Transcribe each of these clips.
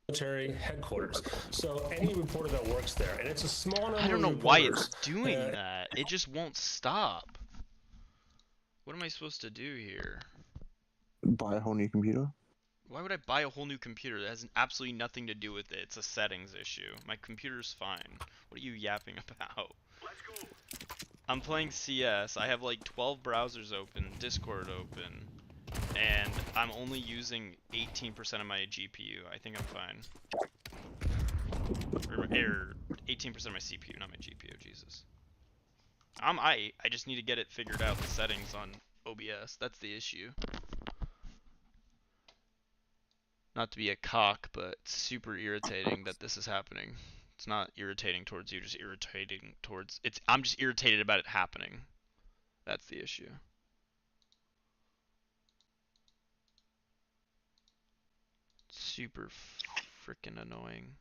military headquarters. So any reporter that works there, and it's a small number I don't of know why reporters. it's doing that. It just won't stop. What am I supposed to do here? Buy a whole new computer. Why would I buy a whole new computer? That has absolutely nothing to do with it. It's a settings issue. My computer's fine. What are you yapping about? I'm playing CS. I have like 12 browsers open, Discord open, and I'm only using 18% of my GPU. I think I'm fine. Or 18% of my CPU, not my GPU. Jesus. I just need to get it figured out, the settings on OBS. That's the issue. Not to be a cock, but it's super irritating that this is happening. It's not irritating towards you, just irritating towards I'm just irritated about it happening. That's the issue. Super freaking annoying.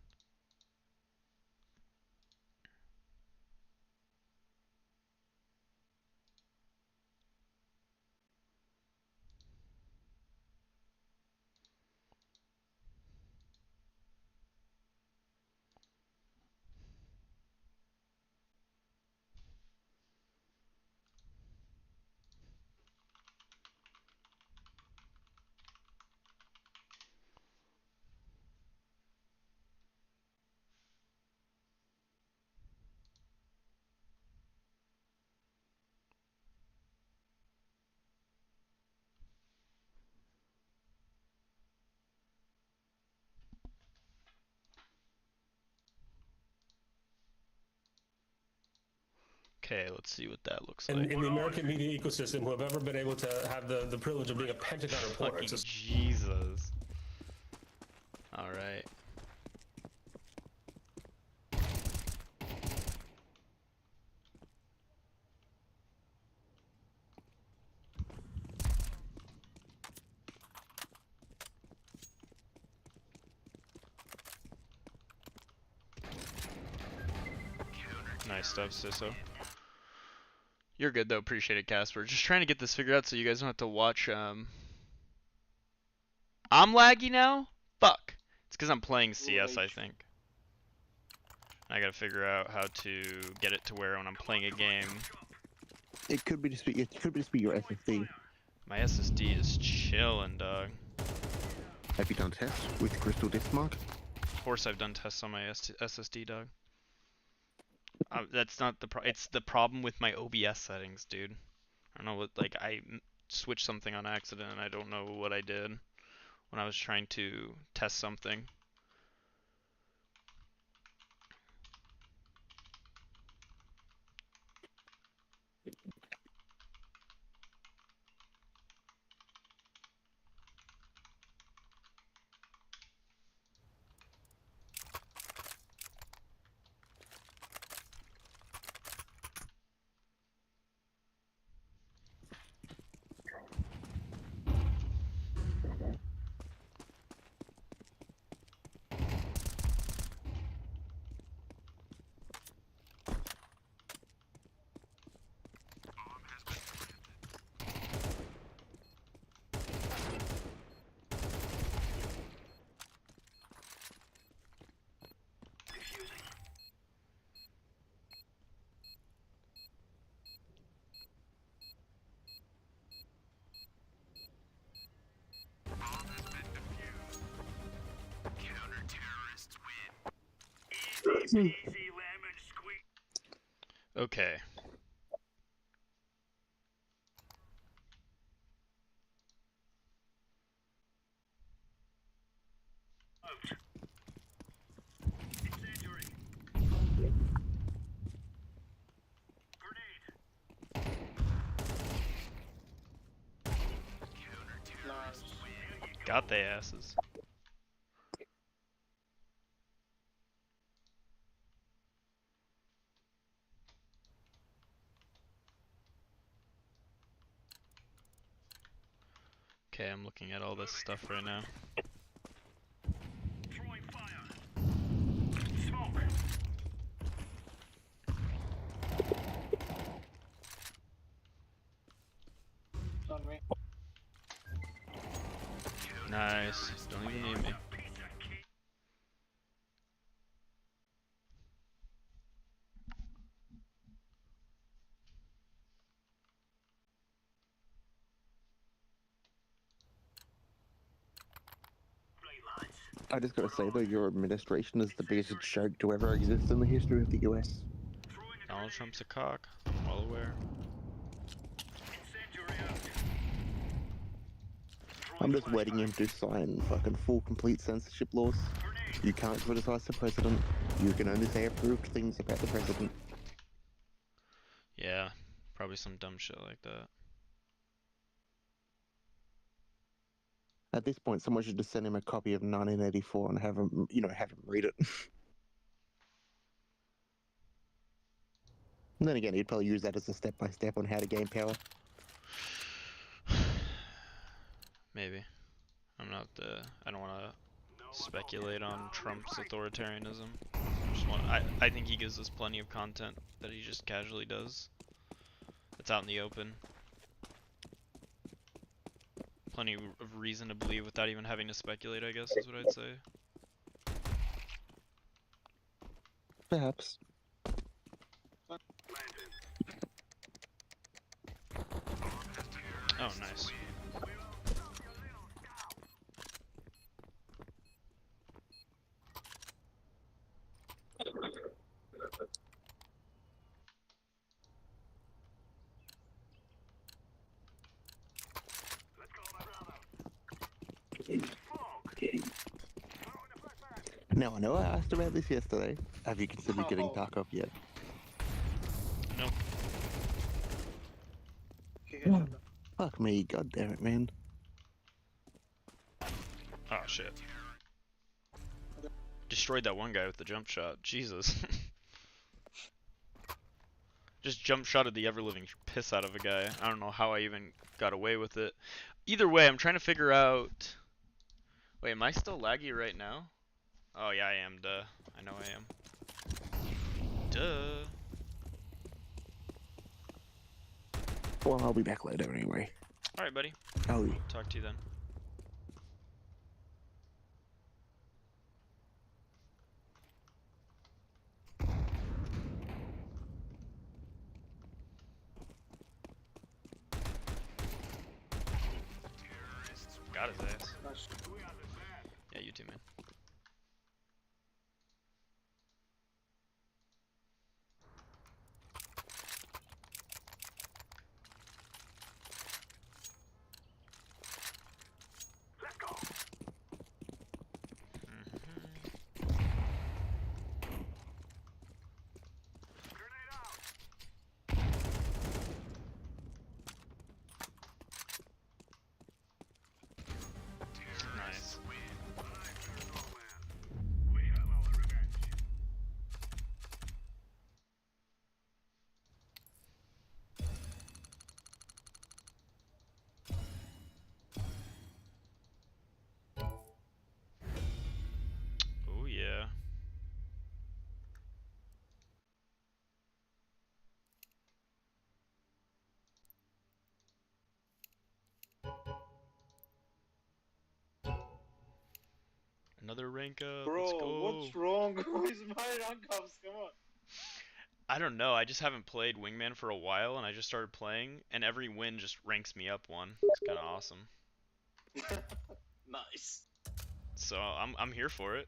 Okay, let's see what that looks like. In the American media ecosystem, who have ever been able to have the privilege of being a Pentagon reporter. Fucking Jesus. Alright. Nice stuff, Sisso. You're good though, appreciate it, Casper. Just trying to get this figured out so you guys don't have to watch, I'm laggy now? Fuck. It's because I'm playing CS, I think. I gotta figure out how to get it to where when I'm playing a game. It could be just your SSD. My SSD is chillin', dog. Have you done tests with Crystal Disk Mark? Of course I've done tests on my SSD, dog. That's not the it's the problem with my OBS settings, dude. I don't know what, like, I switched something on accident and I don't know what I did when I was trying to test something. Okay. Got they asses. Okay, I'm looking at all this stuff right now. Nice. Don't even need me. I just gotta say though, your administration is the biggest joke to ever exist in the history of the US. Donald Trump's a cock. I'm well aware. I'm just waiting him to sign fucking full complete censorship laws. You can't criticize the president. You can only say approved things about the president. Yeah, probably some dumb shit like that. At this point, someone should just send him a copy of 1984 and have him, have him read it. And then again, he'd probably use that as a step-by-step on how to gain power. Maybe. I don't want to speculate on Trump's authoritarianism. I think he gives us plenty of content that he just casually does. It's out in the open. Plenty of reason to believe without even having to speculate, I guess, is what I'd say. Perhaps. Oh, nice. Now, I know I asked about this yesterday. Have you considered getting Tarkov yet? No. Fuck me, god damn it, man. Oh, shit. Destroyed that one guy with the jump shot. Jesus. Just jump shotted the ever-living piss out of a guy. I don't know how I even got away with it. Either way, I'm trying to figure out... Wait, am I still laggy right now? Oh, yeah, I am, duh. I know I am. Duh. Well, I'll be back later anyway. Alright, buddy. Oh, Talk to you then. Got his ass. Yeah, you too, man. Nice. Oh, yeah. Another rank up. Bro, Let's go. what's wrong with my rank ups? Come on. I don't know. I just haven't played Wingman for a while, and I just started playing, and every win just ranks me up one. It's kind of awesome. Nice. So I'm here for it.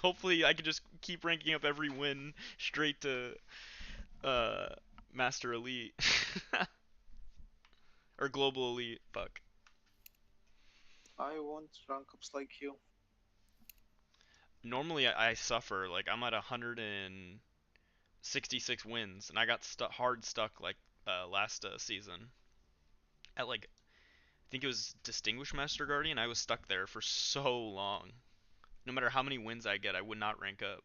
Hopefully, I can just keep ranking up every win straight to Master Elite or Global Elite. Fuck. I want rank ups like you. Normally, I suffer. Like I'm at 166 wins, and I got hard stuck like last season at like I think it was Distinguished Master Guardian. I was stuck there for so long. No matter how many wins I get, I would not rank up.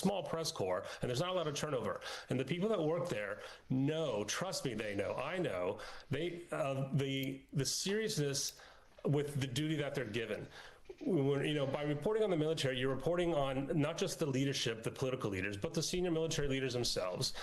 small press corps, and there's not a lot of turnover. And the people that work there know, trust me, they know, I know, the seriousness with the duty that they're given. By reporting on the military, you're reporting on not just the leadership, the political leaders, but the senior military leaders themselves,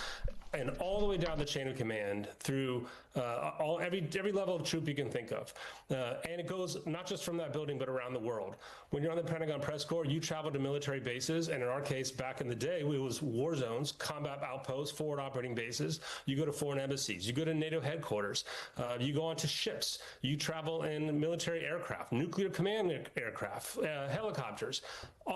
and all the way down the chain of command through every level of troop you can think of. And it goes not just from that building, but around the world. When you're on the Pentagon press corps, you travel to military bases, and in our case, back in the day, it was war zones, combat outposts, forward operating bases. You go to foreign embassies, you go to NATO headquarters, you go onto ships, you travel in military aircraft, nuclear command aircraft, helicopters,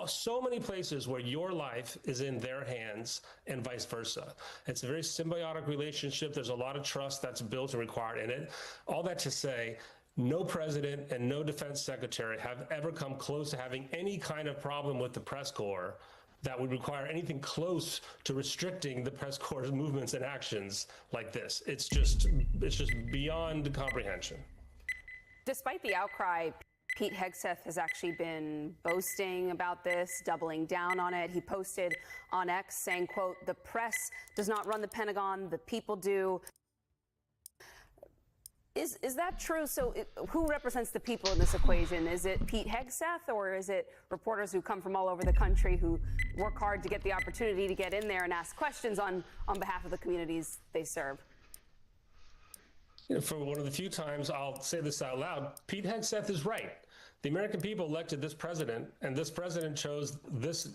so many places where your life is in their hands and vice versa. It's a very symbiotic relationship. There's a lot of trust that's built and required in it. All that to say, no president and no defense secretary have ever come close to having any kind of problem with the press corps that would require anything close to restricting the press corps' movements and actions like this. It's just beyond comprehension. Despite the outcry, Pete Hegseth has actually been boasting about this, doubling down on it. He posted on X saying, quote, "The press does not run the Pentagon, the people do." Is that true? So who represents the people in this equation? Is it Pete Hegseth, or is it reporters who come from all over the country who work hard to get the opportunity to get in there and ask questions on behalf of the communities they serve? For one of the few times I'll say this out loud, Pete Hegseth is right. The American people elected this president, and this president chose this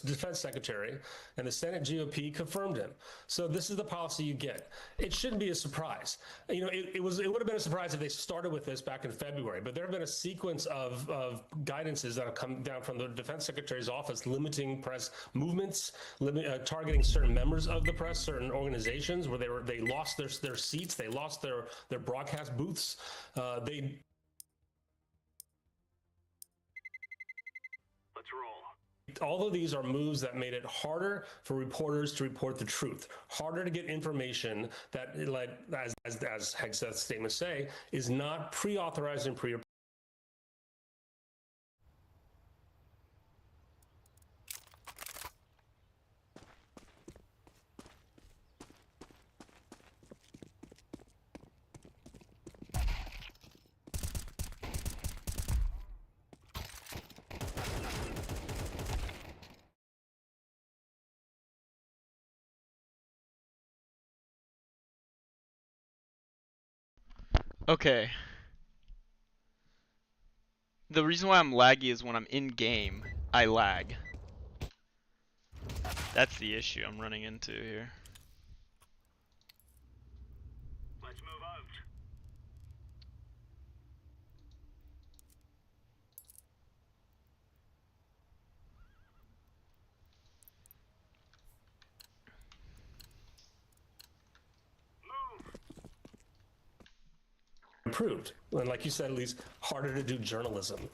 defense secretary, and the Senate GOP confirmed him. So this is the policy you get. It shouldn't be a surprise. It would have been a surprise if they started with this back in February, but there have been a sequence of guidances that have come down from the defense secretary's office limiting press movements, targeting certain members of the press, certain organizations where they lost their seats, they lost their broadcast booths. All of these are moves that made it harder for reporters to report the truth, harder to get information that, like as Hegseth's statements say, is not pre-authorized and pre-approved. Okay. The reason why I'm laggy is when I'm in game, I lag. That's the issue I'm running into here. Let's move out. Improved, and like you said, at least harder to do journalism.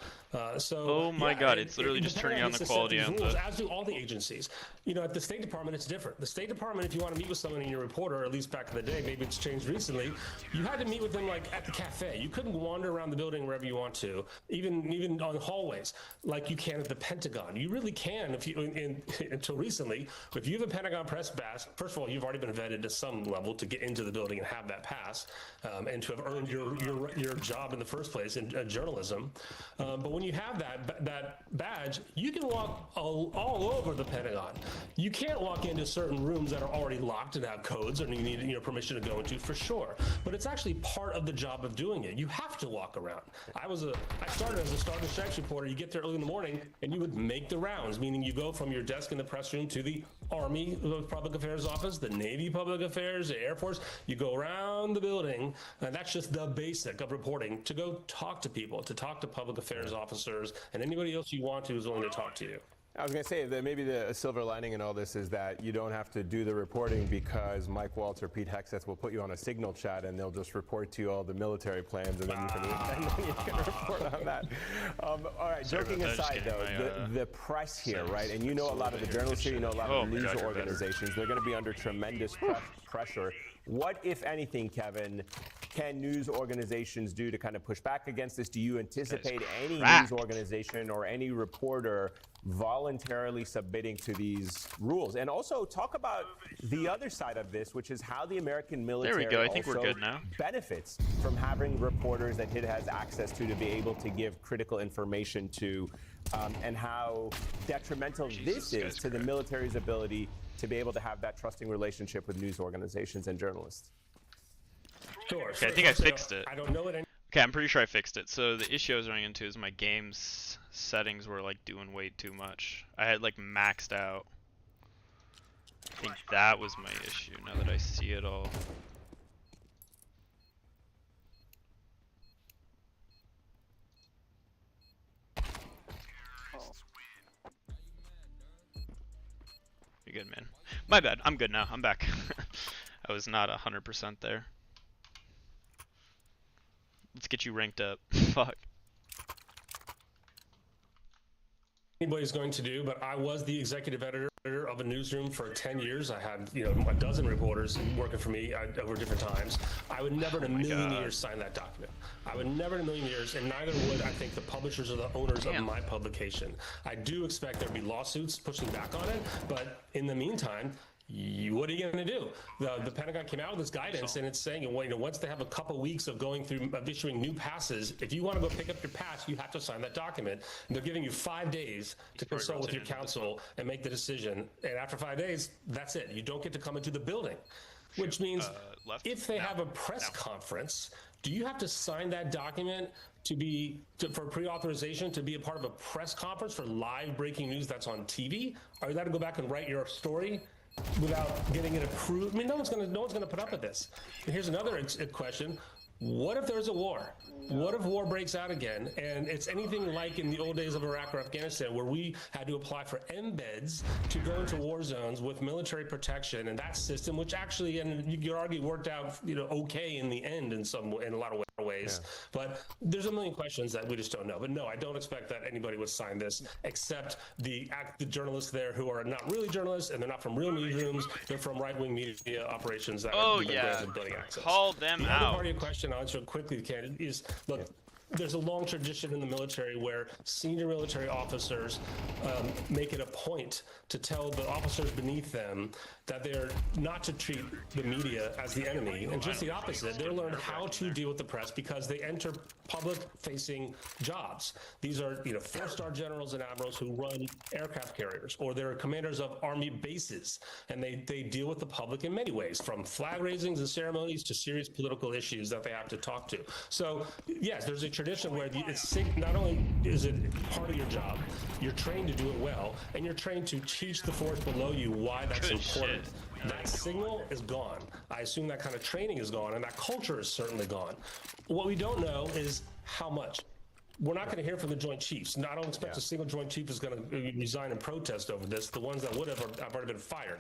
Oh my God, it's literally just turning on the quality on the... As do all the agencies. At the State Department, it's different. The State Department, if you want to meet with someone and you're a reporter, or at least back in the day, maybe it's changed recently, you had to meet with them like at the cafe. You couldn't wander around the building wherever you want to, even on hallways, like you can at the Pentagon. You really can, if you until recently. If you have a Pentagon press pass, first of all, you've already been vetted to some level to get into the building and have that pass, and to have earned your job in the first place in journalism. But when you have that badge, you can walk all over the Pentagon. You can't walk into certain rooms that are already locked and have codes, and you need permission to go into, for sure. But it's actually part of the job of doing it. You have to walk around. I started as a Star and Stripes reporter. You get there early in the morning, and you would make the rounds, meaning you go from your desk in the press room to the Army Public Affairs Office, the Navy Public Affairs, the Air Force. You go around the building, and that's just the basic of reporting, to go talk to people, to talk to public affairs officers, and anybody else you want to who's willing to talk to you. I was going to say that maybe the silver lining in all this is that you don't have to do the reporting, because Mike Waltz or Pete Hegseth will put you on a signal chat and they'll just report to you all the military plans, and then you can report on that. All right, joking aside though, the press here, right? And you know a lot of the journalists here, you know a lot of the news organizations, they're going to be under tremendous pressure What, if anything, Kevin, can news organizations do to kind of push back against this? Do you anticipate any news organization or any reporter voluntarily submitting to these rules? And also talk about the other side of this, which is how the American military There we go. I think we're good now. benefits from having reporters that it has access to be able to give critical information to, and how detrimental this is to the military's ability to be able to have that trusting relationship with news organizations and journalists. Sure. Okay, I think I fixed it. I don't know it. Okay, I'm pretty sure I fixed it. So the issue I was running into is my game's settings were like doing way too much. I had like maxed out. I think that was my issue now that I see it all. You're good, man. My bad. I'm good now. I'm back. I was not 100% there. Let's get you ranked up. Fuck. Anybody's going to do, but I was the executive editor of a newsroom for 10 years. I had, a dozen reporters working for me over different times. I would never in a million years sign that document. I would never in a million years, and neither would, I think, the publishers or the owners of my publication. I do expect there to be lawsuits pushing back on it, but in the meantime, what are you going to do? The Pentagon came out with this guidance, and it's saying, once they have a couple weeks of going through, of issuing new passes, if you want to go pick up your pass, you have to sign that document. And they're giving you 5 days to consult with your counsel and make the decision. And after 5 days, that's it. You don't get to come into the building, which means if they have a press conference, do you have to sign that document for pre-authorization to be a part of a press conference for live breaking news that's on TV? Or you got to go back and write your story without getting it approved? I mean, no one's gonna put up with this. And here's another question: what if there's a war? What if war breaks out again, and it's anything like in the old days of Iraq or Afghanistan, where we had to apply for embeds to go into war zones with military protection, and that system, which actually, and you could argue, worked out, okay in the end in a lot of ways. Yeah. But there's a million questions that we just don't know. But no, I don't expect that anybody would sign this, except the journalists there who are not really journalists, and they're not from real newsrooms. They're from right-wing media operations that are building access. Call them out. The other part of your question, I'll answer quickly, Ken, is look. Yeah. There's a long tradition in the military where senior military officers make it a point to tell the officers beneath them that they're not to treat the media as the enemy, and just the opposite. They learn how to deal with the press because they enter public-facing jobs. These are, four-star generals and admirals who run aircraft carriers, or they're commanders of army bases, and they deal with the public in many ways, from flag raisings and ceremonies to serious political issues that they have to talk to. So, yes, there's a tradition where it's not only is it part of your job, you're trained to do it well, and you're trained to teach the force below you why that's important. That signal is gone. I assume that kind of training is gone, and that culture is certainly gone. What we don't know is how much. We're not going to hear from the Joint Chiefs. I don't expect a single Joint Chief is going to resign in protest over this. The ones that would have already been fired.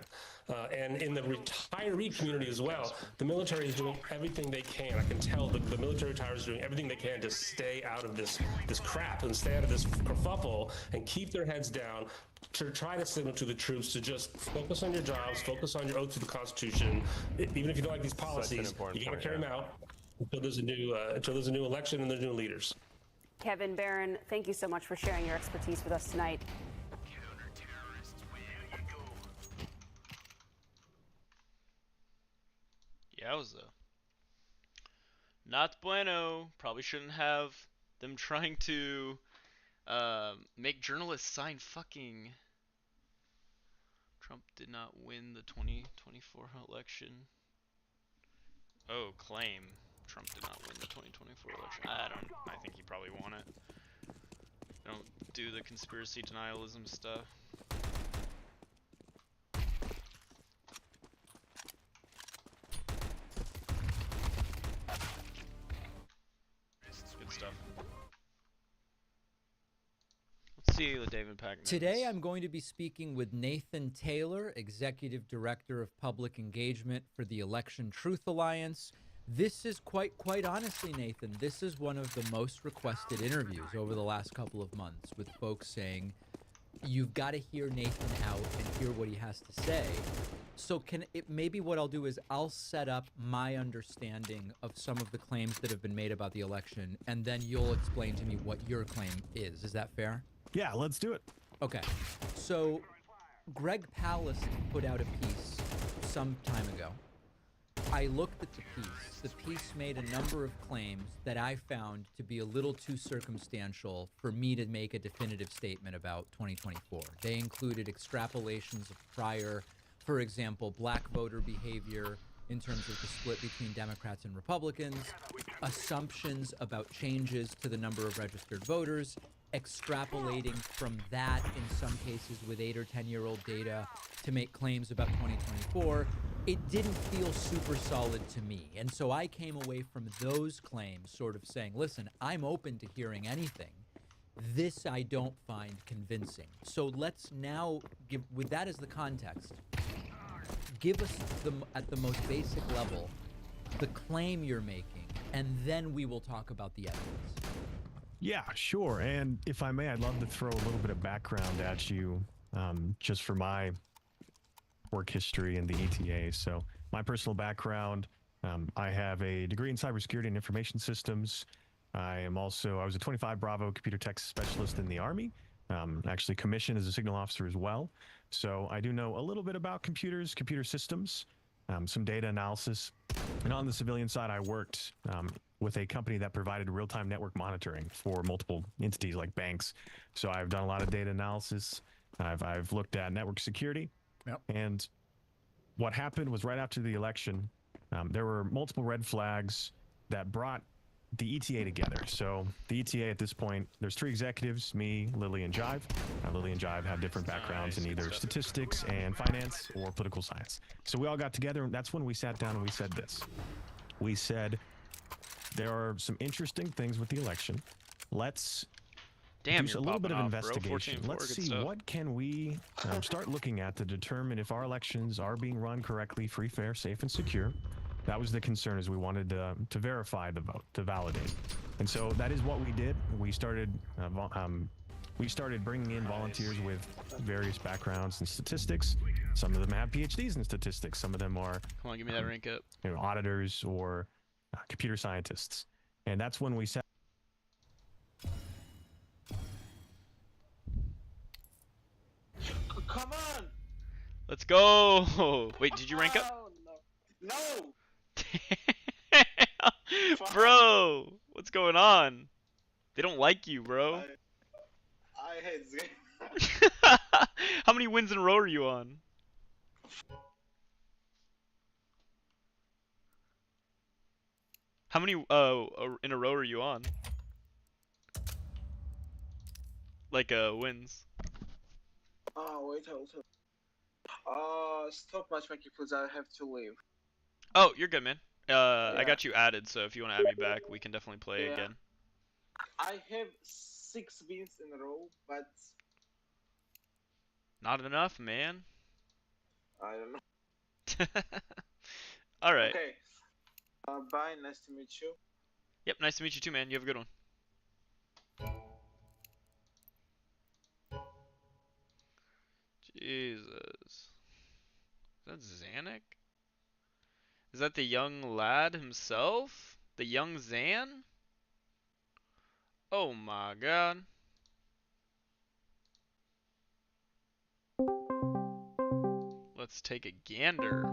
And in the retiree community as well, the military is doing everything they can. I can tell the military retirees are doing everything they can to stay out of this crap and stay out of this kerfuffle and keep their heads down, to try to signal to the troops to just focus on your jobs, focus on your oath to the Constitution. Even if you don't like these policies, you got to carry them out until there's a new election and there's new leaders. Kevin Barron, thank you so much for sharing your expertise with us tonight. Yowza. Not bueno. Probably shouldn't have them trying to make journalists sign fucking. Trump did not win the 2024 election. Oh, claim Trump did not win the 2024 election. I think he probably won it. Don't do the conspiracy denialism stuff. Good stuff. Let's see what David Packman. Today I'm going to be speaking with Nathan Taylor, Executive Director of Public Engagement for the Election Truth Alliance. This is quite honestly, Nathan, this is one of the most requested interviews over the last couple of months, with folks saying, you've got to hear Nathan out and hear what he has to say. So maybe what I'll do is I'll set up my understanding of some of the claims that have been made about the election, and then you'll explain to me what your claim is. Is that fair? Yeah, let's do it. Okay. So Greg Palast put out a piece some time ago. I looked at the piece. The piece made a number of claims that I found to be a little too circumstantial for me to make a definitive statement about 2024. They included extrapolations of prior, for example, black voter behavior in terms of the split between Democrats and Republicans, assumptions about changes to the number of registered voters, extrapolating from that in some cases with 8 or 10-year-old data to make claims about 2024. It didn't feel super solid to me. And so I came away from those claims sort of saying, listen, I'm open to hearing anything. This I don't find convincing. So let's now give, with that as the context, give us at the most basic level the claim you're making, and then we will talk about the evidence. Yeah, sure. And if I may, I'd love to throw a little bit of background at you, just for my work history in the ETA. So my personal background, I have a degree in cybersecurity and information systems. I was a 25 Bravo computer tech specialist in the Army, actually commissioned as a signal officer as well. So I do know a little bit about computers, computer systems, some data analysis. And on the civilian side, I worked with a company that provided real-time network monitoring for multiple entities like banks. So I've done a lot of data analysis. I've looked at network security. Yep. And what happened was right after the election, there were multiple red flags that brought the ETA together. So the ETA at this point, there's 3 executives, me, Lily, and Jive. Lily and Jive have different backgrounds in either statistics and finance or political science. So we all got together, and that's when we sat down and we said this. We said, there are some interesting things with the election. Let's do a little bit of investigation. Let's see what can we start looking at to determine if our elections are being run correctly, free, fair, safe, and secure. That was the concern, is we wanted to verify the vote, to validate. And so that is what we did. We started bringing in volunteers with various backgrounds in statistics. Some of them have PhDs in statistics. Some of them are Come on, give me that rank up. Auditors or computer scientists. And that's when we said, Come on! Let's go. Wait, did you rank up? Oh, no. No! Bro, what's going on? They don't like you, bro. I hate this game. How many wins in a row are you on? How many in a row are you on? Like wins. Oh, wait, hold on. Stop matchmaking, please. I have to leave. Oh, you're good, man. I Yeah. got you added, so if you want to add me back, we can definitely play Yeah. again. I have 6 wins in a row, but Not enough, man. I don't know. All right. Okay. Bye. Nice to meet you. Yep, nice to meet you too, man. You have a good one. Jesus. Is that Xanac? Is that the young lad himself? The young Zan? Oh my god. Let's take a gander.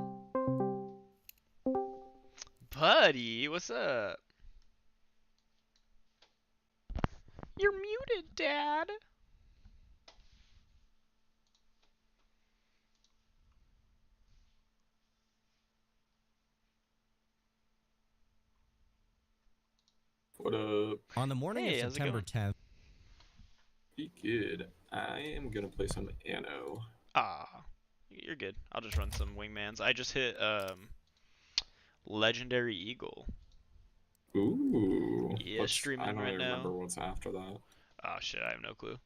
Buddy, what's up? You're muted, Dad. What up? On the morning Hey, of how's it September going? 10th. Be good. I am gonna play some Anno. Ah, you're good. I'll just run some wingmans. I just hit Legendary Eagle. Ooh. Yeah, streaming I don't right even now. remember what's after that. Oh shit, I have no clue.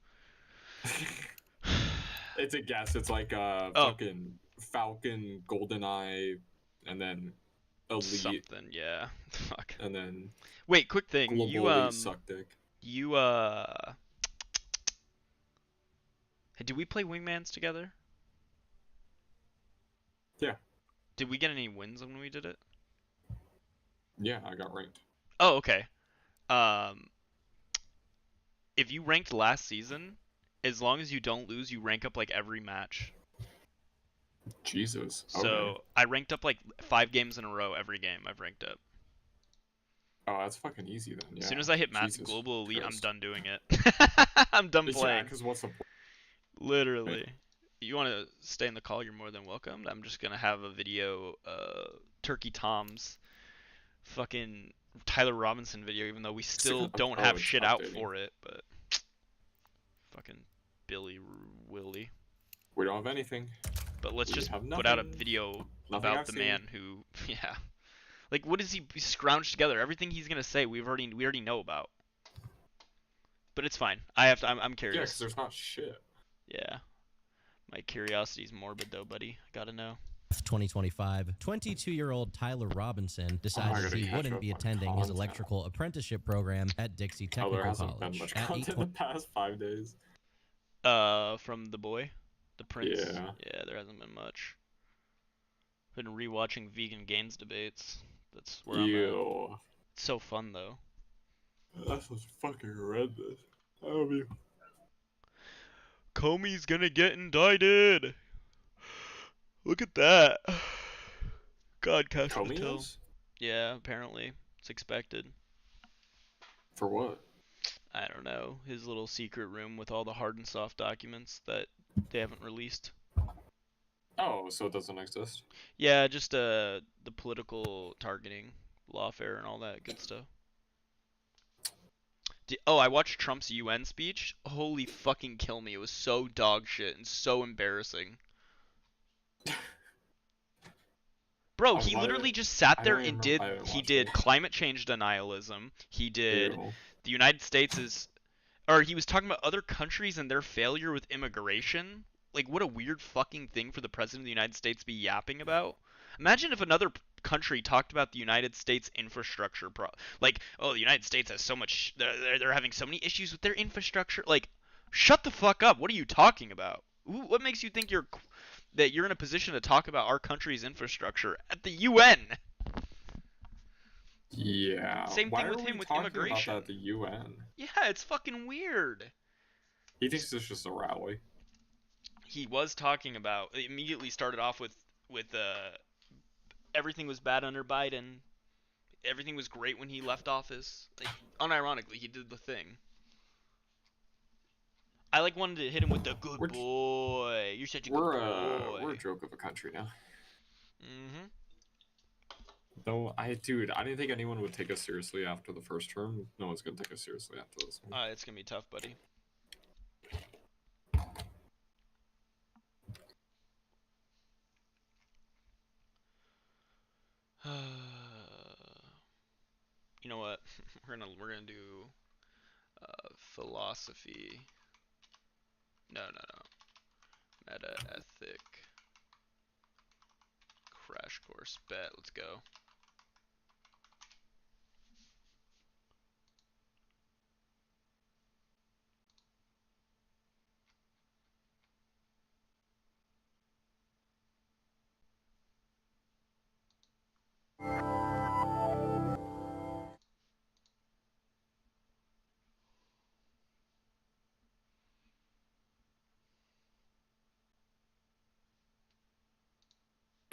It's a guess. It's like fucking Falcon, GoldenEye, and then Elite, Something, yeah. Fuck. and then Wait, quick thing. Global You Elite suck dick. you Hey, did we play Wingmans together? Yeah. Did we get any wins when we did it? Yeah, I got ranked. Oh, okay. Um, if you ranked last season, as long as you don't lose, you rank up like every match. Jesus. So Okay. I ranked up like 5 games in a row every game I've ranked up. Oh, that's fucking easy then. Yeah. As soon as I hit Jesus Global Elite, I'm Christ. done doing it. I'm done Yeah, playing. because what's the point? Literally. You want to stay in the call, you're more than welcome. I'm just going to have a video, Turkey Tom's fucking Tyler Robinson video, even though we still don't have shit out for it, but fucking Billy Willie. We don't have anything. But let's just have put out a nothing. video Nothing about I've the seen. man who, yeah. Like, what does he scrounge together? Everything he's gonna say, we already know about. But it's fine. I'm curious. Yeah, because there's not shit. Yeah. My curiosity's morbid though, buddy. I gotta know. 2025, 22-year-old Tyler Robinson decided he wouldn't be attending his electrical apprenticeship program at Dixie Oh, there Technical hasn't been College. much At content the past 5 days. From the boy? The prince? Yeah. Yeah, there hasn't been much. Been rewatching Vegan Gains debates. That's where I'm at. It's so fun though. That's what's fucking horrendous. I mean, Comey's gonna get indicted. Look at that. God, Cash Comey Patel. is? Yeah, apparently. It's expected. For what? I don't know. His little secret room with all the hard and soft documents that they haven't released. Oh, so it doesn't exist? Yeah, just the political targeting, lawfare, and all that good stuff. Oh, I watched Trump's UN speech. Holy fucking kill me. It was so dog shit and so embarrassing. Bro, he literally just sat there and did climate change denialism. He did the United States is, or he was talking about other countries and their failure with immigration. Like, what a weird fucking thing for the president of the United States to be yapping about. Imagine if another country talked about the United States infrastructure like, oh, the United States has so much, they're having so many issues with their infrastructure. Like, shut the fuck up. What are you talking about? What makes you think that you're in a position to talk about our country's infrastructure at the UN? Yeah. Same thing with him with immigration. About that at the UN? Yeah, it's fucking weird. He thinks it's just a rally. He was talking about, it immediately started off with everything was bad under Biden. Everything was great when he left office. Like, unironically, he did the thing. I wanted to hit him with the good boy. You're such a good boy. We're a joke of a country now. Mm-hmm. No, I didn't think anyone would take us seriously after the first term. No one's gonna take us seriously after this one. It's gonna be tough, buddy. You know what? We're gonna do philosophy. No. Meta ethic crash course. Bet. Let's go.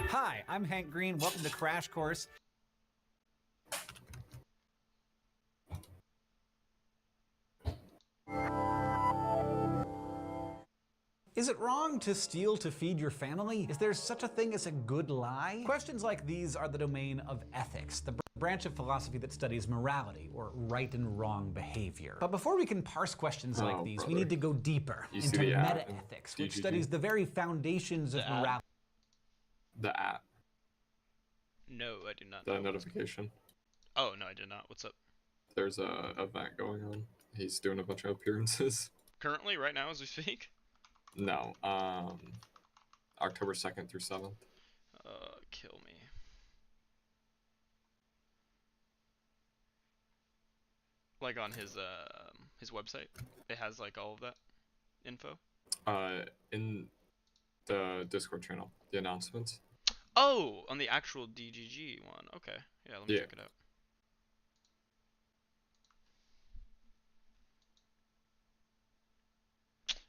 Hi, I'm Hank Green. Welcome to Crash Course. Is it wrong to steal to feed your family? Is there such a thing as a good lie? Questions like these are the domain of ethics, the branch of philosophy that studies morality, or right and wrong behavior. But before we can parse questions like these, we need to go deeper into meta-ethics, which studies the very foundations of morality. The app. No, I do not. The notification. Oh, no, I did not. What's up? There's a event going on. He's doing a bunch of appearances. Currently, right now, as we speak? No, October 2nd through 7th. Kill me. Like on his website, it has like all of that info. In the Discord channel, the announcements. Oh, on the actual DGG one. Okay. Yeah, let me check it out.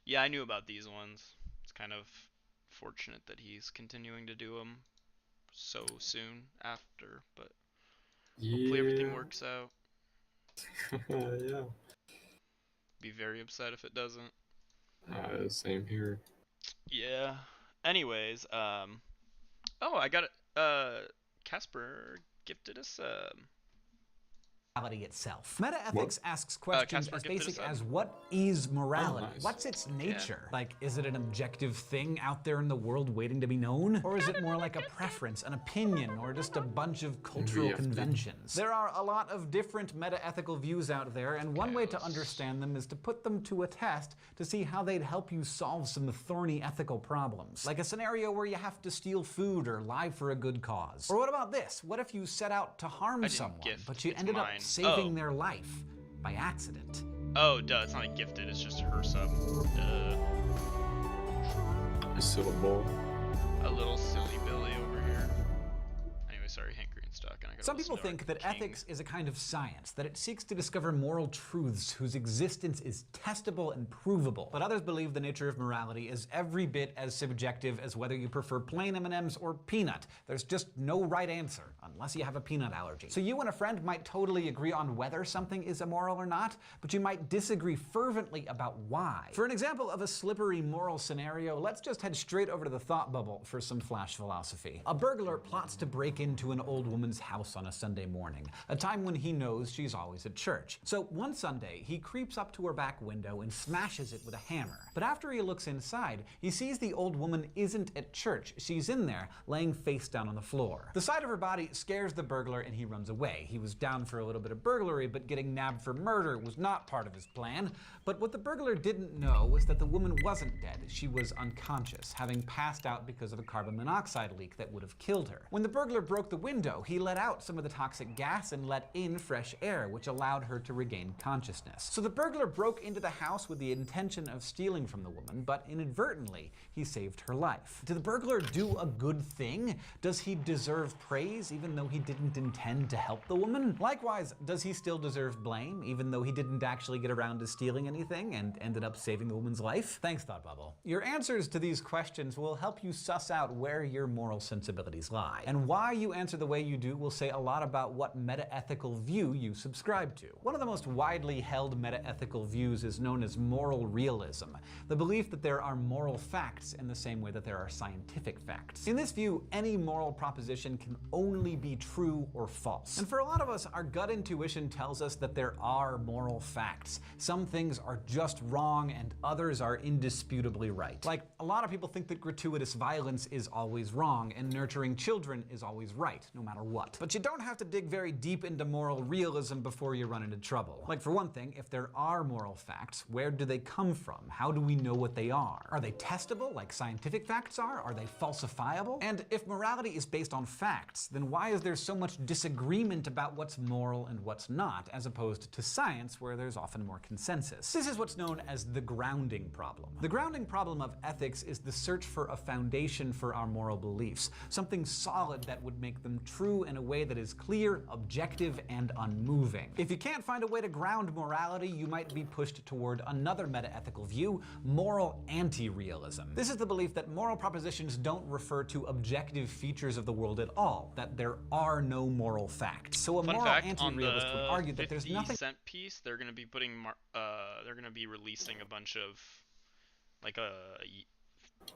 Yeah, I knew about these ones. It's kind of fortunate that he's continuing to do them so soon after, but hopefully everything works out. Yeah. Be very upset if it doesn't. Same here. Yeah. Anyways, oh, I got it. Casper gifted us morality itself. Metaethics asks questions as basic as what is morality? What's its nature? Like, is it an objective thing out there in the world waiting to be known? Or is it more like a preference, an opinion, or just a bunch of cultural conventions? There are a lot of different metaethical views out there, and one way to understand them is to put them to a test to see how they'd help you solve some thorny ethical problems. Like a scenario where you have to steal food or lie for a good cause. Or what about this? What if you set out to harm someone, but you ended up saving their life by accident? Oh, duh, it's not a gifted, it's just her sub. Duh. A syllable. A little silly Billy over here. Anyway, sorry, Hank Greenstock. And I gotta Some people think that ethics is a kind of science, that it seeks to discover moral truths whose existence is testable and provable. But others believe the nature of morality is every bit as subjective as whether you prefer plain M&Ms or peanut. There's just no right answer, unless you have a peanut allergy. So you and a friend might totally agree on whether something is immoral or not, but you might disagree fervently about why. For an example of a slippery moral scenario, let's just head straight over to the thought bubble for some flash philosophy. A burglar plots to break into an old woman's house on a Sunday morning, a time when he knows she's always at church. So one Sunday, he creeps up to her back window and smashes it with a hammer. But after he looks inside, he sees the old woman isn't at church. She's in there, laying face down on the floor. The sight of her body scares the burglar and he runs away. He was down for a little bit of burglary, but getting nabbed for murder was not part of his plan. But what the burglar didn't know was that the woman wasn't dead. She was unconscious, having passed out because of a carbon monoxide leak that would have killed her. When the burglar broke the window, he let out some of the toxic gas and let in fresh air, which allowed her to regain consciousness. So the burglar broke into the house with the intention of stealing from the woman, but inadvertently, he saved her life. Did the burglar do a good thing? Does he deserve praise even though he didn't intend to help the woman? Likewise, does he still deserve blame even though he didn't actually get around to stealing anything and ended up saving the woman's life? Thanks, Thought Bubble. Your answers to these questions will help you suss out where your moral sensibilities lie. And why you answer the way you do will say a lot about what metaethical view you subscribe to. One of the most widely held metaethical views is known as moral realism, the belief that there are moral facts in the same way that there are scientific facts. In this view, any moral proposition can only be true or false. And for a lot of us, our gut intuition tells us that there are moral facts. Some things are just wrong and others are indisputably right. Like, a lot of people think that gratuitous violence is always wrong and nurturing children is always right, no matter what. But you don't have to dig very deep into moral realism before you run into trouble. Like, for one thing, if there are moral facts, where do they come from? How do we know what they are? Are they testable, like scientific facts are? Are they falsifiable? And if morality is based on facts, then why is there so much disagreement about what's moral and what's not, as opposed to science, where there's often more consensus? This is what's known as the grounding problem. The grounding problem of ethics is the search for a foundation for our moral beliefs, something solid that would make them true in a way that is clear, objective, and unmoving. If you can't find a way to ground morality, you might be pushed toward another metaethical view, moral anti-realism. This is the belief that moral propositions don't refer to objective features of the world at all, that there are no moral facts. So a moral anti-realist would argue that there's nothing. 50 cent piece, they're gonna be putting, they're gonna be releasing a bunch of, like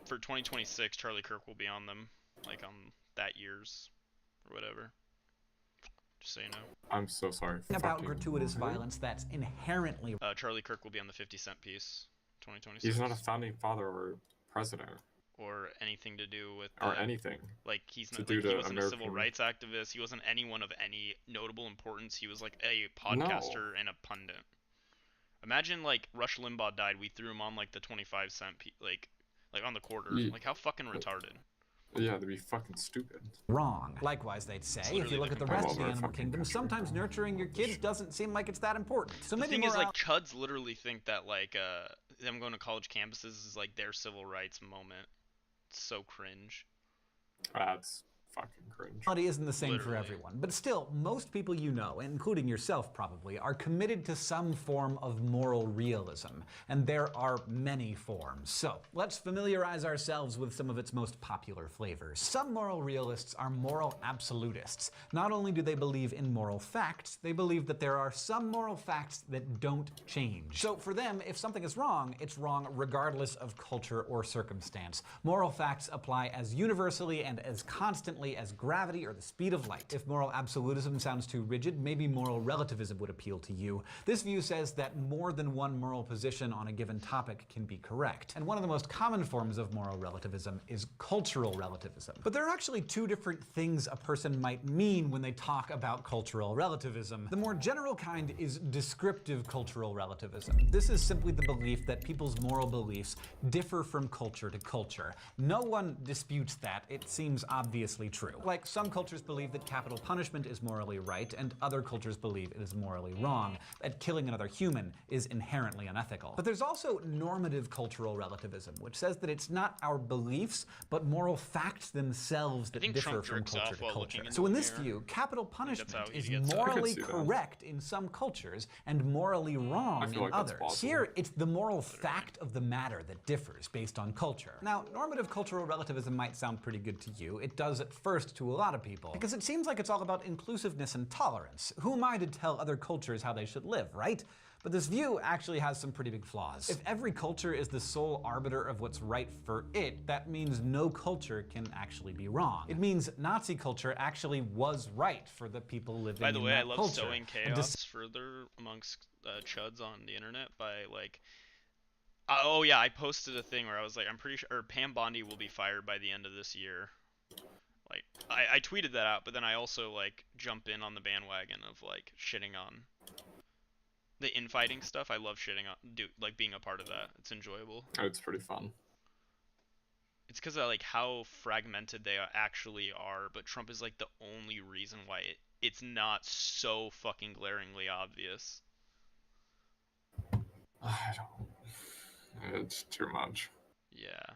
for 2026, Charlie Kirk will be on them, like on that year's or whatever. Just so you know. I'm so sorry. About gratuitous violence that's inherently. Charlie Kirk will be on the 50 cent piece, 2026. He's not a founding father or president. Or anything to do with. Or anything. Like he's not. Like, he wasn't a civil rights activist. He wasn't anyone of any notable importance. He was like a podcaster and a pundit. Imagine like Rush Limbaugh died. We threw him on like the 25 cent like on the quarter. Like how fucking retarded. Yeah, they'd be fucking stupid. Wrong. Likewise, they'd say, if you look at the rest of the animal kingdom, sometimes nurturing your kids doesn't seem like it's that important. So the maybe thing is, like, chuds literally think that, like, them going to college campuses is like their civil rights moment. It's so cringe. That's fucking cringe. Reality isn't the same for Literally. everyone, but still, most people you know, including yourself probably, are committed to some form of moral realism, and there are many forms. So, let's familiarize ourselves with some of its most popular flavors. Some moral realists are moral absolutists. Not only do they believe in moral facts, they believe that there are some moral facts that don't change. So for them, if something is wrong, it's wrong regardless of culture or circumstance. Moral facts apply as universally and as constantly as gravity or the speed of light. If moral absolutism sounds too rigid, maybe moral relativism would appeal to you. This view says that more than one moral position on a given topic can be correct. And one of the most common forms of moral relativism is cultural relativism. But there are actually two different things a person might mean when they talk about cultural relativism. The more general kind is descriptive cultural relativism. This is simply the belief that people's moral beliefs differ from culture to culture. No one disputes that. It seems obviously true. Like, some cultures believe that capital punishment is morally right, and other cultures believe it is morally wrong, that killing another human is inherently unethical. But there's also normative cultural relativism, which says that it's not our beliefs, but moral facts themselves that differ Trump from jerks culture off to while culture. looking So in into a this mirror. view, capital that's punishment how he is gets it. morally I can see that. correct in some cultures and morally wrong feel in like that's others. possible. Here, it's the moral fact of the matter that differs based on culture. Now, normative cultural relativism might sound pretty good to you. It does at first to a lot of people, because it seems like it's all about inclusiveness and tolerance. Who am I to tell other cultures how they should live, right? But this view actually has some pretty big flaws. If every culture is the sole arbiter of what's right for it, that means no culture can actually be wrong. It means Nazi culture actually was right for the people living By the in way, that I love culture. sowing And chaos further amongst chuds on the internet by like. Oh yeah, I posted a thing where I was like, I'm pretty sure Pam Bondi will be fired by the end of this year. Like, I tweeted that out, but then I also like jump in on the bandwagon of like shitting on the infighting stuff. I love shitting on, like being a part of that. It's enjoyable. It's pretty fun. It's because of like how fragmented they actually are, but Trump is like the only reason why it's not so fucking glaringly obvious. I don't. It's too much. Yeah.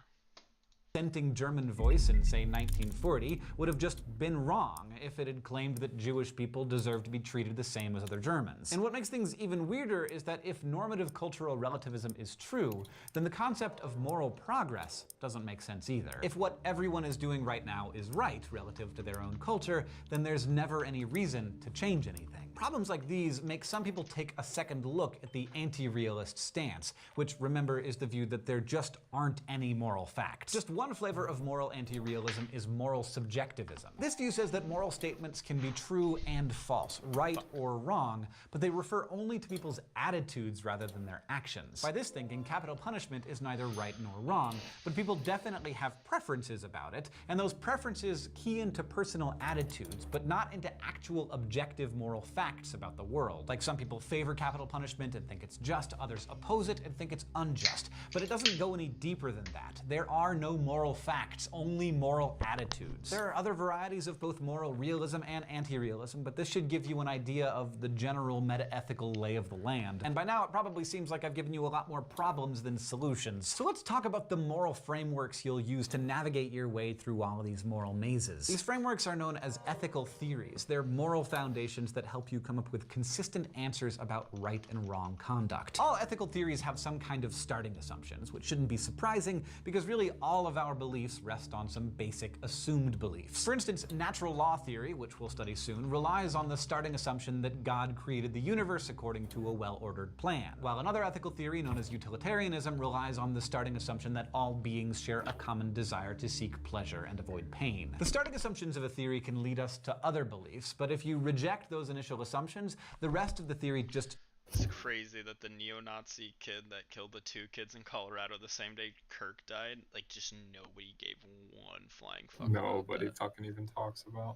dissenting German voice in, say, 1940 would have just been wrong if it had claimed that Jewish people deserve to be treated the same as other Germans. And what makes things even weirder is that if normative cultural relativism is true, then the concept of moral progress doesn't make sense either. If what everyone is doing right now is right relative to their own culture, then there's never any reason to change anything. Problems like these make some people take a second look at the anti-realist stance, which, remember, is the view that there just aren't any moral facts. Just one flavor of moral anti-realism is moral subjectivism. This view says that moral statements can be true and false, right or wrong, but they refer only to people's attitudes rather than their actions. By this thinking, capital punishment is neither right nor wrong, but people definitely have preferences about it, and those preferences key into personal attitudes, but not into actual objective moral facts about the world. Like, some people favor capital punishment and think it's just, others oppose it and think it's unjust. But it doesn't go any deeper than that. There are no moral facts, only moral attitudes. There are other varieties of both moral realism and anti-realism, but this should give you an idea of the general meta-ethical lay of the land. And by now it probably seems like I've given you a lot more problems than solutions. So let's talk about the moral frameworks you'll use to navigate your way through all of these moral mazes. These frameworks are known as ethical theories. They're moral foundations that help you come up with consistent answers about right and wrong conduct. All ethical theories have some kind of starting assumptions, which shouldn't be surprising because really all of our beliefs rest on some basic assumed beliefs. For instance, natural law theory, which we'll study soon, relies on the starting assumption that God created the universe according to a well-ordered plan, while another ethical theory known as utilitarianism relies on the starting assumption that all beings share a common desire to seek pleasure and avoid pain. The starting assumptions of a theory can lead us to other beliefs, but if you reject those initial assumptions, the rest of the theory just... It's crazy that the neo-Nazi kid that killed the 2 kids in Colorado the same day Kirk died, like, just nobody gave one flying fuck about Nobody that. fucking even talks about.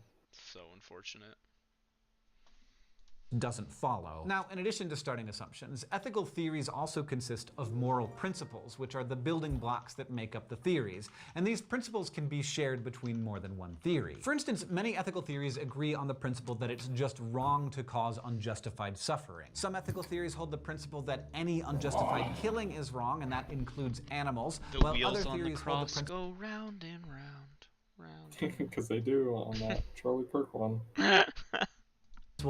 So unfortunate. doesn't follow. Now, in addition to starting assumptions, ethical theories also consist of moral principles, which are the building blocks that make up the theories, and these principles can be shared between more than one theory. For instance, many ethical theories agree on the principle that it's just wrong to cause unjustified suffering. Some ethical theories hold the principle that any unjustified killing is wrong, and that includes animals, while other theories hold the principle go round and round, round. Because they do on that Charlie Kirk one.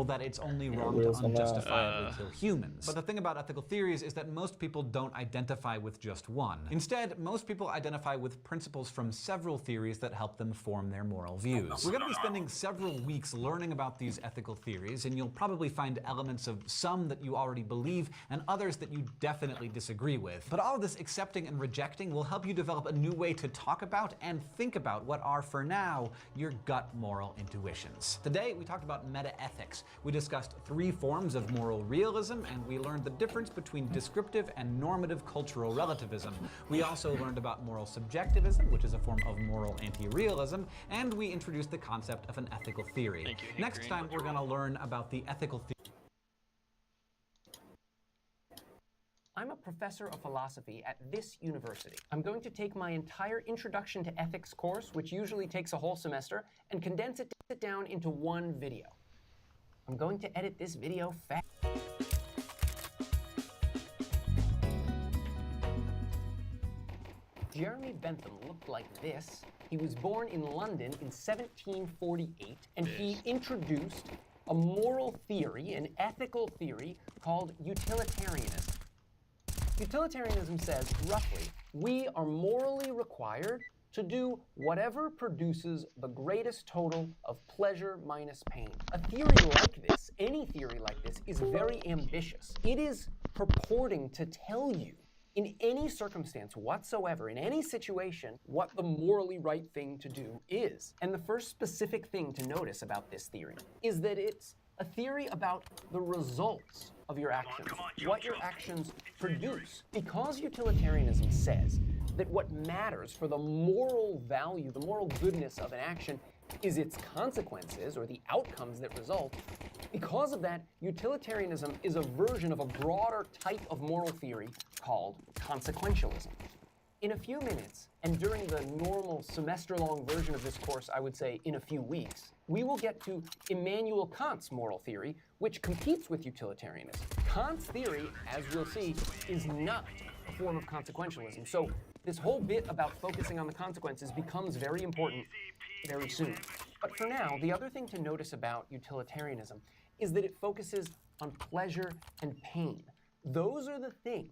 that it's only wrong to unjustifiably kill humans. But the thing about ethical theories is that most people don't identify with just one. Instead, most people identify with principles from several theories that help them form their moral views. We're going to be spending several weeks learning about these ethical theories, and you'll probably find elements of some that you already believe and others that you definitely disagree with. But all of this accepting and rejecting will help you develop a new way to talk about and think about what are, for now, your gut moral intuitions. Today, we talked about meta-ethics. We discussed 3 forms of moral realism, and we learned the difference between descriptive and normative cultural relativism. We also learned about moral subjectivism, which is a form of moral anti-realism, and we introduced the concept of an ethical theory. Next time, we're going to learn about the ethical theory. I'm a professor of philosophy at this university. I'm going to take my entire Introduction to Ethics course, which usually takes a whole semester, and condense it down into one video. I'm going to edit this video fast. Jeremy Bentham looked like this. He was born in London in 1748, and he introduced a moral theory, an ethical theory called utilitarianism. Utilitarianism says, roughly, we are morally required to do whatever produces the greatest total of pleasure minus pain. A theory like this, any theory like this, is very ambitious. It is purporting to tell you, in any circumstance whatsoever, in any situation, what the morally right thing to do is. And the first specific thing to notice about this theory is that it's a theory about the results of your actions, what your actions produce. Because utilitarianism says that what matters for the moral value, the moral goodness of an action is its consequences or the outcomes that result, because of that, utilitarianism is a version of a broader type of moral theory called consequentialism. In a few minutes, and during the normal semester-long version of this course, I would say in a few weeks, we will get to Immanuel Kant's moral theory, which competes with utilitarianism. Kant's theory, as we'll see, is not a form of consequentialism. So this whole bit about focusing on the consequences becomes very important very soon. But for now, the other thing to notice about utilitarianism is that it focuses on pleasure and pain. Those are the things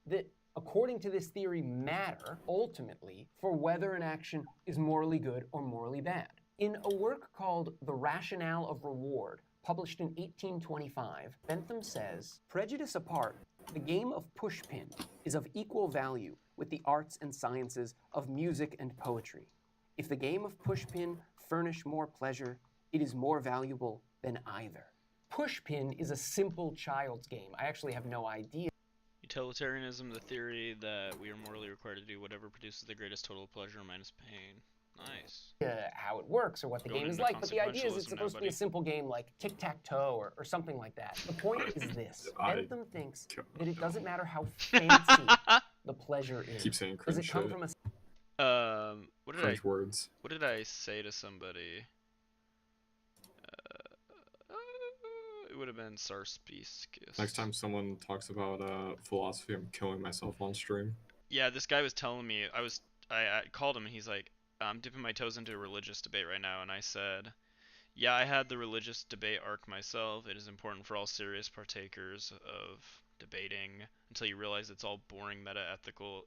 that, according to this theory, matter ultimately for whether an action is morally good or morally bad. In a work called The Rationale of Reward, published in 1825, Bentham says, prejudice apart, the game of pushpin is of equal value with the arts and sciences of music and poetry. If the game of pushpin furnish more pleasure, it is more valuable than either. Pushpin is a simple child's game. I actually have no idea. Utilitarianism, the theory that we are morally required to do whatever produces the greatest total of pleasure minus pain. Nice. How it works or what the game is like, but the idea is it's supposed to be a simple game like tic-tac-toe or something like that. The point is this. Bentham thinks that it doesn't matter how fancy the pleasure is. Keep saying Does it come from a... What did I say to somebody? It would have been Sarspiskis. Next time someone talks about philosophy, I'm killing myself on stream. Yeah, this guy was telling me, I called him and he's like, I'm dipping my toes into a religious debate right now, and I said, yeah, I had the religious debate arc myself. It is important for all serious partakers of debating until you realize it's all boring meta-ethical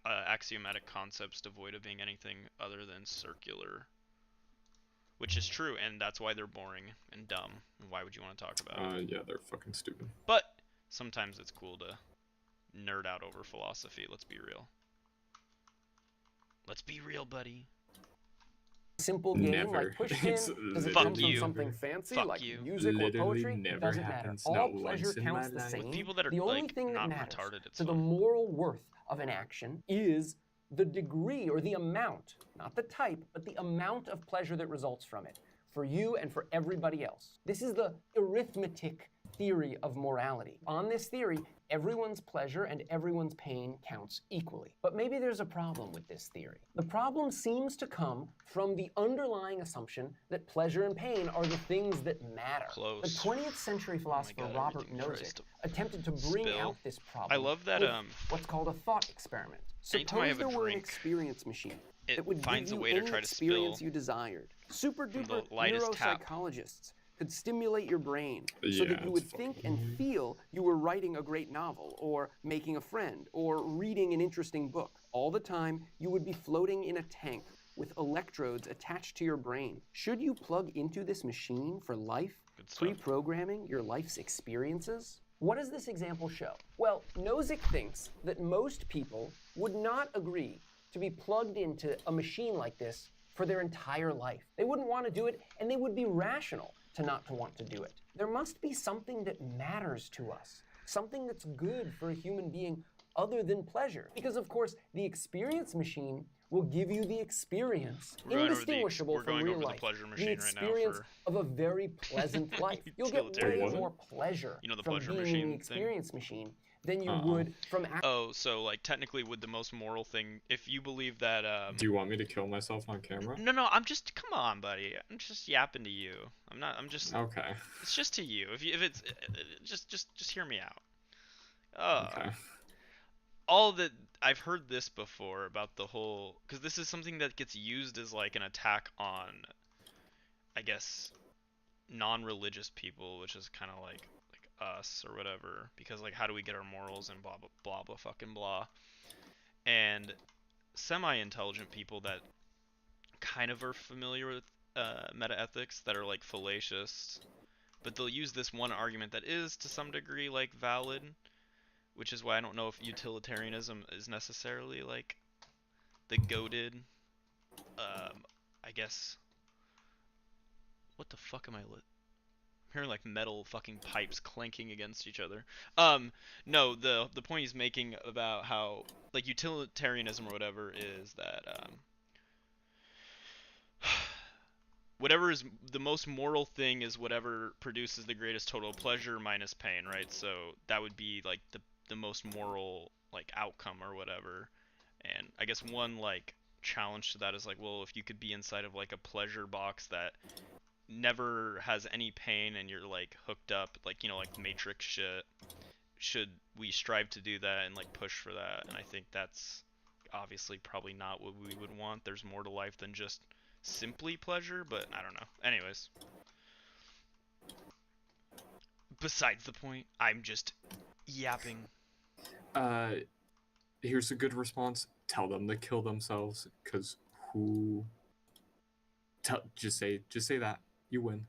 axiomatic concepts devoid of being anything other than circular. Which is true, and that's why they're boring and dumb. And why would you want to talk about it? Yeah, they're fucking stupid. But sometimes it's cool to nerd out over philosophy, let's be real. Let's be real, buddy. Simple game like pushpin, does it come from something fancy like music or poetry? It doesn't matter. All pleasure counts the same. People that are the only thing that matters to the moral worth of an action is the degree or the amount, not the type, but the amount of pleasure that results from it. for you and for everybody else. This is the arithmetic theory of morality. On this theory, everyone's pleasure and everyone's pain counts equally. But maybe there's a problem with this theory. The problem seems to come from the underlying assumption that pleasure and pain are the things that matter. Close. The 20th century philosopher Robert Nozick attempted to bring out this problem. I love that with what's called a thought experiment. anytime I Suppose have a there were an drink, experience machine it that would finds give a you way to any try to experience spill you desired. Super duper the lightest tap. neuropsychologists could stimulate your brain so that you would think and feel you were writing a great novel, or making a friend, or reading an interesting book. All the time, you would be floating in a tank with electrodes attached to your brain. Should you plug into this machine for life, pre-programming your life's experiences? What does this example show? Well, Nozick thinks that most people would not agree to be plugged into a machine like this for their entire life. They wouldn't want to do it, and they would be rational to not to want to do it. There must be something that matters to us, something that's good for a human being other than pleasure. Because of course, the experience machine will give you the experience, indistinguishable from real life, the experience of a very pleasant life. You'll get way more pleasure from being in the experience machine than you would from... Oh, so like technically would the most moral thing, if you believe that... Do you want me to kill myself on camera? No, I'm just... Come on, buddy. I'm just yapping to you. I'm just... Okay. It's just to you. If it's... Just hear me out. Okay. All that... I've heard this before about the whole... Because this is something that gets used as like an attack on, I guess, non-religious people, which is kind of like us or whatever, because like how do we get our morals and blah blah blah blah fucking blah. And semi-intelligent people that kind of are familiar with meta-ethics, that are like fallacious, but they'll use this one argument that is to some degree like valid, which is why I don't know if utilitarianism is necessarily like the goated I guess, what the fuck am I hearing like metal fucking pipes clanking against each other. No, the point he's making about how like utilitarianism or whatever is that whatever is the most moral thing is whatever produces the greatest total pleasure minus pain, right? So that would be like the most moral like outcome or whatever. And I guess one like challenge to that is like, well, if you could be inside of like a pleasure box that never has any pain and you're like hooked up, like, you know, like Matrix shit, should we strive to do that and like push for that? And I think that's obviously probably not what we would want. There's more to life than just simply pleasure, but I don't know. Anyways, besides the point, I'm just yapping. Here's a good response. Tell them to kill themselves, because who... Just say that. You win.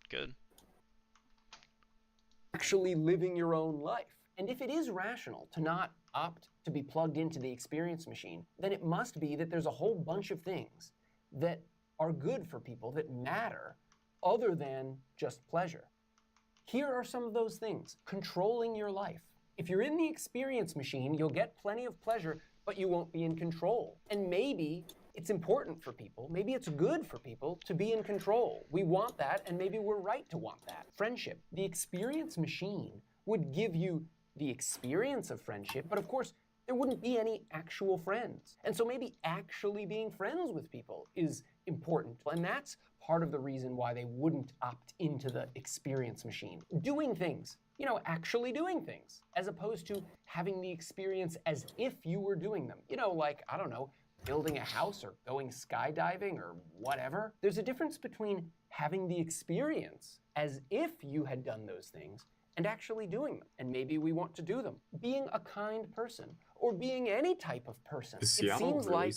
Good. Actually living your own life. And if it is rational to not opt to be plugged into the experience machine, then it must be that there's a whole bunch of things that are good for people, that matter, other than just pleasure. Here are some of those things. Controlling your life. If you're in the experience machine, you'll get plenty of pleasure, but you won't be in control. And maybe it's important for people, maybe it's good for people to be in control. We want that, and maybe we're right to want that. Friendship. The experience machine would give you the experience of friendship, but of course, there wouldn't be any actual friends. And so maybe actually being friends with people is important. And that's part of the reason why they wouldn't opt into the experience machine. Doing things. You know, actually doing things, as opposed to having the experience as if you were doing them. You know, like, I don't know, building a house or going skydiving or whatever. There's a difference between having the experience as if you had done those things and actually doing them. And maybe we want to do them. Being a kind person, or being any type of person. It seems like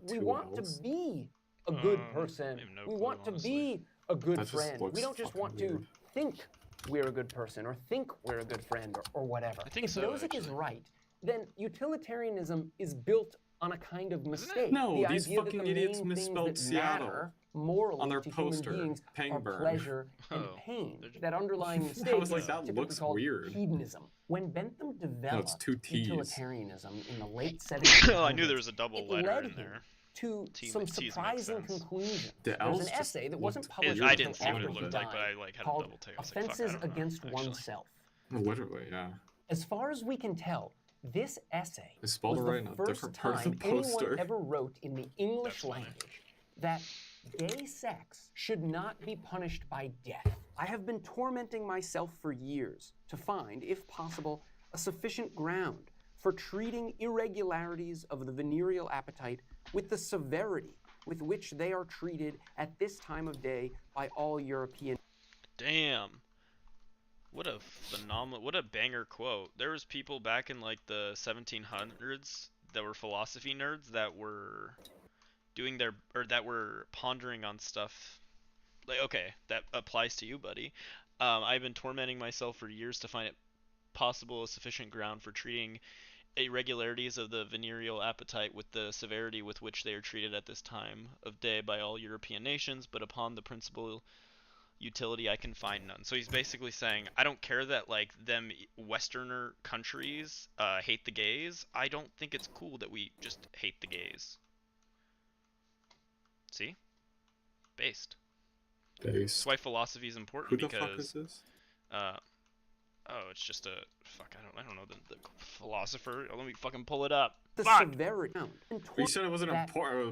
we want to be a good person. We want to be a good friend. We don't just want to think we're a good person, or think we're a good friend, or whatever. I think if Nozick is right, then utilitarianism is built on a kind of mistake. No, the these idea fucking that the idiots main misspelled things that Seattle. matter morally On their to poster, human beings pain are burn. pleasure and Oh. pain. That underlying I mistake was like, is that typically looks called weird. hedonism. When Bentham No, it's developed two T's. utilitarianism in the late 1700s, Oh, I knew there was a double it letter led in him there. to T- some T's make surprising sense. conclusions. The There's L's an just essay that wasn't looked published weird I until didn't see what after it he looked like, but died, I like had a called double take. I was like, fuck, I Offenses don't know, Against actually. Oneself. Literally, yeah. As far as we can tell, this essay It's spelled was right the in a first different part of the time anyone poster. ever wrote in the English That's funny. language that gay sex should not be punished by death. I have been tormenting myself for years to find, if possible, a sufficient ground for treating irregularities of the venereal appetite with the severity with which they are treated at this time of day by all European. Damn. What a phenomenal, what a banger quote. There was people back in like the 1700s that were philosophy nerds that were doing their, or that were pondering on stuff. Like, okay, that applies to you, buddy. I've been tormenting myself for years to find it possible a sufficient ground for treating irregularities of the venereal appetite with the severity with which they are treated at this time of day by all European nations, but upon the principle utility I can find none. So he's basically saying, I don't care that like them Westerner countries hate the gays. I don't think it's cool that we just hate the gays. See? Based. That's why philosophy is important. Who the because fuck is this? Oh, it's just a fuck. I don't know the philosopher. Let me fucking pull it up. The Fuck! severity. You said it wasn't a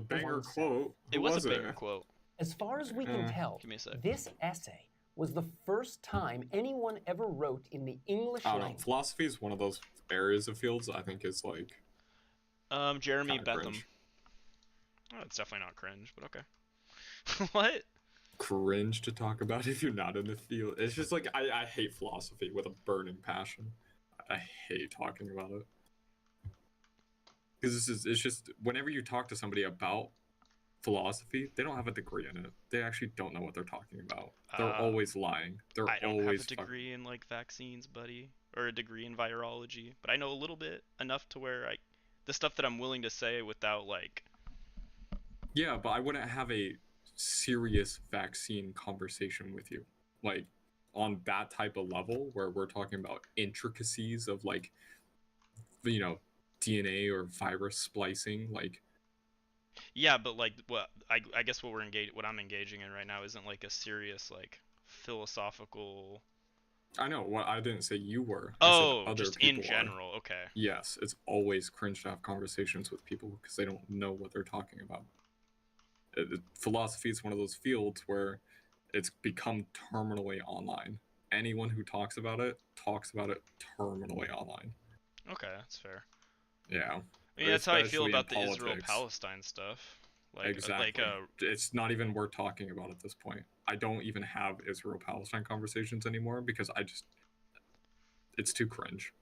banger quote. It Who was a banger quote. As far as we can tell, Give me a sec. this essay was the first time anyone ever wrote in the English I don't know. language. Philosophy is one of those areas of fields I think is like. Jeremy kinda Bentham. cringe. Oh, it's definitely not cringe, but okay. What? Cringe to talk about if you're not in the field. It's just like I hate philosophy with a burning passion. I hate talking about it because it's just whenever you talk to somebody about philosophy, they don't have a degree in it. They actually don't know what they're talking about. They're always lying. They're I don't always have a degree in like vaccines, buddy, or a degree in virology, but I know a little bit, enough to where the stuff that I'm willing to say without like. Yeah, but I wouldn't have a serious vaccine conversation with you, like on that type of level where we're talking about intricacies of like, you know, DNA or virus splicing, like. Yeah, but like what I guess what I'm engaging in right now isn't like a serious like philosophical. I know. What I didn't say you were. Oh, I said other just in people general. Are. Okay. Yes, it's always cringe to have conversations with people because they don't know what they're talking about. Philosophy is one of those fields where it's become terminally online. Anyone who talks about it terminally online. Okay, that's fair. Yeah. I mean, that's how I feel Especially in about the politics. Israel-Palestine stuff. Like, Exactly. It's not even worth talking about at this point. I don't even have Israel-Palestine conversations anymore because it's too cringe.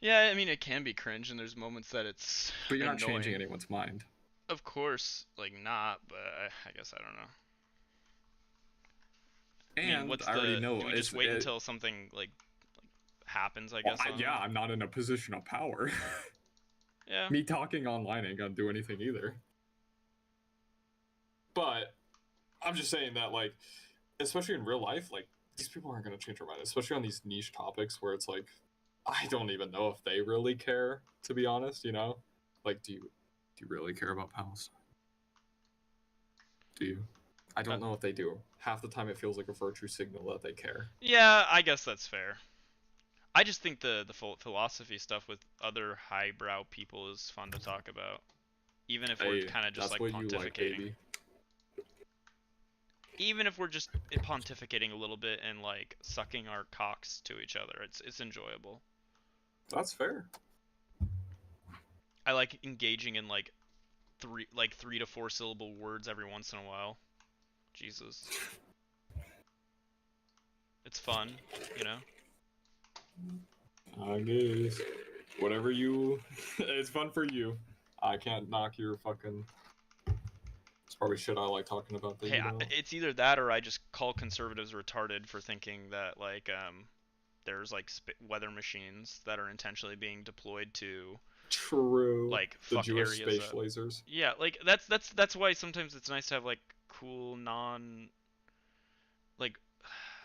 Yeah, I mean, it can be cringe, and there's moments that it's But you're annoying. not changing anyone's mind. Of course, like not, but I guess I don't know. And I mean, what's I already know do we just wait until something like happens? I guess. yeah, I'm not in a position of power. Yeah. Me talking online ain't gonna do anything either. But I'm just saying that, like, especially in real life, like, these people aren't gonna change their mind, especially on these niche topics where it's like, I don't even know if they really care, to be honest. You know, like, do you really care about Palestine? Do you? I don't know if they do. Half the time it feels like a virtue signal that they care. Yeah, I guess that's fair. I just think the philosophy stuff with other highbrow people is fun to talk about, even if we're kind of just like pontificating. Even if we're just pontificating a little bit and like sucking our cocks to each other, it's enjoyable. That's fair. I like engaging in like 3 to 4 syllable words every once in a while. Jesus. It's fun, you know? I guess. Whatever you... it's fun for you. I can't knock your fucking... It's probably shit I like talking about. That Hey, it's either that or I just call conservatives retarded for thinking that, like, there's, like, weather machines that are intentionally being deployed to... True. like The fuck Jewish areas space up. lasers. Yeah, like that's why sometimes it's nice to have like cool like.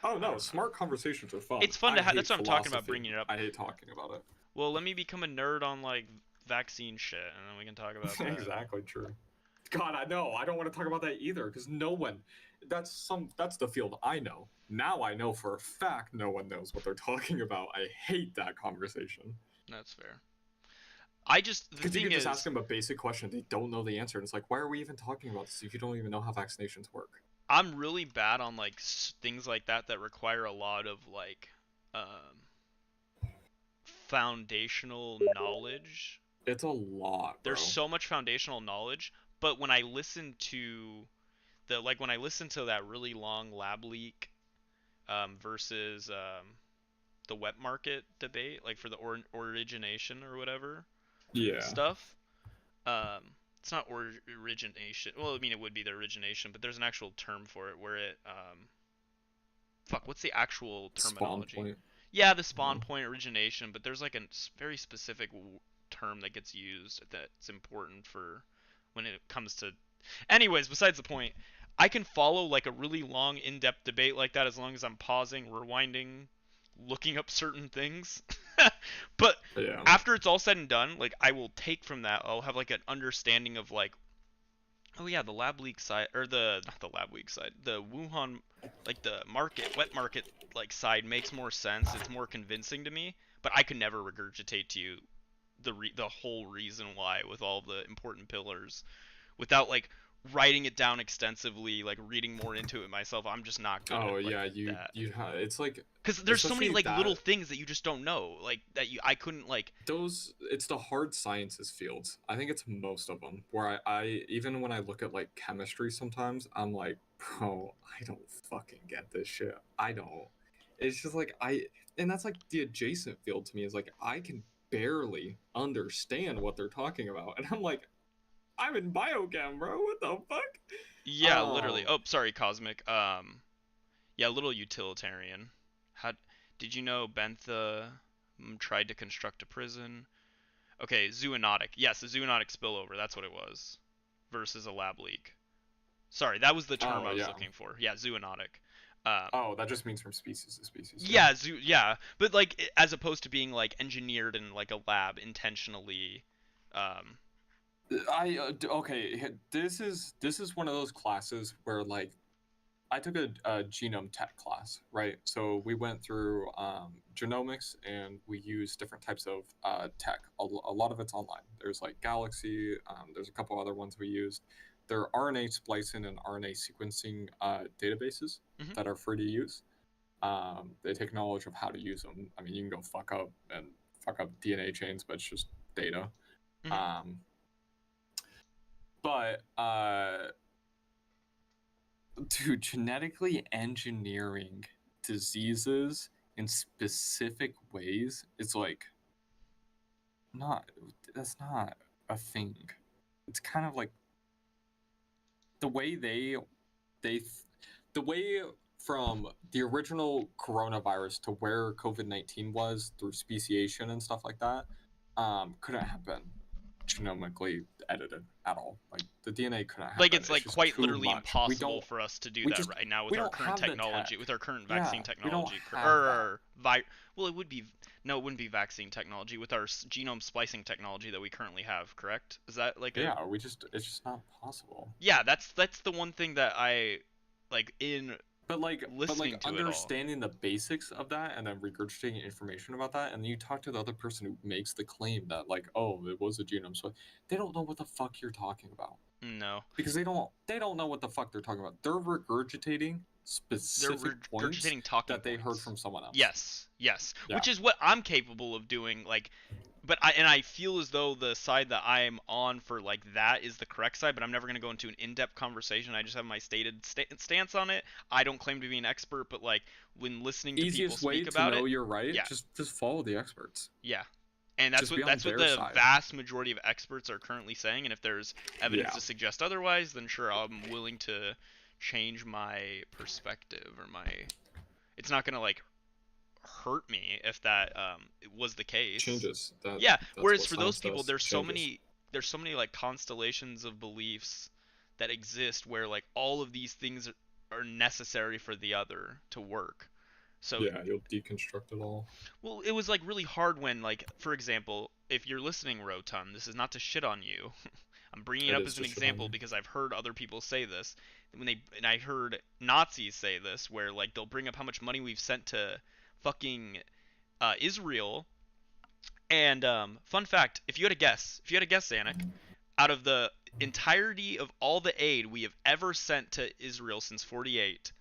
Oh no, smart conversations are fun. It's fun to have. hate That's what I'm talking about, philosophy. bringing it up. I hate talking about it. Well, let me become a nerd on like vaccine shit, and then we can talk about that. Exactly true. God, I know. I don't want to talk about that either, because no one. That's the field I know. Now I know for a fact no one knows what they're talking about. I hate that conversation. That's fair. The Because you thing can just is, ask them a basic question, they don't know the answer, and it's like, why are we even talking about this if you don't even know how vaccinations work? I'm really bad on like things like that require a lot of like foundational knowledge. It's a lot, bro. There's so much foundational knowledge, but when I listen to that really long lab leak versus the wet market debate, like for the origination or whatever stuff, it's not origination. Well, I mean, it would be the origination, but there's an actual term for it where it what's the actual terminology? Spawn point. Yeah, the spawn point origination, but there's like a very specific term that gets used that's important for when it comes to. Anyways, besides the point, I can follow like a really long, in-depth debate like that as long as I'm pausing, rewinding, looking up certain things. But after it's all said and done, like I will take from that, I'll have like an understanding of like, oh yeah, the lab leak side, or not the lab leak side, the Wuhan, like the wet market like side makes more sense. It's more convincing to me, but I could never regurgitate to you the whole reason why with all the important pillars without like writing it down extensively, like reading more into it myself. I'm just not good at it's like, because there's so many like little things that you just don't know, like that I couldn't like it's the hard sciences fields. I think it's most of them where I even when I look at like chemistry sometimes I'm like, bro, I don't fucking get this shit. I don't. It's just like and that's like the adjacent field to me is like I can barely understand what they're talking about, and I'm like, I'm in biochem, bro. What the fuck? Yeah, literally. Oh, sorry, Cosmic. Yeah, little utilitarian. Did you know Bentha tried to construct a prison? Okay, zoonotic. Yes, a zoonotic spillover. That's what it was. Versus a lab leak. Sorry, that was the term I was looking for. Yeah, zoonotic. That just means from species to species. Yeah, but like as opposed to being like engineered in like a lab intentionally. Okay, this is one of those classes where like I took a genome tech class, right? So we went through genomics and we used different types of tech. A lot of it's online. There's like Galaxy. There's a couple other ones we used. There are RNA splicing and RNA sequencing databases that are free to use. They take knowledge of how to use them. I mean, you can go fuck up DNA chains, but it's just data. But dude, genetically engineering diseases in specific ways is like that's not a thing. It's kind of like the way the way from the original coronavirus to where COVID-19 was through speciation and stuff like that couldn't have been genomically edited at all. Like the DNA couldn't have like it's like quite literally impossible for us to do that right now with our current technology, with our current vaccine technology. Well, it would be it wouldn't be vaccine technology with our genome splicing technology that we currently have. Correct? Is that like it's just not possible. Yeah, that's the one thing that I like in. But listening to understanding the basics of that and then regurgitating information about that, and then you talk to the other person who makes the claim that like, oh, it was a genome, so they don't know what the fuck you're talking about. No, because they don't know what the fuck they're talking about. They're regurgitating specific points that they heard from someone else. Yes, yeah. Which is what I'm capable of doing. Like, but I feel as though the side that I'm on for like that is the correct side, but I'm never going to go into an in-depth conversation. I just have my stated stance on it. I don't claim to be an expert, but like when listening to people speak about it, easiest way to know you're right. Just follow the experts. Yeah, and that's what the vast majority of experts are currently saying. And if there's evidence to suggest otherwise, then sure, I'm willing to change my perspective or my. It's not going to like hurt me if that was the case. Changes. Yeah. That's Whereas what for those science people, does, there's changes. so many like constellations of beliefs that exist where like all of these things are necessary for the other to work. So Yeah, you'll deconstruct it all. well, it was like really hard when, like, for example, if you're listening, Rotund, this is not to shit on you. I'm bringing it It up is as an to shit on example you. because I've heard other people say this. And I heard Nazis say this, where like they'll bring up how much money we've sent to fucking Israel. And fun fact, if you had a guess, Zanuck, out of the entirety of all the aid we have ever sent to Israel since '48,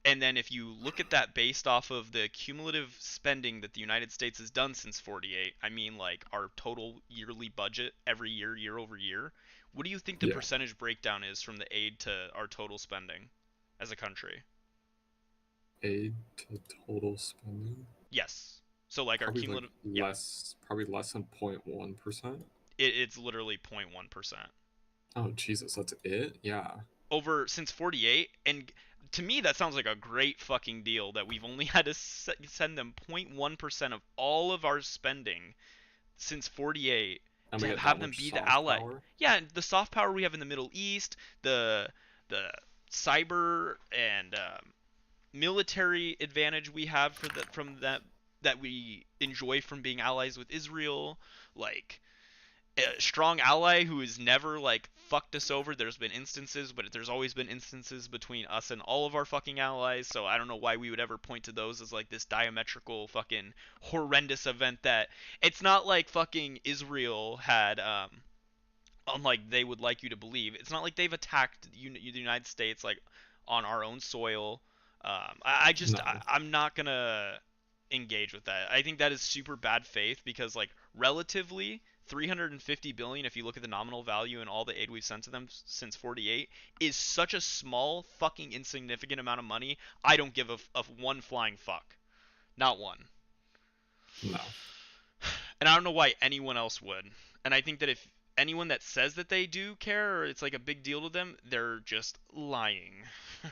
and then if you look at that based off of the cumulative spending that the United States has done since '48, I mean like our total yearly budget every year, year over year, what do you think the Yeah. percentage breakdown is from the aid to our total spending as a country? Aid to total spending? Yes. So like our Probably cumulative, like yeah, probably less than 0.1%. it's literally 0.1%. Oh Jesus, that's it? Yeah. Over since '48, and to me that sounds like a great fucking deal that we've only had to send them 0.1% of all of our spending since '48 And to we get have that them much be the soft ally. power? Yeah, the soft power we have in the Middle East, the cyber and military advantage we have from that we enjoy from being allies with Israel, like a strong ally who has never like fucked us over. There's been instances, but there's always been instances between us and all of our fucking allies. So I don't know why we would ever point to those as like this diametrical fucking horrendous event that it's not like fucking Israel had unlike they would like you to believe. It's not like they've attacked the United States like on our own soil. No. I'm not gonna engage with that. I think that is super bad faith because like relatively 350 billion, if you look at the nominal value and all the aid we've sent to them since '48, is such a small fucking insignificant amount of money. I don't give a one flying fuck, not one. No. And I don't know why anyone else would. And I think that if anyone that says that they do care or it's like a big deal to them, they're just lying.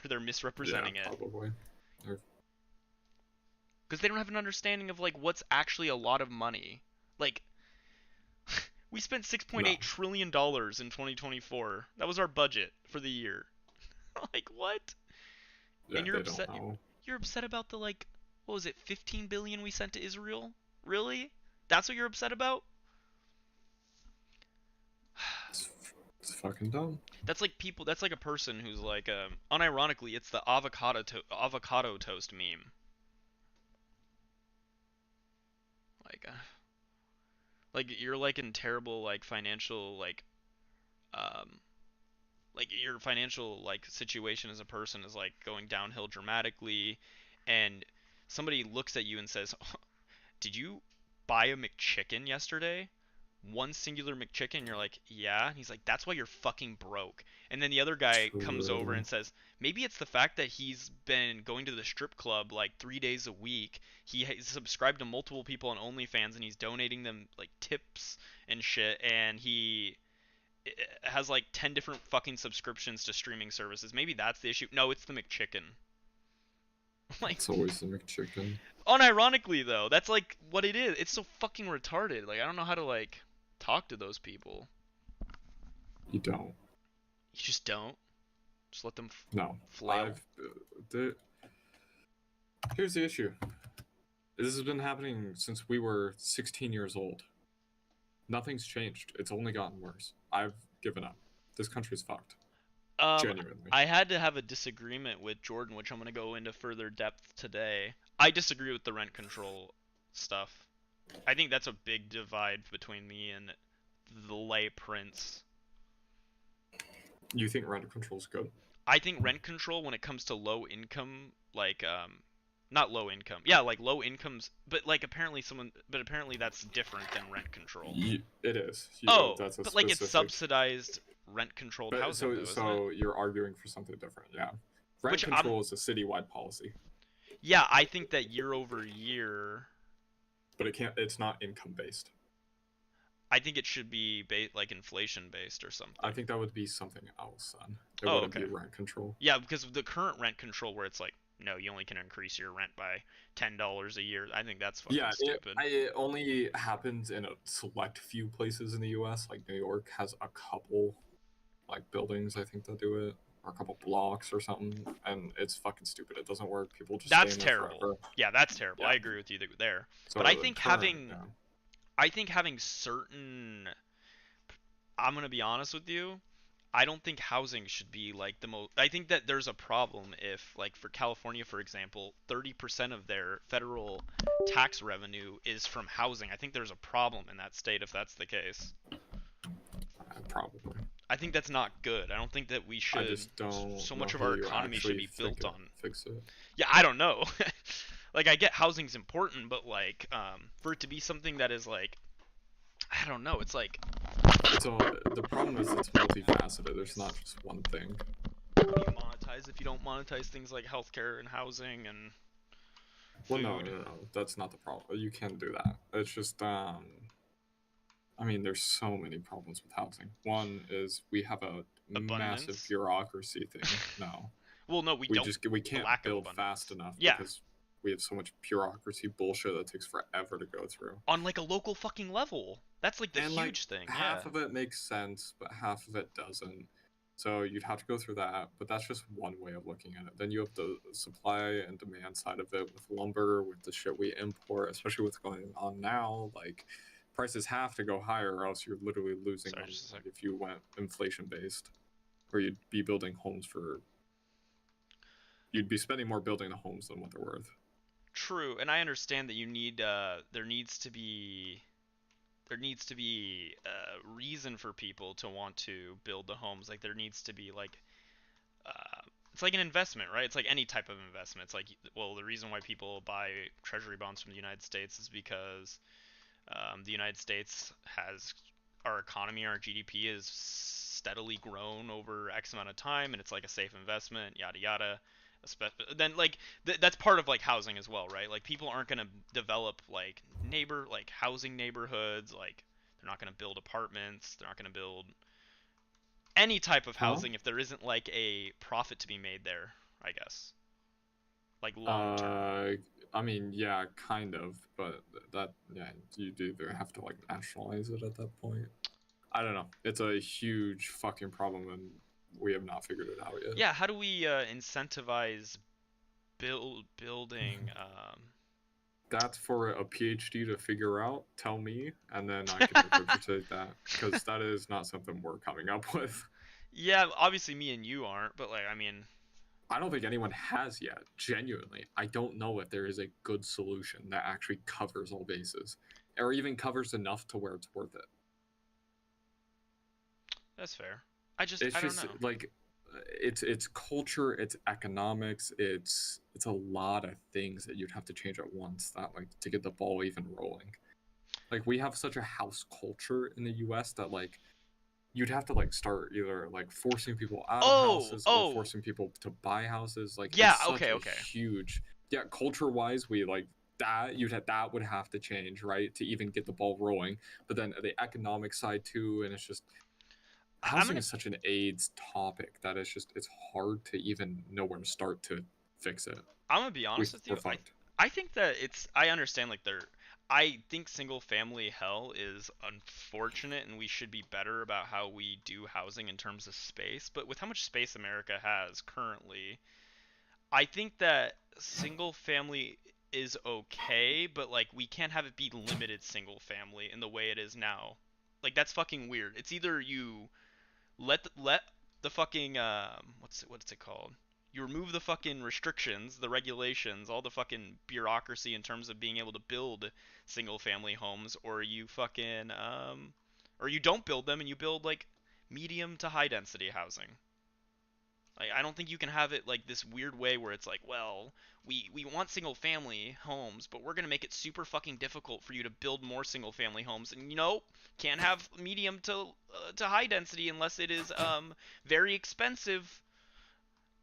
They're misrepresenting Yeah, it. probably. Because they don't have an understanding of like what's actually a lot of money. Like we spent $6.8 trillion in 2024. That was our budget for the year. Like what? Yeah, And you're they upset. don't know. You're upset about the like, what was it, 15 billion we sent to Israel? Really? That's what you're upset about? It's fucking dumb. That's like people. That's like a person who's like, unironically, it's the avocado toast meme. Like you're like in terrible like financial like your financial like situation as a person is like going downhill dramatically, and somebody looks at you and says, oh, "Did you buy a McChicken yesterday?" One singular McChicken, you're like, yeah. And he's like, that's why you're fucking broke. And then the other guy comes over and says, maybe it's the fact that he's been going to the strip club like 3 days a week. He subscribed to multiple people on OnlyFans and he's donating them like tips and shit. And he has like 10 different fucking subscriptions to streaming services. Maybe that's the issue. No, it's the McChicken. Like, it's always the McChicken. Unironically though, that's like what it is. It's so fucking retarded. Like I don't know how to like talk to those people. You don't. You just don't. Just let them no. flail. Here's the issue. This has been happening since we were 16 years old. Nothing's changed. It's only gotten worse. I've given up. This country's fucked. Genuinely. I had to have a disagreement with Jordan, which I'm going to go into further depth today. I disagree with the rent control stuff. I think that's a big divide between me and the lay prince. You think rent control is good? I think rent control when it comes to low income, like not low income. Yeah, like low incomes, but like apparently that's different than rent control. It is. That's but like it's subsidized rent controlled housing. So you're arguing for something different, yeah. Rent control is a citywide policy. Yeah, I think that year over year. But it's not income based. I think it should be like inflation based or something. I think that would be something else then. It wouldn't be rent control. Yeah, because of the current rent control where it's like no, you only can increase your rent by $10 a year. I think that's fucking Yeah, stupid. it only happens in a select few places in the U.S. Like New York has a couple, like buildings I think that do it, or a couple blocks or something, and it's fucking stupid. It doesn't work. People just That's stay in there terrible. forever. Yeah, that's terrible. Yeah. I agree with you there. So But I think current, having certain, I'm gonna be honest with you, I don't think housing should be like the most. I think that there's a problem if, like, for California, for example, 30% of their federal tax revenue is from housing. I think there's a problem in that state if that's the case. Probably. I think that's not good. I don't think that we should. I just don't. So know much of how our you economy should actually be built on. fix it. Yeah, I don't know. Like, I get housing's important, but like, for it to be something that is like, I don't know. It's like. The problem is it's multifaceted. There's not just one thing. How do you monetize if you don't monetize things like healthcare and housing and food? Well, no, that's not the problem. You can't do that. It's just, I mean, there's so many problems with housing. One is we have a massive bureaucracy thing. No. Well, no, we can't build fast enough because we have so much bureaucracy bullshit that takes forever to go through. On like a local fucking level. That's like the huge thing. Half of it makes sense, but half of it doesn't. So you'd have to go through that, but that's just one way of looking at it. Then you have the supply and demand side of it with lumber, with the shit we import, especially what's going on now. Like, prices have to go higher or else you're literally losing money if you went inflation based. Or you'd be building homes you'd be spending more building the homes than what they're worth. True, and I understand that you need there needs to be a reason for people to want to build the homes. Like, there needs to be like it's like an investment, right? It's like any type of investment. It's like, well, the reason why people buy treasury bonds from the United States is because the United States has our economy, our GDP is steadily grown over X amount of time, and it's like a safe investment, yada yada. Then like that's part of like housing as well, right? Like, people aren't gonna develop like housing neighborhoods. Like, they're not gonna build apartments. They're not gonna build any type of housing if there isn't like a profit to be made there, I guess. Like, long term. I mean, yeah, kind of, but you'd either have to like nationalize it at that point. I don't know. It's a huge fucking problem, and we have not figured it out yet. Yeah, how do we incentivize building? That's for a PhD to figure out. Tell me, and then I can regurgitate that, because that is not something we're coming up with. Yeah, obviously me and you aren't, but like, I mean, I don't think anyone has yet. Genuinely, I don't know if there is a good solution that actually covers all bases, or even covers enough to where it's worth it. That's fair. I don't know. Like, it's culture, it's economics, it's a lot of things that you'd have to change at once that, like, to get the ball even rolling. Like, we have such a house culture in the US that, like, you'd have to like start either like forcing people out of houses or forcing people to buy houses. Like, yeah, it's such a huge, culture wise, we like that that would have to change, right, to even get the ball rolling. But then the economic side too, and it's just housing is such an AIDS topic that it's hard to even know where to start to fix it. I'm gonna be honest with you. I think that I understand like I think single family hell is unfortunate, and we should be better about how we do housing in terms of space. But with how much space America has currently, I think that single family is okay, but like, we can't have it be limited single family in the way it is now. Like, that's fucking weird. It's either you let the fucking what's it called? You remove the fucking restrictions, the regulations, all the fucking bureaucracy in terms of being able to build single family homes, or you fucking or you don't build them and you build like medium to high density housing. Like, I don't think you can have it like this weird way where it's like, well, we want single family homes, but we're going to make it super fucking difficult for you to build more single family homes, and can't have medium to high density unless it is very expensive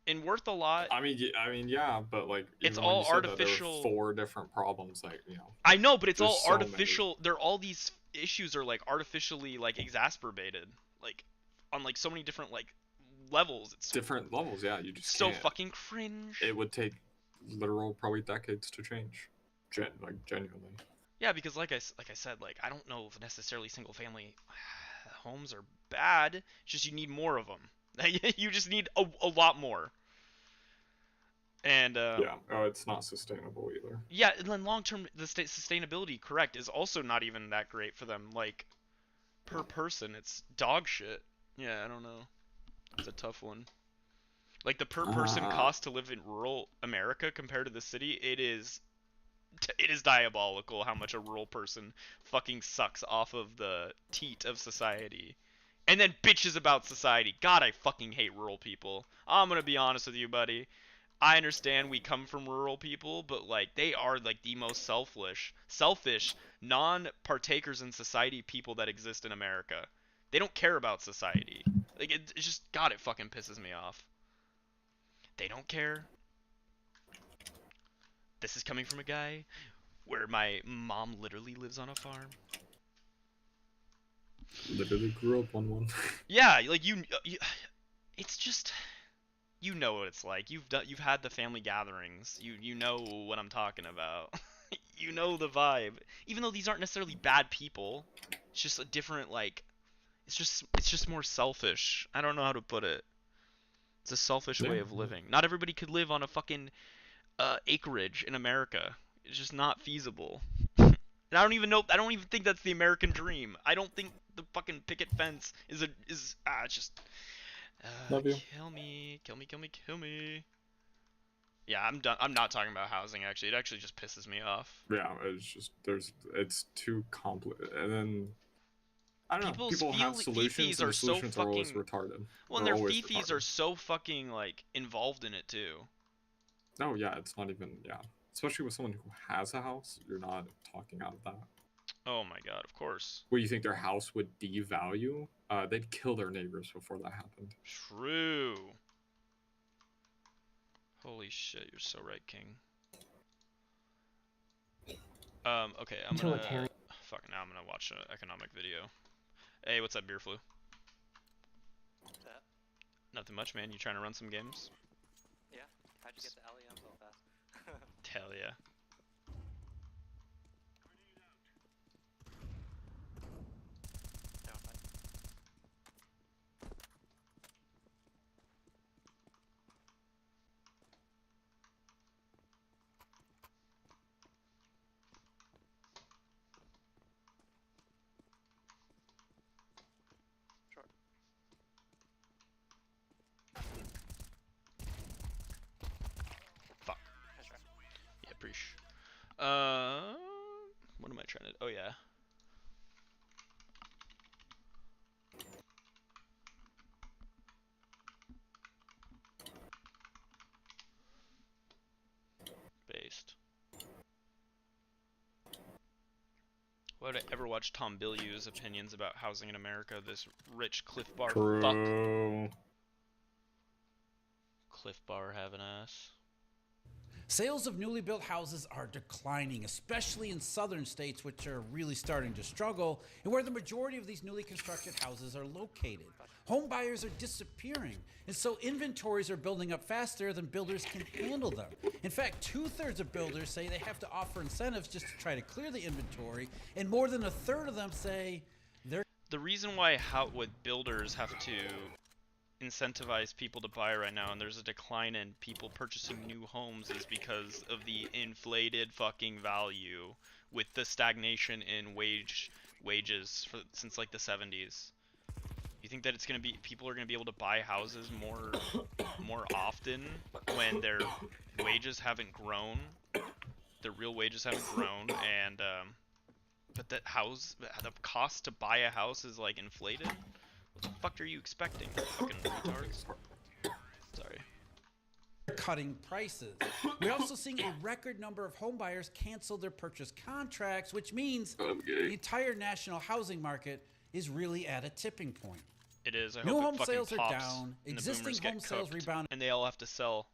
and worth a lot. I mean, yeah, but like, it's all artificial. There are 4 different problems, like, I know, but it's all artificial. All these issues are like artificially like exacerbated, like on like so many different like levels. It's different levels. Yeah, you just so fucking cringe. It would take literal probably decades to change. Genuinely. Yeah, because like I said, like I don't know if necessarily single family homes are bad. It's just you need more of them. You just need a lot more. And yeah, it's not sustainable either. Yeah, and then long term, the sustainability, correct, is also not even that great for them. Like per person, it's dog shit. Yeah, I don't know. It's a tough one. Like the per person cost to live in rural America compared to the city, it is diabolical how much a rural person fucking sucks off of the teat of society. And then bitches about society. God, I fucking hate rural people. I'm gonna be honest with you, buddy. I understand we come from rural people, but like they are like the most selfish, non-partakers in society people that exist in America. They don't care about society. Like it's just, God, it fucking pisses me off. They don't care. This is coming from a guy where my mom literally lives on a farm. Literally grew up on one. Yeah, like you it's just, you know what it's like. You've had the family gatherings. You know what I'm talking about. You know the vibe. Even though these aren't necessarily bad people, it's just a different, like, it's just more selfish. I don't know how to put it. It's a selfish way of living. Not everybody could live on a fucking acreage in America. It's just not feasible. And I don't even think that's the American dream. I don't think the fucking picket fence is just Love you. Kill me. Yeah, I'm done. I'm not talking about housing, actually. It actually just pisses me off. Yeah, it's just it's too complicated, and then I don't know. People have solutions, and the solutions are always retarded. Well, and their fifis are so fucking like involved in it too. Oh yeah, it's not even especially with someone who has a house. You're not talking out of that. Oh my god, of course. What, you think their house would devalue? They'd kill their neighbors before that happened. True. Holy shit, you're so right, King. Okay, I'm gonna... Fuck, now I'm gonna watch an economic video. Hey, what's up, Beer Flu? What's that? Nothing much, man. You trying to run some games? Yeah. How'd you get the LEM so fast? Hell yeah. What am I trying to... Oh, yeah. Based. Why would I ever watch Tom Bilyeu's opinions about housing in America? This rich Cliff Bar fuck. Cliff Bar have an ass. Sales of newly built houses are declining, especially in southern states, which are really starting to struggle, and where the majority of these newly constructed houses are located. Home buyers are disappearing, and so inventories are building up faster than builders can handle them. In fact, 2/3 of builders say they have to offer incentives just to try to clear the inventory, and more than 1/3 of them say they're... The reason why builders have to incentivize people to buy right now and there's a decline in people purchasing new homes is because of the inflated fucking value with the stagnation in wages since like the 70s. You think that people are gonna be able to buy houses more often when their wages haven't grown, their real wages haven't grown, and but the cost to buy a house is like inflated? What the fuck are you expecting, fucking retards? Sorry. Cutting prices. We're also seeing a record number of home buyers cancel their purchase contracts, which means the entire national housing market is really at a tipping point. It is. I New hope home it fucking sales are pops down. and the Existing boomers get home sales cooked, rebound and they all have to sell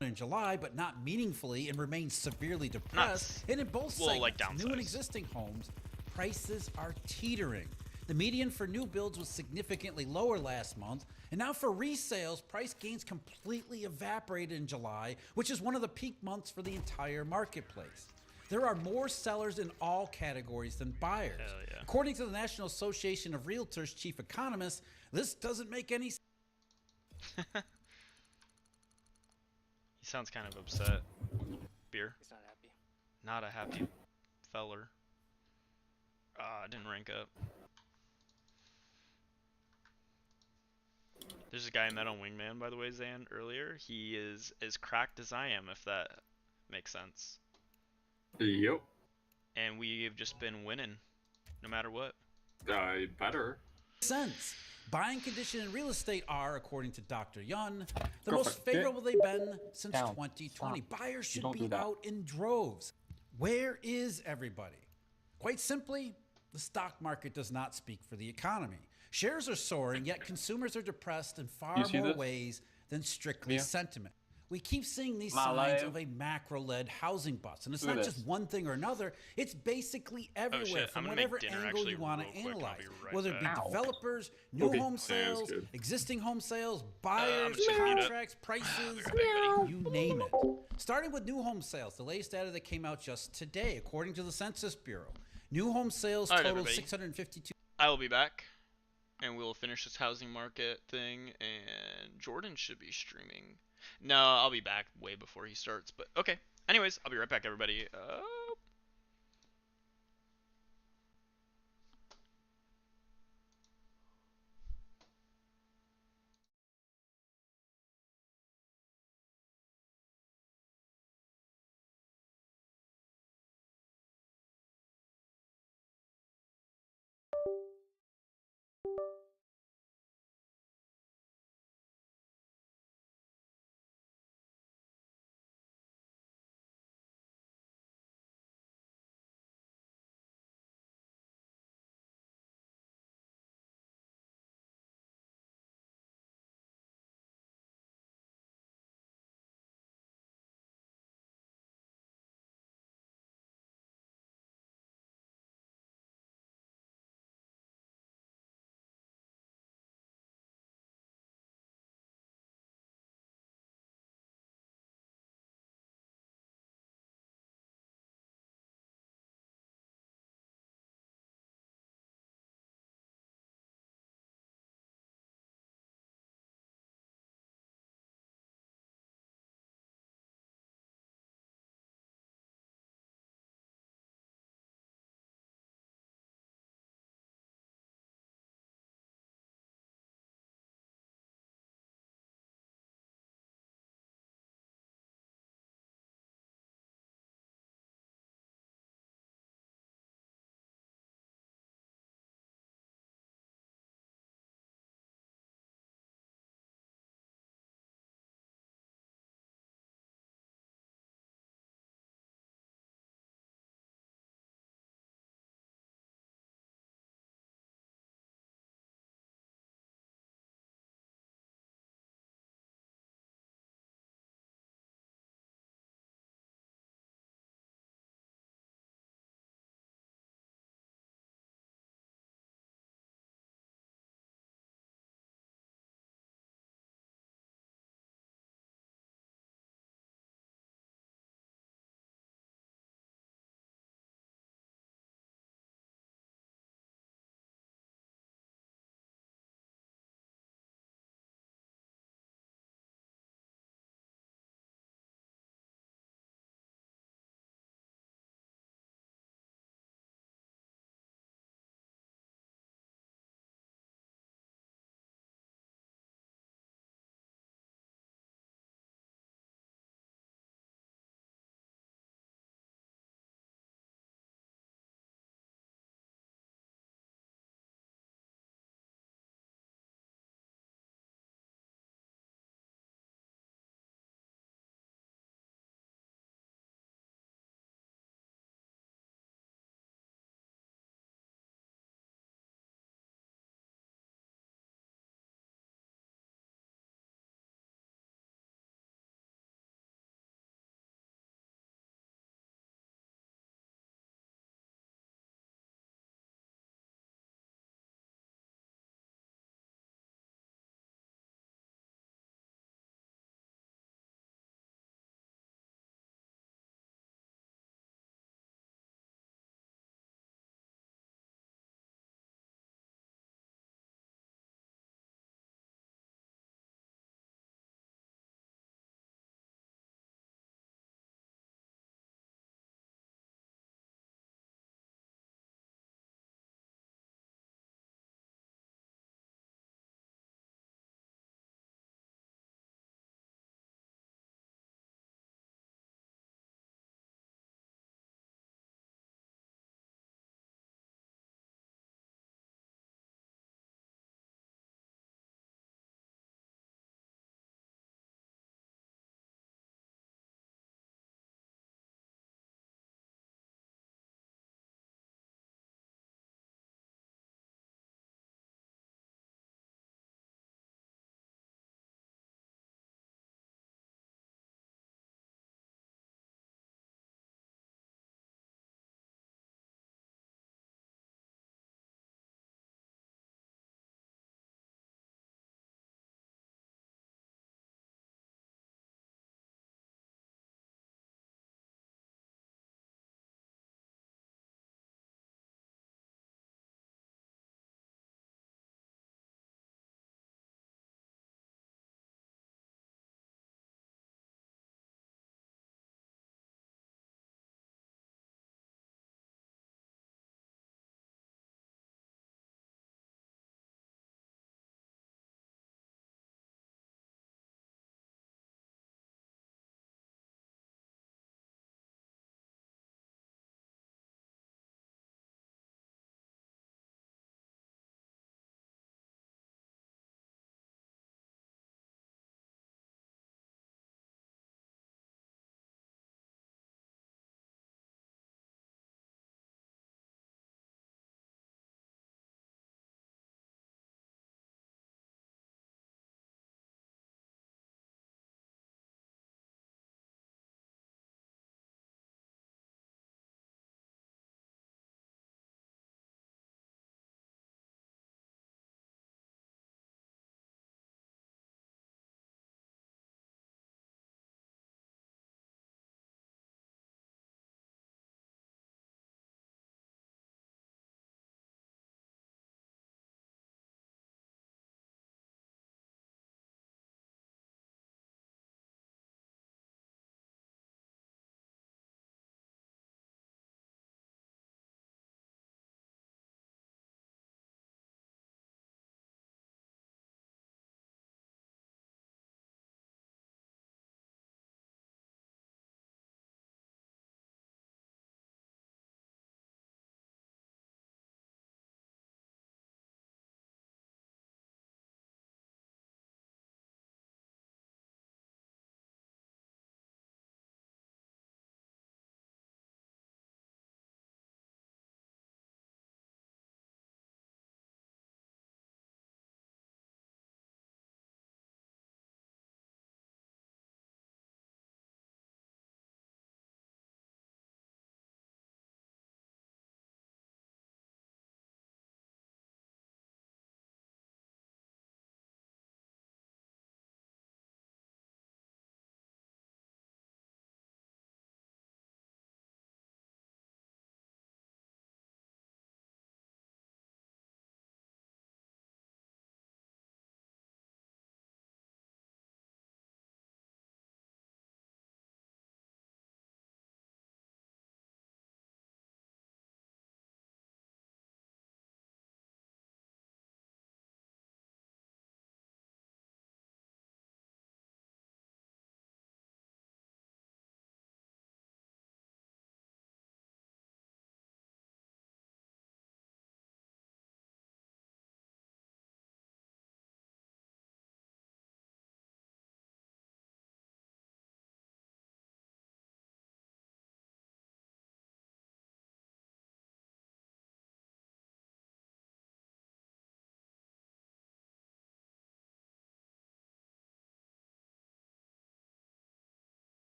in July, but not meaningfully, and remain severely depressed. And in both segments, like new downsized. and existing homes, prices are teetering. The median for new builds was significantly lower last month, and now for resales, price gains completely evaporated in July, which is one of the peak months for the entire marketplace. There are more sellers in all categories than buyers. Hell yeah. According to the National Association of Realtors chief economist, this doesn't make any sense. He sounds kind of upset. Beer. He's not happy. Not a happy feller. Didn't rank up. There's a guy I met on Wingman, by the way, Zan, earlier. He is as cracked as I am, if that makes sense. Yep. And we've just been winning, no matter what. Better. Sense. Buying conditions in real estate are, according to Dr. Yun, the most favorable they've been since 2020. Buyers should be out in droves. Where is everybody? Quite simply, the stock market does not speak for the economy. Shares are soaring, yet consumers are depressed in far more ways than strictly sentiment. We keep seeing these signs of a macro-led housing bust. And it's not just one thing or another. It's basically everywhere from whatever angle you want to analyze. Whether it be developers, new home sales, existing home sales, buyers, contracts, prices, you name it. Starting with new home sales, the latest data that came out just today, according to the Census Bureau. New home sales totaled 652. I will be back, and we'll finish this housing market thing, and Jordan should be streaming. No, I'll be back way before he starts, but okay. Anyways, I'll be right back, everybody.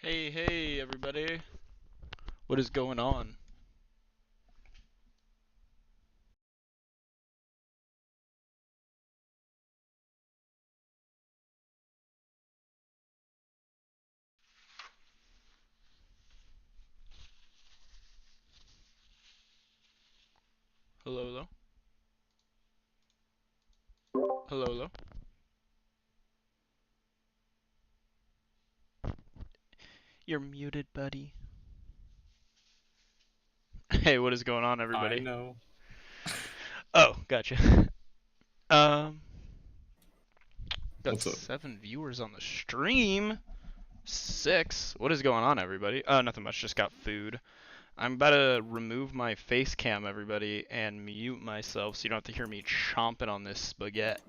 Hey, everybody. What is going on? Hello, hello? Hello, hello? You're muted, buddy. Hey, what is going on, everybody? I know. Oh, gotcha. Got What's up? 7 viewers on the stream. 6. What is going on, everybody? Nothing much. Just got food. I'm about to remove my face cam, everybody, and mute myself so you don't have to hear me chomping on this spaghetti.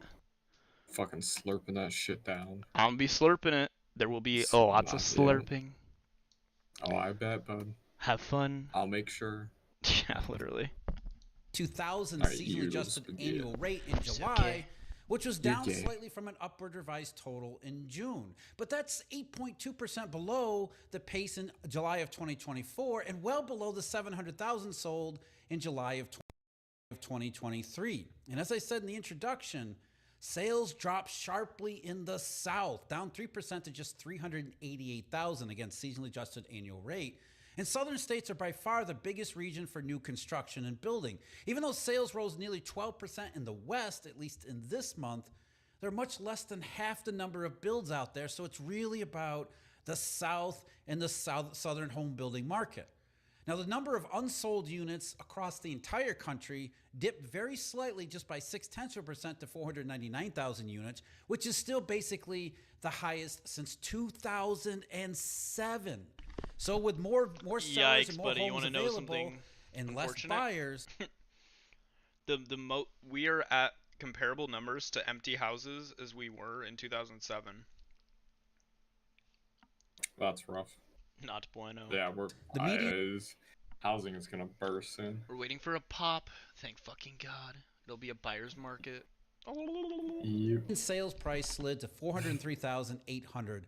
Fucking slurping that shit down. I'm gonna be slurping it. There will be So lots of slurping. Oh, I bet, bud. Have fun. I'll make sure. Yeah, literally. 2000 Alright, seasonally you adjusted spaghetti. annual rate in So July, gay. which was You're down gay. slightly from an upward revised total in June. But that's 8.2% below the pace in July of 2024 and well below the 700,000 sold in July of 2023. And as I said in the introduction, sales dropped sharply in the South, down 3% to just 388,000 against seasonally adjusted annual rate. And southern states are by far the biggest region for new construction and building. Even though sales rose nearly 12% in the West, at least in this month, there are much less than half the number of builds out there. So it's really about the South and the southern home building market. Now, the number of unsold units across the entire country dipped very slightly, just by 0.6% to 499,000 units, which is still basically the highest since 2007. So with more sellers and more buddy, you homes wanna know available something and less unfortunate? buyers, We are at comparable numbers to empty houses as we were in 2007. That's rough. Not bueno. Yeah, The median- housing is gonna burst soon. We're waiting for a pop. Thank fucking God. It'll be a buyer's market. sales price slid to 403,800,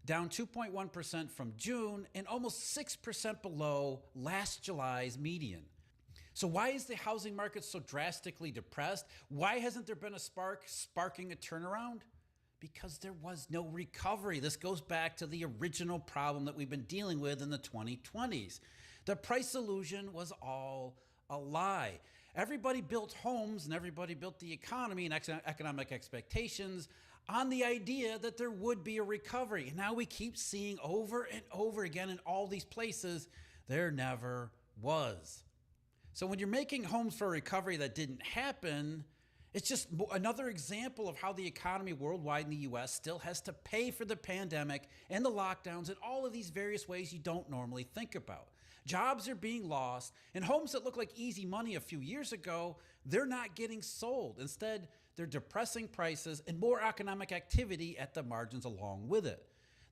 down 2.1% from June and almost 6% below last July's median. So why is the housing market so drastically depressed? Why hasn't there been a sparking a turnaround? Because there was no recovery. This goes back to the original problem that we've been dealing with in the 2020s. The price illusion was all a lie. Everybody built homes and everybody built the economy and economic expectations on the idea that there would be a recovery. And now we keep seeing over and over again in all these places, there never was. So when you're making homes for a recovery that didn't happen, it's just another example of how the economy worldwide in the US still has to pay for the pandemic and the lockdowns and all of these various ways you don't normally think about. Jobs are being lost, and homes that look like easy money a few years ago, they're not getting sold. Instead, they're depressing prices and more economic activity at the margins along with it.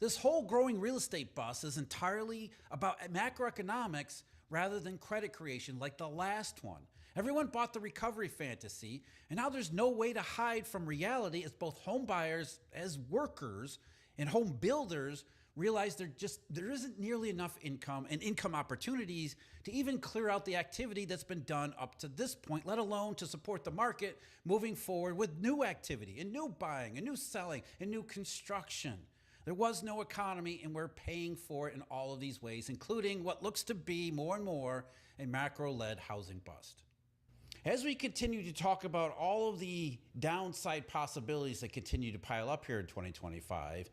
This whole growing real estate bust is entirely about macroeconomics rather than credit creation like the last one. Everyone bought the recovery fantasy, and now there's no way to hide from reality as both home buyers, as workers, and home builders realize there isn't nearly enough income and income opportunities to even clear out the activity that's been done up to this point, let alone to support the market moving forward with new activity and new buying and new selling and new construction. There was no economy, and we're paying for it in all of these ways, including what looks to be more and more a macro-led housing bust. As we continue to talk about all of the downside possibilities that continue to pile up here in 2025,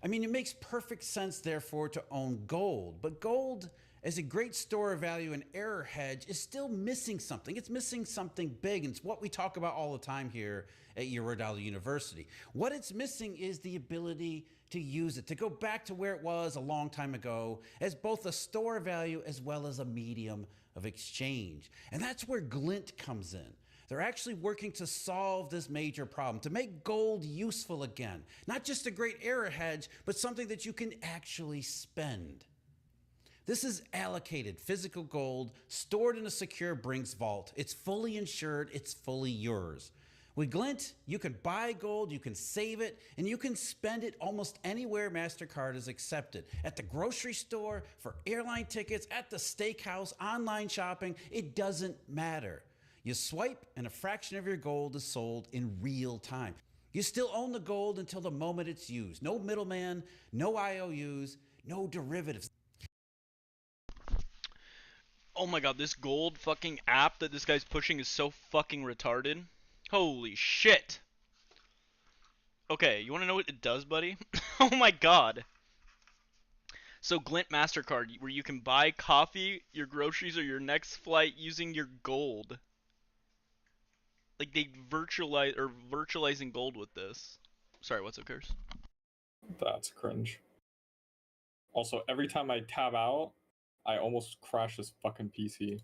I mean, it makes perfect sense, therefore, to own gold. But gold, as a great store of value and error hedge, is still missing something. It's missing something big, and it's what we talk about all the time here at Eurodollar University. What it's missing is the ability to use it, to go back to where it was a long time ago as both a store of value as well as a medium of exchange. And that's where Glint comes in. They're actually working to solve this major problem, to make gold useful again. Not just a great error hedge, but something that you can actually spend. This is allocated physical gold stored in a secure Brinks vault. It's fully insured, it's fully yours. With Glint, you can buy gold, you can save it, and you can spend it almost anywhere MasterCard is accepted. At the grocery store, for airline tickets, at the steakhouse, online shopping, it doesn't matter. You swipe, and a fraction of your gold is sold in real time. You still own the gold until the moment it's used. No middleman, no IOUs, no derivatives. Oh my god, this gold fucking app that this guy's pushing is so fucking retarded. Holy shit. Okay, you want to know what it does, buddy? Oh my god. So Glint MasterCard, where you can buy coffee, your groceries, or your next flight using your gold. Like they virtualizing gold with this. Sorry, what's up, Curse? That's cringe. Also, every time I tab out, I almost crash this fucking PC.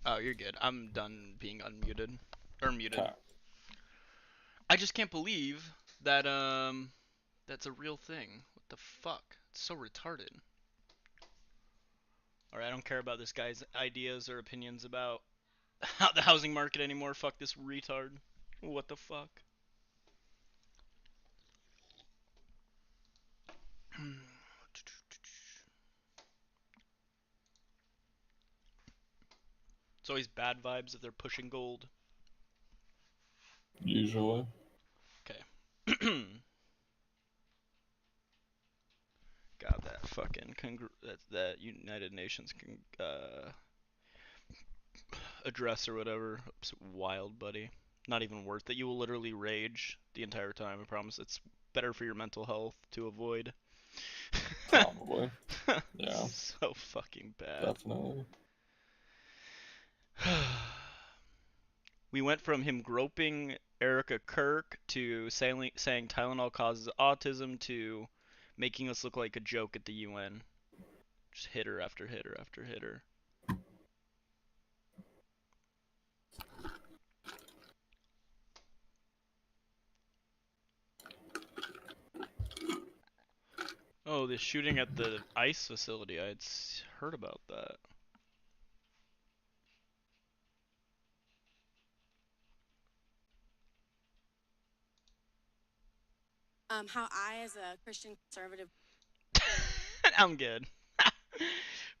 Oh, you're good. I'm done being unmuted. Or muted. Okay. I just can't believe that, that's a real thing. What the fuck? It's so retarded. Alright, I don't care about this guy's ideas or opinions about the housing market anymore. Fuck this retard. What the fuck? It's always bad vibes if they're pushing gold. Usually. Okay. God, that fucking that United Nations address or whatever. It's wild, buddy. Not even worth it. You will literally rage the entire time. I promise. It's better for your mental health to avoid. Probably. Yeah. So fucking bad. Definitely. We went from him groping Erica Kirk to saying Tylenol causes autism to making us look like a joke at the UN. Just hitter after hitter after hitter. Oh, the shooting at the ICE facility. I had heard about that. How I, as a Christian conservative... I'm good.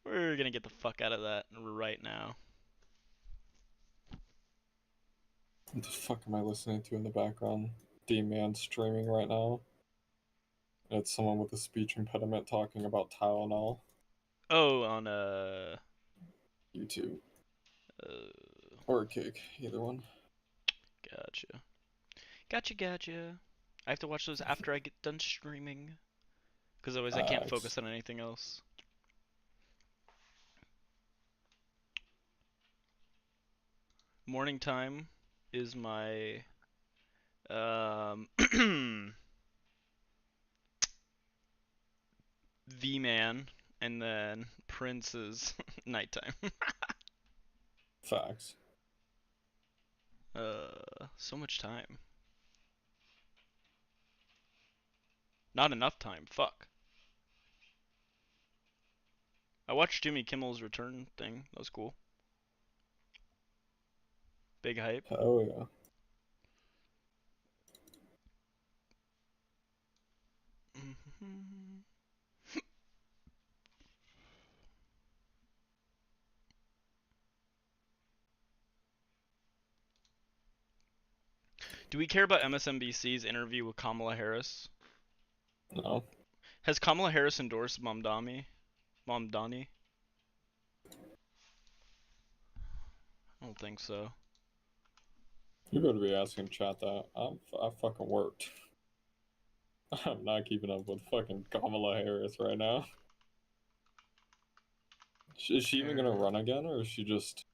We're gonna get the fuck out of that right now. What the fuck am I listening to in the background? D-Man streaming right now. It's someone with a speech impediment talking about Tylenol. Oh, on YouTube. Or Kick, either one. Gotcha. I have to watch those after I get done streaming. Because otherwise I can't focus on anything else. Morning time is my V-Man, and then Prince is nighttime. Facts. So much time. Not enough time, fuck. I watched Jimmy Kimmel's return thing, that was cool. Big hype. Oh yeah. Do we care about MSNBC's interview with Kamala Harris? No. Has Kamala Harris endorsed Mamdani? I don't think so. You better be asking chat that. I fucking worked. I'm not keeping up with fucking Kamala Harris right now. Is she even gonna run again, or is she just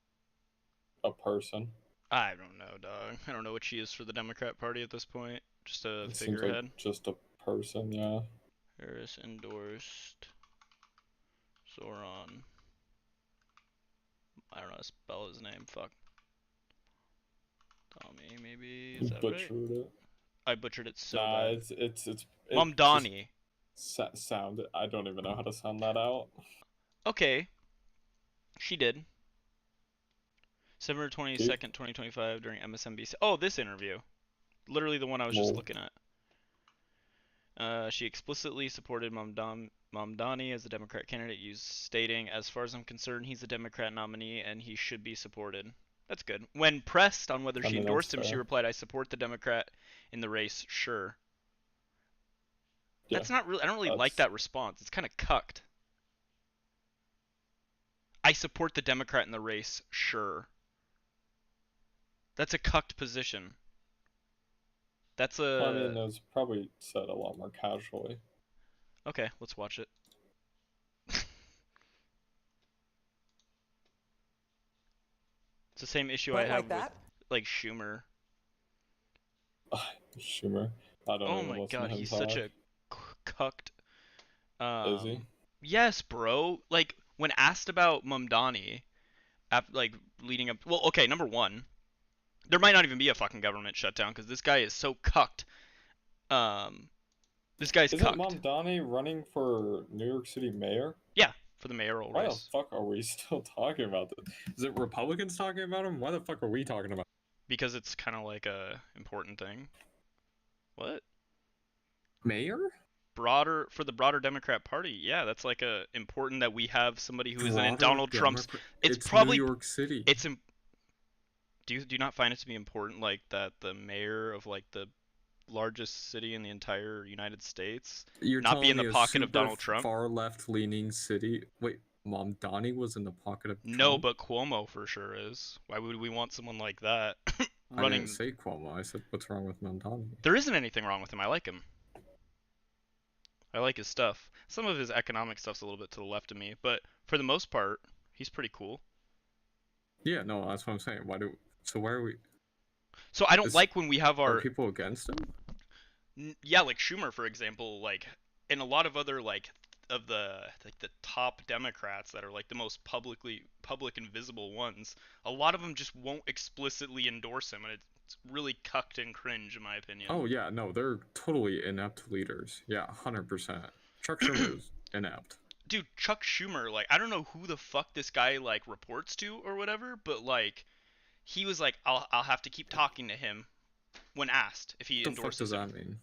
a person? I don't know, dog. I don't know what she is for the Democrat Party at this point. Just a It seems figurehead. like just a person, yeah. Harris endorsed Zoran. I don't know how to spell his name. Fuck. Tommy, maybe. Is that Butchered right? it. I butchered it so Nah, bad. it's Mamdani. Sound. I don't even know how to sound that out. Okay. She did. December 22nd, 2025, during MSNBC. Oh, this interview. Literally the one I was just looking at. She explicitly supported Mamdani as the Democrat candidate, stating, "As far as I'm concerned, he's the Democrat nominee and he should be supported." That's good. When pressed on whether she endorsed him, she replied, "I support the Democrat in the race, sure." That's not really. I don't really like that response. It's kind of cucked. I support the Democrat in the race, sure. That's a cucked position. That's a. Well, I mean, it was probably said a lot more casually. Okay, let's watch it. It's the same issue I have with like Schumer. Schumer. I don't. Oh even my listen god, to him he's talk. such a cucked. Is he? Yes, bro. Like when asked about Mamdani, like leading up. Well, okay, number one, there might not even be a fucking government shutdown because this guy is so cucked. This guy's Isn't cucked. Mamdani running for New York City mayor? Yeah, for the mayoral Why race. the fuck are we still talking about this? Is it Republicans talking about him? Why the fuck are we talking about him? Because it's kind of like a important thing. What? Mayor? For the broader Democrat Party, yeah, that's like a important that we have somebody who isn't in Donald Trump's. It's probably New York City. Do you not find it to be important, like that the mayor of like the largest city in the entire United States You're not be in the telling me a pocket of super Donald Trump? far left leaning city. Wait, Mamdani was in the pocket of Trump? No, but Cuomo for sure is. Why would we want someone like that running? I didn't say Cuomo. I said, what's wrong with Mamdani? There isn't anything wrong with him. I like him. I like his stuff. Some of his economic stuff's a little bit to the left of me, but for the most part, he's pretty cool. Yeah, no, that's what I'm saying. Why are we? So I don't like when we have our Are people against him? Yeah, like Schumer, for example, like, and a lot of other like of the top Democrats that are like the most public and visible ones. A lot of them just won't explicitly endorse him, and it's really cucked and cringe in my opinion. Oh yeah, no, they're totally inept leaders. Yeah, 100%. Chuck Schumer is inept. Dude, Chuck Schumer, like, I don't know who the fuck this guy like reports to or whatever, but like, he was like, I'll have to keep talking to him when asked if he endorses him. What the fuck does that mean?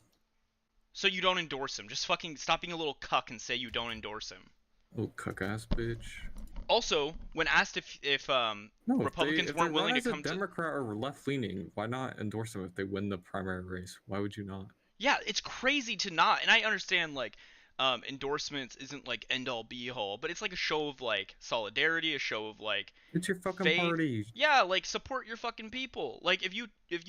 So you don't endorse him. Just fucking stop being a little cuck and say you don't endorse him. Little cuck ass bitch. Also, when asked if Republicans weren't willing to come to Democrat or left leaning, why not endorse them if they win the primary race? Why would you not? Yeah, it's crazy to not. And I understand like endorsements isn't like end all be all, but it's like a show of like solidarity, a show of like it's your fucking faith. party. Yeah, like support your fucking people. Like if you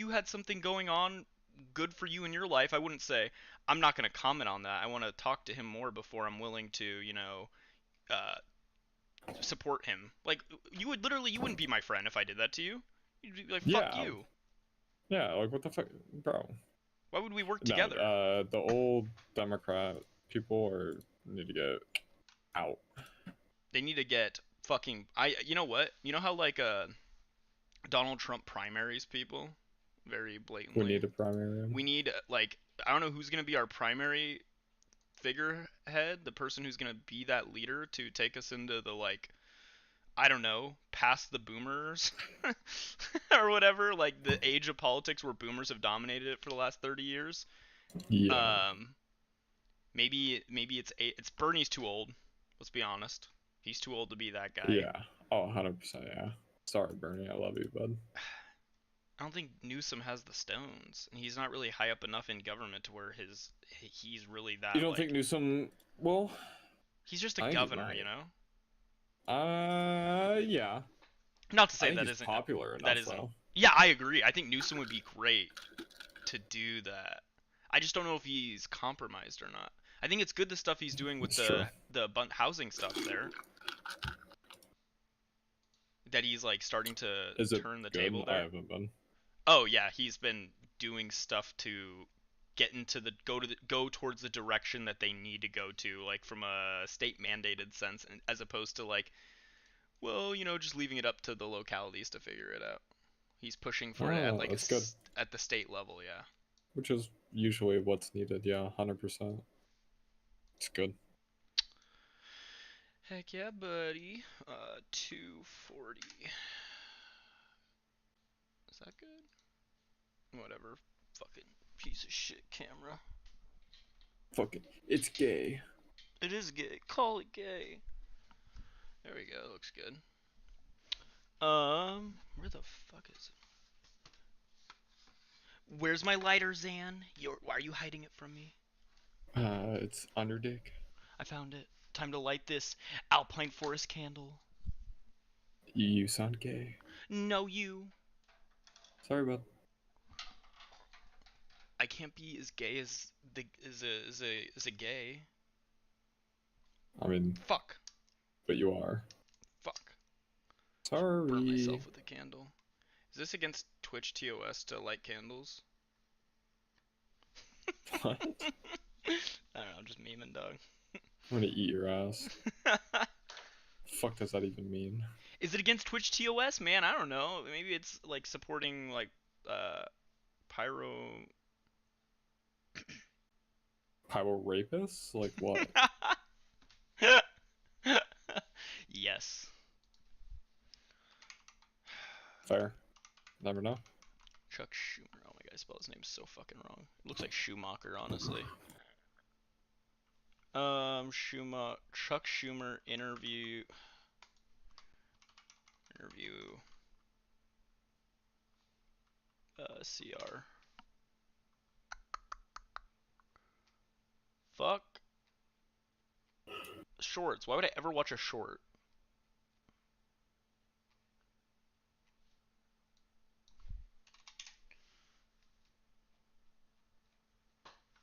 had something going on good for you in your life, I wouldn't say I'm not going to comment on that. I want to talk to him more before I'm willing to, support him. Like you wouldn't be my friend if I did that to you. You'd be like, fuck you. Yeah, like what the fuck, bro? Why would we work together? The old Democrat people need to get out. They need to get fucking. You know what? You know how like Donald Trump primaries people very blatantly. We need a primary. We need like I don't know who's gonna be our primary figurehead, the person who's gonna be that leader to take us into the like I don't know, past the boomers or whatever, like the age of politics where boomers have dominated it for the last 30 years. Yeah. Maybe it's Bernie's too old. Let's be honest. He's too old to be that guy. Yeah. Oh, 100%. Yeah. Sorry, Bernie. I love you, bud. I don't think Newsom has the stones, and he's not really high up enough in government to where he's really that. You don't think Newsom? Well, he's just a governor, you know. Yeah. Not to say that isn't popular enough. That isn't. Though. Yeah, I agree. I think Newsom would be great to do that. I just don't know if he's compromised or not. I think it's good the stuff he's doing with the housing stuff there. That he's like starting to turn the table there. I haven't been. Oh yeah, he's been doing stuff to get into go towards the direction that they need to go to, like from a state mandated sense, as opposed to like, well, just leaving it up to the localities to figure it out. He's pushing for it at like at the state level, yeah. Which is usually what's needed, yeah, 100%. It's good. Heck yeah, buddy. 240. Is that good? Whatever. Fucking piece of shit camera. Fuck it. It's gay. It is gay. Call it gay. There we go. Looks good. Where the fuck is it? Where's my lighter, Zan? Why are you hiding it from me? It's under dick. I found it. Time to light this Alpine Forest candle. You sound gay. No, you. Sorry, bud. I can't be as gay as a gay. I mean. Fuck. But you are. Fuck. Sorry. Burn myself with a candle. Is this against Twitch TOS to light candles? What? I don't know, I'm just memeing, dog. I'm gonna eat your ass. Fuck does that even mean? Is it against Twitch TOS? Man, I don't know. Maybe it's like supporting like pyro Pyro rapists? Like what? Yes. Fair. Never know. Chuck Schumer. Oh my god, I spelled his name so fucking wrong. It looks like Schumacher, honestly. Chuck Schumer interview. CR. Fuck. Shorts. Why would I ever watch a short?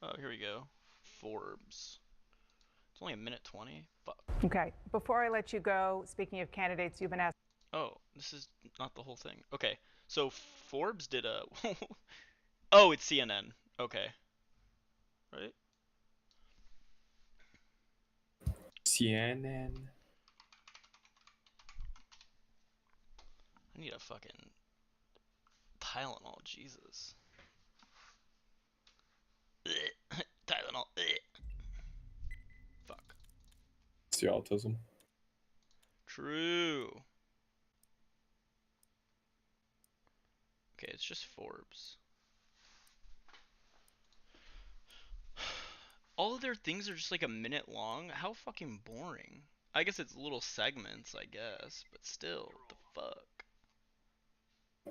Oh, here we go. Forbes. It's only a minute 20. Fuck. Okay. Before I let you go, speaking of candidates, you've been asked. Oh, this is not the whole thing. Okay. So Forbes did a. Oh, it's CNN. Okay. Right? CNN. I need a fucking Tylenol, Jesus. Tylenol. Fuck. It's the autism. True. Okay, it's just Forbes. All of their things are just like a minute long. How fucking boring. I guess it's little segments, I guess, but still, what the fuck?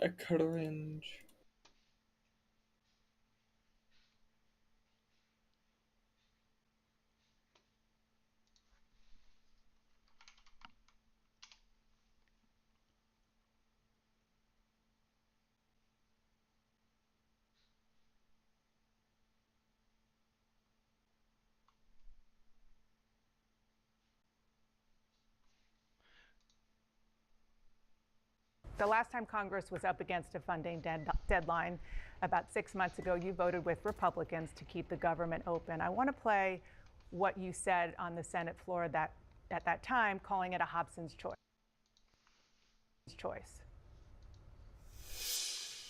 A cringe. The last time Congress was up against a funding deadline, about 6 months ago, you voted with Republicans to keep the government open. I want to play what you said on the Senate floor at that time, calling it a Hobson's choice.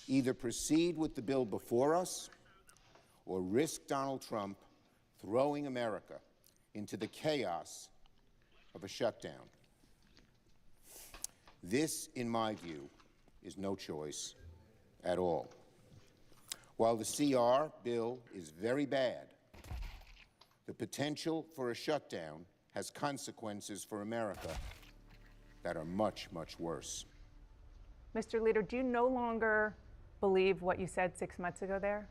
Either proceed with the bill before us or risk Donald Trump throwing America into the chaos of a shutdown. This, in my view, is no choice at all. While the CR bill is very bad, the potential for a shutdown has consequences for America that are much, much worse. Mr. Leader, do you no longer believe what you said 6 months ago there?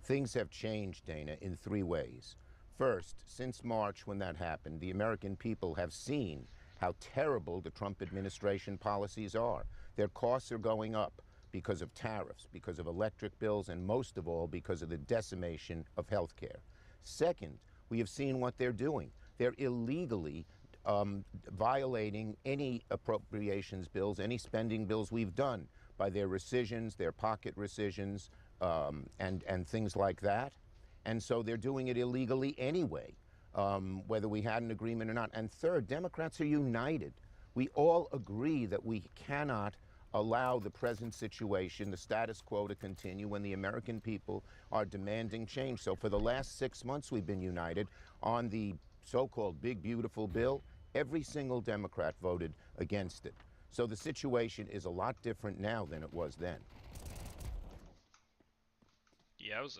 Things have changed, Dana, in 3 ways. First, since March when that happened, the American people have seen how terrible the Trump administration policies are. Their costs are going up because of tariffs, because of electric bills, and most of all, because of the decimation of health care. Second, we have seen what they're doing. They're illegally violating any appropriations bills, any spending bills we've done by their rescissions, their pocket rescissions, and things like that. And so they're doing it illegally anyway, whether we had an agreement or not. And third, Democrats are united. We all agree that we cannot allow the present situation, the status quo, to continue when the American people are demanding change. So for the last 6 months, we've been united on the so-called big, beautiful bill. Every single Democrat voted against it. So the situation is a lot different now than it was then. Yowza.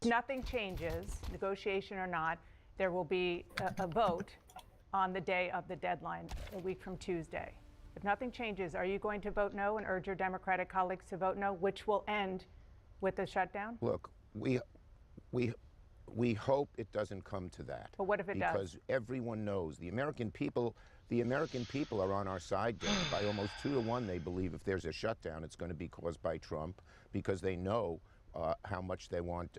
Nothing changes, negotiation or not, there will be a vote on the day of the deadline, a week from Tuesday. If nothing changes, are you going to vote no and urge your Democratic colleagues to vote no, which will end with the shutdown? Look, we hope it doesn't come to that. But what if it does? Because everyone knows the American people are on our side, Dana. By almost 2 to 1, they believe if there's a shutdown, it's going to be caused by Trump, because they know how much they want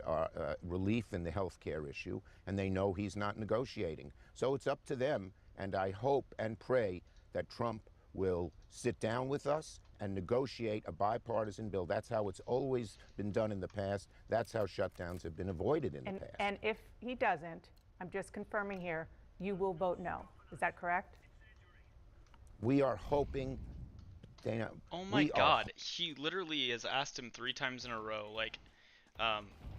relief in the health care issue, and they know he's not negotiating. So it's up to them, and I hope and pray that Trump will sit down with us and negotiate a bipartisan bill. That's how it's always been done in the past. That's how shutdowns have been avoided in the past. And if he doesn't, I'm just confirming here, you will vote no. Is that correct? We are hoping, Dana. Oh my God, he literally has asked him 3 times in a row, like,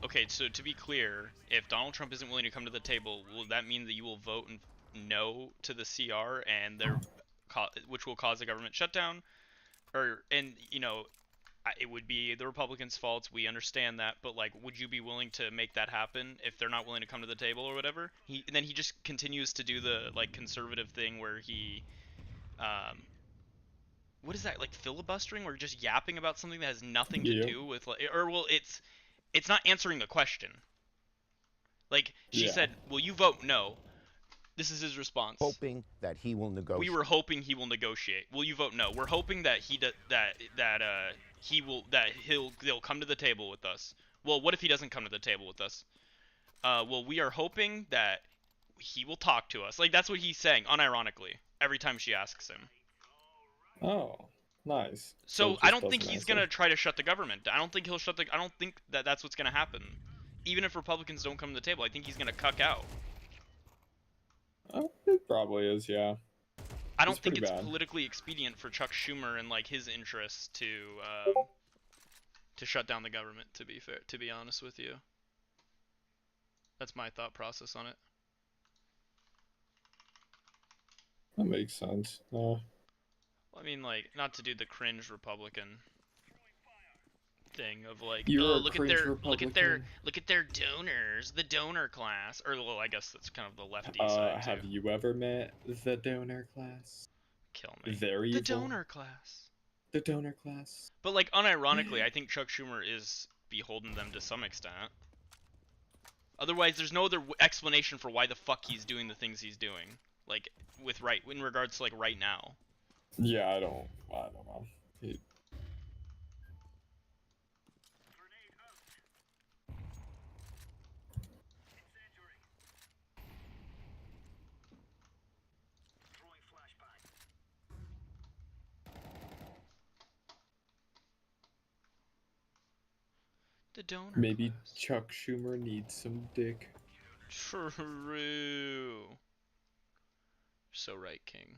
okay, so to be clear, if Donald Trump isn't willing to come to the table, will that mean that you will vote no to the CR and which will cause a government shutdown? And you know, it would be the Republicans' fault, we understand that, but like, would you be willing to make that happen if they're not willing to come to the table or whatever? And then he just continues to do the like conservative thing where he, what is that, like filibustering, or just yapping about something that has nothing to do with, like, or well, it's not answering the question. Like, she said, will you vote no? This is his response. Hoping that he will negotiate. We were hoping he will negotiate. Will you vote no? We're hoping that they'll come to the table with us. Well, what if he doesn't come to the table with us? Well, we are hoping that he will talk to us. Like, that's what he's saying, unironically, every time she asks him. Oh, nice. So I don't think he's gonna try to shut the government. I don't think he'll shut the. I don't think that's what's gonna happen. Even if Republicans don't come to the table, I think he's gonna cuck out. Oh, it probably is, yeah. I don't think it's politically expedient for Chuck Schumer and like his interests to shut down the government. To be fair, to be honest with you, that's my thought process on it. That makes sense. I mean, like, not to do the cringe Republican thing of like, You're oh, a look at their donors, the donor class, or well, I guess that's kind of the lefty side too. Have you ever met the donor class? Kill me. They're the evil. donor class. The donor class. But like, unironically, I think Chuck Schumer is beholden them to some extent. Otherwise, there's no other explanation for why the fuck he's doing the things he's doing. Like, in regards to like right now. Yeah, I don't know. The donor Maybe class. Chuck Schumer needs some dick. True. So right, King.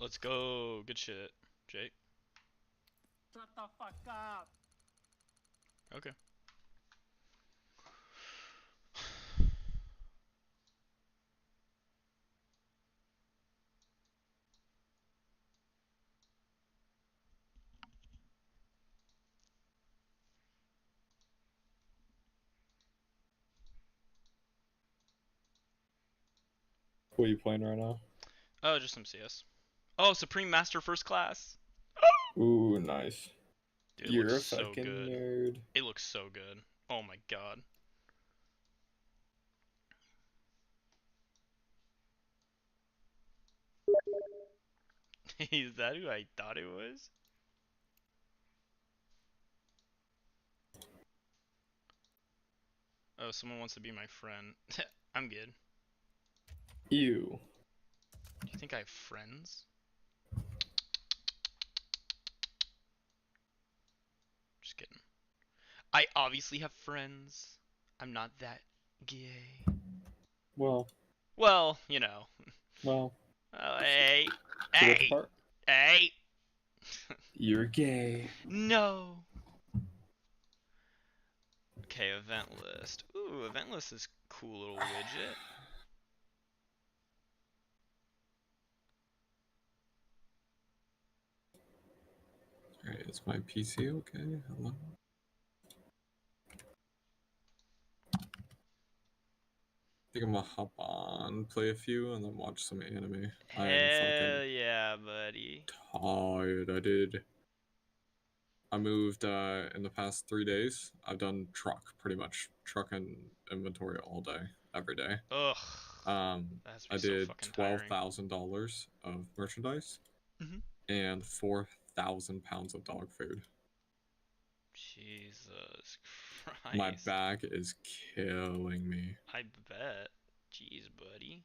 Let's go. Good shit, Jake. Shut the fuck up. Okay. What are you playing right now? Oh, just some CS. Oh, Supreme Master First Class. Ooh, nice. Dude, it You're a looks so fucking good. nerd. It looks so good. Oh my god. Is that who I thought it was? Oh, someone wants to be my friend. I'm good. Ew. Do you think I have friends? Just kidding. I obviously have friends. I'm not that gay. Well. Well, you know. Well. Hey. For which Hey. part? Hey. You're gay. No. Okay, event list. Ooh, event list is a cool little widget. Alright, is my PC okay? Hello? I think I'm gonna hop on, play a few, and then watch some anime. I am Hell fucking yeah, buddy. tired. I moved in the past 3 days. I've done pretty much. Truck and inventory all day, every day. Ugh. That's I so did fucking tiring. $12,000 of merchandise Mhm. and 4,000 pounds of dog food. Jesus Christ. My back is killing me. I bet. Jeez, buddy.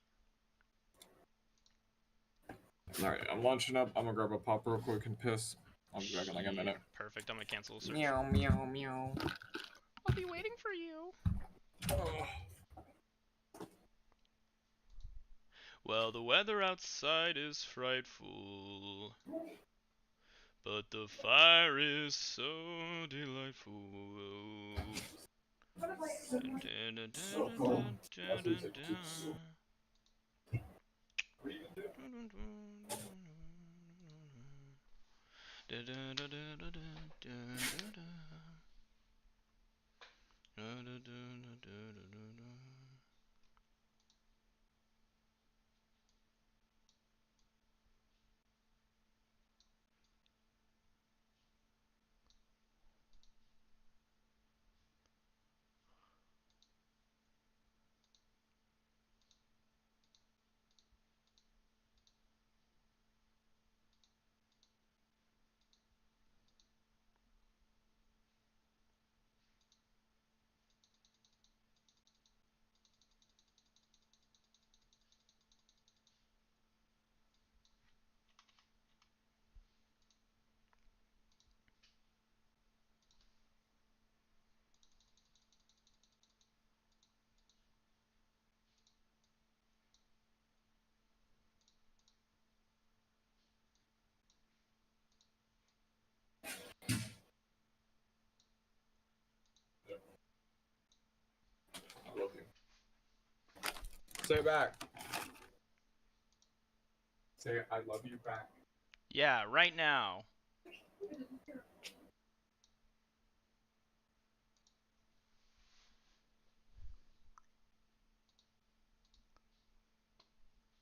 Alright, I'm launching up. I'm gonna grab a pop real quick and piss. I'll be back in like a minute. Perfect. I'm gonna cancel the search. Meow, meow, meow. I'll be waiting for you. Well, the weather outside is frightful, but the fire is so delightful. I love you. Say it back. Say I love you back. Yeah, right now.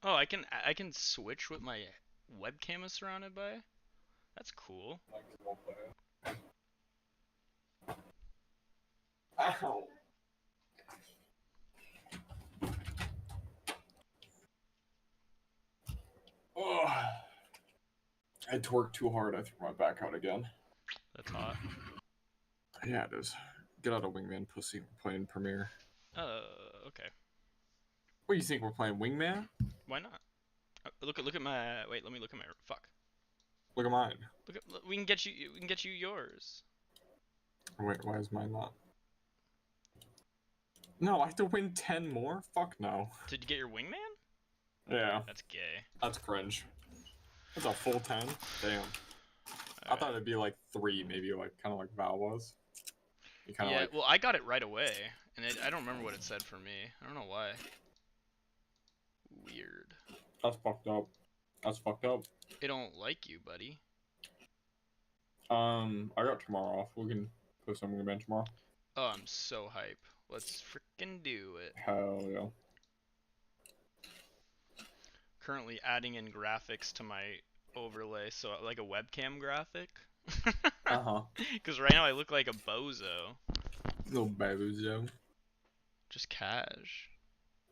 Oh, I can switch what my webcam is surrounded by? That's cool. Ow. Oh. I twerked too hard. I threw my back out again. That's hot. Yeah, it is. Get out of Wingman, pussy. We're playing Premiere. Okay. What do you think? We're playing Wingman? Why not? Look at my. Wait, let me look at my. Fuck. Look at mine. We can get you yours. Wait, why is mine not? No, I have to win 10 more? Fuck no. Did you get your wingman? Yeah. That's gay. That's cringe. That's a full 10? Damn. I thought it'd be like 3, maybe like kind of like Val was. Yeah, well, I got it right away, and I don't remember what it said for me. I don't know why. Weird. That's fucked up. That's fucked up. They don't like you, buddy. I got tomorrow off. We can put something in tomorrow. Oh, I'm so hype. Let's freaking do it. Hell yeah. Currently adding in graphics to my overlay, so like a webcam graphic. Uh-huh. Because right now I look like a bozo. Little bozo. Just cash.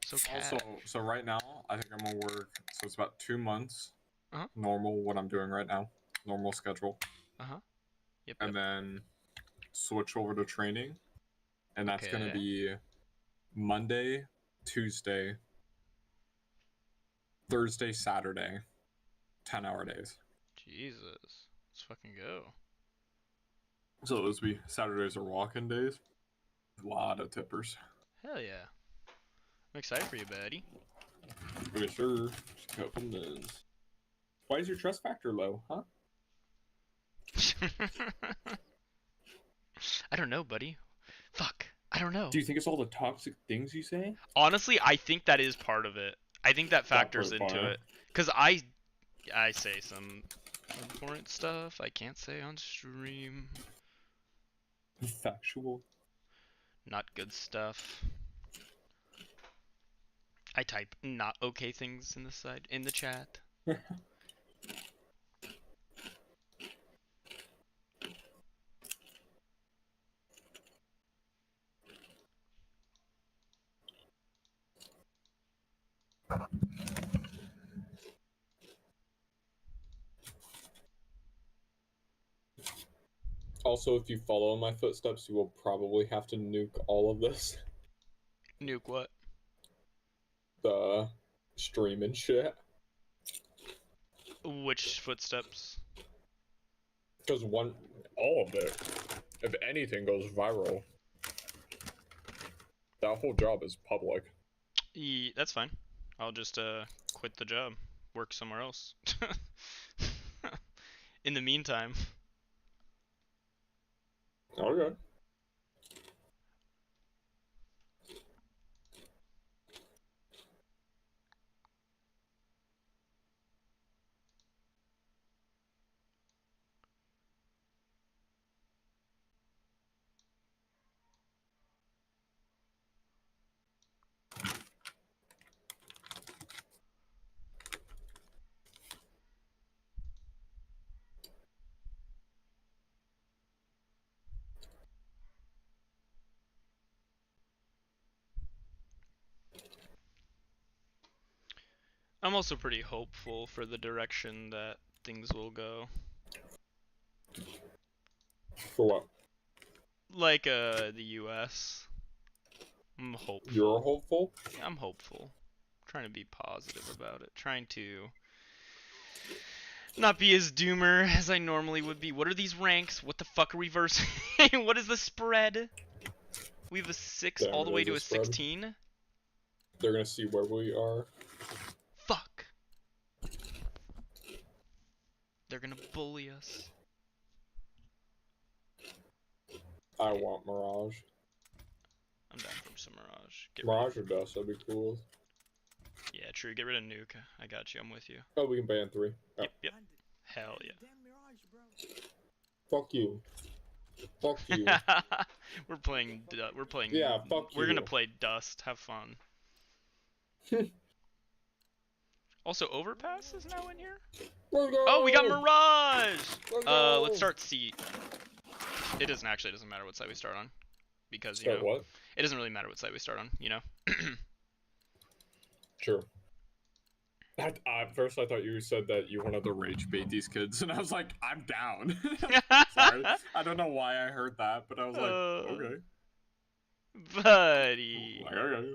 So cash. Also, so right now, I think I'm gonna work, so it's about 2 months. Uh-huh. Normal, what I'm doing right now. Normal schedule. Uh-huh. Yep. And then switch over to training. And that's gonna be Monday, Tuesday, Thursday, Saturday. 10-hour days. Jesus. Let's fucking go. So those be Saturdays are walk-in days. A lot of tippers. Hell yeah. I'm excited for you, buddy. Okay, sure. Just a couple minutes. Why is your trust factor low, huh? I don't know, buddy. Fuck. I don't know. Do you think it's all the toxic things you say? Honestly, I think that is part of it. I think that factors pretty into far. it. Because I say some important stuff I can't say on stream. Factual. Not good stuff. I type not okay things in the chat. Also, if you follow in my footsteps, you will probably have to nuke all of this. Nuke what? The stream and shit. Which footsteps? Because all of it, if anything goes viral, that whole job is public. That's fine. I'll just quit the job, work somewhere else. In the meantime. Okay. I'm also pretty hopeful for the direction that things will go. For what? Like the US. I'm hopeful. You're hopeful? Yeah, I'm hopeful. Trying to be positive about it. Trying to not be as doomer as I normally would be. What are these ranks? What the fuck are we versing? What is the spread? We have a 6 Damn, all the way it to is a spread. 16? They're gonna see where we are. Fuck. They're gonna bully us. I want Mirage. I'm down for some Mirage. Mirage or Dust, that'd be cool. Yeah, true. Get rid of Nuke. I got you. I'm with you. Oh, we can ban 3. Oh. Yep. Hell yeah. Fuck you. Fuck you. We're playing. Yeah, fuck We're you. gonna play Dust. Have fun. Also, Overpass is now in here. Oh, we got Mirage. Let's start C. It doesn't matter what side we start on, because you know what? it doesn't really matter what side we start on. You know. Sure. At first, I thought you said that you wanted to rage bait these kids, and I was like, I'm down. Sorry. I don't know why I heard that, but I was like, okay. Buddy. Like, okay.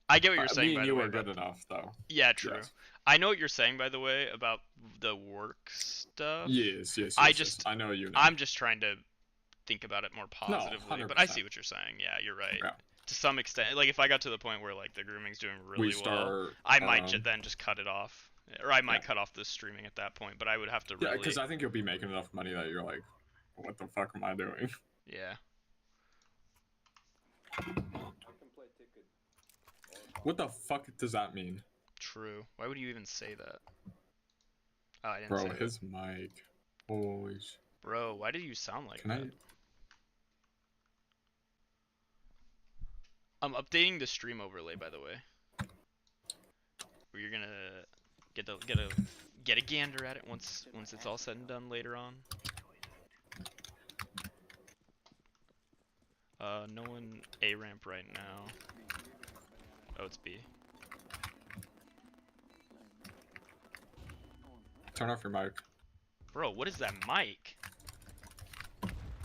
I get what you're saying, Me by and the you way. were good enough, though. Yeah, true. Yes. I know what you're saying, by the way, about the work stuff. Yes. I know you know. I'm just trying to think about it more positively, but I 100%. see what you're saying. Yeah, you're right. Yeah. To some extent, like if I got to the point where like the grooming's doing really well, I might then just cut it off. Yeah, or I might cut off the streaming at that point, but I would have to really... Yeah, because I think you'll be making enough money that you're like, what the fuck am I doing? Yeah. What the fuck does that mean? True. Why would you even say that? Oh, I didn't Bro, say his that. mic. Holy sh... Bro, why do you sound like Can that? I'm updating the stream overlay, by the way. Where you're gonna get a gander at it once it's all said and done later on. No one A ramp right now. Oh, it's B. Turn off your mic. Bro, what is that mic?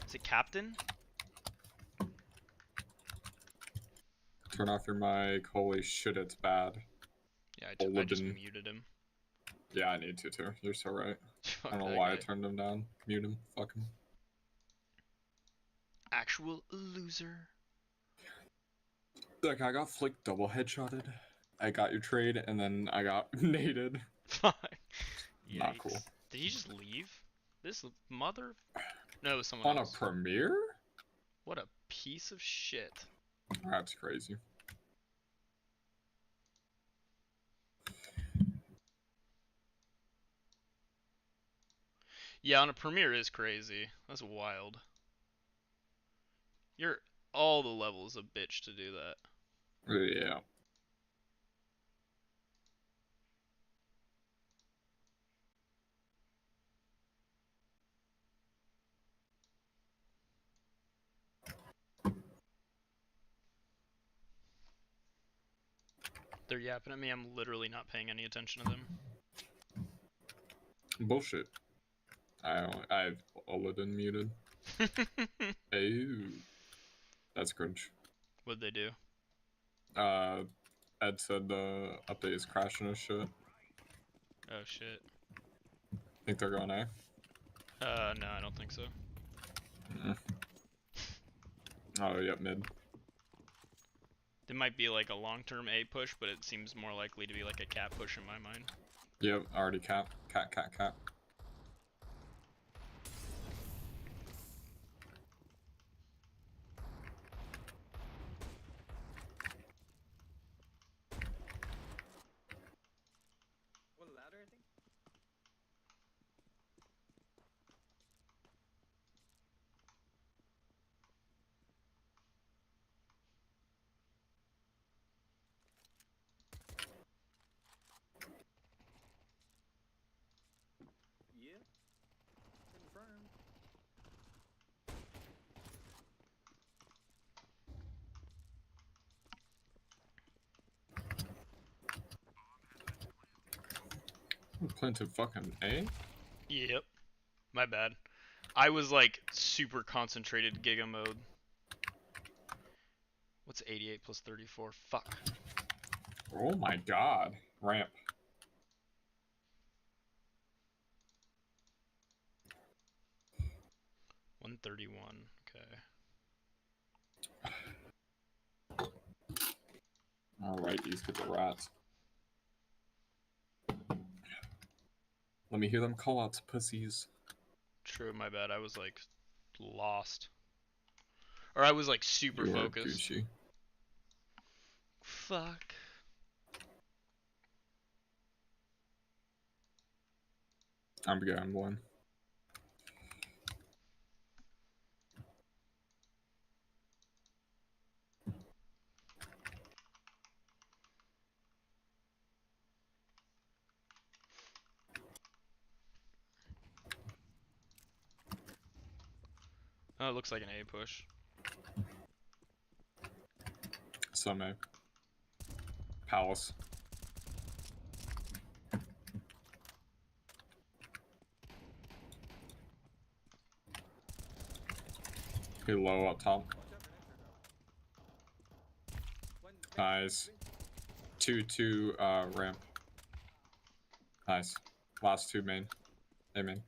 Is it Captain? Turn off your mic. Holy shit, it's bad. Yeah, I just muted him. Yeah, I need to too. You're so right. Fuck I don't know that why guy. I turned him down. Mute him. Fuck him. Actual loser. Like, I got flick double headshotted. I got your trade, and then I got naded. Fuck. Not cool. Did he just leave? This mother... No, it was someone On else. a premiere? What a piece of shit. That's crazy. Yeah, on a premiere is crazy. That's wild. You're all the levels a bitch to do that. Yeah. They're yapping at me. I'm literally not paying any attention to them. Bullshit. I've Oladen muted. Ew. That's cringe. What'd they do? Ed said the update is crashing his shit. Oh shit. Think they're going A? No, I don't think so. Oh, yep, mid. It might be like a long-term A push, but it seems more likely to be like a cat push in my mind. Yep, already cap. Cat. One ladder, I think. Yeah. Confirmed. Planted fucking A? Yep. My bad. I was like super concentrated Giga mode. What's 88 plus 34? Fuck. Oh my god. Ramp. $131. Okay. Alright, these kids are rats. Let me hear them call outs, pussies. True, my bad. I was like lost. Or I was like super focused. Gucci. Fuck. I'm gambling. Oh, it looks like an A push. Some A. Palace. Be low up top. Nice. 2 ramp. Nice. Last 2 main. A main.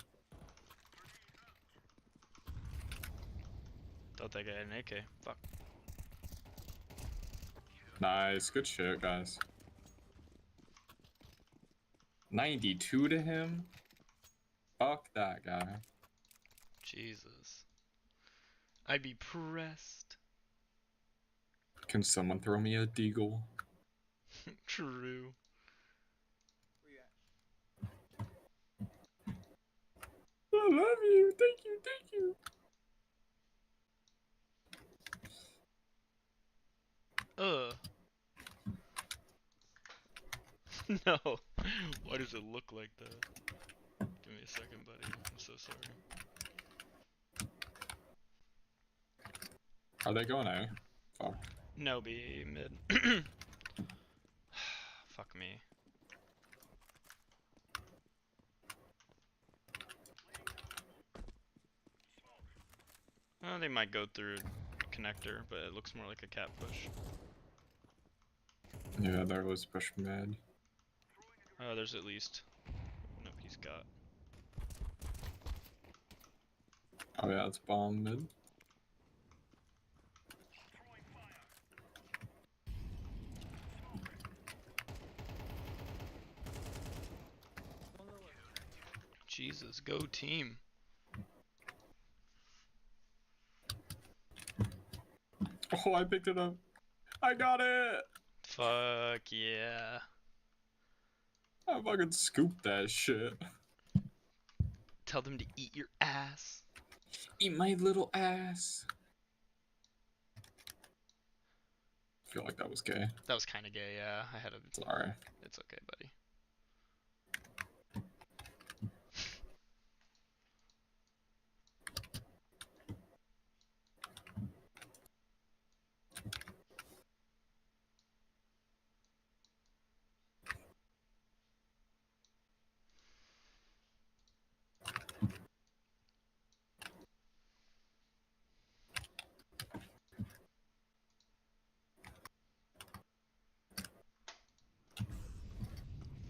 Thought that guy had an AK. Fuck. Nice. Good shit, guys. 92 to him? Fuck that guy. Jesus. I'd be pressed. Can someone throw me a deagle? True. I love you. Thank you. Thank you. No. Why does it look like that? Give me a second, buddy. I'm so sorry. Are they going A? Fuck. No, be mid. Fuck me. They might go through connector, but it looks more like a cat push. Yeah, there was push mid. Oh, there's at least. Nope, he's got. Oh yeah, it's bomb mid. Jesus, go team. Oh, I picked it up. I got it. Fuck yeah. I fucking scooped that shit. Tell them to eat your ass. Eat my little ass. I feel like that was gay. That was kind of gay, yeah. I had a. Sorry. It's okay, buddy.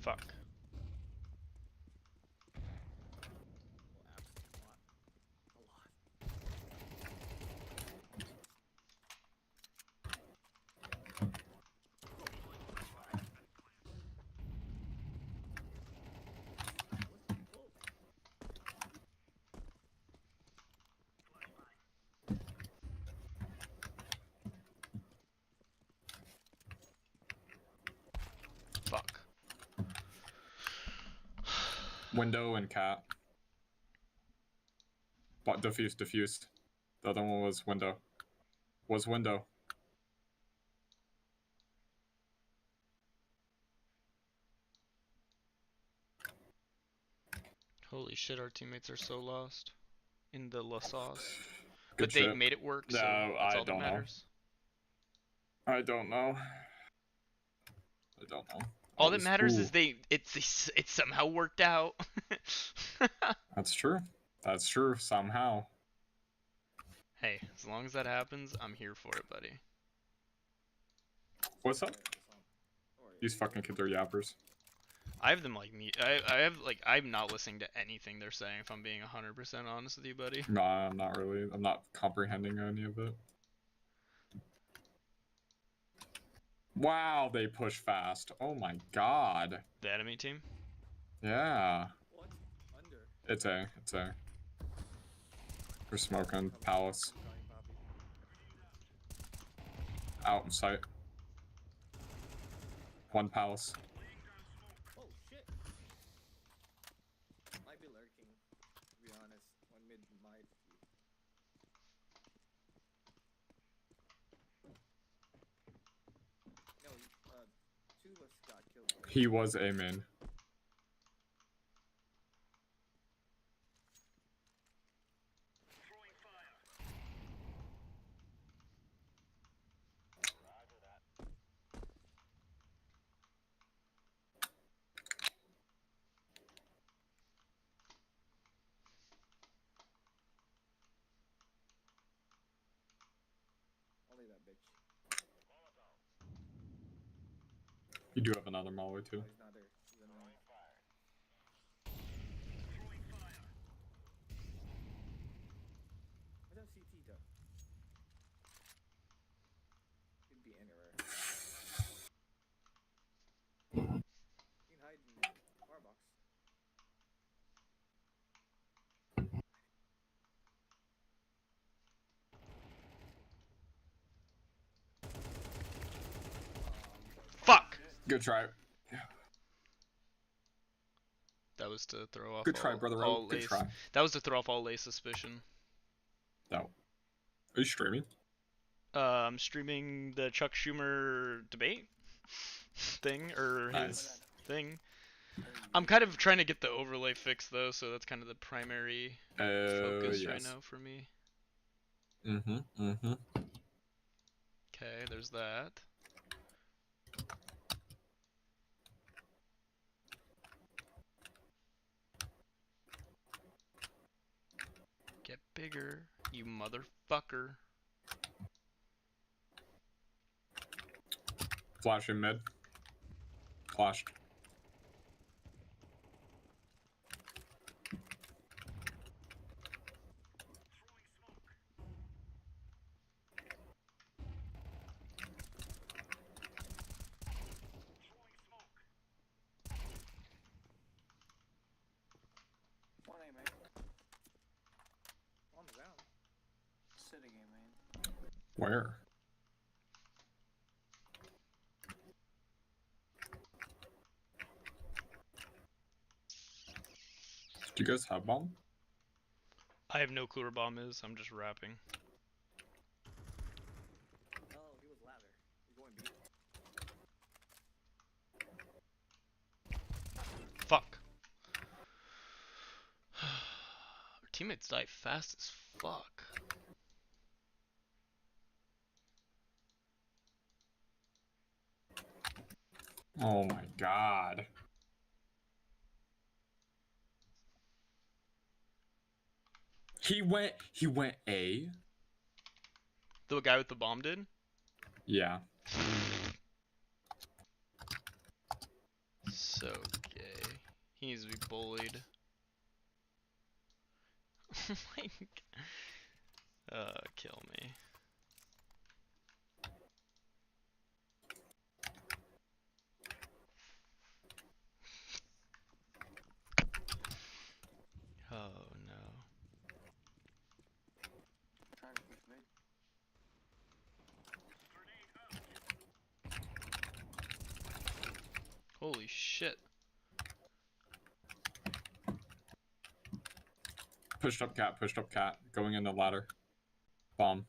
Fuck. Fuck. Window and cat. But diffused. The other one was window. Window. Holy shit, our teammates are so lost in the La Sauce. Good But they shit. made it work, so No, that's I all that don't know. matters. I don't know. All that matters is it somehow worked out. That's true. That's true. Somehow. Hey, as long as that happens, I'm here for it, buddy. What's up? These fucking kids are yappers. I have them like me. I'm not listening to anything they're saying. If I'm being 100% honest with you, buddy. No, I'm not really. I'm not comprehending any of it. Wow, they push fast. Oh my god. The enemy team? Yeah. What? Under. It's A. We're smoking palace. Out of sight. One palace. Oh shit. Might be lurking, to be honest. One mid might be. No, two of us got killed. He was a main. Only that bitch. You do have another Molly too. Oh, he's not there. He's unknown. Where's that CT though? Could be anywhere. You can hide in bar box. Good try. That was to throw off Good try, brother. all Good lay. try. That was to throw off all lay suspicion. No. Are you streaming? I'm streaming the Chuck Schumer debate thing, or his thing. I'm kind of trying to get the overlay fixed though, so that's kind of the primary focus right now for me. Okay, there's that. Get bigger, you motherfucker. Flash in mid. Flashed. Where? Do you guys have bomb? I have no clue where bomb is. I'm just rapping. Oh, he was ladder. He's going B. Fuck. Our teammates die fast as fuck. Oh my god. He went A. The guy with the bomb did? Yeah. So gay. He needs to be bullied. Oh my god. Kill me. Oh no. Holy shit. Pushed up cat, going in the ladder. Bomb.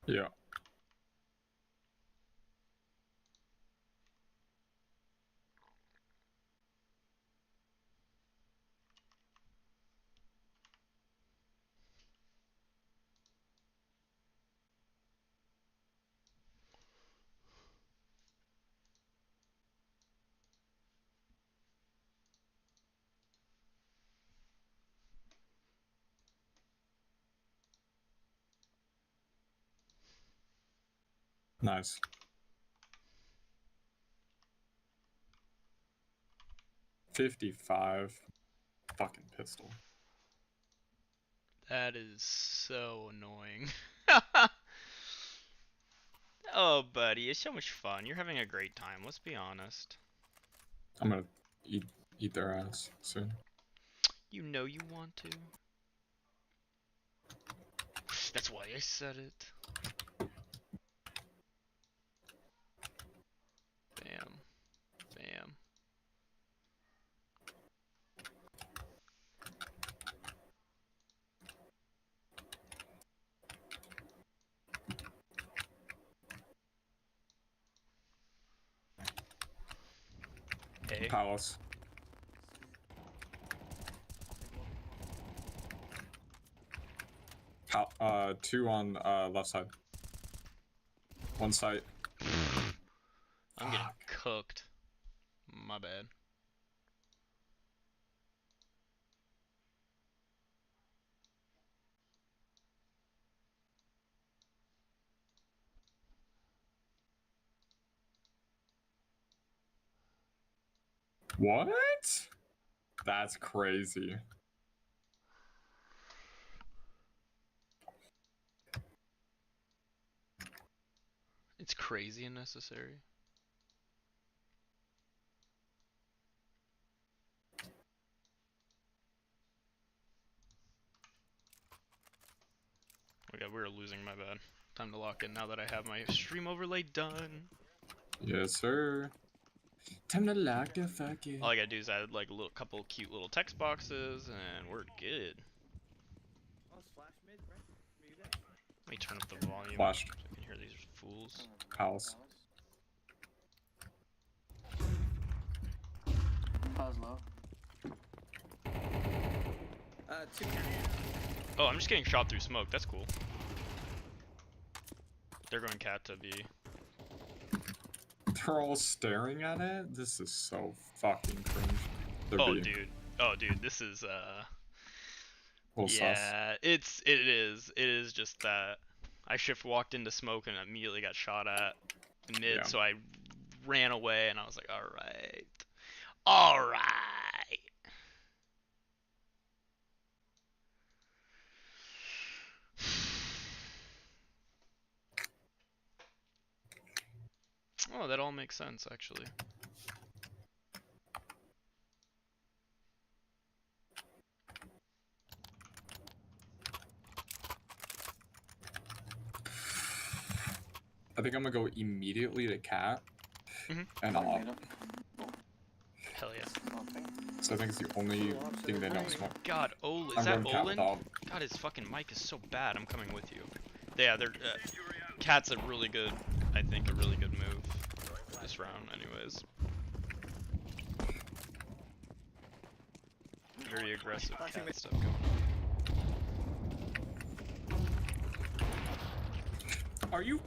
Yeah. Nice. $55. Fucking pistol. That is so annoying. Oh, buddy, it's so much fun. You're having a great time. Let's be honest. I'm gonna eat their ass soon. You know you want to. That's why I said it. Bam. Bam. Hey. Palace. Two on left side. One side. I'm getting cooked. My bad. What? That's crazy. It's crazy and necessary. Oh god, we're losing, my bad. Time to lock in now that I have my stream overlay done. Yes, sir. Time to lock the fuck in. All I gotta do is add like a little couple cute little text boxes and we're good. Let me turn up the volume Flashed. so I can hear these fools. House. How's low? Oh, I'm just getting shot through smoke. That's cool. They're going cat to B. They're all staring at it? This is so fucking cringe. They're Oh, B. dude. Oh, dude. This is Little sus. yeah. It is just that I shift walked into smoke and immediately got shot at mid. Yeah. So I ran away and I was like, all right, all right. Oh, that all makes sense, actually. I think I'm gonna go immediately to cat and op. Hell yeah. So I think it's the only thing they don't smoke. God, Olin, I'm is that going cat with Olin? op. God, his fucking mic is so bad. I'm coming with you. Yeah, they're cat's a really good, I think, a really good move this round, anyways. Very aggressive cat stuff going on. Are you?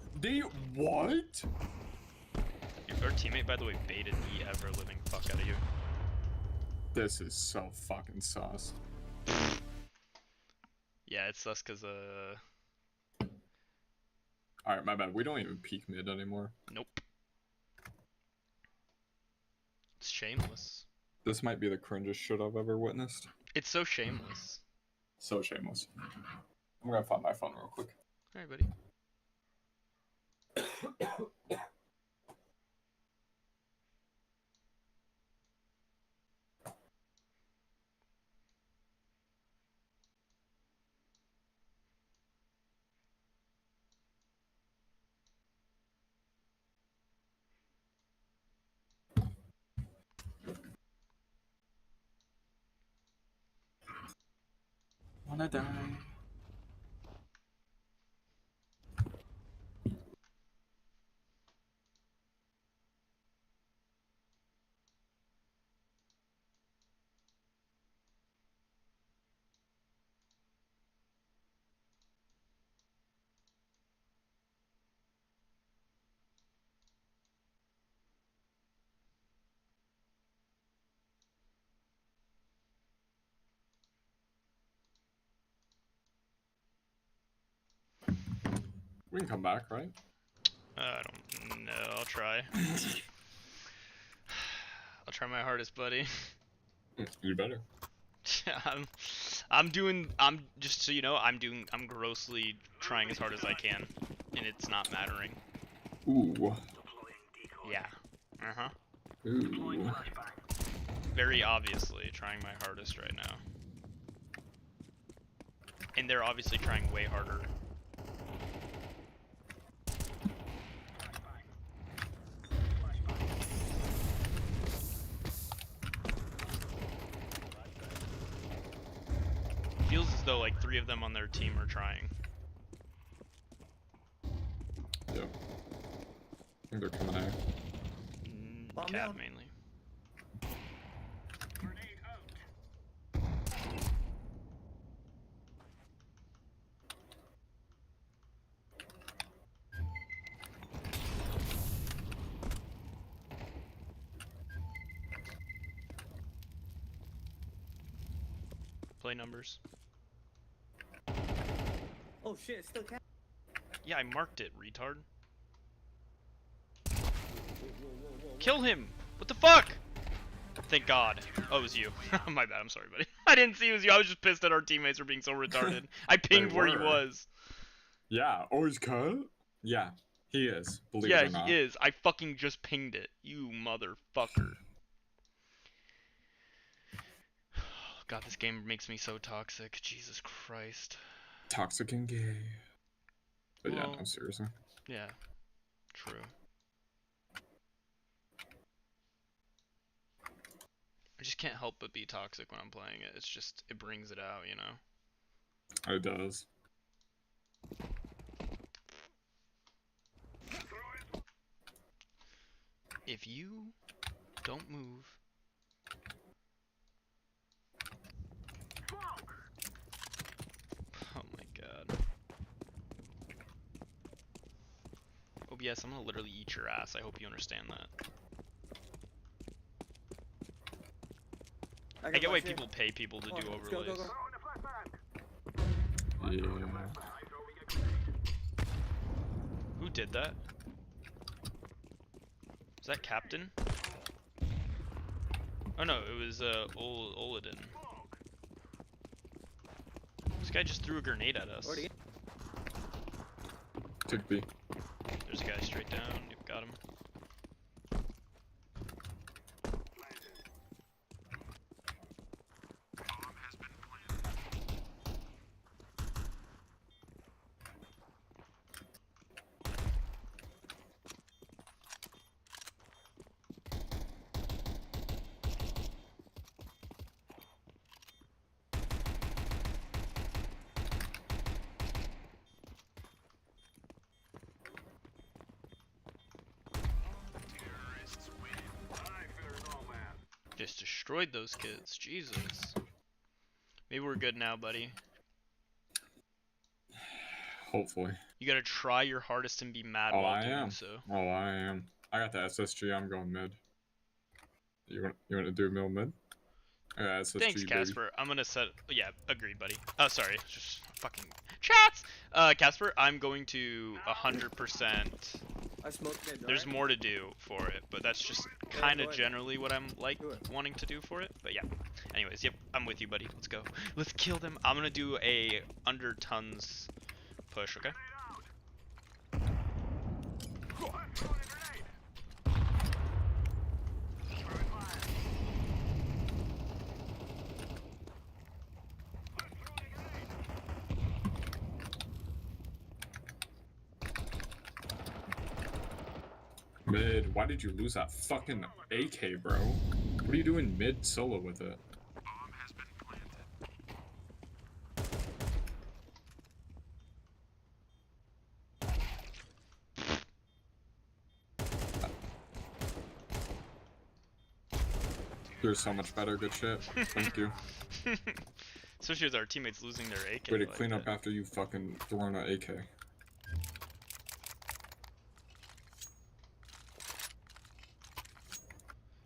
What? Our teammate, by the way, baited the ever-living fuck out of you. This is so fucking sus. Yeah, it's sus because Alright, my bad. We don't even peek mid anymore. nope. It's shameless. This might be the cringest shit I've ever witnessed. It's so shameless. So shameless. I'm gonna find my phone real quick. Alright, buddy. Wanna die. We can come back, right? I don't know. I'll try. I'll try my hardest, buddy. You better. I'm just so you know, I'm grossly trying as hard as I can, and it's not mattering. Ooh. Yeah. Uh-huh. Ooh. Very obviously trying my hardest right now. And they're obviously trying way harder. Feels as though like 3 of them on their team are trying. Yeah. I think they're coming out. Cat mainly. Play numbers. Oh shit, it's still cat. Yeah, I marked it, retard. Kill him! What the fuck? Thank God. Oh, it was you. My bad. I'm sorry, buddy. I didn't see it was you. I was just pissed that our teammates were being so retarded. I pinged where he was. Yeah. Oh, he's cut? Yeah, he is. Believe Yeah, it or not. he is. I fucking just pinged it. You motherfucker. God, this game makes me so toxic. Jesus Christ. Toxic and gay. But yeah, Well, no, seriously. Yeah. True. I just can't help but be toxic when I'm playing it. It's just, it brings it out, you know? It does. If you don't move... Oh my god. OBS, I'm gonna literally eat your ass. I hope you understand that. I get why people pay people to do overlays. Yeah. Who did that? Was that Captain? Oh no, it was Oladin. This guy just threw a grenade at us. Could be. There's a guy straight down. You've got him. Just destroyed those kids. Jesus. Maybe we're good now, buddy. Hopefully. You gotta try your hardest and be mad Oh, while I doing am. so. Oh, I am. I got the SSG. I'm going mid. You want to do middle mid? I got SSG, Thanks, baby. Casper. I'm gonna set. Yeah, agreed, buddy. Oh, sorry. Just fucking chats. Casper, I'm going to 100%. I smoked mid, right? There's more to do for it, but that's just kind of generally what I'm like wanting to do for it. But yeah. Anyways, yep, I'm with you, buddy. Let's go. Let's kill them. I'm gonna do a under tons push. Okay. Mid, why did you lose that fucking AK, bro? What are you doing mid solo with it? You're so much better, good shit. Thank you. Especially with our teammates losing their AK. Way to like clean up that. after you fucking thrown an AK.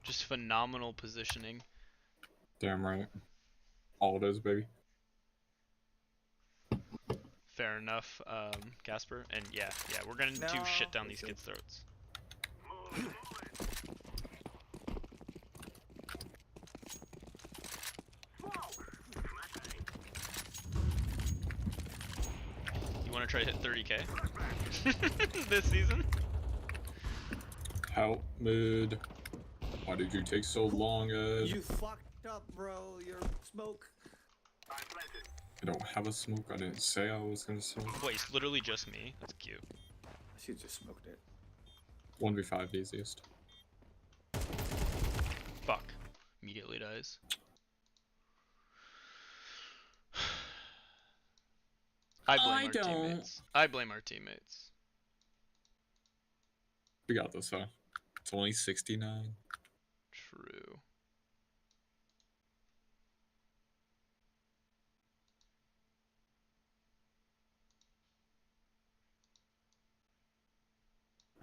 Just phenomenal positioning. Damn right. All it is, baby. Fair enough, Casper. And yeah, we're gonna do shit down these kids' throats. You wanna try to hit 30k this season? Help mid. Why did you take so long, Ed? You fucked up, bro. Your smoke. I don't have a smoke. I didn't say I was gonna smoke. Wait, it's literally just me. That's cute. I should just smoked it. 1v5 easiest. Fuck. Immediately dies. I blame our teammates. I blame our teammates. We got this, huh? It's only 69. True.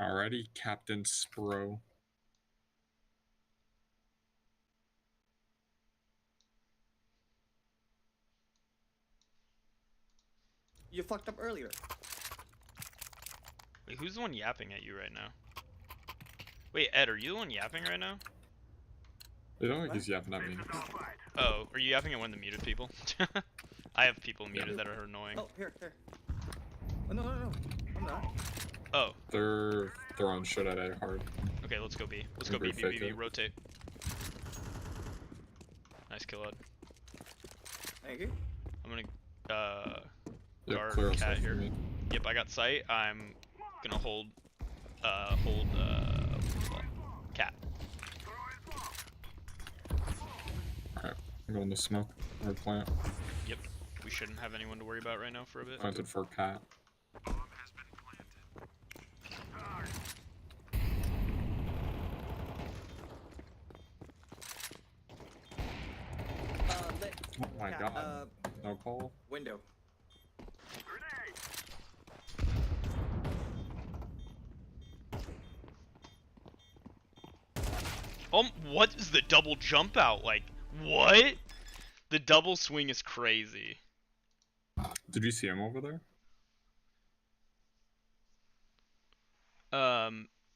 Alrighty, Captain Spro. You fucked up earlier. Wait, who's the one yapping at you right now? Wait, Ed, are you the one yapping right now? I don't think he's yapping at me. Oh, are you yapping at one of the muted people? I have people muted that are annoying. Oh, here. Oh, no. I'm not. Oh. They're throwing shit at A hard. Okay, let's go B. Let's I'm go B, gonna B, fake B, it. rotate. Nice kill, Ed. Thank you. I'm gonna Yep, guard clear cat ourselves here. from me. Yep, I got sight. I'm gonna hold cat. Alright, I'm going to smoke or plant. Yep. We shouldn't have anyone to worry about right now for a bit. Planted for cat. Oh my god. No call? Window. What is the double jump out like? What? The double swing is crazy. Did you see him over there?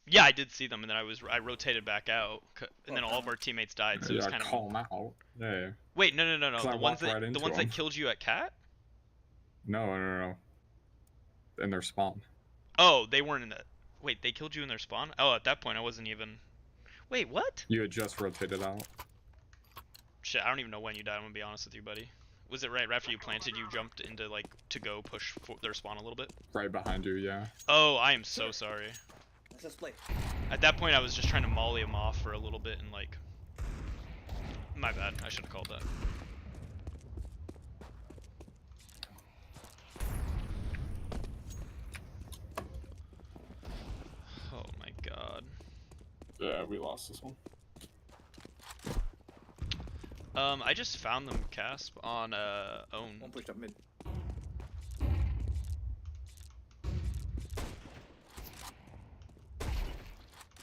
Yeah, I did see them, and then I rotated back out, and then all of our teammates died, so it was Yeah, kind of. call him out. Yeah. Wait, no. The ones right that killed you at cat? No. In their spawn. Oh, they weren't in that. Wait, they killed you in their spawn? Oh, at that point I wasn't even. Wait, what? You had just rotated out. Shit, I don't even know when you died. I'm gonna be honest with you, buddy. Was it right after you planted? You jumped into like to go push for their spawn a little bit. Right behind you, yeah. Oh, I am so sorry. Let's just play. At that point, I was just trying to molly him off for a little bit and like. My bad. I should have called that. Oh my god. Yeah, we lost this one. I just found them, Casp, on own. One pushed up mid.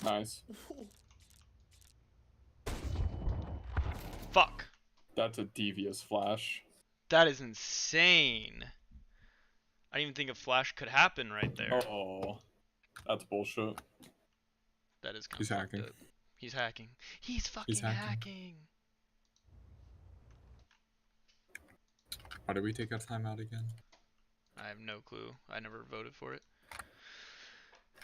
Nice. Fuck. That's a devious flash. That is insane. I didn't even think a flash could happen right there. Oh, that's bullshit. That is kind He's of hacking. fucked up. He's hacking. He's fucking hacking. Why did we take a timeout again? I have no clue. I never voted for it.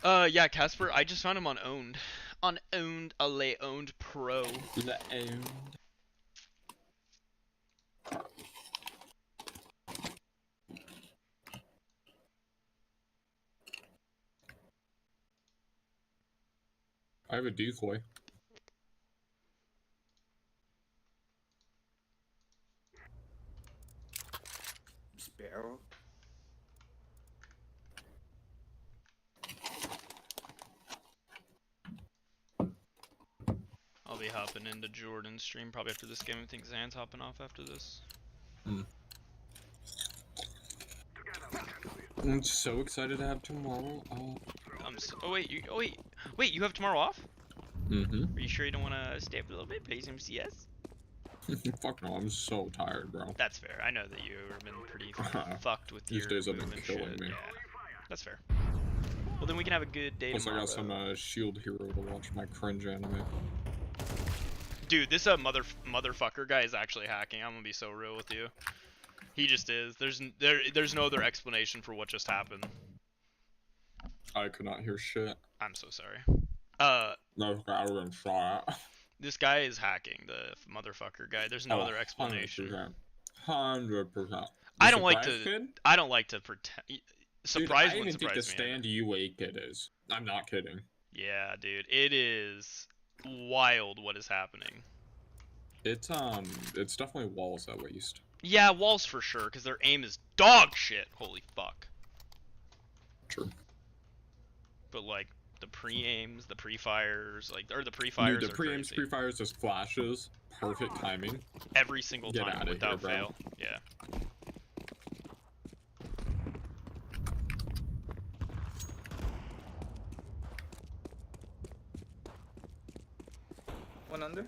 Yeah, Casper, I just found him on owned. On owned, a lay owned pro. The owned. I have a decoy. Sparrow. I'll be hopping into Jordan's stream probably after this game. I think Zan's hopping off after this. I'm so excited to have tomorrow off. Oh wait, wait, you have tomorrow off? Mm-hmm. Are you sure you don't want to stay up a little bit, play some CS? Fuck no, I'm so tired, bro. That's fair. I know that you've been pretty fucked with These your days have been movement killing shit. me. Yeah, that's fair. Well, then we can have a good day Plus, tomorrow. I got some Shield Hero to watch my cringe anime. Dude, this motherfucker guy is actually hacking. I'm gonna be so real with you. He just is. There's no other explanation for what just happened. I could not hear shit. I'm so sorry. No, I was gonna try it. This guy is hacking, the motherfucker guy. There's no other explanation. 100%. I don't like to pretend. Surprise dude, I would didn't think surprise the me. stand UA kid is. I'm not kidding. Yeah, dude, it is wild what is happening. It's definitely walls at least. Yeah, walls for sure, because their aim is dog shit. Holy fuck. True. But like the pre-aims, the pre-fires, or the pre-fires. Dude, the pre-aims, pre-fires, just flashes, perfect timing. Every single Get time outta without here, bro. fail. Yeah. One under.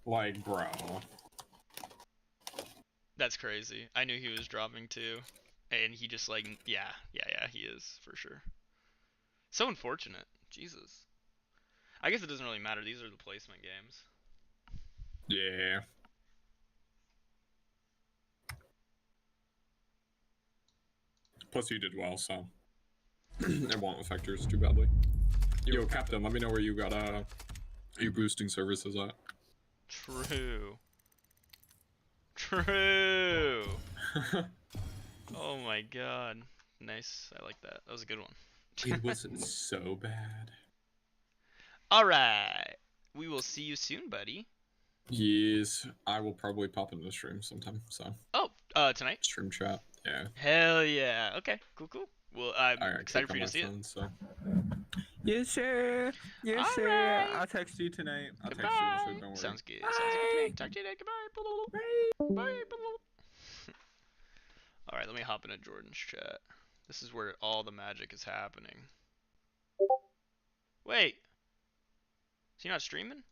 Like, bro. That's crazy. I knew he was dropping too. And he just like, yeah. he is for sure. So unfortunate. Jesus. I guess it doesn't really matter. These are the placement games. Yeah. Plus, you did well, so it won't affect yours too badly. Yo, Captain, let me know where you got your boosting services at. True. True. Oh my god. Nice. I like that. That was a good one. It wasn't so bad. Alright. We will see you soon, buddy. Yes, I will probably pop into the stream sometime, so. Oh, tonight? Stream chat, yeah. Hell yeah. Okay, cool. Well, I'm excited for you to see phone, it. So. Yes, sir. Yes, All sir. right. I'll text you tonight. I'll Goodbye. text you, so don't worry. Sounds good. Sounds good to me. Talk to you later. Goodbye. Bye. Alright, let me hop into Jordan's chat. This is where all the magic is happening. Wait. Is he not streaming?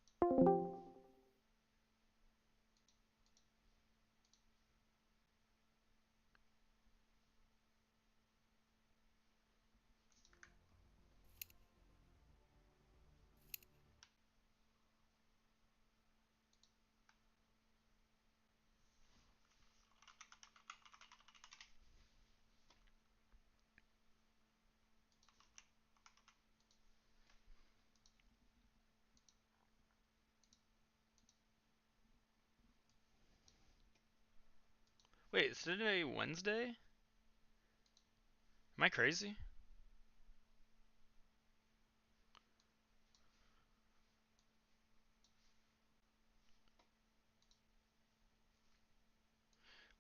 Wait, is today Wednesday? Am I crazy?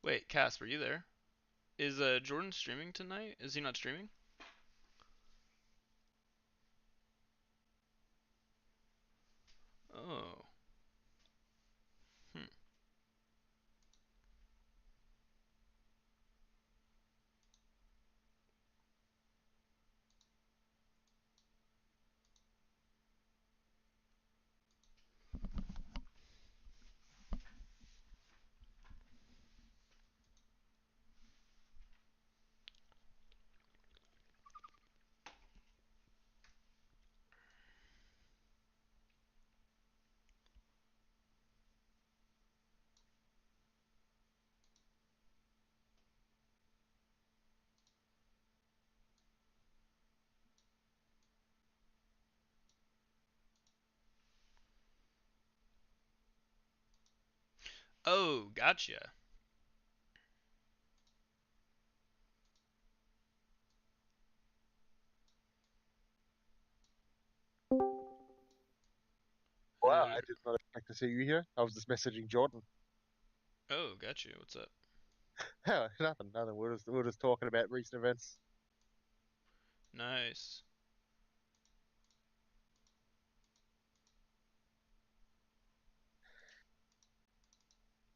Wait, Casper, you there? Is Jordan streaming tonight? Is he not streaming? Oh. Oh, gotcha. Wow, I did not expect to see you here. I was just messaging Jordan. Oh, gotcha. What's up? Nothing. We're just talking about recent events. Nice.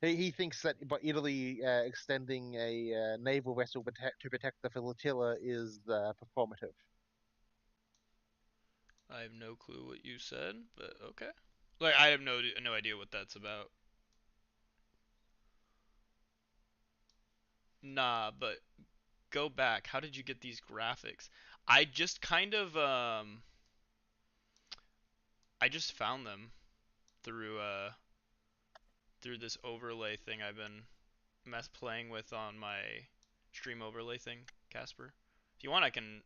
He thinks that by Italy extending a naval vessel to protect the flotilla is performative. I have no clue what you said, but okay. Like, I have no idea what that's about. Nah, but go back. How did you get these graphics? I just kind of I just found them through through this overlay thing I've been playing with on my stream overlay thing, Casper. If you want, I can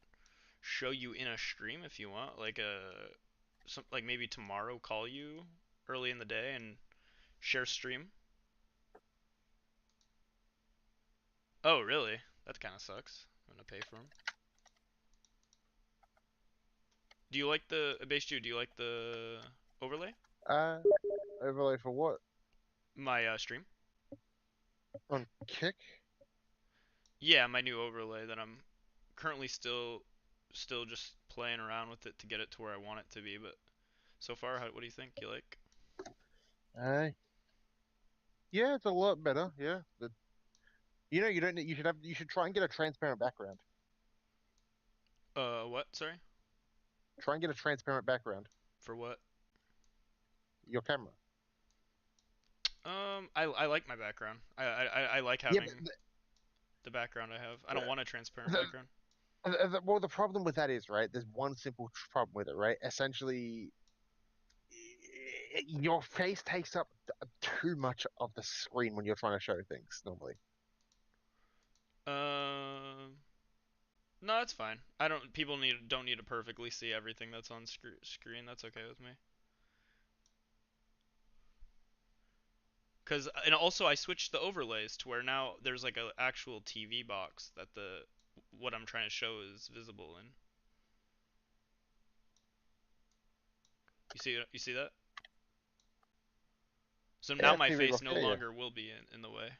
show you in a stream if you want, like like maybe tomorrow call you early in the day and share stream. Oh, really? That kind of sucks. I'm gonna pay for them. Do you like the base Jew? Do you like the overlay? Overlay for what? My stream. On Kick? Yeah, my new overlay that I'm currently still just playing around with it to get it to where I want it to be. But so far, what do you think? You like? Yeah, it's a lot better. Yeah, you know, you should try and get a transparent background. What? Sorry. Try and get a transparent background. For what? Your camera. I like my background. I like having the background I have. I don't want a transparent background. Well, the problem with that is, right, there's one simple problem with it, right? Essentially, your face takes up too much of the screen when you're trying to show things normally. No, it's fine. I don't. People don't need to perfectly see everything that's on screen. That's okay with me. And also I switched the overlays to where now there's like a actual TV box that what I'm trying to show is visible in. You see that? So now my TV face box, no yeah. longer will be in the way.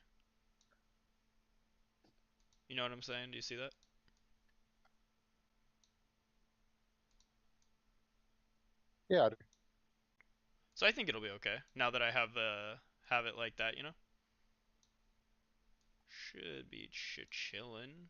You know what I'm saying? Do you see that? Yeah, I do. So I think it'll be okay now that I have it like that, you know? Should be chillin'.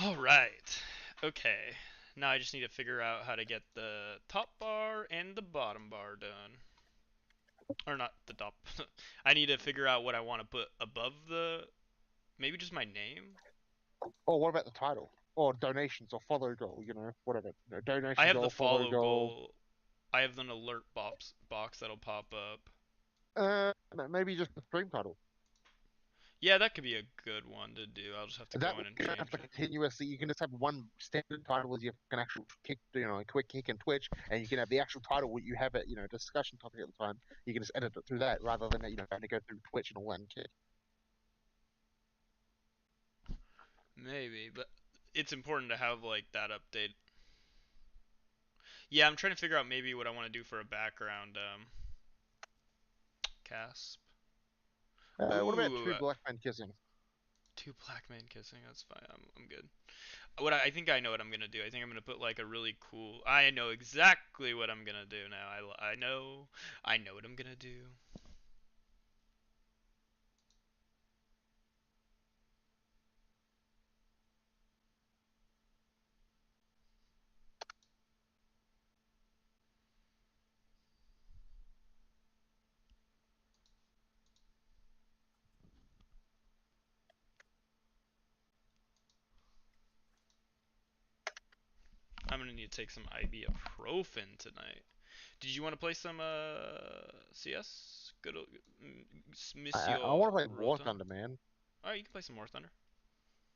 Alright. Okay. Now I just need to figure out how to get the top bar and the bottom bar done. Or not the top. I need to figure out what I want to put above maybe just my name? Or what about the title? Or donations or follow goal, whatever. Donation I have goal, the follow follow goal. I have an alert box that'll pop up. Maybe just the stream title. Yeah, that could be a good one to do. I'll just have to That go in and you don't change have to it. continuously. You can just have one standard title as your an actual kick, a quick kick in Twitch, and you can have the actual title what you have it, discussion topic at the time. You can just edit it through that rather than having to go through Twitch and all that and kick. Maybe, but it's important to have like that update. Yeah, I'm trying to figure out maybe what I want to do for a background Casp. What about Ooh, two black men kissing? Two black men kissing. That's fine. I'm good. I think I know what I'm gonna do. I think I'm gonna put like a really cool. I know exactly what I'm gonna do now. I know what I'm gonna do. I'm gonna need to take some ibuprofen tonight. Did you want to play some CS? Good, Monsieur I want to play War Rotom? Thunder, man. Alright, you can play some War Thunder.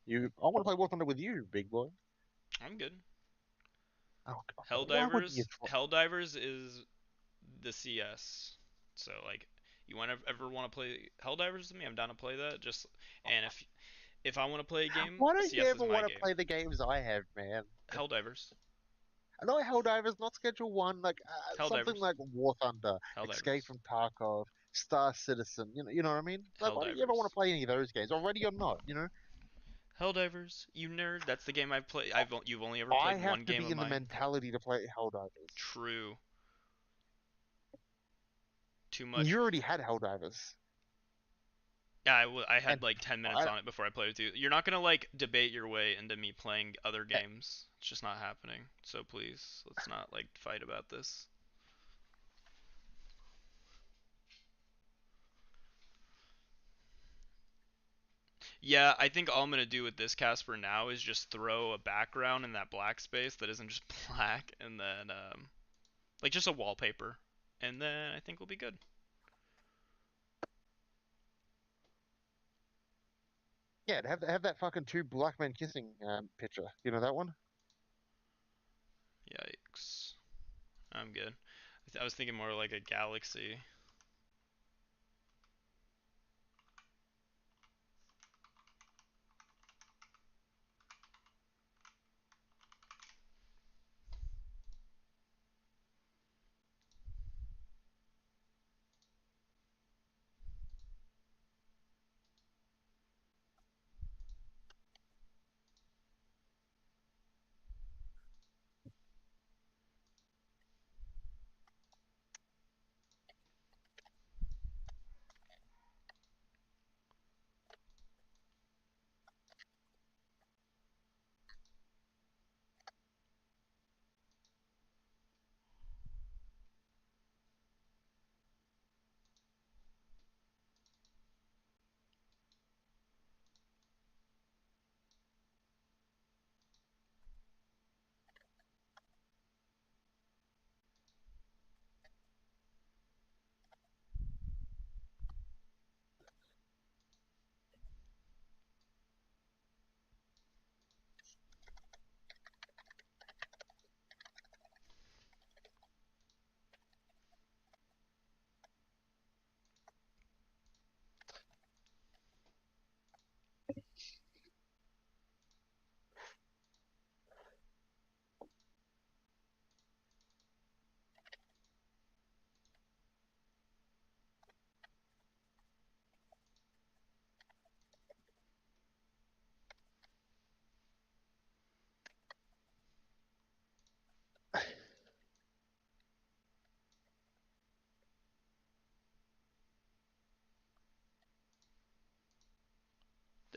I want to play War Thunder with you, big boy. I'm good. Oh, God. Why would you Helldivers is the CS. So like, you ever want to play Helldivers with me? I'm down to play that. And if I want to play a game, Why don't you CS is ever my want to game. play the games I have, man? Helldivers. No, Helldivers, not Schedule 1, something Helldivers. like War Thunder, Helldivers. Escape from Tarkov, Star Citizen, you know what I mean? Like, why don't you ever Helldivers. want to play any of those games, already or not, Helldivers, you nerd. That's the game I've played. You've only ever played I have one to game be of in the mine. mentality to play Helldivers. True. Too much. You already had Helldivers. Yeah, I had like 10 minutes on it before I played with you. You're not gonna like debate your way into me playing other games. It's just not happening. So please, let's not like fight about this. Yeah, I think all I'm gonna do with this Casper now is just throw a background in that black space that isn't just black, and then like just a wallpaper, and then I think we'll be good. Yeah, have that fucking two black men kissing picture. You know that one? Yikes. I'm good. I was thinking more like a galaxy.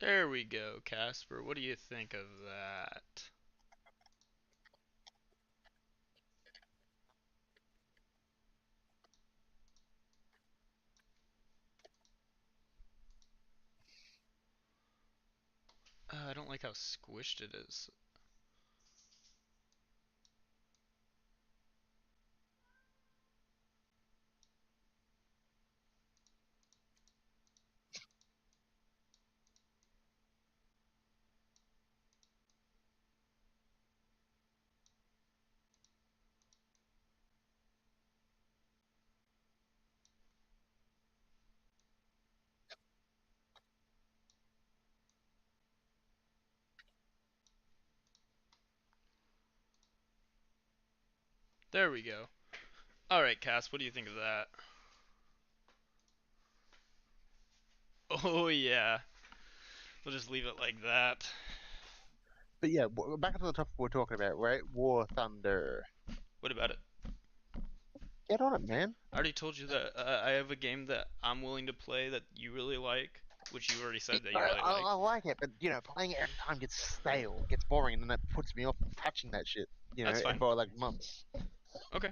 There we go, Casper. What do you think of that? I don't like how squished it is. There we go. Alright, Cass, what do you think of that? Oh yeah. We'll just leave it like that. But yeah, back to the topic we're talking about, right? War Thunder. What about it? Get on it, man. I already told you that I have a game that I'm willing to play that you really like, which you already said that you really I like. like it, but you know, playing it every time gets stale, gets boring, and then that puts me off touching that shit. You know, That's fine. for like months. Okay.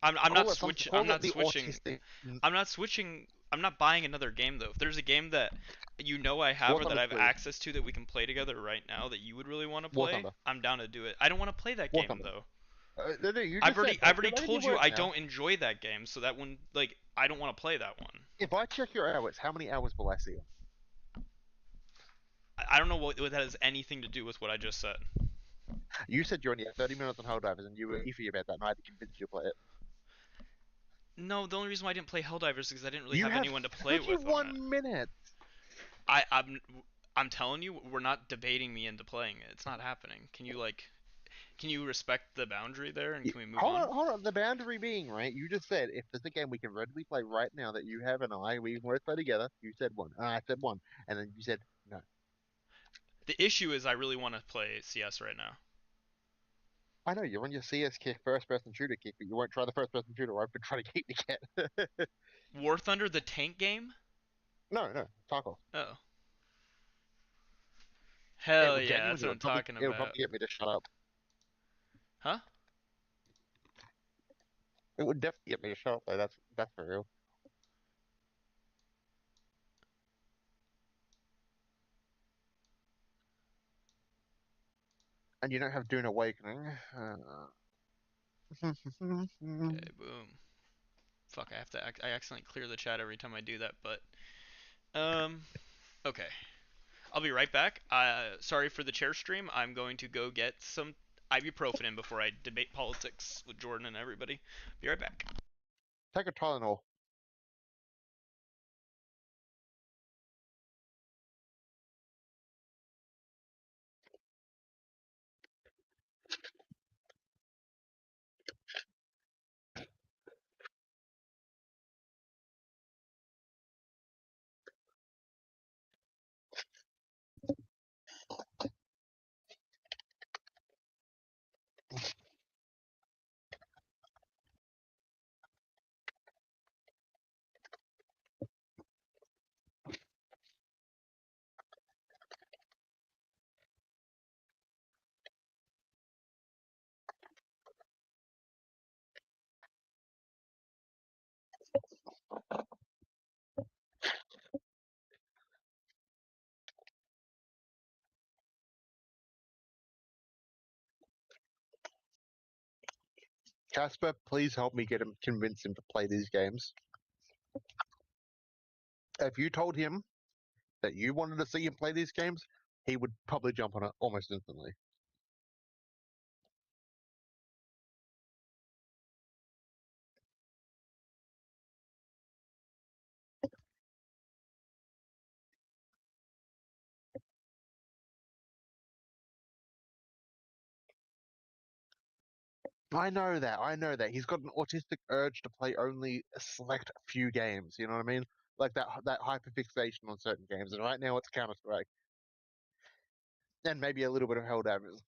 I'm not switching. I'm not switching. Autistic... I'm not switching. I'm not buying another game though. If there's a game that you know I have or that I have access to that we can play together right now that you would really want to play, I'm down to do it. I don't want to play that game though. I've already told you I don't enjoy that game, so that one I don't want to play that one. If I check your hours, how many hours will I see? I don't know what that has anything to do with what I just said. You said you only had 30 minutes on Helldivers, and you were iffy about that, and I had to convince you to play it. No, the only reason why I didn't play Helldivers is because I didn't really have anyone to play with. 31 minutes. I'm telling you, we're not debating me into playing it. It's not happening. Can you respect the boundary there, and can we move on? Hold on. The boundary being, right, you just said, if there's a game we can readily play right now that you have and we can both play together, you said one. And I said one. And then you said no. The issue is I really want to play CS right now. I know, you're on your CS kick, first-person shooter kick, but you won't try the first-person shooter I've been trying to keep to get. War Thunder, the tank game? No, Tarkov. Oh. Hell yeah, that's what I'm talking about. It'll probably get me to shut up. Huh? It would definitely get me to shut up, though. That's for real. And you don't have Dune Awakening. Okay, boom. Fuck, I accidentally clear the chat every time I do that, but okay. I'll be right back. Sorry for the chair stream. I'm going to go get some ibuprofen before I debate politics with Jordan and everybody. Be right back. Take a Tylenol. Casper, please help me convince him to play these games. If you told him that you wanted to see him play these games, he would probably jump on it almost instantly. I know that. He's got an autistic urge to play only a select few games, you know what I mean? Like that hyperfixation on certain games, and right now it's Counter-Strike. And maybe a little bit of Helldivers.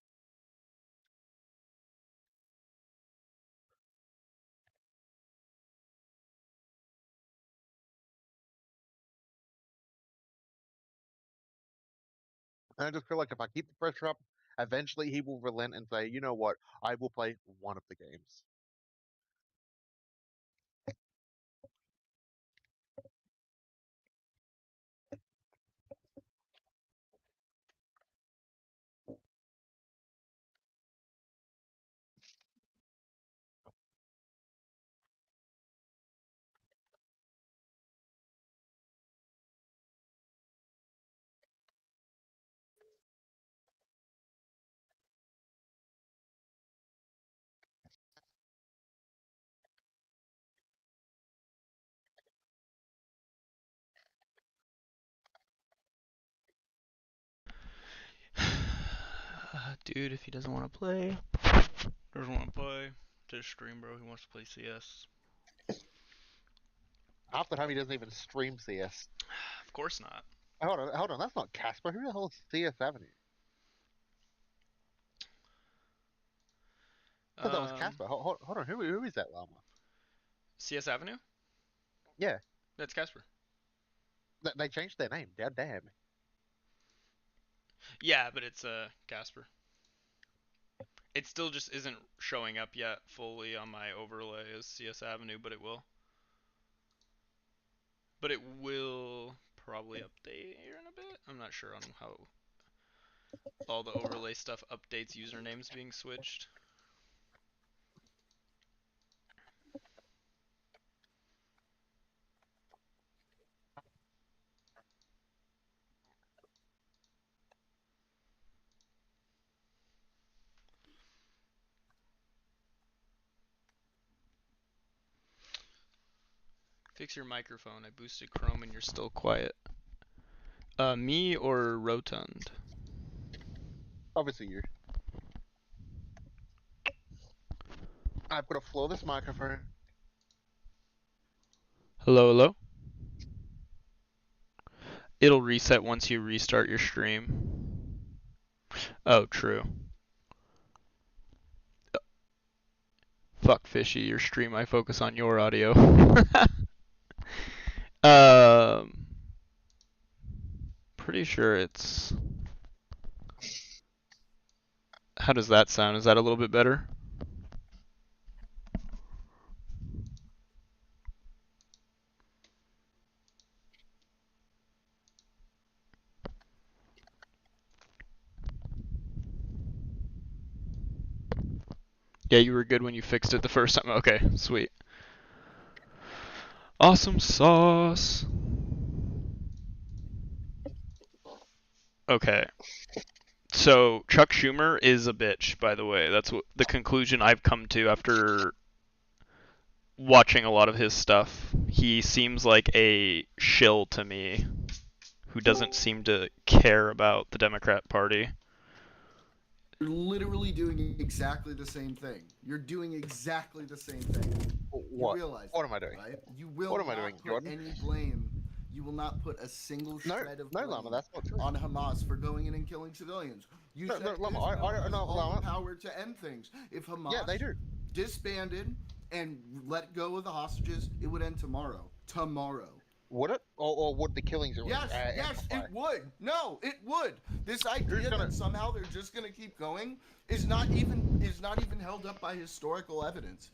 And I just feel like if I keep the pressure up, eventually he will relent and say, you know what, I will play one of the games. Dude, if he doesn't want to play, just stream, bro. He wants to play CS. Half the time he doesn't even stream CS. Of course not. Hold on, that's not Casper. Who the hell is CS Avenue? I thought that was Casper. Hold on, who is that llama? CS Avenue? Yeah. That's Casper. They changed their name. Damn. Yeah, but it's Casper. It still just isn't showing up yet fully on my overlay as CS Avenue, but it will. But it will probably update here in a bit. I'm not sure on how all the overlay stuff updates usernames being switched. Fix your microphone. I boosted Chrome and you're still quiet. Me or Rotund? Obviously you. I've got a flawless microphone. Hello? It'll reset once you restart your stream. Oh, true. Fuck Fishy, your stream, I focus on your audio. Pretty sure it's... How does that sound? Is that a little bit better? Yeah, you were good when you fixed it the first time. Okay, sweet. Awesome sauce. Okay. So, Chuck Schumer is a bitch, by the way. That's what the conclusion I've come to after watching a lot of his stuff. He seems like a shill to me who doesn't seem to care about the Democrat Party. You're literally doing exactly the same thing. You're doing exactly the same thing. What? You realize What am I doing? Right? You will What am I not doing, put Jordan? any blame. You will not put a single shred of blame Llama, that's not true. on Hamas for going in and killing civilians. You said Llama, Israel I has no, all Llama. the power to end things. If Hamas they do. disbanded and let go of the hostages, it would end tomorrow. Tomorrow. Would it? Or would the killings... Yes, it would. No, it would. This idea that somehow they're just going to keep going is not even held up by historical evidence.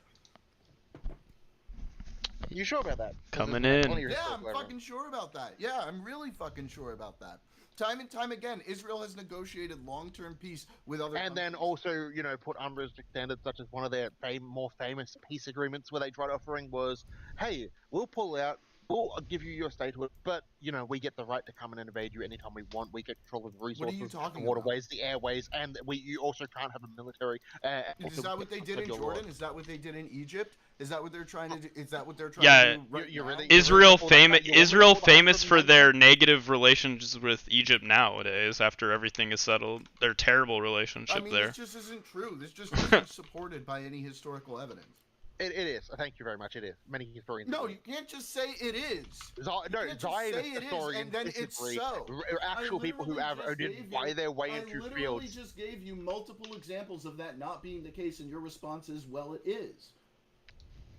You sure about that? Coming in. Yeah, I'm fucking sure about that. Yeah, I'm really fucking sure about that. Time and time again, Israel has negotiated long-term peace with other countries. Then also, put unrealistic standards, such as one of their more famous peace agreements where they tried offering was, hey, we'll pull out, we'll give you your statehood, but, we get the right to come and invade you anytime we want. We get control of the resources, the waterways, the airways, and you also can't have a military... Is that what they did in Jordan? Is that what they did in Egypt? Is that what they're trying to do? Is that what they're trying to do right now? Israel famous for their negative relations with Egypt nowadays after everything is settled. Their terrible relationship there. This just isn't true. This just isn't supported by any historical evidence. It is. Thank you very much. It is. Many historians. No, you can't just say it is. Zionist historians and then it's so. Actual people who didn't buy their way into fields. I literally just gave you multiple examples of that not being the case, and your response is, well, it is.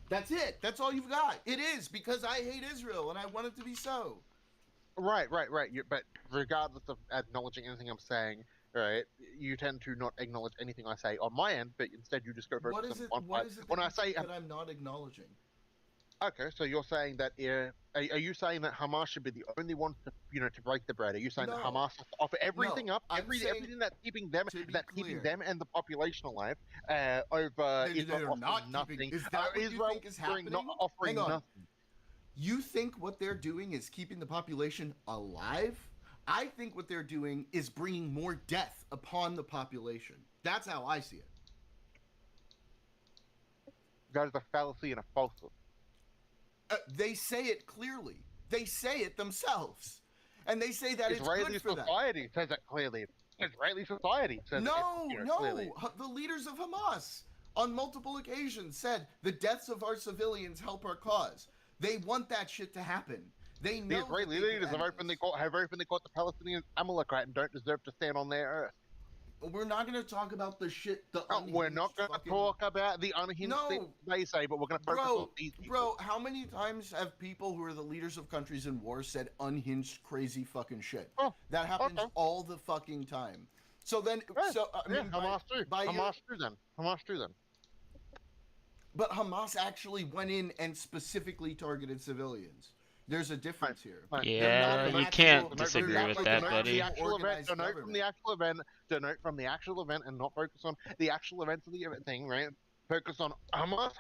That's it. That's all you've got. It is, because I hate Israel, and I want it to be so. Right. But regardless of acknowledging anything I'm saying, right, you tend to not acknowledge anything I say on my end, but instead you just go What focus is it? on What is it when that, I you say think that I'm not acknowledging? okay, so you're saying that are you saying that Hamas should be the only ones to to break the bread? Are you saying that No. Hamas has to offer everything No, up, I'm saying, everything that's keeping them clear, and the population alive over Israel they're offering not nothing? keeping. Is that what Israel you think is happening? not offering Hang on. nothing. You think what they're doing is keeping the population alive? I think what they're doing is bringing more death upon the population. That's how I see it. That is a fallacy and a falsehood. They say it clearly. They say it themselves. And they say that Israeli it's good for them. society says it clearly. Israeli society says it clearly. The leaders of Hamas on multiple occasions said the deaths of our civilians help our cause. They want that shit to happen. They know The Israeli leaders have openly called the Palestinians Amalekite and don't deserve to stand on their earth. We're not going to talk about the shit. We're not going to talk about the unhinged things they say, but we're going to focus on these people. Bro, how many times have people who are the leaders of countries in war said unhinged, crazy fucking shit? That happens all the fucking time. So then, Hamas too then. But Hamas actually went in and specifically targeted civilians. There's a difference here. Yeah, you can't disagree with that, buddy. Denote from the actual event and not focus on the actual events of the thing, right? Focus on Hamas.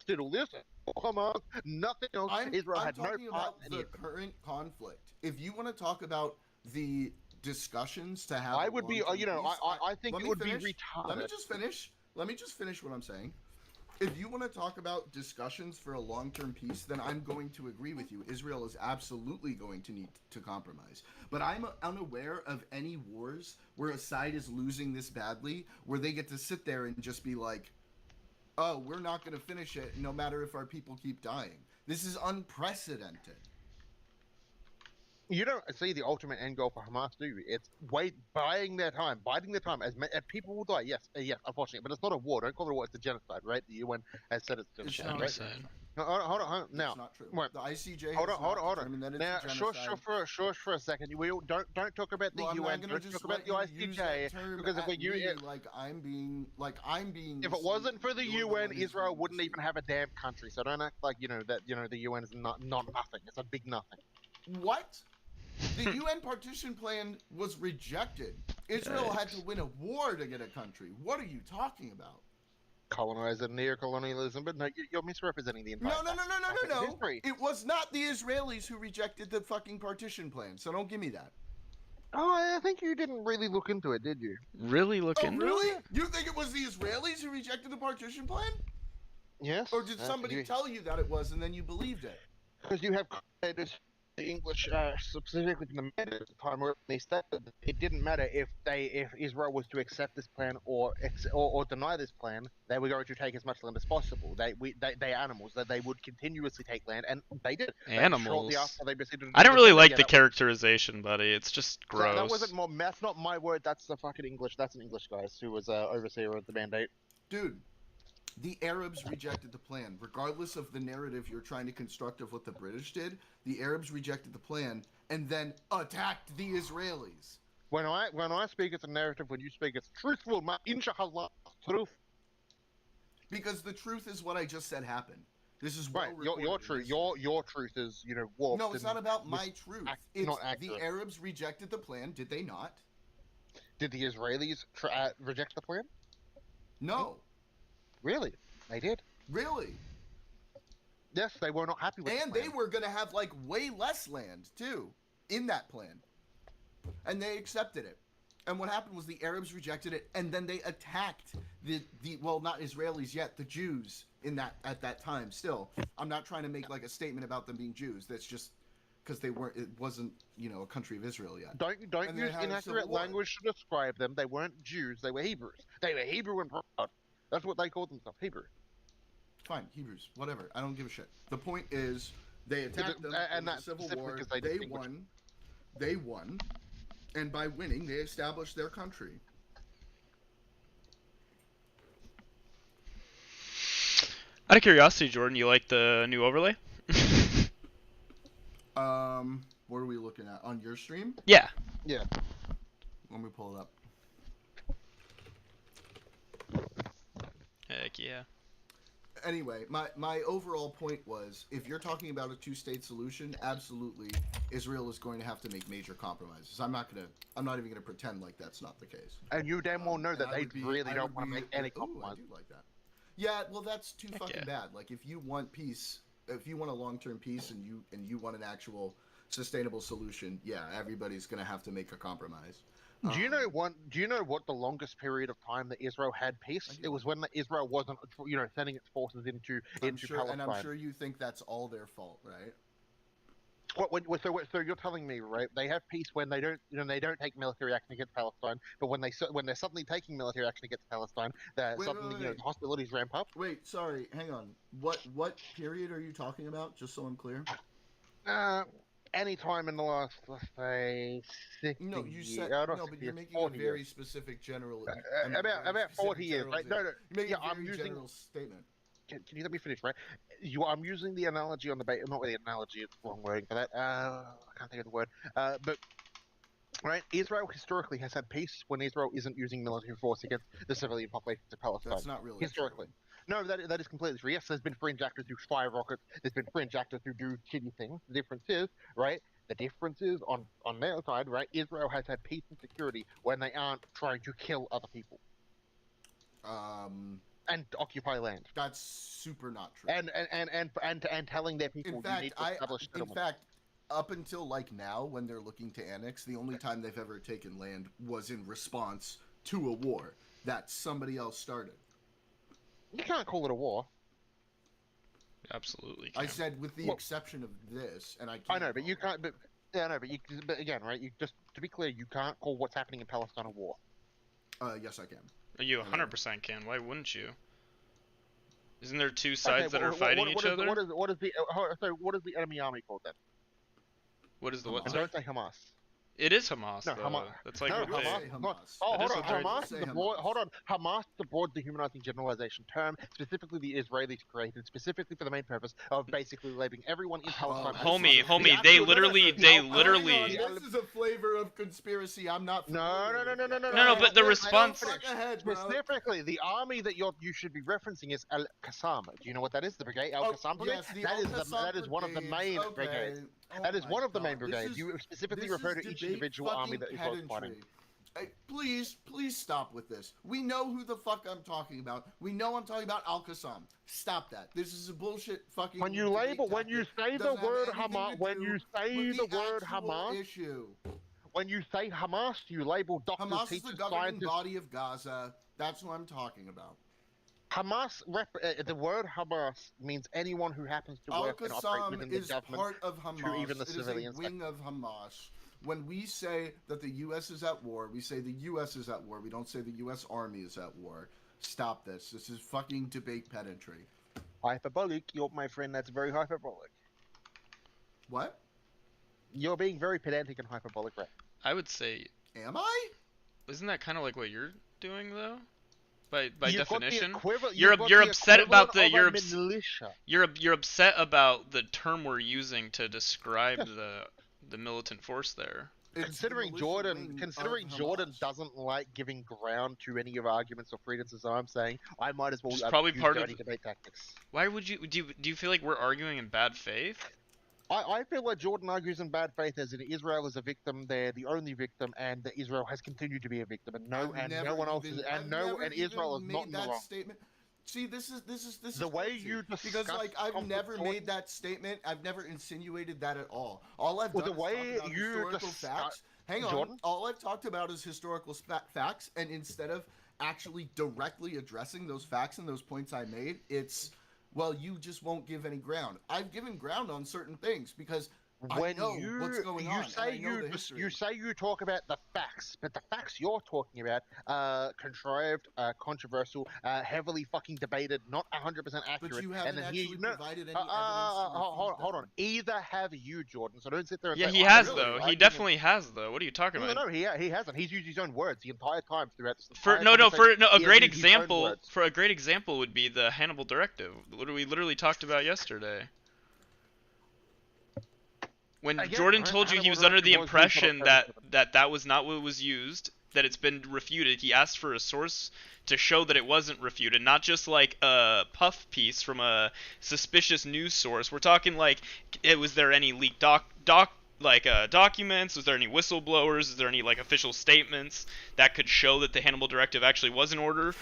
Did all this, Hamas, nothing else. Israel had no part in the current conflict. If you want to talk about the discussions to have, I would be, I think it would be retarded. Let me just finish what I'm saying. If you want to talk about discussions for a long-term peace, then I'm going to agree with you. Israel is absolutely going to need to compromise. But I'm unaware of any wars where a side is losing this badly, where they get to sit there and just be like, oh, we're not going to finish it no matter if our people keep dying. This is unprecedented. You don't see the ultimate end goal for Hamas, do you? It's biding their time. As people will die, yes, unfortunately, but it's not a war. Don't call it a war. It's a genocide, right? The UN has said it's genocide. Right? No, hold on. Now, it's not true. Wait. The ICJ. Hold on. Now, shush for a second. We don't talk about the UN. Don't talk about the ICJ because if I'm being. If it wasn't for the UN, Israel wouldn't even have a damn country. So don't act like that. The UN is not nothing. It's a big nothing. What? The UN partition plan was rejected. Israel had to win a war to get a country. What are you talking about? Colonizer, neocolonialism, but no, you're misrepresenting the entire. No. History. It was not the Israelis who rejected the fucking partition plan, so don't give me that. Oh, I think you didn't really look into it, did you? Really look into really? it? You think it was the Israelis who rejected the partition plan? Yes. Or did somebody tell you that it was and then you believed it? Because you have the English, specifically from the men at the time, where they said that it didn't matter if Israel was to accept this plan or deny this plan, they were going to take as much land as possible. They animals, that they would continuously take land, and they did. Animals. I don't really like the characterization, buddy. It's just gross. That wasn't more. That's not my word. That's the fucking English. That's an English guy who was overseer of the mandate. Dude. The Arabs rejected the plan. Regardless of the narrative you're trying to construct of what the British did, the Arabs rejected the plan and then attacked the Israelis. When I speak, it's a narrative. When you speak, it's truthful. Inshallah, truth. Because the truth is what I just said happened. This is right. Your truth. Your truth is warped. No, it's not about my truth. It's not accurate. The Arabs rejected the plan. Did they not? Did the Israelis reject the plan? No. Really? They did? Really? Yes, they were not happy with and the plan. They were going to have, way less land, too, in that plan. And they accepted it. And what happened was the Arabs rejected it, and then they attacked well, not Israelis yet, the Jews at that time still. I'm not trying to make, a statement about them being Jews. That's just because it wasn't, a country of Israel yet. Don't use inaccurate language to describe them. They weren't Jews. They were Hebrews. They were Hebrew and proud. That's what they called themselves, Hebrew. Fine, Hebrews, whatever. I don't give a shit. The point is, they attacked them in the Civil War. They won, and by winning, they established their country. Out of curiosity, Jordan, you like the new overlay? What are we looking at on your stream? Yeah. Yeah. Let me pull it up. Heck yeah. Anyway, my overall point was, if you're talking about a two-state solution, absolutely, Israel is going to have to make major compromises. I'm not even gonna pretend like that's not the case. And you damn well know that they really don't want to make any I compromise. do like that. Yeah, well, that's too fucking bad. Like, if you want peace, if you want a long-term peace, and you want an actual sustainable solution, yeah, everybody's gonna have to make a compromise. Do you know what the longest period of time that Israel had peace? It was when Israel wasn't, sending its forces into Palestine. And I'm sure you think that's all their fault, right? So you're telling me, right? They have peace when they don't take military action against Palestine, but when they're suddenly taking military action against Palestine, the hostilities ramp up. Wait, sorry, hang on. What period are you talking about? Just so I'm clear. Any time in the last, let's say, 60 No, you years. said no, but you're making a very specific general. About 40 years. Right? No, I'm using general statement. Can you let me finish, right? I'm using the analogy on the base. Not really an analogy, it's the wrong wording for that. I can't think of the word. But right, Israel historically has had peace when Israel isn't using military force against the civilian population of Palestine. That's not really historically. True. No, that is completely true. Yes, there's been fringe actors who fire rockets. There's been fringe actors who do shitty things. The difference is, right? The difference is on their side, right? Israel has had peace and security when they aren't trying to kill other people. And occupy land. That's super not true. And telling their people you need to establish settlement. In fact, up until like now, when they're looking to annex, the only time they've ever taken land was in response to a war that somebody else started. You can't call it a war. Absolutely. I said with the exception of this, and I know, but you can't. But again, right? You just to be clear, you can't call what's happening in Palestine a war. Yes, I can. You 100% can. Why wouldn't you? Isn't there two sides that are fighting each other? What is the enemy army called then? What is the what? And don't say Hamas. It is Hamas. No, Hamas. That's like no, what Hamas. they. Hamas is the broad dehumanizing generalization term, specifically the Israelis created, specifically for the main purpose of basically labeling everyone in Palestine. Homie, they literally. This is a flavor of conspiracy. I'm not. No. But the response. Specifically, the army that you should be referencing is Al Qassam. Do you know what that is? The brigade, Al Qassam brigade. That is one of the main brigades. That is one of the main brigades. You specifically refer to each individual army that Israel is fighting. Hey, please stop with this. We know who the fuck I'm talking about. We know I'm talking about Al Qassam. Stop that. This is a bullshit fucking. When you say the word Hamas, when you say Hamas, you label doctors, Hamas teachers, is the governing scientists. body of Gaza. That's what I'm talking about. Hamas, the word Hamas means anyone who happens to work and operate within the government. Part of Hamas. To even the it civilians. Is a wing of Hamas. When we say that the U.S. is at war, we say the U.S. is at war. We don't say the U.S. Army is at war. Stop this. This is fucking debate pedantry. Hyperbolic, my friend. That's very hyperbolic. What? You're being very pedantic and hyperbolic, right? I would say. Am I? Isn't that kind of like what you're doing though? By definition, you're upset about the militia. You're upset about the term we're using to describe the militant force there. Considering Jordan doesn't like giving ground to any of arguments or freedoms, as I'm saying, I might as well use probably part of debate tactics. Why would you do you feel like we're arguing in bad faith? I feel like Jordan argues in bad faith, as in Israel is a victim, they're the only victim, and that Israel has continued to be a victim, and no one else is, and Israel is not in the wrong. Statement. See, this is the way you discuss because like I've never made that statement. I've never insinuated that at all. All I've done is talk about historical facts. Hang on. Jordan? All I've talked about is historical facts, and instead of actually directly addressing those facts and those points I made, it's well, you just won't give any ground. I've given ground on certain things because I know what's going on. You say you talk about the facts, but the facts you're talking about are contrived, controversial, heavily fucking debated, not 100% accurate. But you haven't actually provided any evidence. Hold on. Either have you, Jordan. So don't sit there and say, he has though. He definitely has though. What are you talking about? No, he hasn't. He's used his own words the entire time throughout this. A great example would be the Hannibal Directive. What we literally talked about yesterday. When Again, Jordan right? told you he Hannibal was under the Directive was used for impression that was not what was used, that it's been refuted, he asked for a source to show that it wasn't refuted, not just like a puff piece from a suspicious news source. We're talking like, was there any leaked documents? Was there any whistleblowers? Is there any like official statements that could show that the Hannibal Directive actually was in order,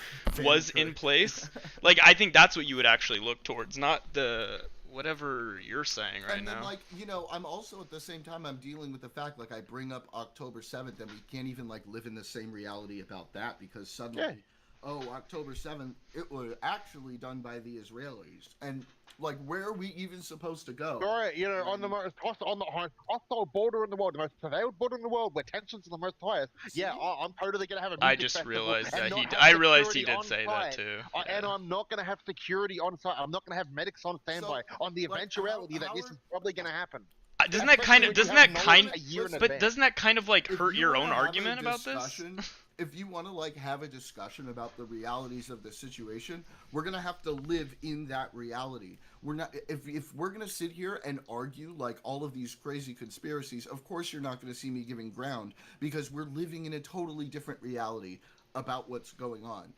was in place? Like, I think that's what you would actually look towards, not the whatever you're saying right and then, now. like, you know, I'm also at the same time I'm dealing with the fact, like, I bring up October 7th and we can't even like live in the same reality about that because suddenly, oh, October 7th, it was actually done by the Israelis, and like, where are we even supposed to go? Right, you know, on the most hostile border in the world, the most surveilled border in the world, where tensions are the most highest. Yeah, I'm totally gonna have a music I just festival realized and that not he. have I realized he security did say on that site. too. And I'm not gonna have security on site. I'm not gonna have medics on standby on the eventuality that this is probably gonna happen. Doesn't that kind of but doesn't that kind of like hurt your own wanna have a argument about this? discussion- If you want to like have a discussion about the realities of the situation, we're gonna have to live in that reality. We're not if we're gonna sit here and argue like all of these crazy conspiracies. Of course, you're not gonna see me giving ground because we're living in a totally different reality about what's going on.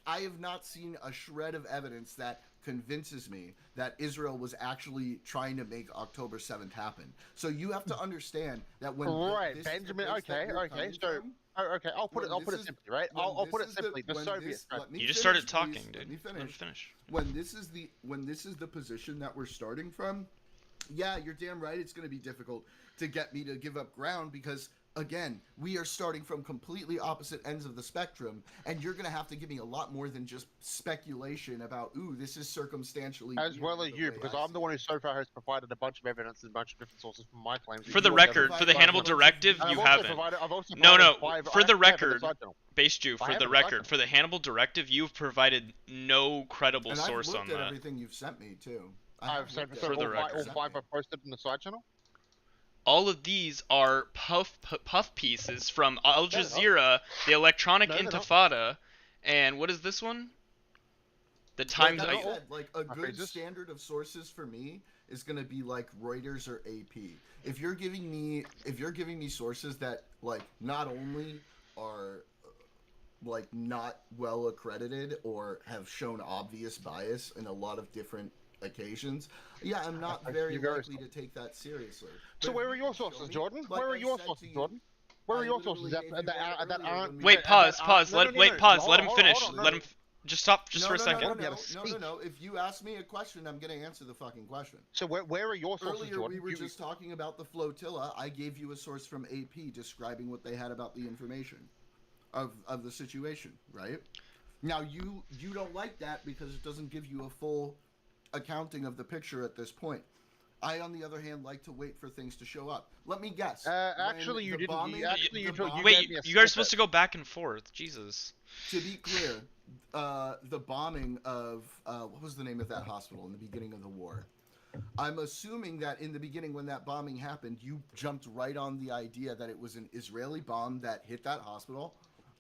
I have not seen a shred of evidence that convinces me that Israel was actually trying to make October 7th happen. So you have to understand that when Benjamin. Okay, so. Okay, I'll put it simply, right? I'll put it simply. The Soviets. You just started talking, dude. Let me finish. Let me finish. When this is the position that we're starting from, yeah, you're damn right. It's going to be difficult to get me to give up ground because, again, we are starting from completely opposite ends of the spectrum, and you're going to have to give me a lot more than just speculation about, ooh, this is circumstantially. As well as you, because I'm the one who so far has provided a bunch of evidence and a bunch of different sources from my claims. For the record, for the Hannibal Directive, you haven't. No. For the record, Base Jew, for the record, for the Hannibal Directive, you've provided no credible source on I've looked that. at everything you've sent me too. I've sent for the record. all 5 are posted in the side channel. All of these are puff pieces from Al Jazeera, the Electronic Intifada, and what is this one? The Times. Like I said, like a good standard of sources for me is going to be like Reuters or AP. If you're giving me sources that like not only are like not well accredited or have shown obvious bias in a lot of different occasions, yeah, I'm not very likely to take that seriously. So where are your sources, Jordan? Where are your sources, Jordan? Where are your sources that aren't? Wait, pause. Pause. Let him finish. Let him. Just stop. Just for a second. No. If you ask me a question, I'm going to answer the fucking question. So where are your sources, Earlier, Jordan? we were just talking about the flotilla. I gave you a source from AP describing what they had about the information of the situation, right? Now, you don't like that because it doesn't give you a full accounting of the picture at this point. I, on the other hand, like to wait for things to show up. Let me guess. Actually, you didn't. Wait, you guys are supposed to go back and forth. Jesus. To be clear, the bombing of what was the name of that hospital in the beginning of the war? I'm assuming that in the beginning, when that bombing happened, you jumped right on the idea that it was an Israeli bomb that hit that hospital,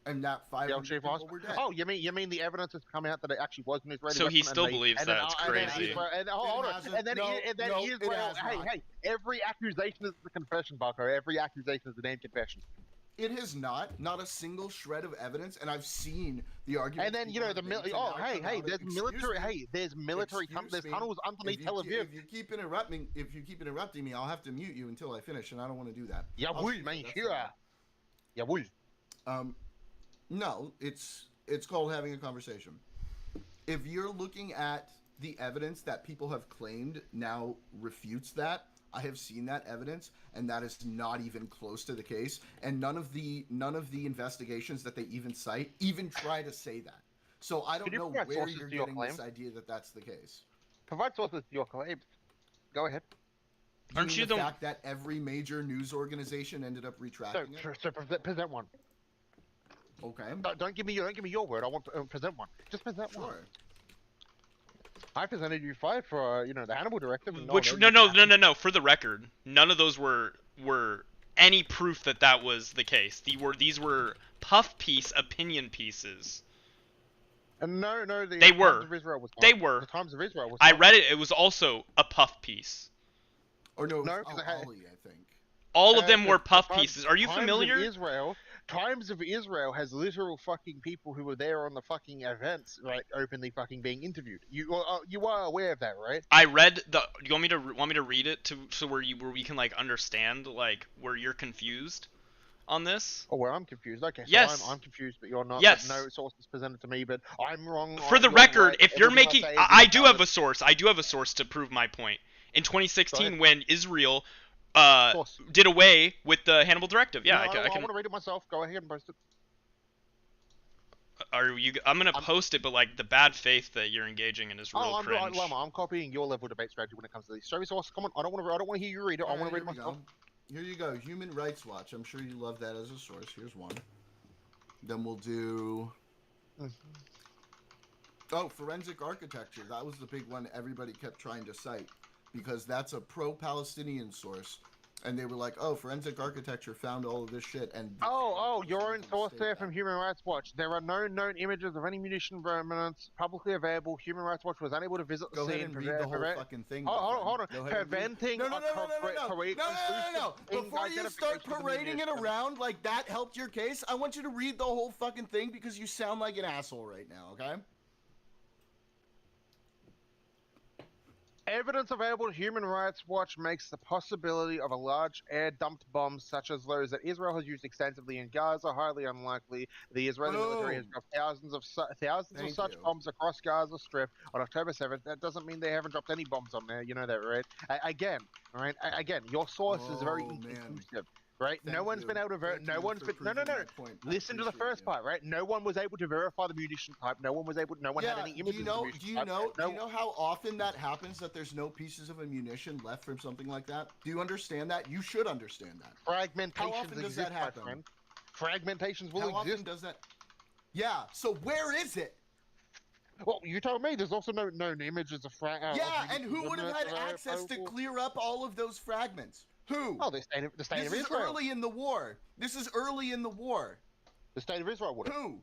and that 500 people were dead. Oh, you mean the evidence has come out that it actually was an Israeli? So he still believes that? It's crazy. Hey, every accusation is a confession, Bucko. Every accusation is a damn confession. It has not a single shred of evidence, and I've seen the argument. And then there's military. There's tunnels underneath Tel Aviv. If you keep interrupting me, I'll have to mute you until I finish, and I don't want to do that. Jawohl, mein Führer. Jawohl. No, it's called having a conversation. If you're looking at the evidence that people have claimed now refutes that, I have seen that evidence, and that is not even close to the case. And none of the investigations that they even cite even try to say that. So I don't know where you're getting this idea that that's the case. Provide sources to your claims. Go ahead. Aren't you the fact that every major news organization ended up retracting it? So present one. Okay. Don't give me your word. I want to present one. Just present one. I presented you 5 for the Hannibal Directive. No. For the record, none of those were any proof that was the case. These were puff piece opinion pieces. No, they were. Times of Israel was they were. The Times of Israel was. I read it. It was also a puff piece. Or no, No, it was Ali, I think. All of them were puff pieces. Are you familiar? Times of Israel has literal fucking people who were there on the fucking events, right, openly fucking being interviewed. You are aware of that, right? I read the. You want me to read it to where we can like understand like where you're confused on this? Oh, where I'm confused. Okay, so yes. I'm confused, but you're not. Yes. No sources presented to me, but I'm wrong. For the you're record, right. if you're Everything making, I say is I do have invalid. a source. I do have a source to prove my point. In 2016, when Israel did away with the Hannibal Directive, yeah, No, I can. I want to read it myself. Go ahead and post it. Are you? I'm gonna post it, but like the bad faith that you're engaging in is real cringe. I'm copying your level of debate strategy when it comes to these. Show me source. Come on, I don't want to hear you read it. I want to read it myself. Here you go. Human Rights Watch. I'm sure you love that as a source. Here's one. Then we'll do. Oh, forensic architecture. That was the big one everybody kept trying to cite because that's a pro-Palestinian source. And they were like, oh, forensic architecture found all of this shit. And your own source there from Human Rights Watch. There are no known images of any munition remnants publicly available. Human Rights Watch was unable to visit the scene. Go ahead and read the whole fucking thing. Hold on. Preventing No. Before you start parading it around like that helped your case, I want you to read the whole fucking thing because you sound like an asshole right now, okay? Evidence available to Human Rights Watch makes the possibility of a large air-dumped bomb such as those that Israel has used extensively in Gaza highly unlikely. The Israeli military has dropped thousands of such bombs across Gaza Strip on October 7th. That doesn't mean they haven't dropped any bombs on there. You know that, right? Again, your source is very inconclusive. Right? No one's been able to verify. Listen to the first part, right? No one was able to verify the munition type. No one was able. No one had any images. Do you know how often that happens? That there's no pieces of ammunition left from something like that. Do you understand that? You should understand that. Fragmentations How often does that happen? My friend. Fragmentations will How exist. often does that? Yeah. So where is it? Well, you told me there's also no known images of fragments. Yeah, and who would have had access to clear up all of those fragments? Who? Oh, the state of Israel. This is early in the war. This is early in the war. The state of Israel would have. Who?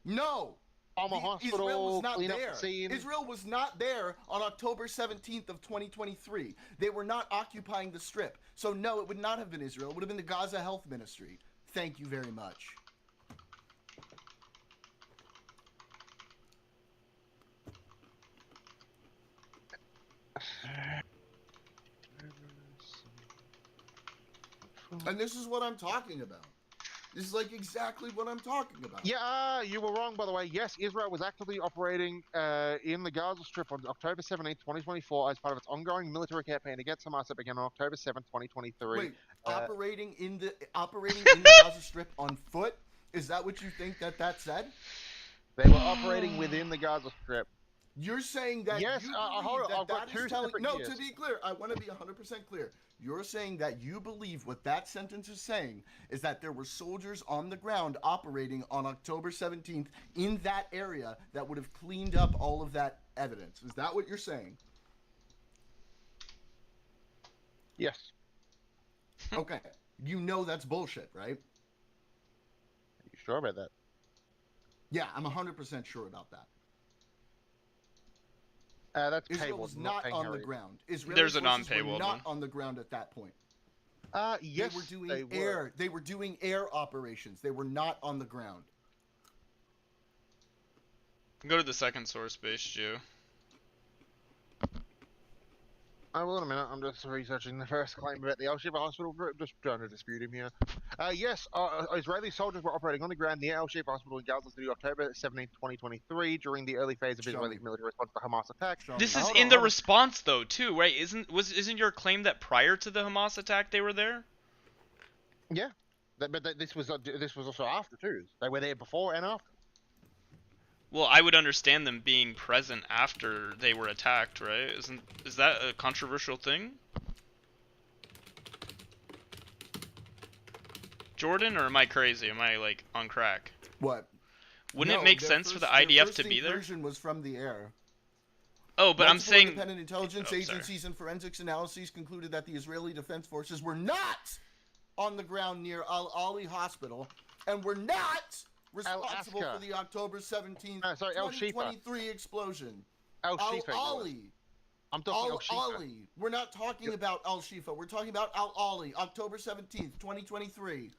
No. Hospital, Israel was not clean there. up the scene. Israel was not there on October 17th of 2023. They were not occupying the Strip. So no, it would not have been Israel. It would have been the Gaza Health Ministry. Thank you very much. And this is what I'm talking about. This is like exactly what I'm talking about. Yeah, you were wrong, by the way. Yes, Israel was actively operating in the Gaza Strip on October 17, 2024 as part of its ongoing military campaign against Hamas that began on October 7, 2023. Wait, operating in the Gaza Strip on foot? Is that what you think that said? They were operating within the Gaza Strip. You're saying that yes, you hold on, I've got that two is telling... separate No, years. to be clear, I want to be 100% clear. You're saying that you believe what that sentence is saying is that there were soldiers on the ground operating on October 17th in that area that would have cleaned up all of that evidence. Is that what you're saying? Yes. Okay. You know that's bullshit, right? Are you sure about that? Yeah, I'm 100% sure about that. That's Israel paywall, was not on the ground. There's a non-paywall not on the ground at that point. Yes, they were doing air. They were doing air operations. They were not on the ground. Go to the second source base, Jew. I will in a minute. I'm just researching the first claim about the El Shifa Hospital. Just trying to dispute him here. Yes, Israeli soldiers were operating on the ground near El Shifa Hospital in Gaza City, October 17, 2023, during the early phase of Israeli military response to Hamas attack. This is in the response, though, too, right? Isn't your claim that prior to the Hamas attack they were there? Yeah, but this was also after too. They were there before and after. Well, I would understand them being present after they were attacked, right? Is that a controversial thing? Jordan, or am I crazy? Am I like on crack? What? Wouldn't it make sense for the IDF to be there? The version was from the air. Oh, but I'm saying independent intelligence agencies and forensics analyses concluded that the Israeli Defense Forces were not on the ground near Al Ali Hospital and were not responsible for the October 17th, 2023 explosion. Al Shifa. Ali. I'm talking Al Shifa. Ali. We're not talking about Al Shifa. We're talking about Al Ali, October 17th, 2023.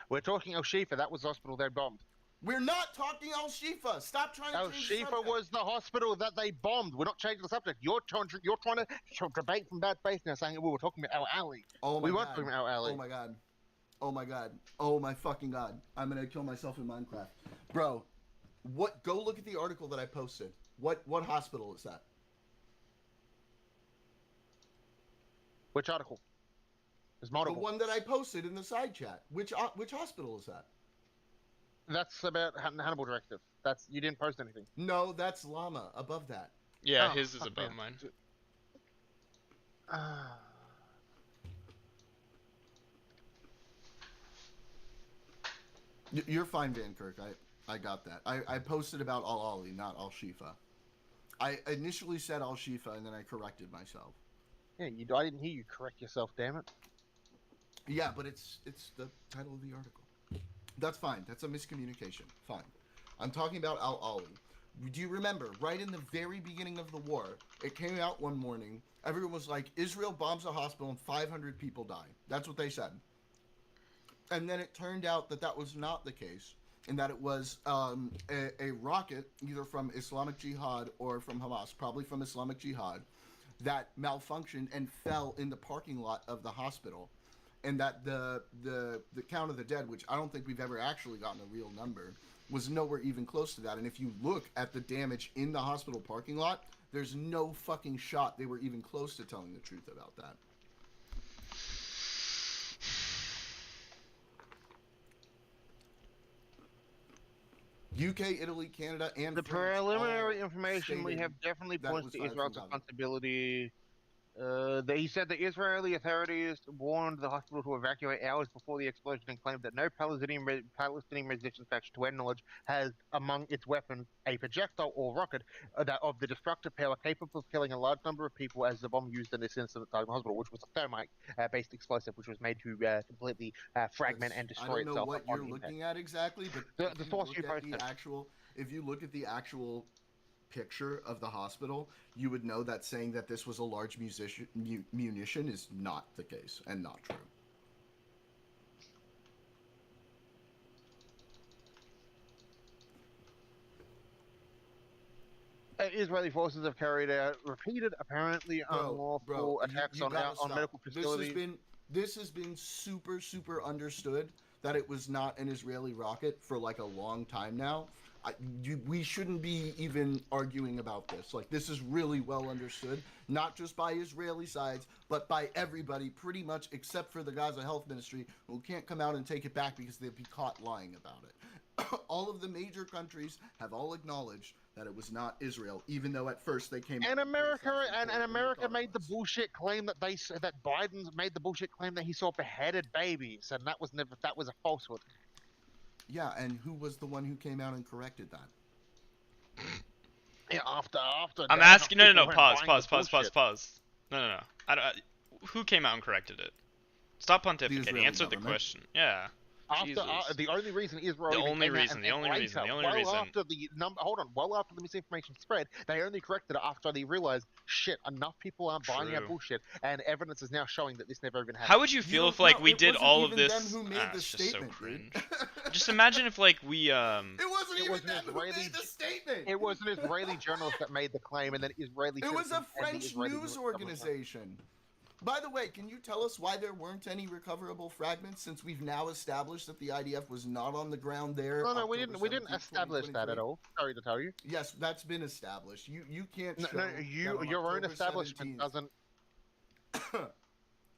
We're talking Al Shifa. That was the hospital they bombed. We're not talking Al Shifa. Stop trying to Al change the Shifa subject. was the hospital that they bombed. We're not changing the subject. You're trying to debate from bad faith now, saying we were talking about Al Ali. Oh my we god. weren't talking about Al Ali. Oh my god. Oh my god. Oh my fucking god. I'm gonna kill myself in Minecraft, bro. What? Go look at the article that I posted. What hospital is that? Which article? There's multiple. The one that I posted in the side chat. Which hospital is that? That's about Hannibal Directive. You didn't post anything. No, that's Llama above that. Yeah, his is above mine. You're fine, Van Kirk. I got that. I posted about Al Ali, not Al Shifa. I initially said Al Shifa, and then I corrected myself. Yeah, I didn't hear you correct yourself, damn it. Yeah, but it's the title of the article. That's fine. That's a miscommunication. Fine. I'm talking about Al Ali. Do you remember, right in the very beginning of the war, it came out one morning, everyone was like, Israel bombs a hospital and 500 people die. That's what they said. And then it turned out that was not the case, and that it was a rocket, either from Islamic Jihad or from Hamas, probably from Islamic Jihad, that malfunctioned and fell in the parking lot of the hospital. And that the count of the dead, which I don't think we've ever actually gotten a real number, was nowhere even close to that. And if you look at the damage in the hospital parking lot, there's no fucking shot they were even close to telling the truth about that. UK, Italy, Canada, and the France preliminary information we have definitely points to Israel's responsibility. He said the Israeli authorities warned the hospital to evacuate hours before the explosion and claimed that no Palestinian resistance faction, to our knowledge, has among its weapons a projectile or rocket that of the destructive power capable of killing a large number of people, as the bomb used in this incident at the hospital, which was a thermite-based explosive, which was made to completely fragment and destroy itself. I don't know what you're looking at exactly, but the source you posted. If you look at the actual picture of the hospital, you would know that saying that this was a large munition is not the case and not true. Israeli forces have carried out repeated, apparently unlawful attacks on medical facilities. This has been super understood that it was not an Israeli rocket for like a long time now. We shouldn't be even arguing about this. Like, this is really well understood, not just by Israeli sides, but by everybody, pretty much, except for the Gaza Health Ministry, who can't come out and take it back because they'd be caught lying about it. All of the major countries have all acknowledged that it was not Israel, even though at first they came. And America made the bullshit claim that Biden made the bullshit claim that he saw beheaded babies, and that was a falsehood. Yeah, and who was the one who came out and corrected that? Yeah, after. I'm asking. No. Pause. No. Who came out and corrected it? Stop pontificating. Answer the question. Yeah. The only reason Israel. The only reason. Well after the misinformation spread, they only corrected it after they realized, shit, enough people aren't buying our bullshit, and evidence is now showing that this never even happened. How would you feel if we did all of this? It's just so cringe. Just imagine if we. It wasn't even them who made the statement. It was an Israeli journalist that made the claim, and then Israeli. It was a French news organization. By the way, can you tell us why there weren't any recoverable fragments, since we've now established that the IDF was not on the ground there? No, we didn't establish that at all. Sorry to tell you. Yes, that's been established. You can't show. No, your own establishment doesn't.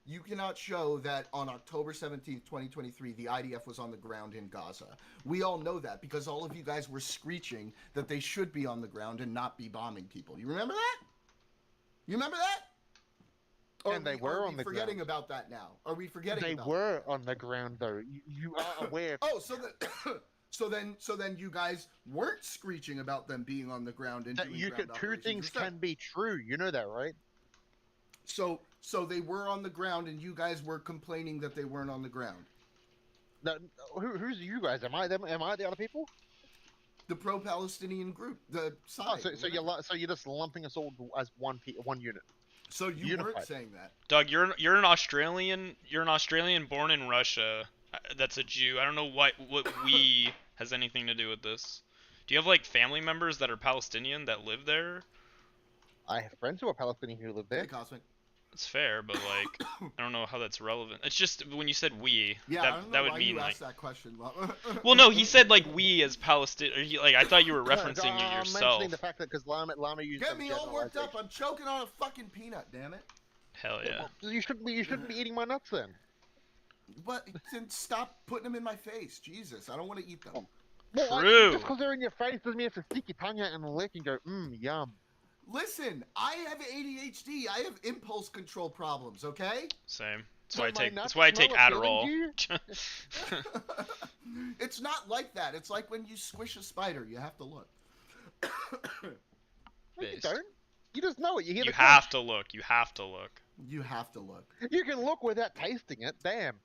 You cannot show that on October 17th, 2023, the IDF was on the ground in Gaza. We all know that because all of you guys were screeching that they should be on the ground and not be bombing people. You remember that? You remember that? And they were on the ground. Are we forgetting about that now? Are we forgetting They about were on the ground, though. You are aware. Oh, so then you guys weren't screeching about them being on the ground and doing ground two things can be true. You know that, right? So they were on the ground, and you guys were complaining that they weren't on the ground. No, who's you guys? Am I them? Am I the other people? the pro-Palestinian group, the side. So you're just lumping us all as one unit. So you weren't saying that. Doug, you're an Australian. You're an Australian born in Russia. That's a Jew. I don't know what we has anything to do with this. Do you have like family members that are Palestinian that live there? I have friends who are Palestinian who live there. Hey, Cosmic. It's fair, but like I don't know how that's relevant. It's just when you said we, Yeah, that, I don't know that would why mean you like. asked that question. Well, no, he said like we as Palestinian. Like I thought you were referencing you I'm yourself. mentioning the fact that because Llama used Get me all worked up. I'm choking on a fucking peanut. Damn it. Hell yeah. Well, you shouldn't be eating my nuts then. But then stop putting them in my face. Jesus, I don't want to eat them. Well, True. Just because they're in your face doesn't mean you have to stick your tongue out and lick and go, yum. Listen, I have ADHD. I have impulse control problems. Okay. Same. So That's why I take Adderall. It's not like that. It's like when you squish a spider. You have to look. You don't. You just know it. You hear You the have crunch. to look. You have to look. You have to look. You can look without tasting it. Damn.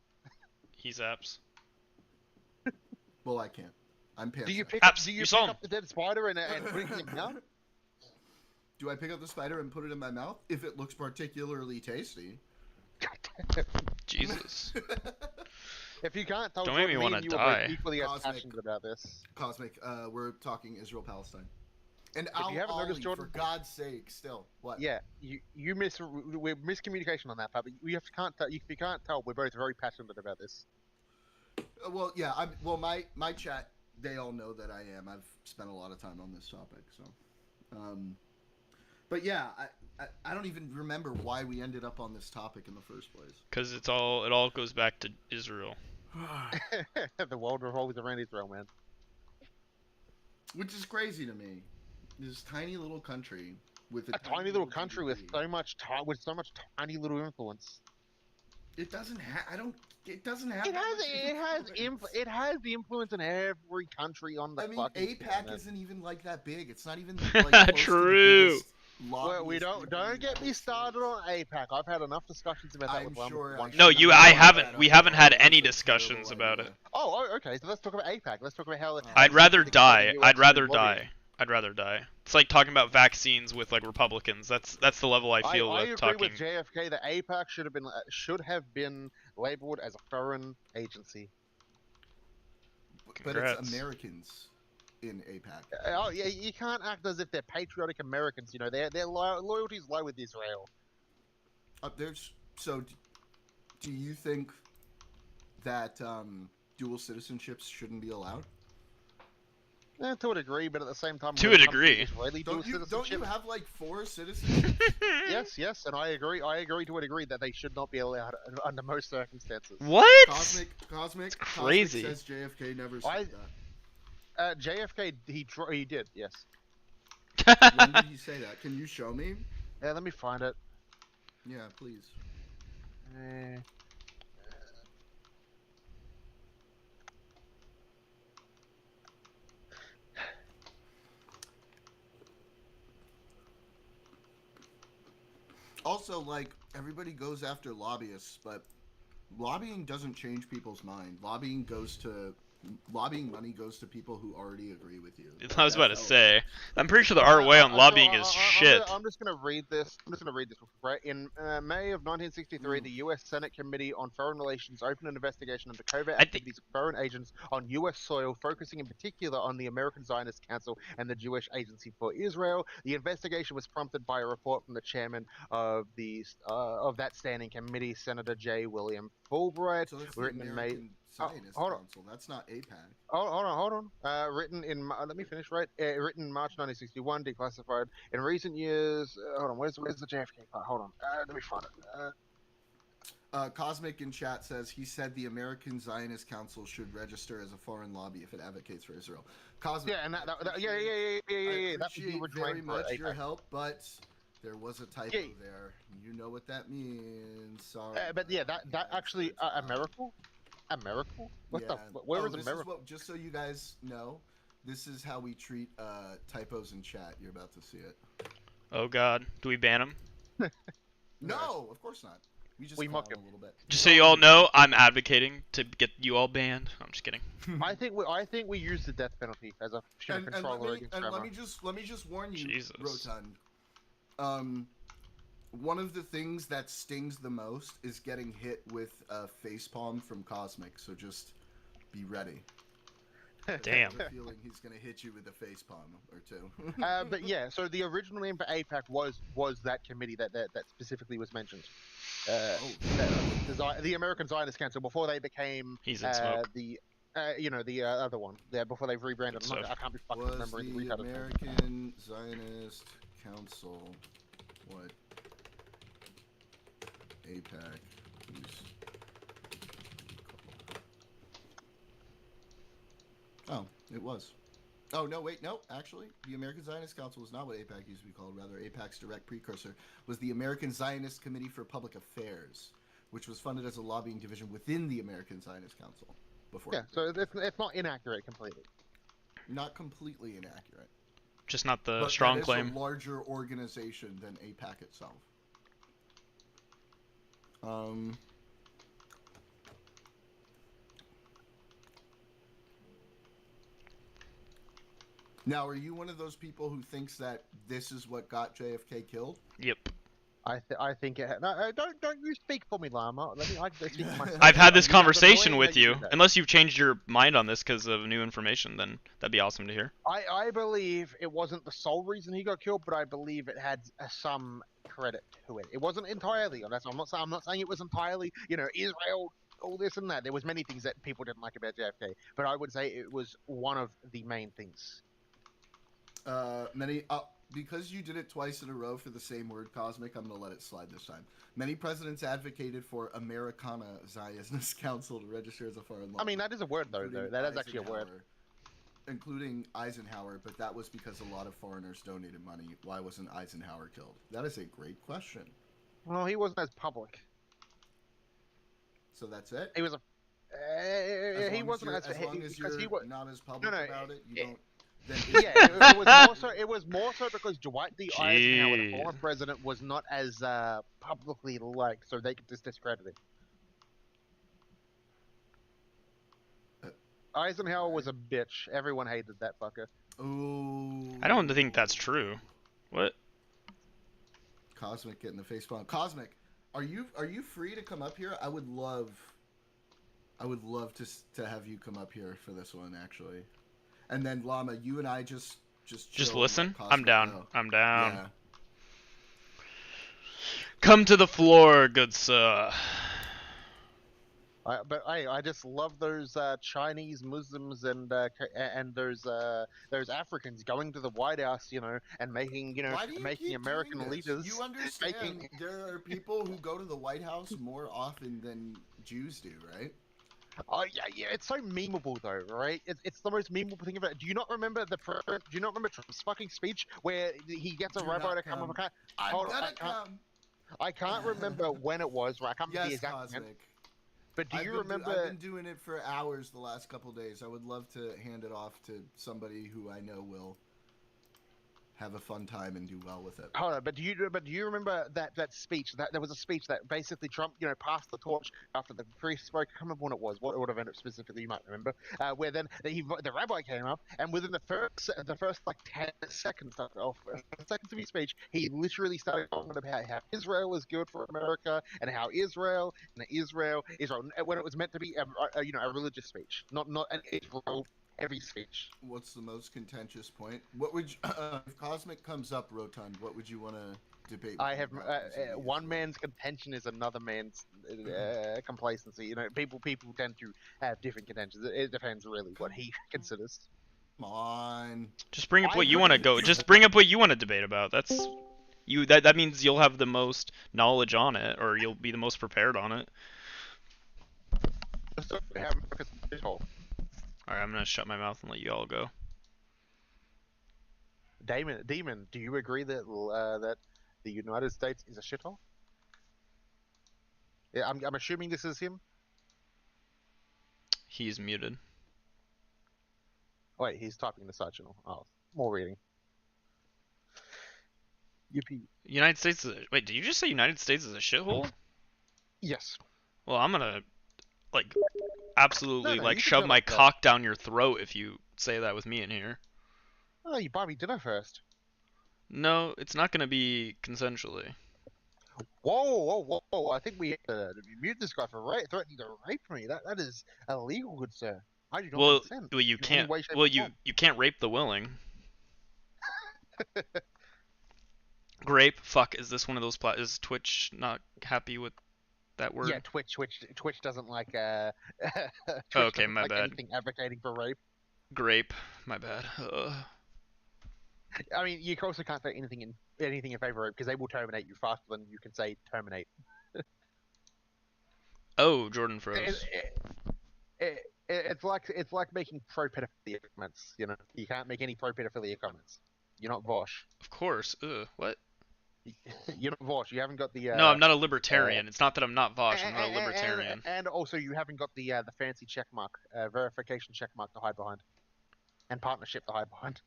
He's apps. Well, I can't. I'm pants. Do you pick Apps, up, you saw him. up the dead spider and put it in your mouth? Do I pick up the spider and put it in my mouth if it looks particularly tasty? Jesus. If you can't tell, Don't make me want to die. Equally as Cosmic. passionate about this. Cosmic, we're talking Israel-Palestine. And If you haven't noticed, Jordan, for God's sake, still, what? Yeah, we're miscommunication on that part. But we can't tell. If you can't tell, we're both very passionate about this. Well, yeah. My chat, they all know that I am. I've spent a lot of time on this topic, so. But yeah, I don't even remember why we ended up on this topic in the first place. Because it all goes back to Israel. The world revolves around Israel, man. Which is crazy to me. This tiny little country with a tiny little country with so much tiny little influence. It doesn't have. I don't. It doesn't have. It has the influence in every country on the. I mean, fucking APAC planet. isn't even like that big. It's not even like True. Well, we don't get me started on APAC. I've had enough discussions about that with one. No, I haven't. We haven't had any discussions about it. Oh, okay. So let's talk about APAC. Let's talk about how. I'd rather die. I'd rather die. I'd rather die. It's like talking about vaccines with like Republicans. That's the level I feel I with agree talking. with JFK that APAC should have been labeled as a foreign agency. But it's Americans in APAC. Oh yeah, you can't act as if they're patriotic Americans. You know, their loyalties lie with Israel. Do you think that dual citizenships shouldn't be allowed? To a degree, but at the same time, to a degree. Don't you have like 4 citizenships? Yes, and I agree to a degree that they should not be allowed under most circumstances. What? Cosmic crazy. Cosmic says JFK never said that. JFK, he did, yes. When did he say that? Can you show me? Yeah, let me find it. Yeah, please. Also, like, everybody goes after lobbyists, but lobbying doesn't change people's mind. Lobbying money goes to people who already agree with you. I was about to say. I'm pretty sure the ROI on lobbying is shit. I'm just gonna read this. Right. In May of 1963, the U.S. Senate Committee on Foreign Relations opened an investigation into covert activities of foreign agents on U.S. soil, focusing in particular on the American Zionist Council and the Jewish Agency for Israel. The investigation was prompted by a report from the chairman of that standing committee, Senator J. William Fulbright, So that's written the in May. American Zionist hold on. Council. That's not APAC. Hold on. Written in let me finish. Right. Written in March 1961, declassified. In recent years, hold on. Where's the JFK part? Hold on. Let me find it. Cosmic in chat says he said the American Zionist Council should register as a foreign lobby if it advocates for Israel. Cosmic, Yeah, and that I That appreciate would be very for much APAC. your help, but there was a typo there. You know what that means. Sorry. But yeah, that actually a miracle. A miracle? What the? Where is a miracle? Just so you guys know, this is how we treat typos in chat. You're about to see it. Oh god. Do we ban him? No, of course not. we mock clown him. a little bit. Just so you all know, I'm advocating to get you all banned. I'm just kidding. I think we use the death penalty as a controller against and grammar. let me just warn you, Jesus. Rotund. One of the things that stings the most is getting hit with a facepalm from Cosmic. So just be ready. Damn. I have a feeling he's gonna hit you with a facepalm or two. But yeah, so the original name for APAC was that committee that specifically was mentioned. The American Zionist Council before they became the the other one. Yeah, before they've rebranded. I can't be fucking remembering the American Zionist Council what APAC used Oh, it was. Oh, no, wait, no, actually, the American Zionist Council was not what AIPAC used to be called. Rather, AIPAC's direct precursor was the American Zionist Committee for Public Affairs, which was funded as a lobbying division within the American Zionist Council. Before. Yeah, so it's not inaccurate completely. Not completely inaccurate. Just not the but strong that is claim. a larger organization than AIPAC itself. Now, are you one of those people who thinks that this is what got JFK killed? Yep. I think it. No, don't you speak for me, Llama. I can speak for myself. I've had this conversation with you. Unless you've changed your mind on this because of new information, then that'd be awesome to hear. I believe it wasn't the sole reason he got killed, but I believe it had some credit to it. It wasn't entirely. I'm not saying it was entirely. Israel, all this and that. There was many things that people didn't like about JFK, but I would say it was one of the main things. Because you did it twice in a row for the same word, Cosmic, I'm going to let it slide this time. Many presidents advocated for Americana Zionist Council to register as a foreign law. I mean, that is a word, though. That is actually a word. Including Eisenhower, but that was because a lot of foreigners donated money. Why wasn't Eisenhower killed? That is a great question. Well, he wasn't as public. So that's it? He was he wasn't as long as you're not as public about it, you don't... it was more so because Dwight D. Eisenhower, the former president, was not as publicly liked, so they could just discredit him. Eisenhower was a bitch. Everyone hated that fucker. Ooh. I don't think that's true. What? Cosmic getting the facepalm. Cosmic, are you free to come up here? I would love to have you come up here for this one, actually. And then Llama, you and I just listen. I'm down. Go. I'm down. Yeah. Come to the floor, good sir. I just love those Chinese Muslims and those Africans going to the White House, and making American leaders. You understand there are people who go to the White House more often than Jews do, right? Oh yeah, it's so memeable though, right? It's the most memeable thing about. Do you not remember Trump's fucking speech where he gets a rabbi to come up? I can't remember when it was. Right, I can't remember the exact Cosmic. But do you remember? I've been doing it for hours the last couple days. I would love to hand it off to somebody who I know will have a fun time and do well with it. Hold on, but do you remember that speech? That there was a speech that basically Trump, passed the torch after the priest spoke. I can't remember when it was. What event specifically you might remember? Where then the rabbi came up, and within the first like 10 seconds of his speech, he literally started talking about how Israel is good for America and how Israel when it was meant to be a religious speech, not an Israel. Every speech. What's the most contentious point? What would you, if Cosmic comes up, Rotund? What would you want to debate? I have one man's contention is another man's complacency. People tend to have different contentions. It depends really what he considers. Come on. Just bring up what you want to go. Just bring up what you want to debate about. That's you. That means you'll have the most knowledge on it, or you'll be the most prepared on it. Alright, I'm gonna shut my mouth and let you all go. Demon, do you agree that that the United States is a shithole? Yeah, I'm assuming this is him. He's muted. Wait, he's typing the side channel. Oh, more reading. Yippee. United States is wait, did you just say United States is a shithole? Yes. Well, I'm gonna like absolutely No, like you can shove tell my us that. cock down your throat if you say that with me in here. Oh, you buy me dinner first. No, it's not gonna be consensually. Whoa! I think we have to mute this guy for threatening to rape me. That is illegal, good sir. I do not consent You in any can't. way, shape, Well, or form. you can't rape the willing. Grape. Fuck. Is this one of those? Is Twitch not happy with that word? Yeah, Twitch doesn't like Twitch Okay, doesn't my like bad. anything advocating for rape. Grape. My bad. I mean, you also can't say anything in favor of rape because they will terminate you faster than you can say terminate. Oh, Jordan froze. It's like making pro pedophilia comments. You know, you can't make any pro pedophilia comments. You're not Vosh. Of course. What? You're not Vosh. You haven't got the. No, I'm not a libertarian. It's not that I'm not Vosh. I'm not a libertarian. And also, you haven't got the fancy checkmark, verification checkmark to hide behind, and partnership to hide behind.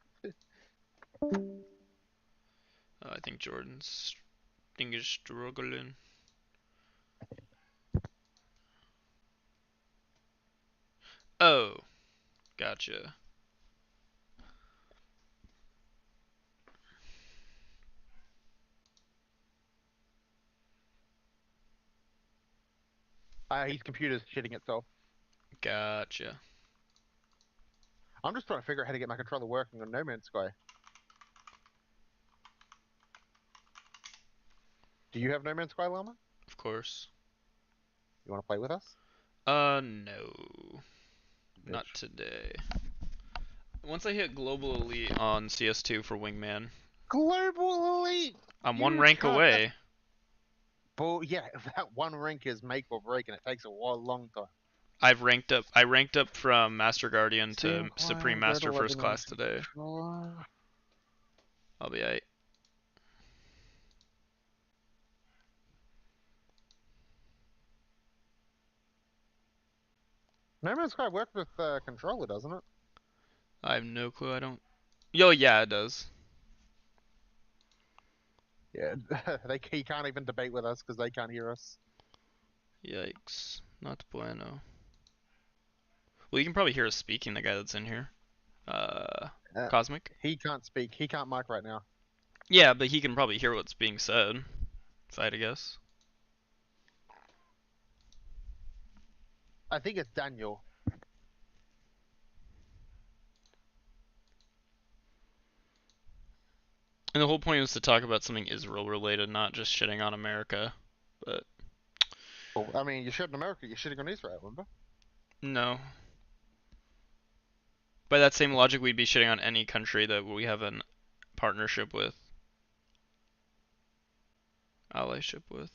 I think Jordan's thing is struggling. Oh, gotcha. His computer's shitting itself. Gotcha. I'm just trying to figure out how to get my controller working on No Man's Sky. Do you have No Man's Sky, Llama? Of course. You want to play with us? No. Not today. Once I hit Global Elite on CS2 for Wingman. Global Elite! I'm one rank away. But yeah, that one rank is make or break, and it takes a long time. I ranked up from Master Guardian to Supreme Master First Class today. I'll be aight. No Man's Sky works with controller, doesn't it? I have no clue. I don't. Yo, yeah, it does. Yeah, he can't even debate with us because they can't hear us. Yikes. Not bueno. Well, you can probably hear us speaking, the guy that's in here. Cosmic? He can't speak. He can't mic right now. Yeah, but he can probably hear what's being said. If I had to guess. I think it's Daniel. And the whole point was to talk about something Israel related, not just shitting on America. But well, I mean, you're shitting America, you're shitting on Israel, remember? no. By that same logic, we'd be shitting on any country that we have a partnership with. Allyship with.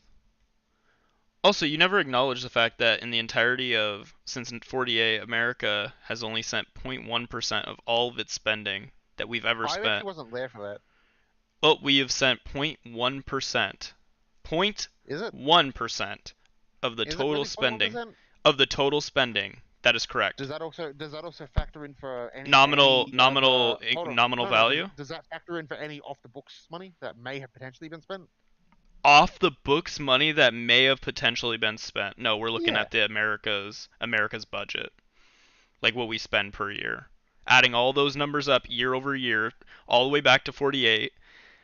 Also, you never acknowledge the fact that in the entirety of since 48, America has only sent 0.1% of all of its spending that we've ever spent. I actually wasn't there for that. Well, we have sent 0.1%. 0.1% of the total spending. Of the total spending. That is correct. Does that also factor in for any nominal value? value? Does that factor in for any off the books money that may have potentially been spent? Off the books money that may have potentially been spent. No, we're looking at the America's budget. Like what we spend per year. Adding all those numbers up year over year, all the way back to 48,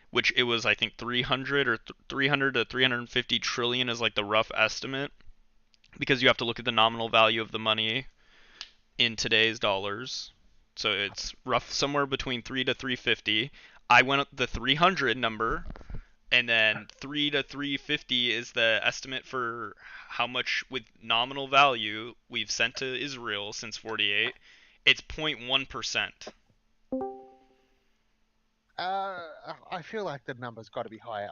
which it was I think 300 or 300 to 350 trillion is like the rough estimate. Because you have to look at the nominal value of the money in today's dollars. So it's rough somewhere between 3 to 350. I went up the 300 number, and then 3 to 350 is the estimate for how much with nominal value we've sent to Israel since 48. It's 0.1%. I feel like the number's got to be higher.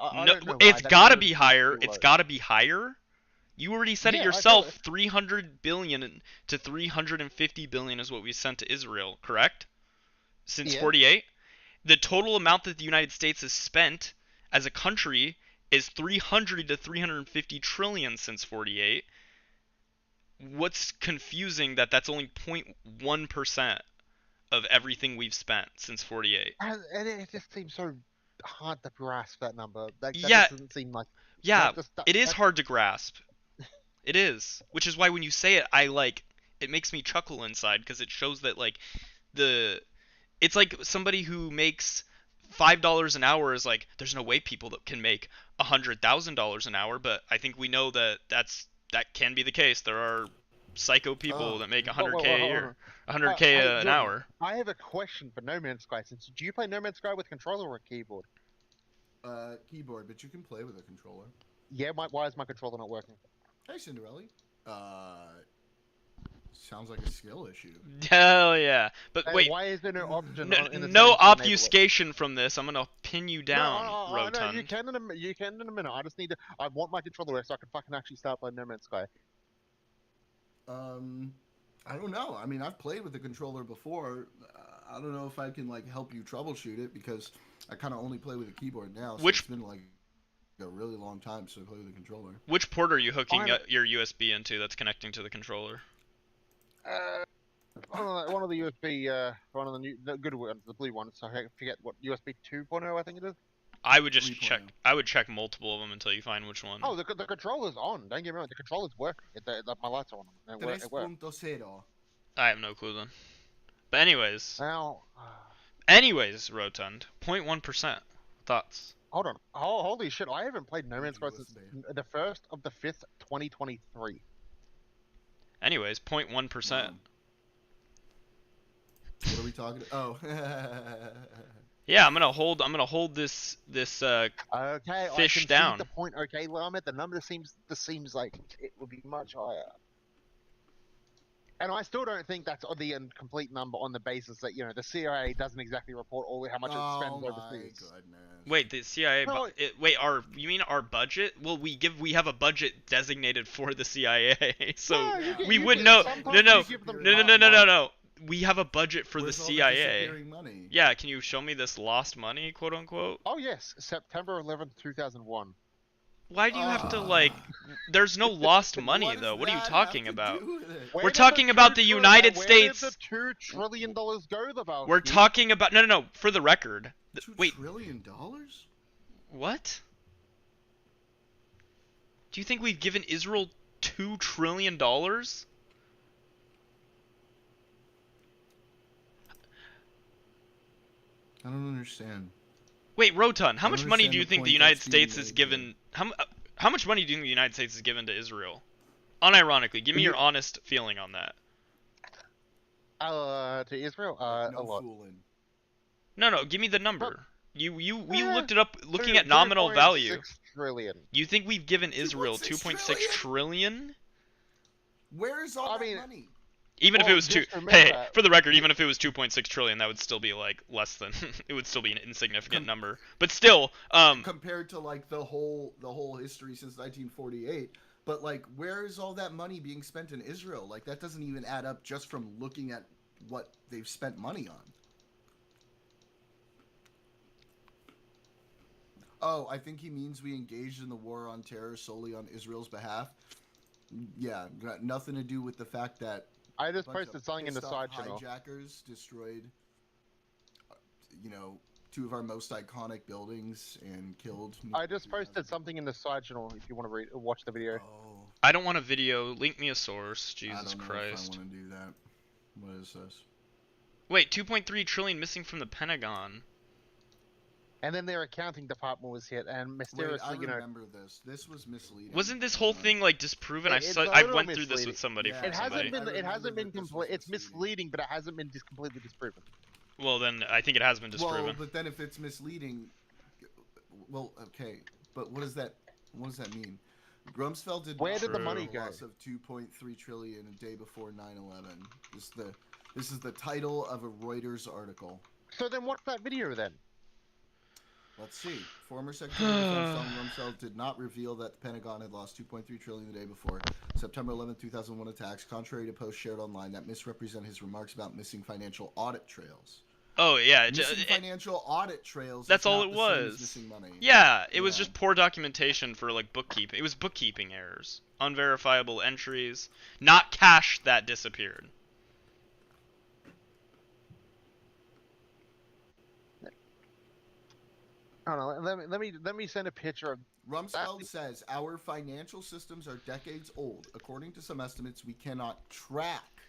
It's got to be higher. It's got to be higher. You already said it yourself. 300 billion to 350 billion is what we sent to Israel, correct? Since 48, the total amount that the United States has spent as a country is 300 to 350 trillion since 48. What's confusing that that's only 0.1% of everything we've spent since 48? And it just seems so hard to grasp that number. That yeah, doesn't seem like. Yeah, it is hard to grasp. It is. Which is why when you say it, it makes me chuckle inside because it shows that like it's like somebody who makes $5 an hour is like, there's no way people that can make $100,000 an hour, but I think we know that that can be the case. There are psycho people that make 100K a year, 100K an hour. I have a question for No Man's Sky. Do you play No Man's Sky with controller or a keyboard? Keyboard, but you can play with a controller. Yeah, why is my controller not working? Hey, Cinderella. Sounds like a skill issue. Hell yeah. But wait, why is there no option? No obfuscation from this. I'm gonna pin you down, Rotund. No, you can in a minute. I just need to. I want my controller so I can fucking actually start playing No Man's Sky. I don't know. I mean, I've played with the controller before. I don't know if I can like help you troubleshoot it because I kind of only play with a keyboard now. So it's been like a really long time since I play with a controller. Which port are you hooking your USB into that's connecting to the controller? One of the USB, one of the good ones, the blue ones. I forget what USB 2.0 I think it is. I would just check. I would check multiple of them until you find which one. Oh, the controller's on. Don't get me wrong. The controller's working. My lights are on. It works. I have no clue then. But anyways. Now. Anyways, Rotund. 0.1%. Thoughts? Hold on. Oh, holy shit! I haven't played No Man's Sky since the 1st of the 5th, 2023. Anyways, 0.1%. What are we talking? Oh. Yeah, I'm gonna hold this okay, fish I can down. See the point. Okay, Lamed, the number seems like it would be much higher. And I still don't think that's the complete number on the basis that the CIA doesn't exactly report how much it spends overseas. Wait, the CIA? You mean our budget? Well, we have a budget designated for the CIA, so we would know. No. We have a budget for the CIA. Yeah, can you show me this lost money, quote unquote? Oh yes, September 11th, 2001. Why do you have to there's no lost money though. What are you talking about? We're talking about the United States. Where did the $2 trillion go, Levalski? We're talking about no. For the record, $2 trillion? What? Do you think we've given Israel $2 trillion? I don't understand. Wait, Rotund, how much money do you think the United States has given? How much money do you think the United States has given to Israel? Unironically, give me your honest feeling on that. To Israel, a lot. No, give me the number. We looked it up looking at nominal value. 6 trillion. You think we've given Israel 2.6 trillion? Where is all that money? Even if it was for the record, even if it was 2.6 trillion, that would still be less than. It would still be an insignificant number. But still, compared to the whole history since 1948. But where is all that money being spent in Israel? That doesn't even add up just from looking at what they've spent money on. Oh, I think he means we engaged in the war on terror solely on Israel's behalf. Yeah, got nothing to do with the fact that I just posted something in the side channel. Hijackers destroyed, 2 of our most iconic buildings and killed. I just posted something in the side channel if you want to watch the video. Oh. I don't want a video. Link me a source. Jesus Christ. I don't know if I want to do that. What is this? Wait, 2.3 trillion missing from the Pentagon. And then their accounting department was hit, and mysteriously, I remember this. This was misleading. Wasn't this whole thing disproven? I went through this with somebody. Yeah. It hasn't been complete. It's misleading, but it hasn't been completely disproven. Well, then I think it has been disproven. Well, but then if it's misleading, okay. But what does that mean? Rumsfeld did. Where did the money go? Loss of 2.3 trillion a day before 9/11. This is the title of a Reuters article. So then, what's that video then? Let's see. Former Secretary of Defense Donald Rumsfeld did not reveal that the Pentagon had lost 2.3 trillion the day before September 11, 2001 attacks, contrary to posts shared online that misrepresent his remarks about missing financial audit trails. Oh yeah, missing financial audit trails. That's all it was. Missing money. Yeah, it was just poor documentation for bookkeeping. It was bookkeeping errors, unverifiable entries, not cash that disappeared. Hold on, let me send a picture of. Rumsfeld says our financial systems are decades old. According to some estimates, we cannot track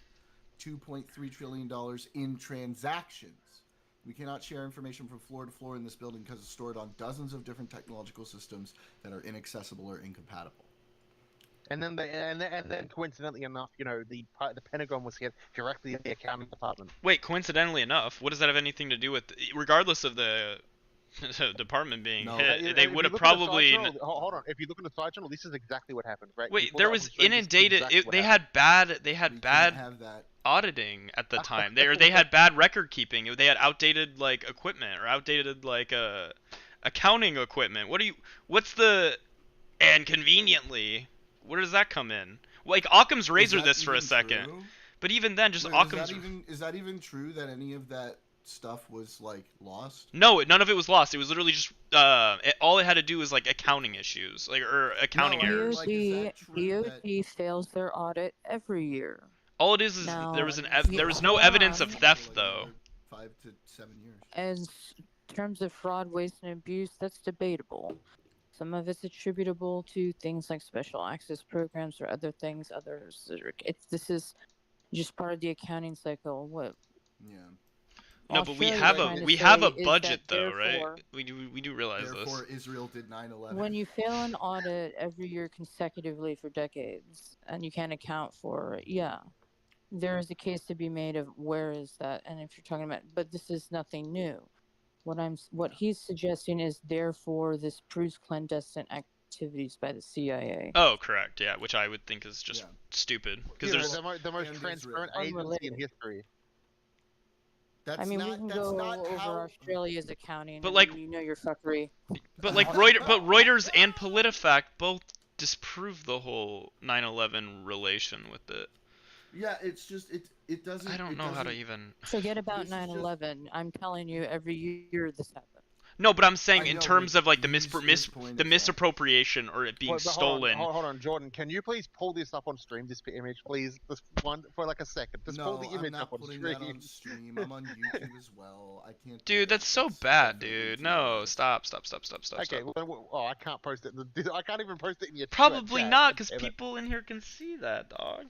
$2.3 trillion in transactions. We cannot share information from floor to floor in this building because it's stored on dozens of different technological systems that are inaccessible or incompatible. And then then coincidentally enough, the Pentagon was hit directly in the accounting department. Wait, coincidentally enough, what does that have anything to do with? Regardless of the department being hit, they would have probably. Hold on. If you look in the side channel, this is exactly what happened, right? Wait, there was inundated. They had bad auditing at the time. They had bad record keeping. They had outdated equipment or outdated accounting equipment. What's the and conveniently? Where does that come in? Occam's razor this for a second. True? But even then, just Occam's. Is that even true that any of that stuff was lost? No, none of it was lost. It was literally just all it had to do was accounting issues, or accounting errors. DOD fails their audit every year. All it is there was no evidence of theft though. 5 to 7 years. As terms of fraud, waste, and abuse, that's debatable. Some of it's attributable to things like special access programs or other things. This is just part of the accounting cycle. Yeah. No, but we have a budget though, right? We do realize this. Therefore, Israel did 9/11. When you fail an audit every year consecutively for decades, and you can't account for it, there is a case to be made of where is that, and if you're talking about, but this is nothing new. What he's suggesting is therefore this proves clandestine activities by the CIA. Oh, correct. Yeah, which I would think is just stupid because there's the most transparent agency in history. We can go over Australia's accounting, but your fuckery. But Reuters and PolitiFact both disprove the whole 9/11 relation with it. Yeah, it's just it doesn't. I don't know how to even. Forget about 9/11. I'm telling you, every year this happens. No, but I'm saying in terms of the misappropriation or it being stolen. Hold on, Jordan. Can you please pull this up on stream? This image, please. This one for a second. Just pull the image up on stream. That on stream. I'm on YouTube as well. I can't. Dude, that's so bad, dude. No, stop. Okay. I can't post it. I can't even post it in your. Probably not, because people in here can see that, dog.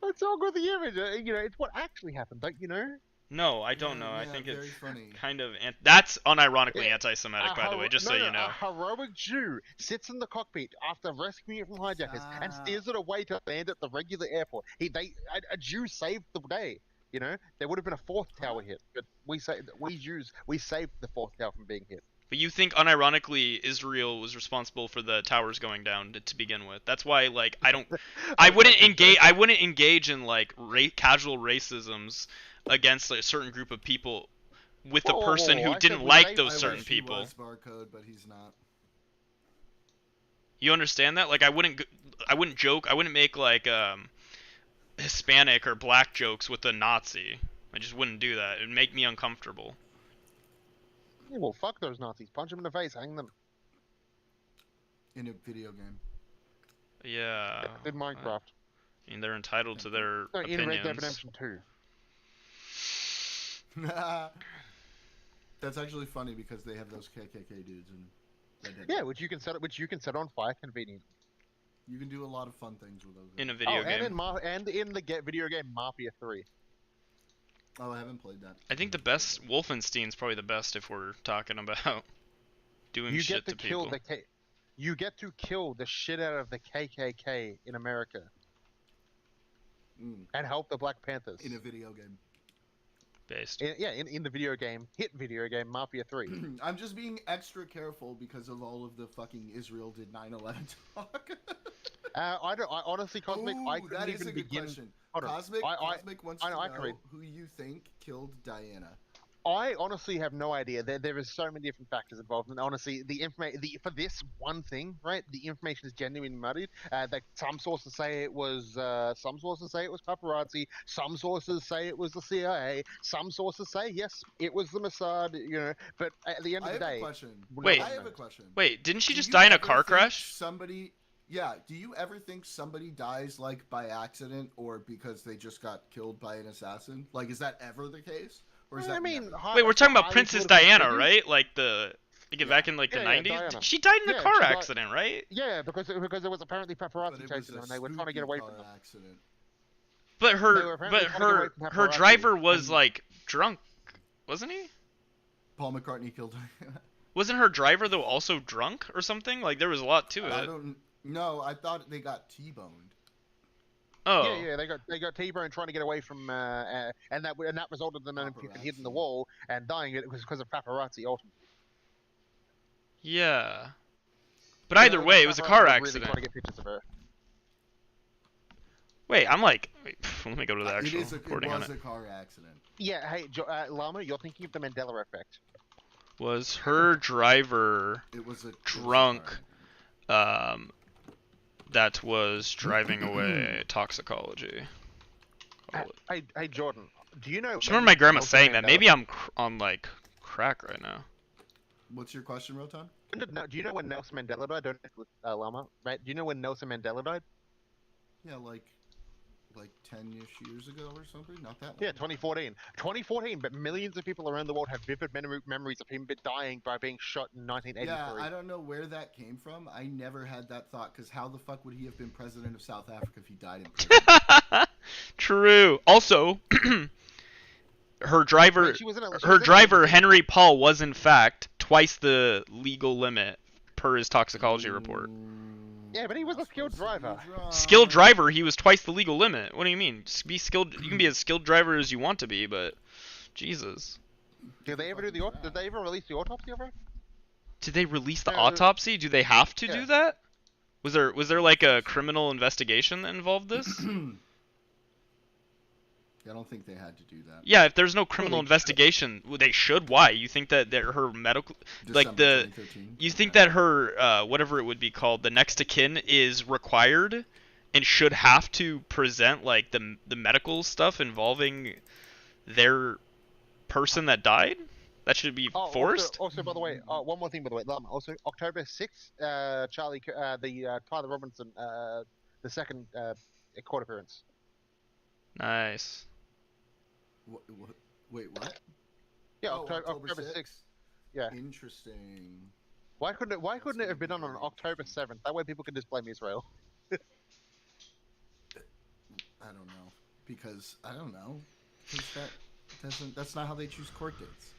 What's wrong with the image? It's what actually happened, don't you know? No, I don't know. I think it's kind of that's unironically anti-Semitic, by the way, just so you know. A heroic Jew sits in the cockpit after rescuing it from hijackers and steers it away to land at the regular airport. A Jew saved the day. There would have been a fourth tower hit, but we saved the fourth tower from being hit. But you think unironically Israel was responsible for the towers going down to begin with. That's why I wouldn't engage in casual racisms against a certain group of people with a person who didn't like those certain people. He was barcode, but he's not. You understand that? I wouldn't joke. I wouldn't make Hispanic or black jokes with a Nazi. I just wouldn't do that. It'd make me uncomfortable. Yeah, well, fuck those Nazis. Punch them in the face. Hang them. In a video game. Yeah. In Minecraft. They're entitled to their opinions. In Red Dead Redemption 2. That's actually funny because they have those KKK dudes in Red Dead. Yeah, which you can set on fire conveniently. You can do a lot of fun things with those. In a video game. And in the video game Mafia 3. Oh, I haven't played that. I think the best Wolfenstein's probably the best if we're talking about doing shit to people. You get to kill the shit out of the KKK in America. And help the Black Panthers. In a video game. Based. In the video game, hit video game Mafia 3. I'm just being extra careful because of all of the fucking Israel did 9/11 talk. I honestly, Cosmic, I couldn't even begin. Question. Cosmic wants to know who you think killed Diana. I honestly have no idea. There is so many different factors involved, and honestly, for this one thing, right? The information is genuinely muddied. Some sources say it was paparazzi. Some sources say it was the CIA. Some sources say yes, it was the Mossad. But at the end of the day, I have a question. Wait, didn't she just die in a car crash? Yeah. Do you ever think somebody dies by accident or because they just got killed by an assassin? Is that ever the case? Or is I that mean, never? Wait, we're talking about highly Princess political Diana, figures. right? Like back in like the Yeah, 90s. Diana. She died in a Yeah, car she died- accident, right? Yeah, because it was apparently But paparazzi it was chasing a them, and they were trying to get spooky away car from them. accident. But They were apparently trying to get away from her paparazzi, driver was and- like drunk, wasn't he? Paul McCartney killed Wasn't her driver though also drunk or something? Like there was a lot to I it. don't know. I thought they got T-boned. Oh. Yeah, they got T-boned trying to get away from, and that resulted in them hitting the wall and dying. It was because of paparazzi ultimately. Yeah. But either way, it was a car Paparazzi were really accident. trying to get pictures of her. Wait, let me go to the actual recording It on was it. a car accident. Yeah, hey, Llama, you're thinking of the Mandela effect. Was her driver drunk? That was driving away toxicology. Hey, Jordan, do you know? I just remember my grandma saying that. Maybe I'm on like crack right now. What's your question, Rotan? Do you know when Nelson Mandela died? Don't Llama, right? Do you know when Nelson Mandela died? Yeah, like 10-ish years ago or something. Not that long. Yeah, 2014. 2014, but millions of people around the world have vivid memories of him dying by being shot in 1983. Yeah, I don't know where that came from. I never had that thought, because how the fuck would he have been president of South Africa if he died in prison? True. Also, her driver, Henry Paul, was in fact twice the legal limit per his toxicology report. Yeah, but he was a skilled driver. Skilled driver, he was twice the legal limit. What do you mean? Just be skilled. You can be as skilled driver as you want to be, but Jesus. Did they ever Did they ever release the autopsy of her? Did they release the autopsy? Do they have to do that? Was there like a criminal investigation that involved this? I don't think they had to do that. Yeah, if there's no criminal investigation, well, they should. Why? You think that her medical, you think that her whatever it would be called, the next of kin, is required and should have to present like the medical stuff involving their person that died? That should be forced. Also, by the way, one more thing, by the way. Also, October 6th, Tyler Robinson, the second court appearance. Nice. Wait, what? Yeah, October 6th. Yeah. Interesting. Why couldn't it have been on October 7th? That way people can just blame Israel. I don't know. Because I don't know. Because that's not how they choose court dates.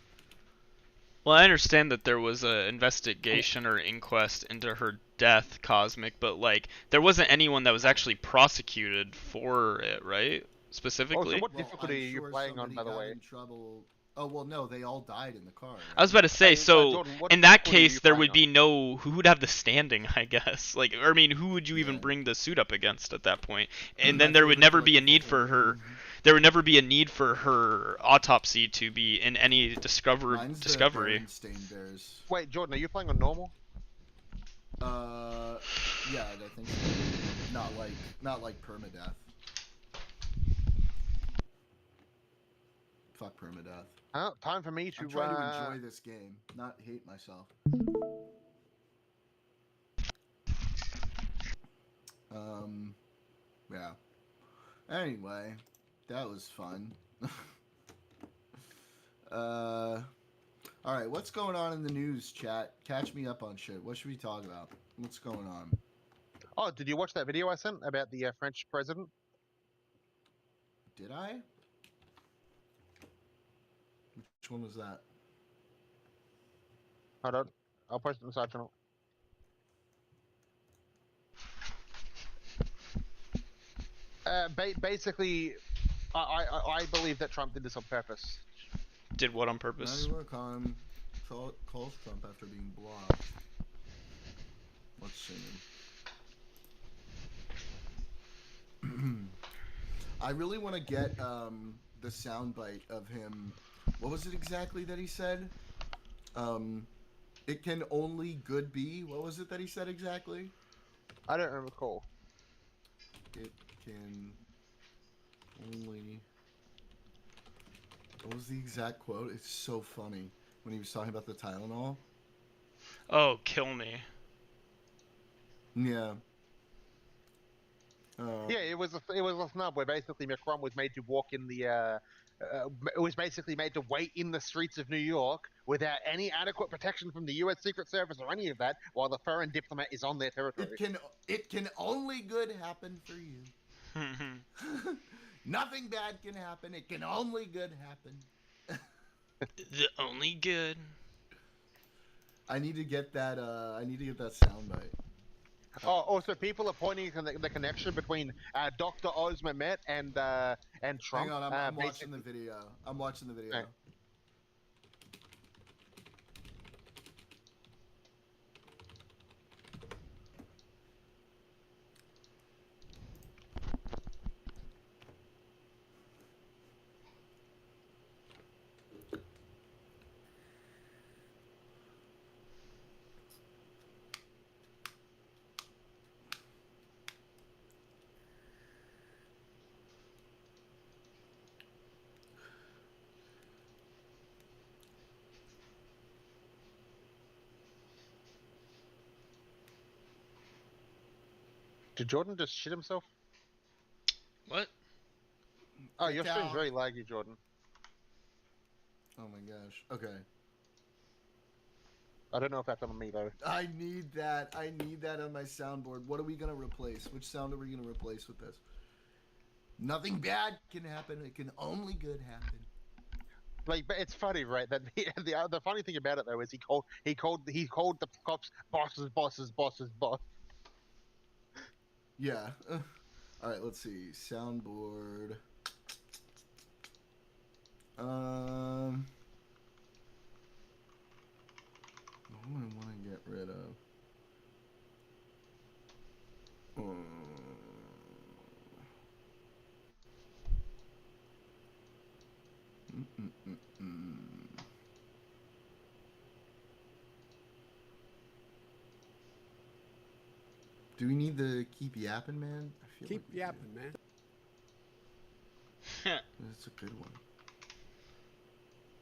Well, I understand that there was an investigation or inquest into her death, Cosmic, but like there wasn't anyone that was actually prosecuted for it, right? Specifically. Also, what difficulty are you playing on, by the way? In trouble. Oh well, no, they all died in the car. Right? I was about to say, so in that case, there would be no who would have the standing, I guess. Like, I mean, who would you even bring the suit up against at that point? And then there would never be a need for her. There would never be a need for her autopsy to be in any discovery. Wait, Jordan, are you playing on normal? Yeah, I think so. Not like permadeath. Fuck permadeath. Time for me to. I'm trying to enjoy this game, not hate myself. Yeah. Anyway, that was fun. All right, what's going on in the news, chat? Catch me up on shit. What should we talk about? What's going on? Oh, did you watch that video I sent about the French president? Did I? Which one was that? Hold on, I'll post it in the side channel. Basically, I believe that Trump did this on purpose. Did what on purpose? Calls Trump after being blocked. Let's see. I really want to get the soundbite of him. What was it exactly that he said? It can only good be. What was it that he said exactly? I don't recall. It can only. What was the exact quote? It's so funny when he was talking about the Tylenol. Oh, kill me. Yeah. Yeah, it was a snub where basically Macron was made to walk in the it was basically made to wait in the streets of New York without any adequate protection from the U.S. Secret Service or any of that, while the foreign diplomat is on their territory. It can only good happen for you. Nothing bad can happen. It can only good happen. The only good. I need to get that. I need to get that soundbite. Oh, also, people are pointing to the connection between Dr. Oz Mehmet and Trump. Hang on, I'm watching the video. I'm watching the video. Okay. Did Jordan just shit himself? What? Oh, your stream's very laggy, Jordan. Oh my gosh. Okay. I don't know if that's on me though. I need that. I need that on my soundboard. What are we gonna replace? Which sound are we gonna replace with this? Nothing bad can happen. It can only good happen. Like, but it's funny, right? That the funny thing about it though is he called the cops boss. Yeah. All right. Let's see. Soundboard. What do I want to get rid of? Do we need the keep yapping, man? I feel Keep like yapping, man. That's a good one.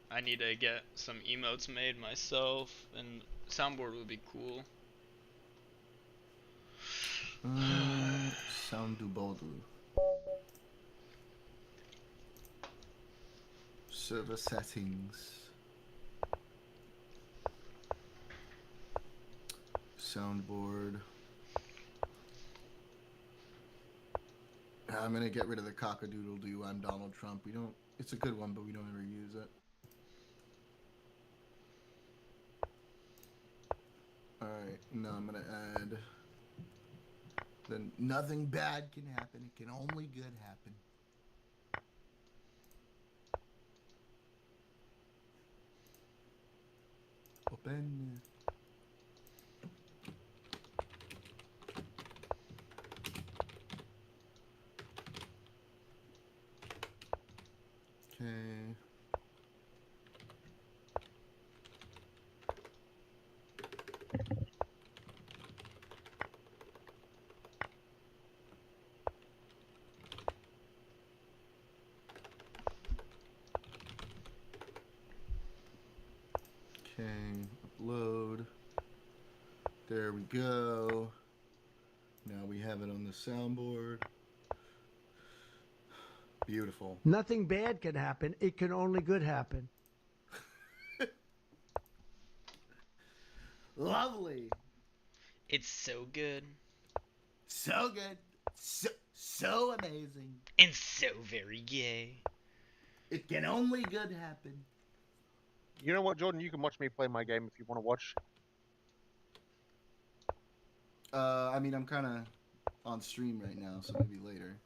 I need to get some emotes made myself, and soundboard would be cool. Sound do bodu. Server settings. Soundboard. I'm gonna get rid of the cock-a-doodle-doo. I'm Donald Trump. We don't. It's a good one, but we don't ever use it. All right. No, I'm gonna add. Then nothing bad can happen. It can only good happen. Open. Okay. Okay, upload. There we go. Now we have it on the soundboard. Beautiful. Nothing bad can happen. It can only good happen. Lovely. It's so good. So good. So amazing. And so very gay. It can only good happen. You know what, Jordan? You can watch me play my game if you want to watch. I mean, I'm kind of on stream right now, so maybe later.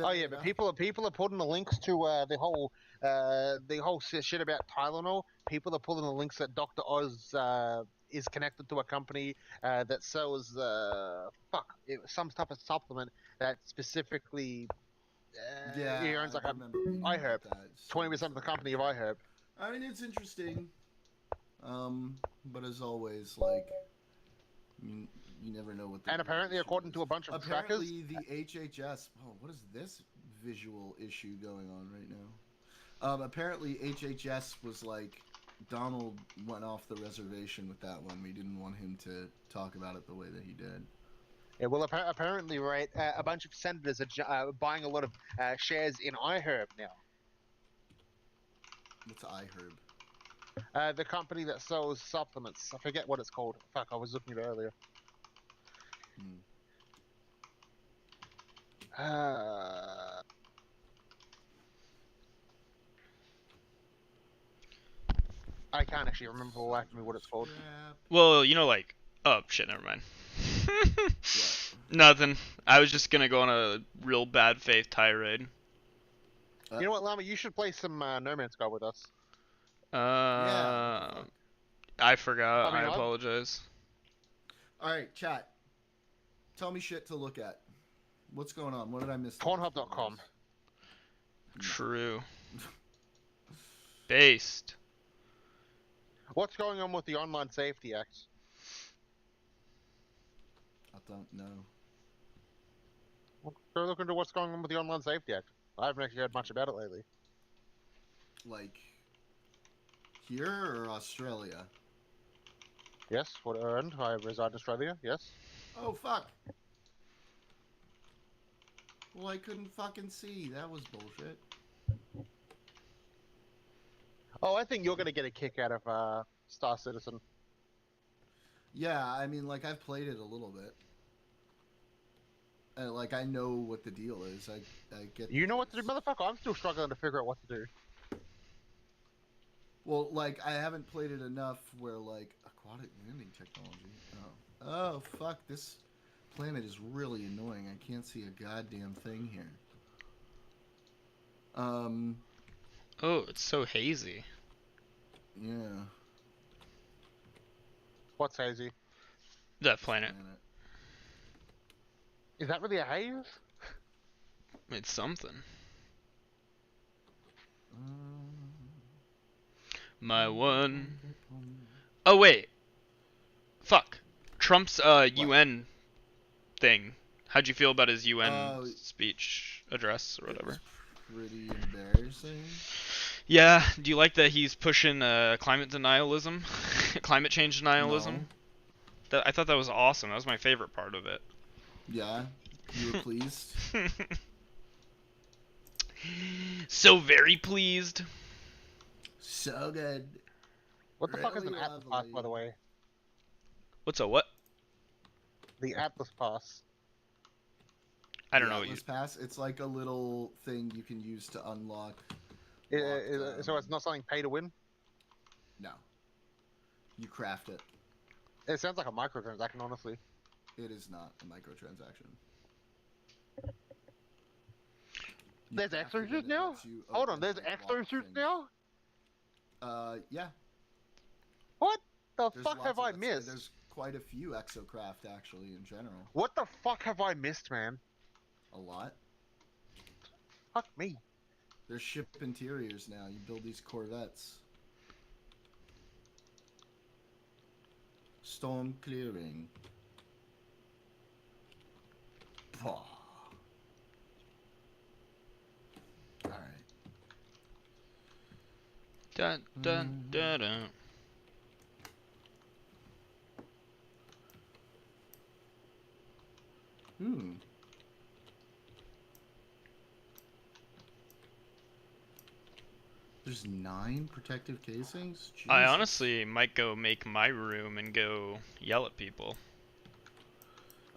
Oh yeah, but people are putting the links to the whole shit about Tylenol. People are pulling the links that Dr. Oz is connected to a company that sells some type of supplement that specifically he owns like iHerb. 20% of the company of iHerb. I mean, it's interesting. But as always, like, you never know what. And apparently, according to a bunch of trackers, apparently the HHS. Oh, what is this visual issue going on right now? Apparently HHS was like, Donald went off the reservation with that one. We didn't want him to talk about it the way that he did. Yeah, well, apparently, right, a bunch of senators are buying a lot of shares in iHerb now. What's iHerb? The company that sells supplements. I forget what it's called. Fuck, I was looking at it earlier. I can't actually remember what it's called. Well, you know, like, oh shit, never mind. Nothing. I was just gonna go on a real bad faith tirade. You know what, Llama? You should play some No Man's Sky with us. I forgot. I mean, I apologize. All right, chat. Tell me shit to look at. What's going on? What did I miss? Pornhub.com. True. Based. What's going on with the Online Safety Act? I don't know. Go look into what's going on with the Online Safety Act. I haven't actually heard much about it lately. Like here or Australia? Yes, what earned? I reside in Australia. Yes. Oh fuck. Well, I couldn't fucking see. That was bullshit. Oh, I think you're gonna get a kick out of Star Citizen. Yeah, I mean, like I've played it a little bit. And, like I know what the deal is. I get. You know what to do, motherfucker? I'm still struggling to figure out what to do. Well, like I haven't played it enough where like aquatic landing technology. Oh fuck! This planet is really annoying. I can't see a goddamn thing here. Oh, it's so hazy. Yeah. What's hazy? That planet. Is that really a haze? It's something. My one. Oh wait. Fuck. Trump's UN thing. How'd you feel about his UN speech address or whatever? Pretty embarrassing. Yeah. Do you like that he's pushing climate denialism, climate change denialism? No. I thought that was awesome. That was my favorite part of it. Yeah. You were pleased. So very pleased. So good. What the fuck is an Really Atlas Pass, by the way? What's a what? The Atlas Pass. I don't know what Atlas Pass. It's like a little thing you can use to unlock. So it's not something pay to win? No. You craft it. It sounds like a microtransaction, honestly. It is not a microtransaction. There's exosuits now? Hold on, there's exosuits now? Yeah. What the There's fuck have lots I of missed? There's quite a few exocraft actually in general. What the fuck have I missed, man? A lot. Fuck me. There's ship interiors now. You build these corvettes. Storm clearing. Alright. Dun dun dun dun. There's 9 protective casings? Jesus. I honestly might go make my room and go yell at people.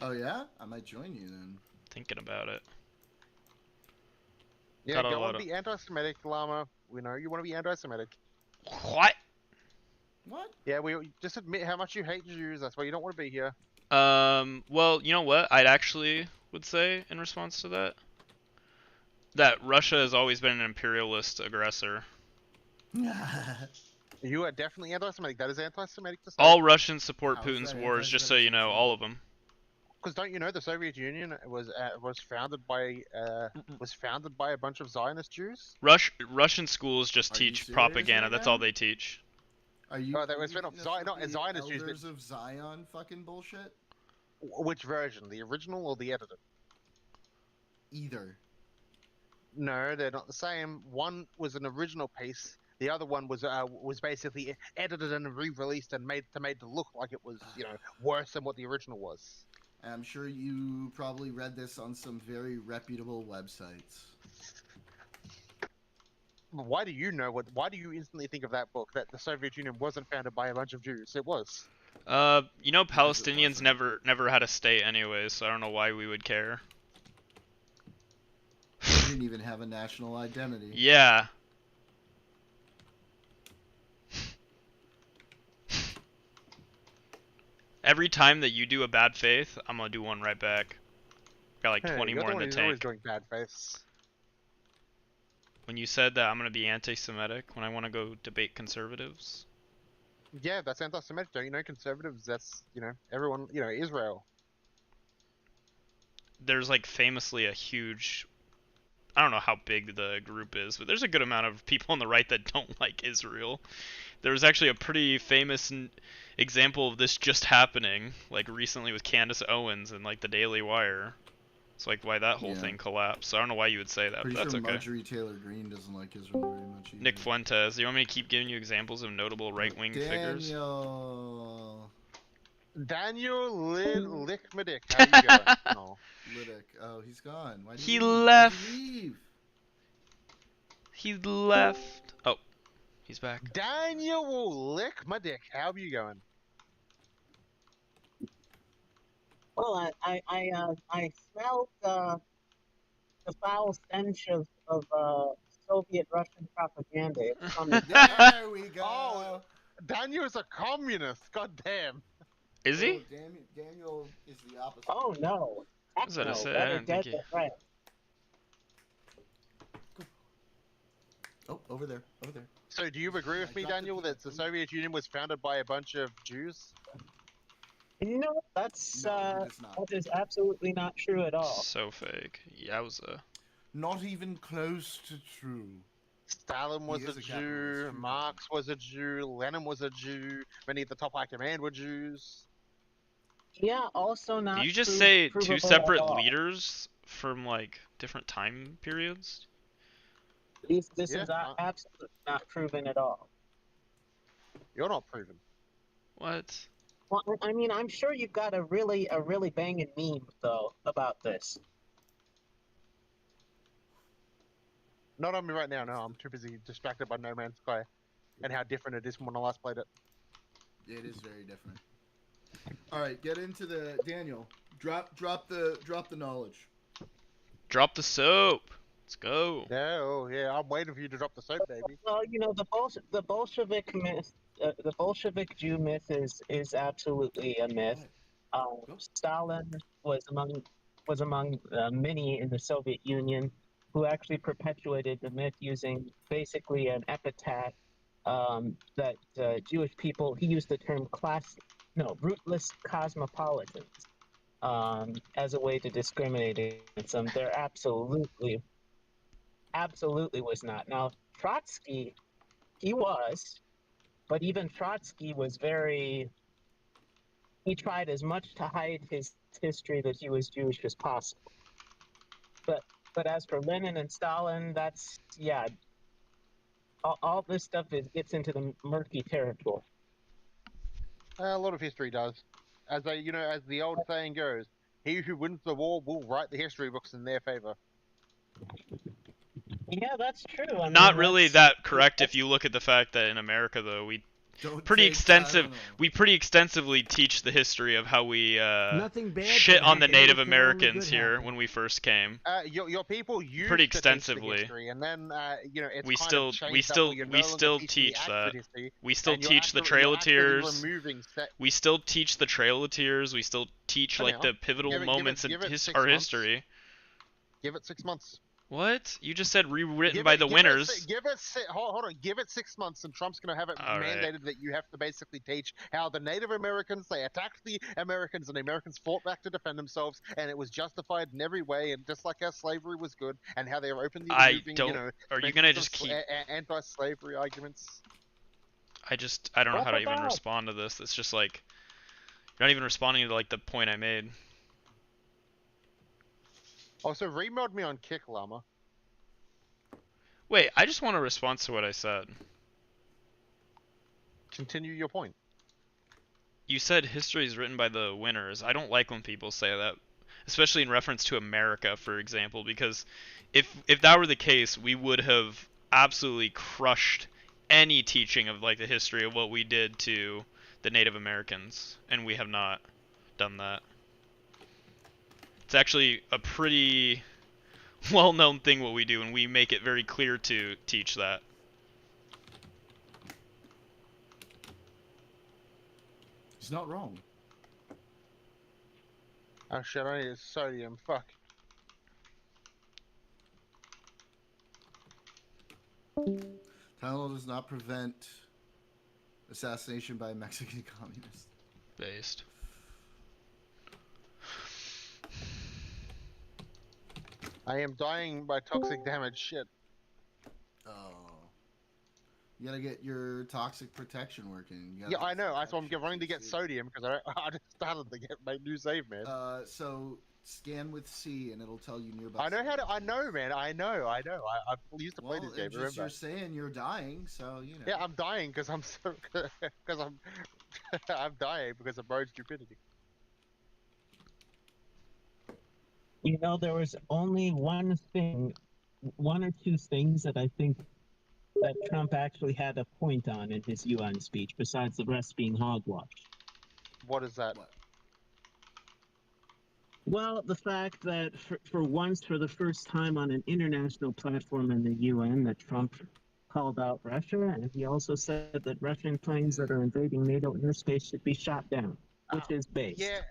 Oh yeah? I might join you then. Thinking about it. Yeah, Got a go lot on, of- be anti-Semitic, Llama. We know you want to be anti-Semitic. What? What? Yeah, we just admit how much you hate Jews. That's why you don't want to be here. Well, you know what? I'd actually would say in response to that, that Russia has always been an imperialist aggressor. You are definitely anti-Semitic. That is anti-Semitic to say. All Russians support How's Putin's that wars, just so you know, all of them. Because don't you know the Soviet Union was founded by a bunch of Zionist Jews? Russian schools just Are you teach serious propaganda. right That's now? all they teach. Are you? Oh, they were spin off not the Zionist Jews. Elders of Zion fucking bullshit? Which version? The original or the edited? Either. No, they're not the same. One was an original piece. The other one was basically edited and re-released and made to look like it was worse than what the original was. And I'm sure you probably read this on some very reputable websites. Why do you know what? Why do you instantly think of that book? That the Soviet Union wasn't founded by a bunch of Jews. It was. You know, Palestinians never had a state anyway, so I don't know why we would care. They didn't even have a national identity. Yeah. Every time that you do a bad faith, I'm gonna do one right back. Got like 20 you're more in the one the who's tank. always doing bad faiths. When you said that I'm gonna be anti-Semitic when I want to go debate conservatives. Yeah, that's anti-Semitic. Don't you know conservatives? That's everyone. Israel. There's like famously a huge, I don't know how big the group is, but there's a good amount of people on the right that don't like Israel. There was actually a pretty famous example of this just happening, like recently with Candace Owens and like the Daily Wire. It's like why that whole thing collapsed. So I don't know why you would say that, Pretty but that's sure okay. Marjorie Taylor Greene doesn't like Israel very much either. Nick Fuentes, do you want me to keep giving you examples of notable right-wing figures? Daniel Lickmedick. How you going? No. Liddick. Oh, he's gone. Why did He leave? left. Why'd you leave? He left. Oh, he's back. Daniel Lickmedick. How you going? Well, I smelled the foul stench of Soviet Russian propaganda. It's coming. There we go. Oh, Daniel's a communist. God damn. Is he? Daniel is the opposite. Oh no. What was I gonna say? I Better didn't dead think he... than friends. Oh, over there. So, do you agree with me, Daniel, that the Soviet Union was founded by a bunch of Jews? No, that is absolutely not true at all. So fake. Yowza. Not even close to true. Stalin was a Jew, Marx was a Jew, Lenin was a Jew, many of the top high command were Jews. Yeah, also not. Did you just say two provable separate at all. leaders from like different time periods? This is absolutely not proven at all. You're not proven. What? Well, I mean, I'm sure you've got a really banging meme though about this. Not on me right now, no. I'm too busy distracted by No Man's Sky and how different it is from when I last played it. It is very different. All right, get into the Daniel. Drop the knowledge. Drop the soap. Let's go. No, yeah, I'm waiting for you to drop the soap, baby. Well, the Bolshevik myth, the Bolshevik Jew myth is absolutely a myth. Stalin was among many in the Soviet Union who actually perpetuated the myth using basically an epithet that Jewish people. He used the term rootless cosmopolitans as a way to discriminate against them. They're absolutely was not. Now, Trotsky, he was, but even Trotsky was he tried as much to hide his history that he was Jewish as possible. But as for Lenin and Stalin, that's, all this stuff gets into the murky territory. A lot of history does. As the old saying goes, he who wins the war will write the history books in their favor. Yeah, that's true. Not really that correct if you look at the fact that in America, though, we pretty extensively teach the history of how we shit on the Native Americans here when we first came. Your people used pretty to extensively. teach the history, and then it's we kind still of changed up where you're no longer teaching teach the that. accurate history, We still and you're teach the actually- Trail you're of actually Tears. removing We still teach the Trail of Tears. We still teach like the pivotal moments in our history. Give it 6 months. What? You just said rewritten by the winners. Hold on. Give it 6 months, and Trump's going to have it All right. mandated that you have to basically teach how the Native Americans, they attacked the Americans, and the Americans fought back to defend themselves, and it was justified in every way, and just like how slavery was good, and how they were openly removing, Are you gonna just keep anti-slavery arguments? I don't know how to even respond to this. It's just like you're not even responding to like the point I made. Also, remod me on Kick, Llama. Wait, I just want a response to what I said. Continue your point. You said history is written by the winners. I don't like when people say that, especially in reference to America, for example, because if that were the case, we would have absolutely crushed any teaching of like the history of what we did to the Native Americans, and we have not done that. It's actually a pretty well-known thing what we do, and we make it very clear to teach that. He's not wrong. Oh shit, I need sodium, fuck. Tylenol does not prevent assassination by a Mexican communist. Based. I am dying by toxic damage, shit. Oh. You gotta get your toxic protection working. You gotta Yeah, I know. That's why I'm running to get sodium because I just started to get my new save, man. So scan with C and it'll tell you nearby. I know how to. I know, man. I know. I used to play this game. Remember? You're saying you're dying, so you know. Yeah, I'm dying because I'm so because I'm I'm dying because of road stupidity. You know, there was only one or two things that I think that Trump actually had a point on in his UN speech, besides the rest being hogwash. What is that? Well, the fact that for once, for the first time on an international platform in the UN, that Trump called out Russia, and he also said that Russian planes that are invading NATO airspace should be shot down, which is based. Yeah,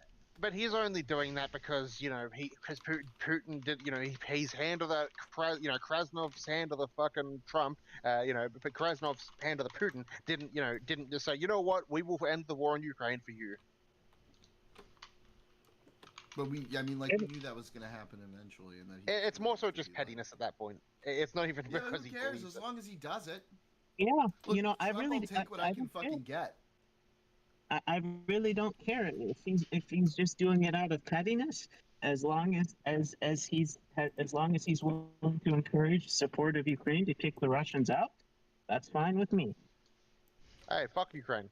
but he's only doing that because because Putin did he's hand of that Krasnov's hand of the fucking Trump but Krasnov's hand of the Putin didn't just say, you know what, we will end the war in Ukraine for you. But we knew that was gonna happen eventually, and that It's more so just pettiness at that point. It's not even because who he cares believes as long as he does it. Yeah, Look, I Trump really will take what I can fucking get. I really don't care if he's just doing it out of pettiness. As long as he's willing to encourage support of Ukraine to kick the Russians out, that's fine with me. Hey, fuck Ukraine.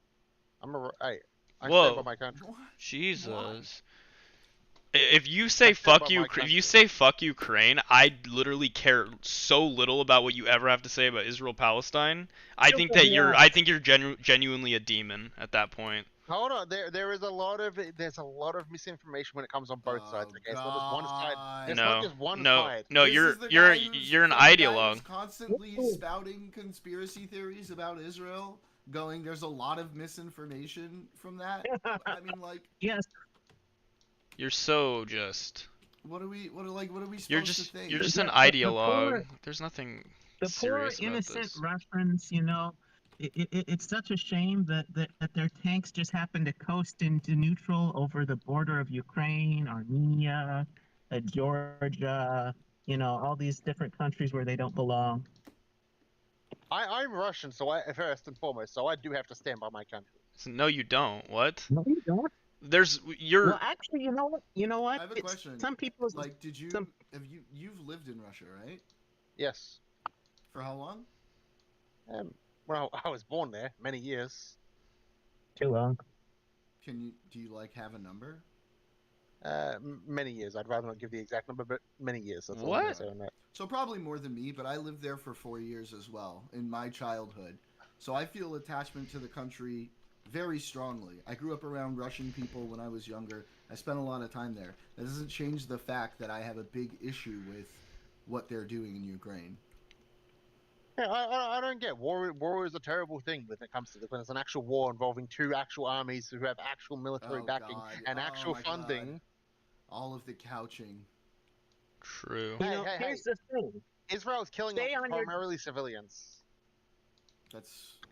I stand Whoa. by my country. Jesus. If you say fuck you, if you say fuck Ukraine, I literally care so little about what you ever have to say about Israel Palestine. I think that you're genuinely a demon at that point. Hold on, there's a lot of misinformation when it comes on both sides. Okay, it's not just one side. It's not just one side. No, you're an ideologue. Who's constantly spouting conspiracy theories about Israel, going, there's a lot of misinformation from that. I mean, like, yes. You're so just. What are we supposed to think? You're just an ideologue. There's nothing serious poor about innocent this. Russians, it's such a shame that their tanks just happen to coast into neutral over the border of Ukraine, Armenia, Georgia, all these different countries where they don't belong. I'm Russian, so first and foremost, so I do have to stand by my country. No, you don't. What? No, you don't. You're. Well, actually, you know what? I have a question. Some people like, you've lived in Russia, right? Yes. For how long? Well, I was born there many years. Too long. Do you have a number? Many years. I'd rather not give the exact number, but many years. That's all I'm What? gonna say on that. So probably more than me, but I lived there for 4 years as well in my childhood. So I feel attachment to the country very strongly. I grew up around Russian people when I was younger. I spent a lot of time there. That doesn't change the fact that I have a big issue with what they're doing in Ukraine. Yeah, I don't get war. War is a terrible thing when it comes to when it's an actual war involving two actual armies who have actual military backing and actual funding. God. All of the couching. True. Here's the thing. Israel's killing primarily civilians.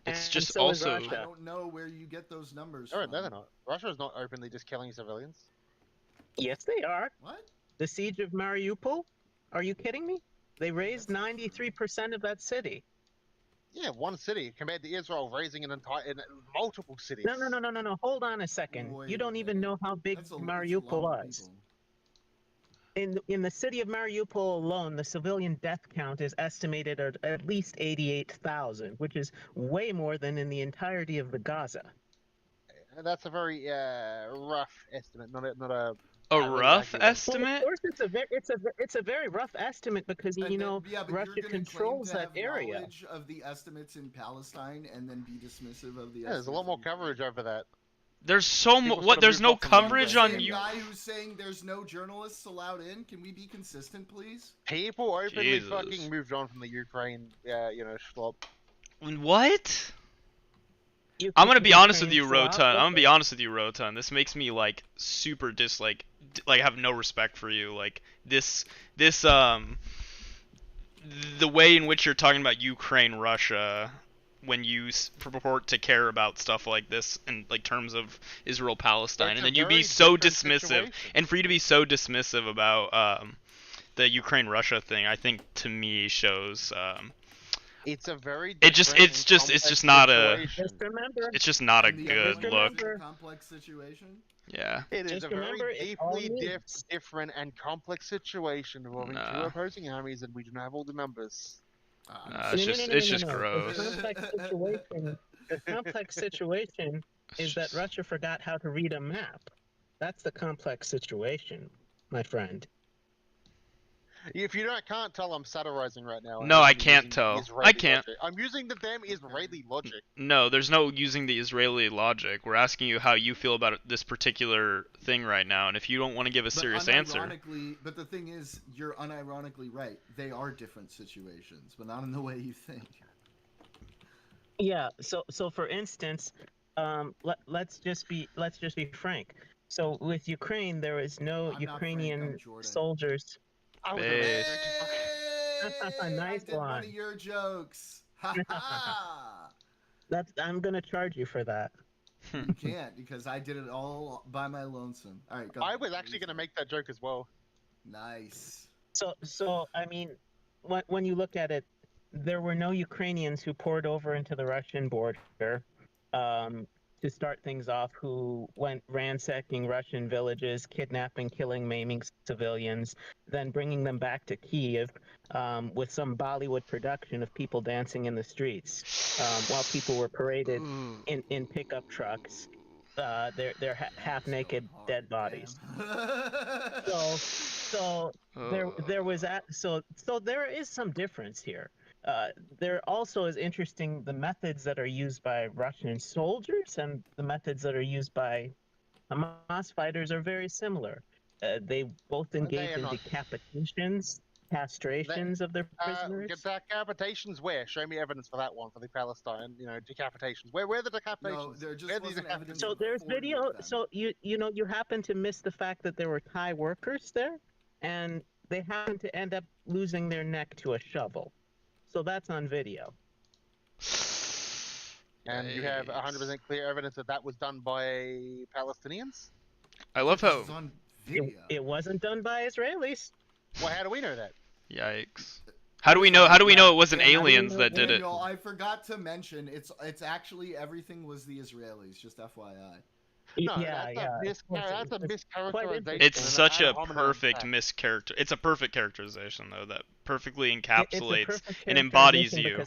It's just so also. I don't know where you get those numbers No, from. they're not. Russia's not openly just killing civilians. Yes, they are. What? The siege of Mariupol? Are you kidding me? They razed 93% of that city. Yeah, one city compared to Israel raising in multiple cities. No. Hold on a second. You don't even know how big Mariupol was. In the city of Mariupol alone, the civilian death count is estimated at least 88,000, which is way more than in the entirety of the Gaza. That's a very rough estimate, not a A really rough accurate one. estimate? Well, of course, it's a very rough estimate because And then, know yeah, but Russia you're going to claim controls to that have area. knowledge of the estimates in Palestine and then be dismissive of the Yeah, there's a lot more coverage over that. There's so much. People What? sort of There's moved no off from the coverage Ukraine. on same you. guy who's saying there's no journalists allowed in. Can we be consistent, please? People openly Jesus. fucking moved on from the Ukraine, schlop. What? I'm gonna be honest with you, Rotun. I'm gonna be honest with you, Rotun. This makes me like super like have no respect for you. Like this the way in which you're talking about Ukraine, Russia, when you purport to care about stuff like this in like terms of Israel, Palestine, and then you be so dismissive, and for you to be so dismissive about the Ukraine, Russia thing, I think to me shows. It's a very it's just not situation. it's just not a And the good other look. is a complex situation. Yeah. It is Just a very remember, it's all deeply news. different and complex situation involving two opposing armies, and we do not have all the numbers. It's just The gross. complex situation is that Russia forgot how to read a map. That's the complex situation, my friend. If you can't tell, I'm satirizing right now. No, I I'm can't using tell. Israeli I can't. logic. I'm using the damn Israeli logic. No, there's no using the Israeli logic. We're asking you how you feel about this particular thing right now, and if you don't want to give a serious answer. But the thing is, you're unironically right. They are different situations, but not in the way you think. Yeah. So for instance, let's just be frank. So with Ukraine, there is no Ukrainian soldiers. I was nice I did one of your jokes. Ha ha! I'm gonna charge you for that. You can't because I did it all by my lonesome. All right, go. I was actually gonna make that joke as well. Nice. So I mean, when you look at it, there were no Ukrainians who poured over into the Russian border to start things off, who went ransacking Russian villages, kidnapping, killing, maiming civilians, then bringing them back to Kyiv with some Bollywood production of people dancing in the streets while people were paraded in pickup trucks. They're half-naked dead bodies. So there is some difference here. There also is interesting the methods that are used by Russian soldiers and the methods that are used by Hamas fighters are very similar. They both engage in decapitations, castrations of their prisoners. Decapitations where? Show me evidence for that one, for the Palestine, decapitations. Where are the decapitations? No, there just wasn't evidence. So there's video. So you happen to miss the fact that there were Thai workers there, and they happen to end up losing their neck to a shovel. So that's on video. And you have 100% clear evidence that was done by Palestinians? I love how it wasn't done by Israelis. Well, how do we know that? Yikes. How do we know it wasn't aliens that did it? Daniel, I forgot to mention it's actually everything was the Israelis, just FYI. No, that's a mischaracterization. It's such a perfect mischaracter. It's a perfect characterization though that perfectly encapsulates and embodies you.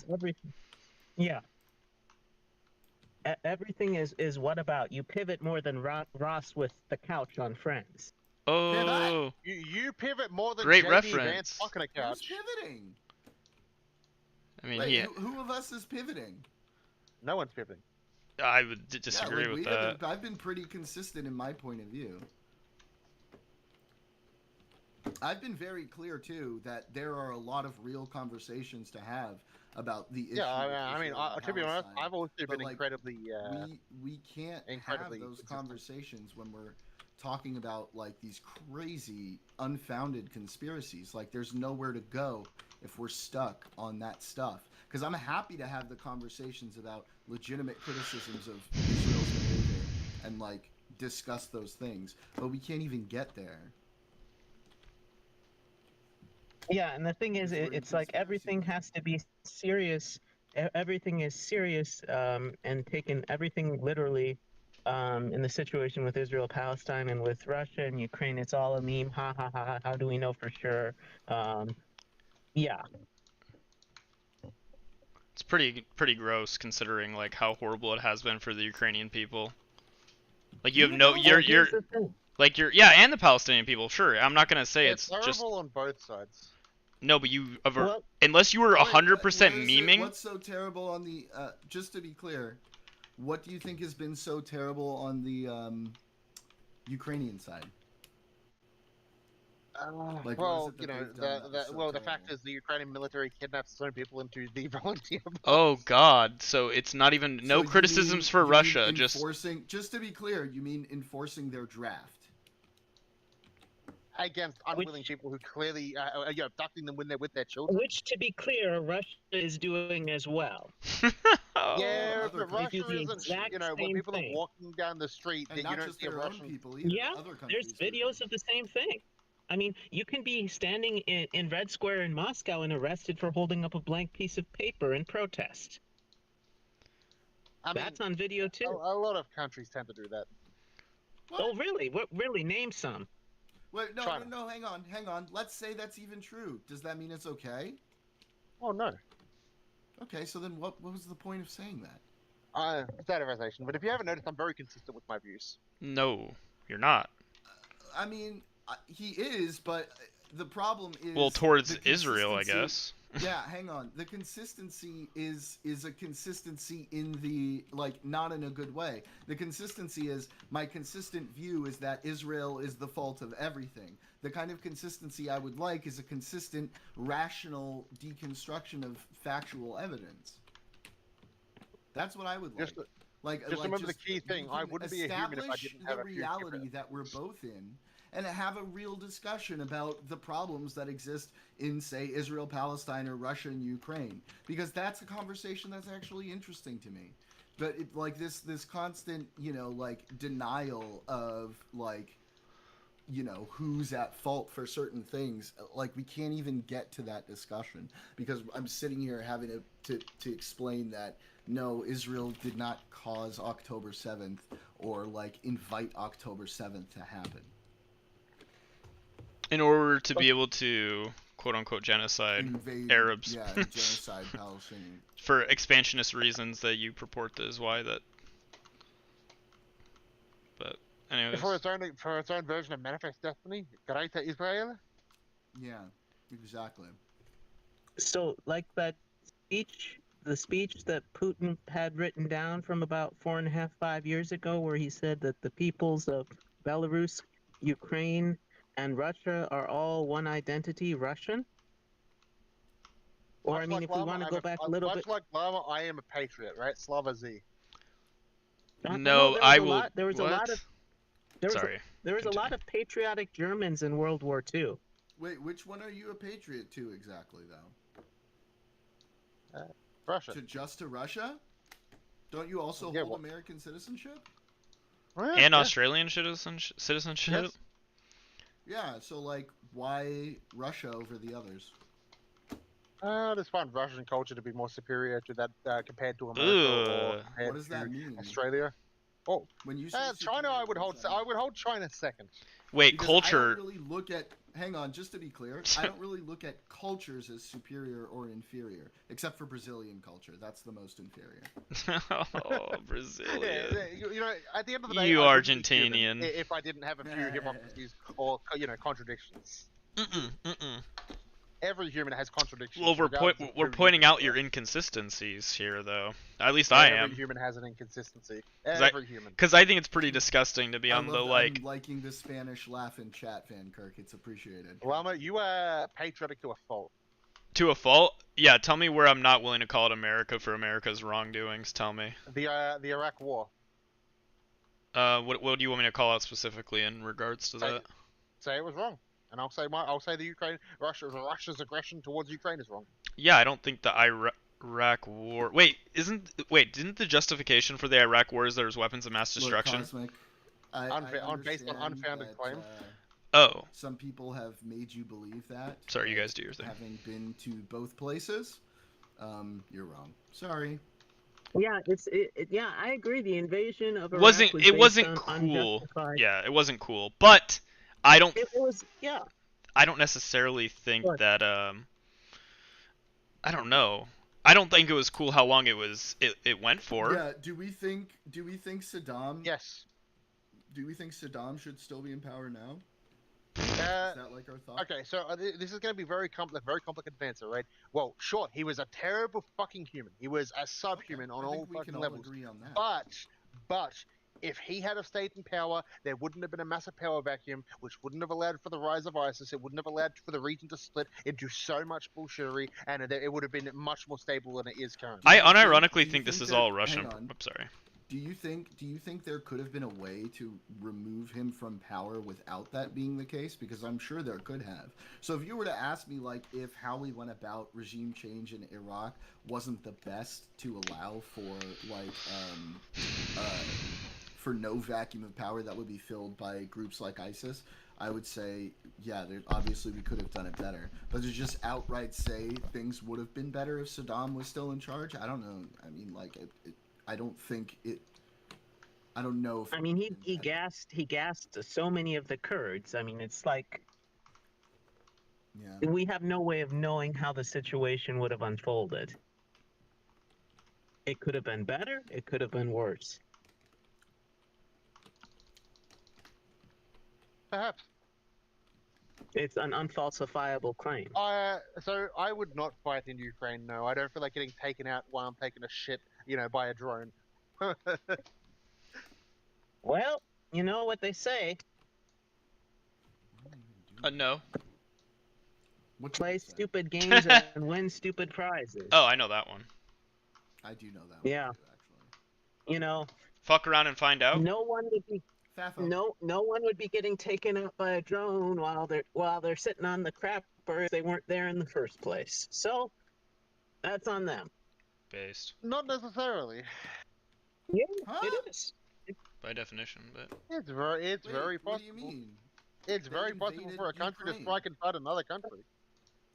Everything is what about? You pivot more than Ross with the couch on Friends. Oh, you pivot more than great JD reference. Vance fucking a couch. Who's pivoting? I mean, Wait, who of us is pivoting? No one's pivoting. I would disagree with that. I've been pretty consistent in my point of view. I've been very clear too that there are a lot of real conversations to have about the issue. Yeah, I mean, to be honest, I've always been like, incredibly. We can't have those conversations when we're talking about like these crazy, unfounded conspiracies. Like, there's nowhere to go if we're stuck on that stuff. Because I'm happy to have the conversations about legitimate criticisms of Israel's behavior and like discuss those things, but we can't even get there. Yeah, and the thing is, it's like everything has to be serious. Everything is serious and taken everything literally. In the situation with Israel, Palestine, and with Russia and Ukraine, it's all a meme. Ha ha ha! How do we know for sure? Yeah. It's pretty gross considering like how horrible it has been for the Ukrainian people. Like you have no, you're like yeah, and the Palestinian people. Sure, I'm not gonna say it's terrible just on both sides. no, but unless you were 100% memeing. What's so terrible on the? Just to be clear, what do you think has been so terrible on the Ukrainian side? Like, Well, you know, the fact is the Ukrainian military kidnaps some people into the volunteer. Oh God! So it's not even no criticisms for Russia. Just to be clear, you mean enforcing their draft against unwilling people who clearly, abducting them when they're with their children. Which, to be clear, Russia is doing as well. Yeah, but They do Russia the isn't. exact You know, when same people thing. are walking down the street, and you not don't just see a their own Russian. people either. Yeah, Other there's countries. videos of the same thing. I mean, you can be standing in Red Square in Moscow and arrested for holding up a blank piece of paper in protest. That's on video too. A lot of countries tend to do that. Oh, really? What? Really? Name some. Wait, no, hang on. Let's say that's even true. Does that mean it's okay? Oh no. Okay, so then what was the point of saying that? Satirization. But if you haven't noticed, I'm very consistent with my views. no, you're not. I mean, he is, but the problem is. Well, towards Israel, I guess. Yeah, hang on. The consistency is a consistency in the, like, not in a good way. The consistency is, my consistent view is that Israel is the fault of everything. The kind of consistency I would like is a consistent, rational deconstruction of factual evidence. That's what I would like. Just remember the key thing. I wouldn't be a human if I didn't have a few reality that we're both in, and have a real discussion about the problems that exist in, say, Israel, Palestine, or Russia and Ukraine, because that's a conversation that's actually interesting to me. But like this constant, denial of, who's at fault for certain things. Like, we can't even get to that discussion because I'm sitting here having to explain that no, Israel did not cause October 7th or invite October 7th to happen. In order to be able to quote-unquote genocide Arabs. Yeah, genocide Palestinians. For expansionist reasons that you purport is why that. But anyways. For its own version of Manifest Destiny, Greater Israel. Yeah, exactly. So, like that speech, the speech that Putin had written down from about 4.5, 5 years ago, where he said that the peoples of Belarus, Ukraine, and Russia are all one identity, Russian? Or, I mean, if we want to go back a little bit... Much like Lava, I am a patriot, right? Slava Z. No, I will... There was a lot of... Sorry. There was a lot of patriotic Germans in World War II. Wait, which one are you a patriot to exactly, though? Russia. To Russia? Don't you also hold American citizenship? And Australian citizenship? Yes. Yeah, so, why Russia over the others? I just find Russian culture to be more superior to that compared to America or compared what does that mean? Australia. Oh, when you say China, I would hold China second. Wait, because culture. I don't really look at. Hang on, just to be clear, I don't really look at cultures as superior or inferior, except for Brazilian culture. That's the most inferior. Oh, Brazilian. At the end of the day, you I wouldn't be Argentinian. human if I didn't have a few hypocrisies or contradictions. Every human has contradictions. Well, we're pointing out your inconsistencies here, though. At least I am. Every human has an inconsistency. Every human. Because I think it's pretty disgusting to be on the I'm liking the Spanish laugh in chat, Van Kirk. It's appreciated. Lama, you are patriotic to a fault. To a fault? Yeah. Tell me where I'm not willing to call it America for America's wrongdoings. Tell me. The Iraq War. What do you want me to call out specifically in regards to that? Say it was wrong. And I'll say the Russia's aggression towards Ukraine is wrong. Yeah, I don't think the Iraq War. Wait, didn't the justification for the Iraq War is there was weapons of mass destruction? Look, Cosmic, based on unfounded claims. Some people have made you believe that. Sorry, you guys do your thing. Having been to both places, you're wrong. Sorry. Yeah, yeah, I agree. The invasion of Iraq wasn't cool. Yeah, it wasn't cool, but. I don't necessarily think that I don't know. I don't think it was cool how long it went for. Yeah, do we think Saddam Do we think Saddam should still be in power now? Is that like our thought? Okay, so this is going to be very complicated answer, right? Well, sure, he was a terrible fucking human. He was a subhuman on all fucking levels. Agree on that. But if he had have stayed in power, there wouldn't have been a massive power vacuum, which wouldn't have allowed for the rise of ISIS. It wouldn't have allowed for the region to split into so much bullshittery, and it would have been much more stable than it is currently. I unironically think this is all Russian. I'm sorry. Do you think there could have been a way to remove him from power without that being the case? Because I'm sure there could have. So if you were to ask me, like, if how we went about regime change in Iraq wasn't the best to allow for, like, for no vacuum of power that would be filled by groups like ISIS, I would say, yeah, obviously we could have done it better. But to just outright say things would have been better if Saddam was still in charge, I don't know. I mean, like, I don't think it. I don't know if. I mean, he gassed so many of the Kurds. I mean, it's like. Yeah. We have no way of knowing how the situation would have unfolded. It could have been better. It could have been worse. Perhaps. It's an unfalsifiable claim. So I would not fight in Ukraine. No, I don't feel like getting taken out while I'm taking a shit, by a drone. Well, you know what they say. No. Play stupid games and win stupid prizes. Oh, I know that one. I do know that one. Yeah. Actually. You know. Fuck around and find out. No one would be. No one would be getting taken out by a drone while they're sitting on the crapper if they weren't there in the first place. So, that's on them. Based. Not necessarily. Yeah, it is. By definition, but it's very possible. What do you mean? It's very possible for a country to strike inside another country.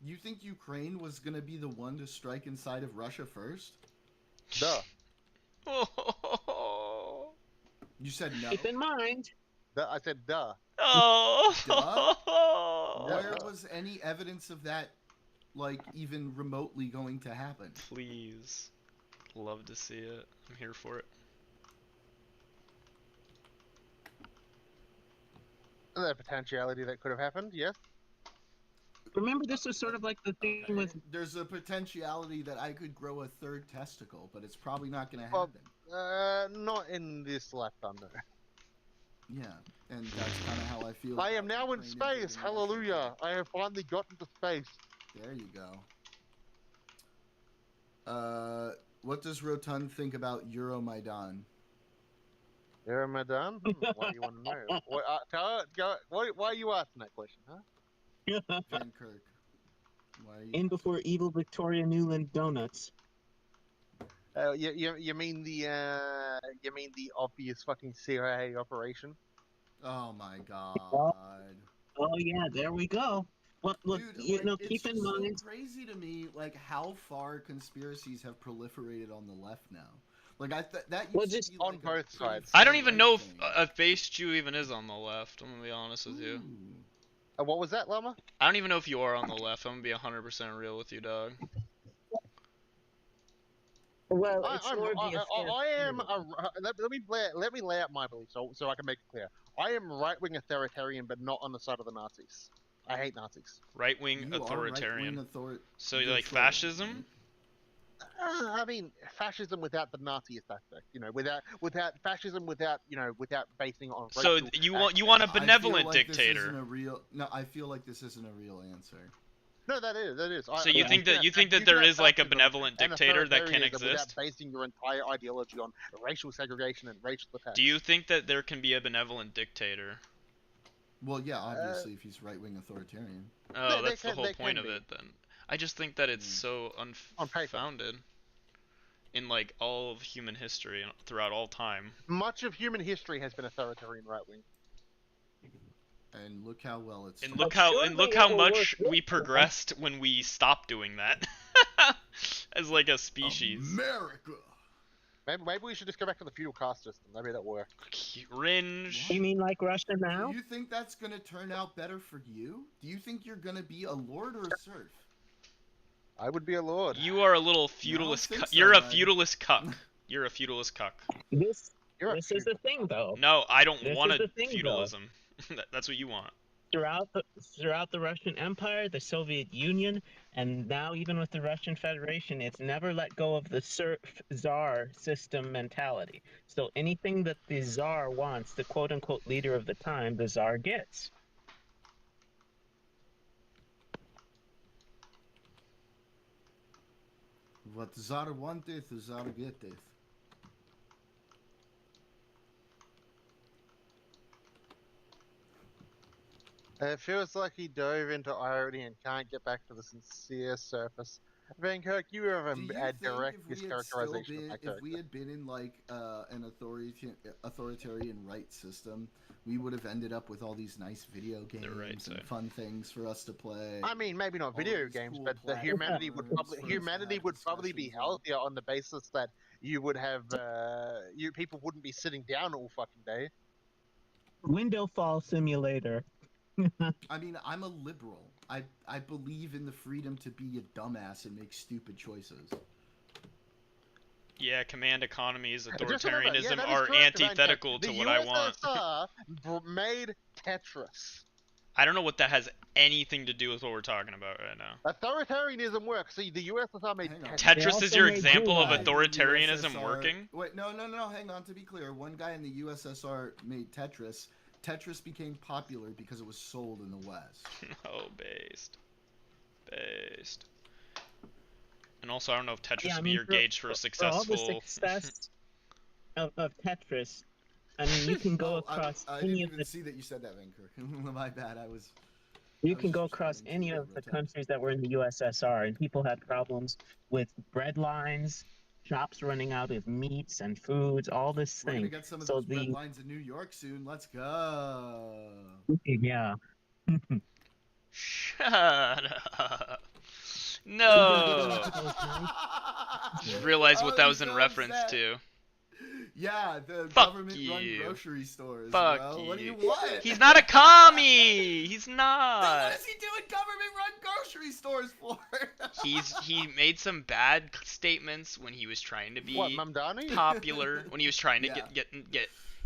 You think Ukraine was gonna be the one to strike inside of Russia first? Duh. You said no. Keep in mind. I said duh. Oh. Duh? Where was any evidence of that, like, even remotely going to happen? Please. Love to see it. I'm here for it. The potentiality that could have happened, yes. Remember, this was sort of like the thing with. There's a potentiality that I could grow a third testicle, but it's probably not going to happen. Not in this lifetime, no. Yeah, and that's kind of how I feel. I am now in space. Hallelujah! I have finally gotten to space. There you go. What does Rotund think about Euromaidan? Euromaidan? Why do you want to know? Why are you asking that question, huh? Van Kirk. Why are you In before evil Victoria Newland donuts. You mean the obvious fucking CIA operation? Oh my god. Oh yeah, there we go. Well, look, Dude, keep in mind. It's so crazy to me, like, how far conspiracies have proliferated on the left now. Like, that used to be on like both sides. I don't even know if a base Jew even is on the left. I'm gonna be honest with you. What was that, Llama? I don't even know if you are on the left. I'm gonna be 100% real with you, dog. Well, I am. Let me lay out my beliefs so I can make it clear. I am right-wing authoritarian, but not on the side of the Nazis. I hate Nazis. Right-wing authoritarian. So you like Detroit, fascism? I mean, fascism without the Nazi aspect. Without fascism, without basing on. So you want a benevolent dictator? No, I feel like this isn't a real answer. No, that is. So you think that there is like a benevolent dictator that can exist? Without basing your entire ideology on racial segregation and racial attacks. Do you think that there can be a benevolent dictator? Well, yeah, obviously, if he's right-wing authoritarian. Oh, that's the whole point of it, then. I just think that it's so unfounded in, like, all of human history throughout all time. Much of human history has been authoritarian right-wing. And look how well it's. And look how much we progressed when we stopped doing that, as like a species. America. Maybe we should just go back to the feudal caste system. Maybe that'll work. Cringe. You mean like Russia now? Do you think that's gonna turn out better for you? Do you think you're gonna be a lord or a serf? I would be a lord. You are a little feudalist. You're a feudalist cuck. You're a feudalist cuck. This is the thing, though. No, I don't This want is a the thing, feudalism. That's what you want. Throughout the Russian Empire, the Soviet Union, and now even with the Russian Federation, it's never let go of the serf czar system mentality. So anything that the czar wants, the quote unquote leader of the time, the czar gets. What the Tsar wanted, the Tsar geteth. It feels like he dove into irony and can't get back to the sincere surface. Van Kirk, you have a direct mischaracterization of my character. If we had been in like an authoritarian right system, we would have ended up with all these nice video games and fun things for us to play. I mean, maybe not video games, but the humanity would probably be healthier on the basis that you would have people wouldn't be sitting down all fucking day. Window fall simulator. I mean, I'm a liberal. I believe in the freedom to be a dumbass and make stupid choices. Yeah, command economies, authoritarianism are antithetical to what I want. The USSR made Tetris. I don't know what that has anything to do with what we're talking about right now. Authoritarianism works. See, the USSR made Tetris is your example of authoritarianism working? Wait, no, hang on. To be clear, one guy in the USSR made Tetris. Tetris became popular because it was sold in the West. Oh, based. And also, I don't know if Tetris would be your gauge for a successful... For all the success of Tetris, I mean, you can go across I any didn't of even the... see that you said that, Vancouver. My bad, You can go across any of the countries that were in the USSR, and people had problems with bread lines, shops running out of meats and foods, all this We're thing. gonna get some of those red lines in New York soon. Let's go. Yeah. Shut up. No. Just realized what that was in reference to. Yeah, the Fuck government-run you. grocery stores. Fuck bro. you. What do you want? He's not a commie. He's not. Then what is he doing government-run grocery stores for? He made some bad statements when he was trying to be popular, when he was trying to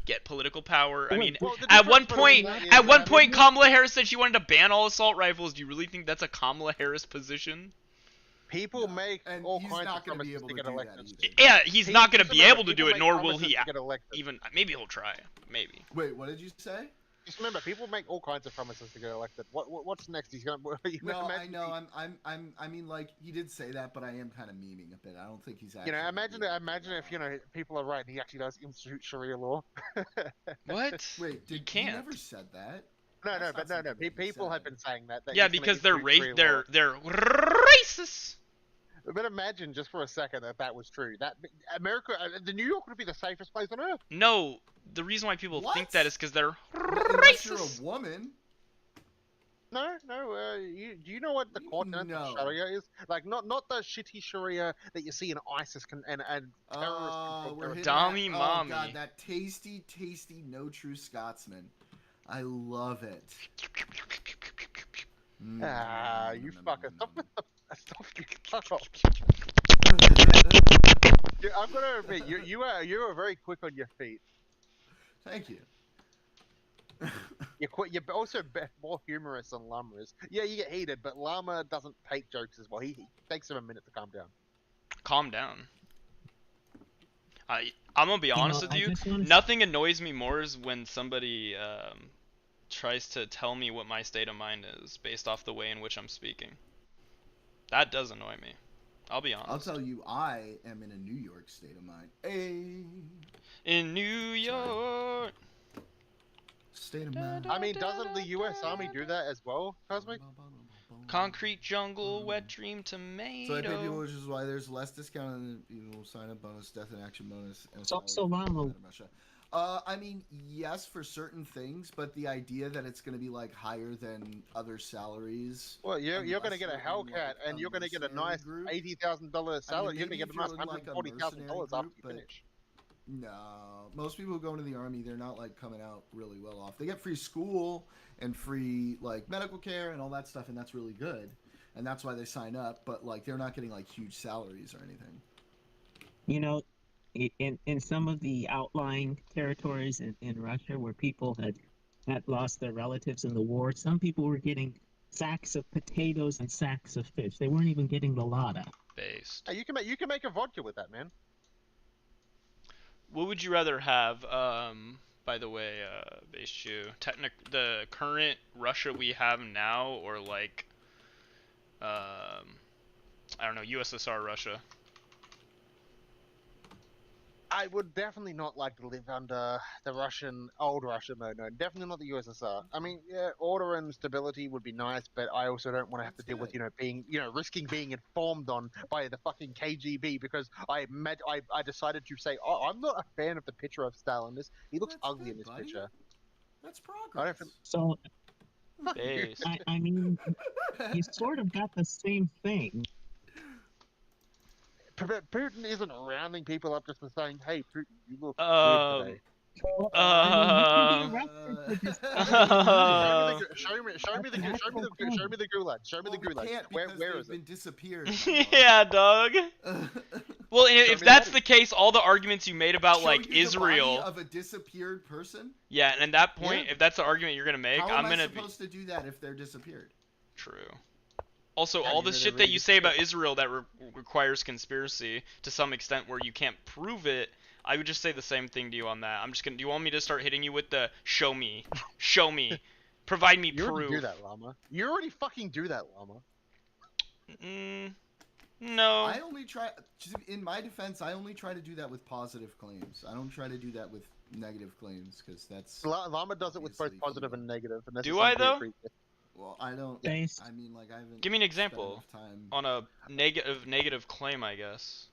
get political power. I mean, at one point, Kamala Harris said she wanted to ban all assault rifles. Do you really think that's a Kamala Harris position? People make all kinds of promises to get elected. Yeah, he's not going to be able to do it, nor will he even. Maybe he'll try. Maybe. Wait, what did you say? Just remember, people make all kinds of promises to get elected. What's next? He's gonna. No, I know. I mean, like he did say that, but I am kind of memeing a bit. I don't think he's actually. Imagine if people are right. And he actually does institute Sharia law. What? Wait, he never said that. No. People have been saying that. Yeah, because they're racist. But imagine just for a second that was true. That America, the New York would be the safest place on earth. No, the reason why people think that is because they're Unless you're a woman. No. Do you know what the continental Sharia is? Like, not the shitty Sharia that you see in ISIS and terrorists. Dummy Oh mommy. god, that tasty no true Scotsman. I love it. You fucker. Stop. I'm gonna admit, you are very quick on your feet. Thank you. You're also more humorous than Llama is. Yeah, you get heated, but Llama doesn't take jokes as well. He takes him a minute to calm down. Calm down. I'm gonna be honest with you. Nothing annoys me more is when somebody tries to tell me what my state of mind is based off the way in which I'm speaking. That does annoy me. I'll be honest. I'll tell you, I am in a New York state of mind. Hey. In New York. State of mind. I mean, doesn't the U.S. Army do that as well, Cosmic? Concrete jungle, wet dream tomato. So I pay people, which is why there's less discount on the sign-up bonus, death and action bonus, and it's also wrong. I mean, yes, for certain things, but the idea that it's going to be like higher than other salaries. Well, you're going to get a Hellcat, and you're going to get a nice $80,000 salary. You're going to get a nice $140,000 after you finish. No, most people who go into the army, they're not like coming out really well off. They get free school and free like medical care and all that stuff, and that's really good, and that's why they sign up. But like, they're not getting like huge salaries or anything. in some of the outlying territories in Russia where people had lost their relatives in the war, some people were getting sacks of potatoes and sacks of fish. They weren't even getting the lada. Based. Hey, you can make a vodka with that, man. What would you rather have? By the way, Base Chew, the current Russia we have now, or like, I don't know, USSR Russia. I would definitely not like to live under the old Russia. No, definitely not the USSR. I mean, yeah, order and stability would be nice, but I also don't want to have to deal with, risking being informed on by the fucking KGB because I decided to say, oh, I'm not a fan of the picture of Stalin. He looks ugly in this picture. That's I don't progress. So, Based. I mean, you sort of got the same thing. Putin isn't rounding people up just for saying, "Hey, Putin, you look weird today." Show me the gulag. Show me the gulag. Where is it? Been disappeared. Yeah, dog. Well, if that's the case, all the arguments you made about like Israel of a disappeared person. Yeah, and at that point, if that's the argument you're gonna make, I'm gonna be supposed to do that if they're disappeared. True. Also, all the shit that you say about Israel that requires conspiracy to some extent where you can't prove it, I would just say the same thing to you on that. I'm just gonna. Do you want me to start hitting you with the show me, provide me proof? You already do that, Llama. You already fucking do that, Llama. No. I only try. In my defense, I only try to do that with positive claims. I don't try to do that with negative claims because that's. Llama does it with both positive and negative. And do I though? Well, I don't. Based. I mean, like I haven't. Give me an example on a negative claim, I guess.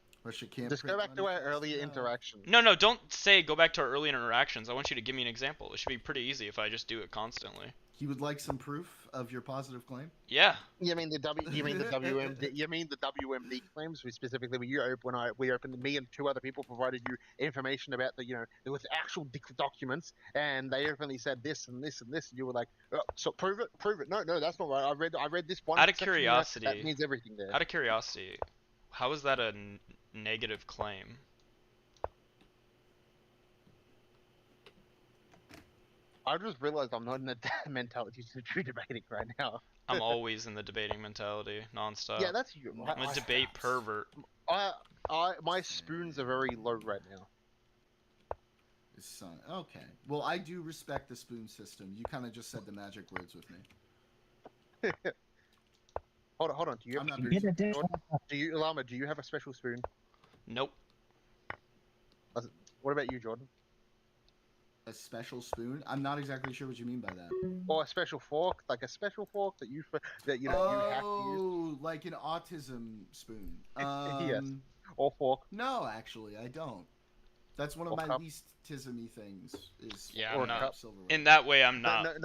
Just go back to our earlier interaction. No, don't say go back to our earlier interactions. I want you to give me an example. It should be pretty easy if I just do it constantly. You would like some proof of your positive claim? Yeah. You mean the WMD? You mean the WMD claims? We specifically, we opened, me and two other people provided you information about there was actual documents, and they openly said this and this and this, and you were like, oh, so prove it. No, that's not right. I read this one. Out of curiosity, that means everything there. Out of curiosity, how is that a negative claim? I just realized I'm not in the mentality to do debating right now. I'm always in the debating mentality, nonstop. Yeah, that's you. I'm a debate pervert. My spoons are very low right now. Okay. Well, I do respect the spoon system. You kind of just said the magic words with me. Hold on. Do you, Llama? Do you have a special spoon? Nope. What about you, Jordan? A special spoon? I'm not exactly sure what you mean by that. Or a special fork, like a special fork that you have to use. Oh, like an autism spoon. Yes. Or fork. No, actually, I don't. That's one of my least tismy things. I'm not. Silverware. In that way, I'm not.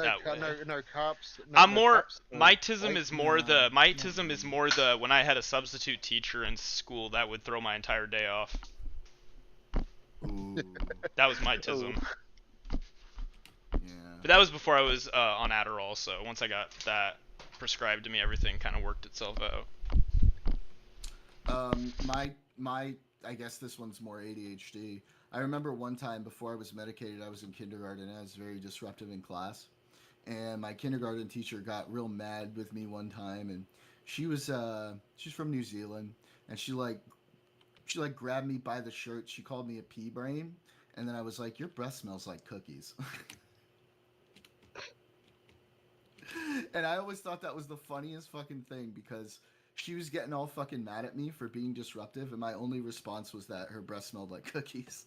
No cups. I'm more. Cups, my tism is more the. My tism is more the. When I had a substitute teacher in school, that would throw my entire day off. Ooh. That was my tism. Yeah. But that was before I was on Adderall, so once I got that prescribed to me, everything kind of worked itself out. I guess this one's more ADHD. I remember one time before I was medicated, I was in kindergarten and I was very disruptive in class. And my kindergarten teacher got real mad with me one time, and she's from New Zealand, and she grabbed me by the shirt. She called me a pea brain, and then I was like, "Your breath smells like cookies." And I always thought that was the funniest fucking thing because she was getting all fucking mad at me for being disruptive, and my only response was that her breath smelled like cookies.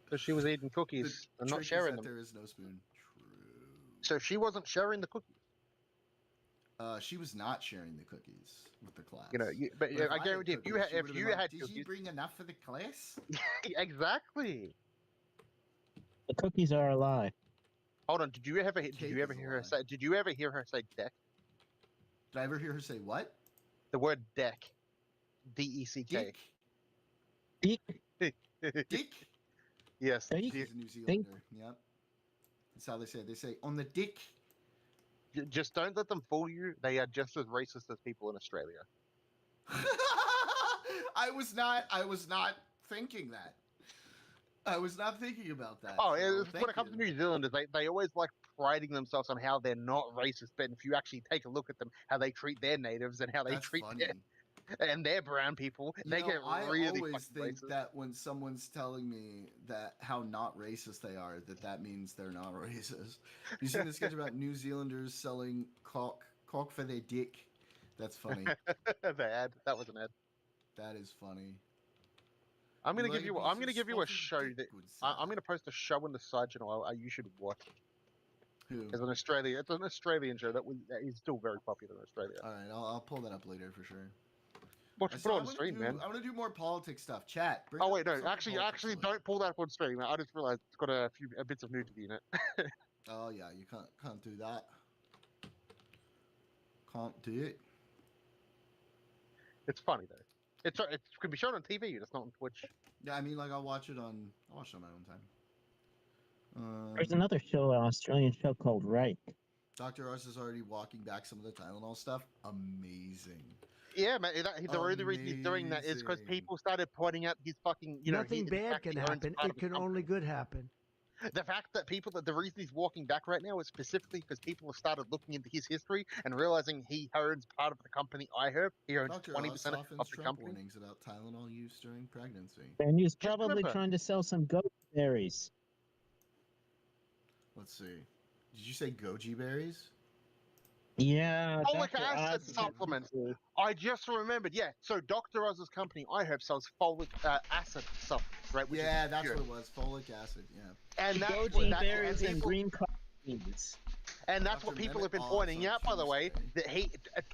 So she was eating cookies and not sharing them. There is no spoon. True. So she wasn't sharing the cookies. She was not sharing the cookies with the class. But I guarantee if you had did you bring enough for the class? Exactly. The cookies are a lie. Hold on. Did you ever hear her say? Did you ever hear her say deck? Did I ever hear her say what? The word deck. D-E-C-K. Dick. Dick. Yes. She's a New Zealander. Yep. That's how they say it. They say on the dick. Just don't let them fool you. They are just as racist as people in Australia. I was not thinking that. I was not thinking about that. Oh, so when it comes to New Zealanders, they always like priding themselves on how they're not racist. But if you actually take a look at them, how they treat their natives and how they That's treat funny. and their brown people, You they know, get I really always fucking think racist. that when someone's telling me that how not racist they are, that means they're not racist. You seen the sketch about New Zealanders selling cock for their dick? That's funny. The ad, that was an ad. That is funny. I'm gonna Like give you. piece I'm of gonna give you a spotted show dick, that good I'm gonna post a show in the side channel. You should watch. Who? It's an Australian show that is still very popular in Australia. All right, I'll pull that up later for sure. Put it on stream, man. I want to do more politics stuff. Chat. Oh wait, no, actually, don't pull that up on stream. I just realized it's got a few bits of nudity in it. Oh yeah, you can't do that. Can't do it. It's funny though. It can be shown on TV. It's not on Twitch. Yeah, I mean, like I'll watch it on my own time. There's another show, an Australian show called Right. Dr. Oz is already walking back some of the Tylenol stuff. Amazing. Yeah, man. The only reason he's doing that is because people started pointing out his fucking, Nothing bad can happen. It can only good happen. The fact that the reason he's walking back right now is specifically because people have started looking into his history and realizing he owns part of the company iHerb. He owns 20% of the company. Warnings about Tylenol use during pregnancy. And he's probably trying to sell some goat berries. Let's see. Did you say goji berries? Yeah. Folic acid supplements. I just remembered. Yeah. So Dr. Oz's company iHerb sells folic acid supplements, right? Yeah, that's what it was. Folic acid. Yeah. And that's goji berries and green coffee beans. And that's what people have been pointing out, by the way, that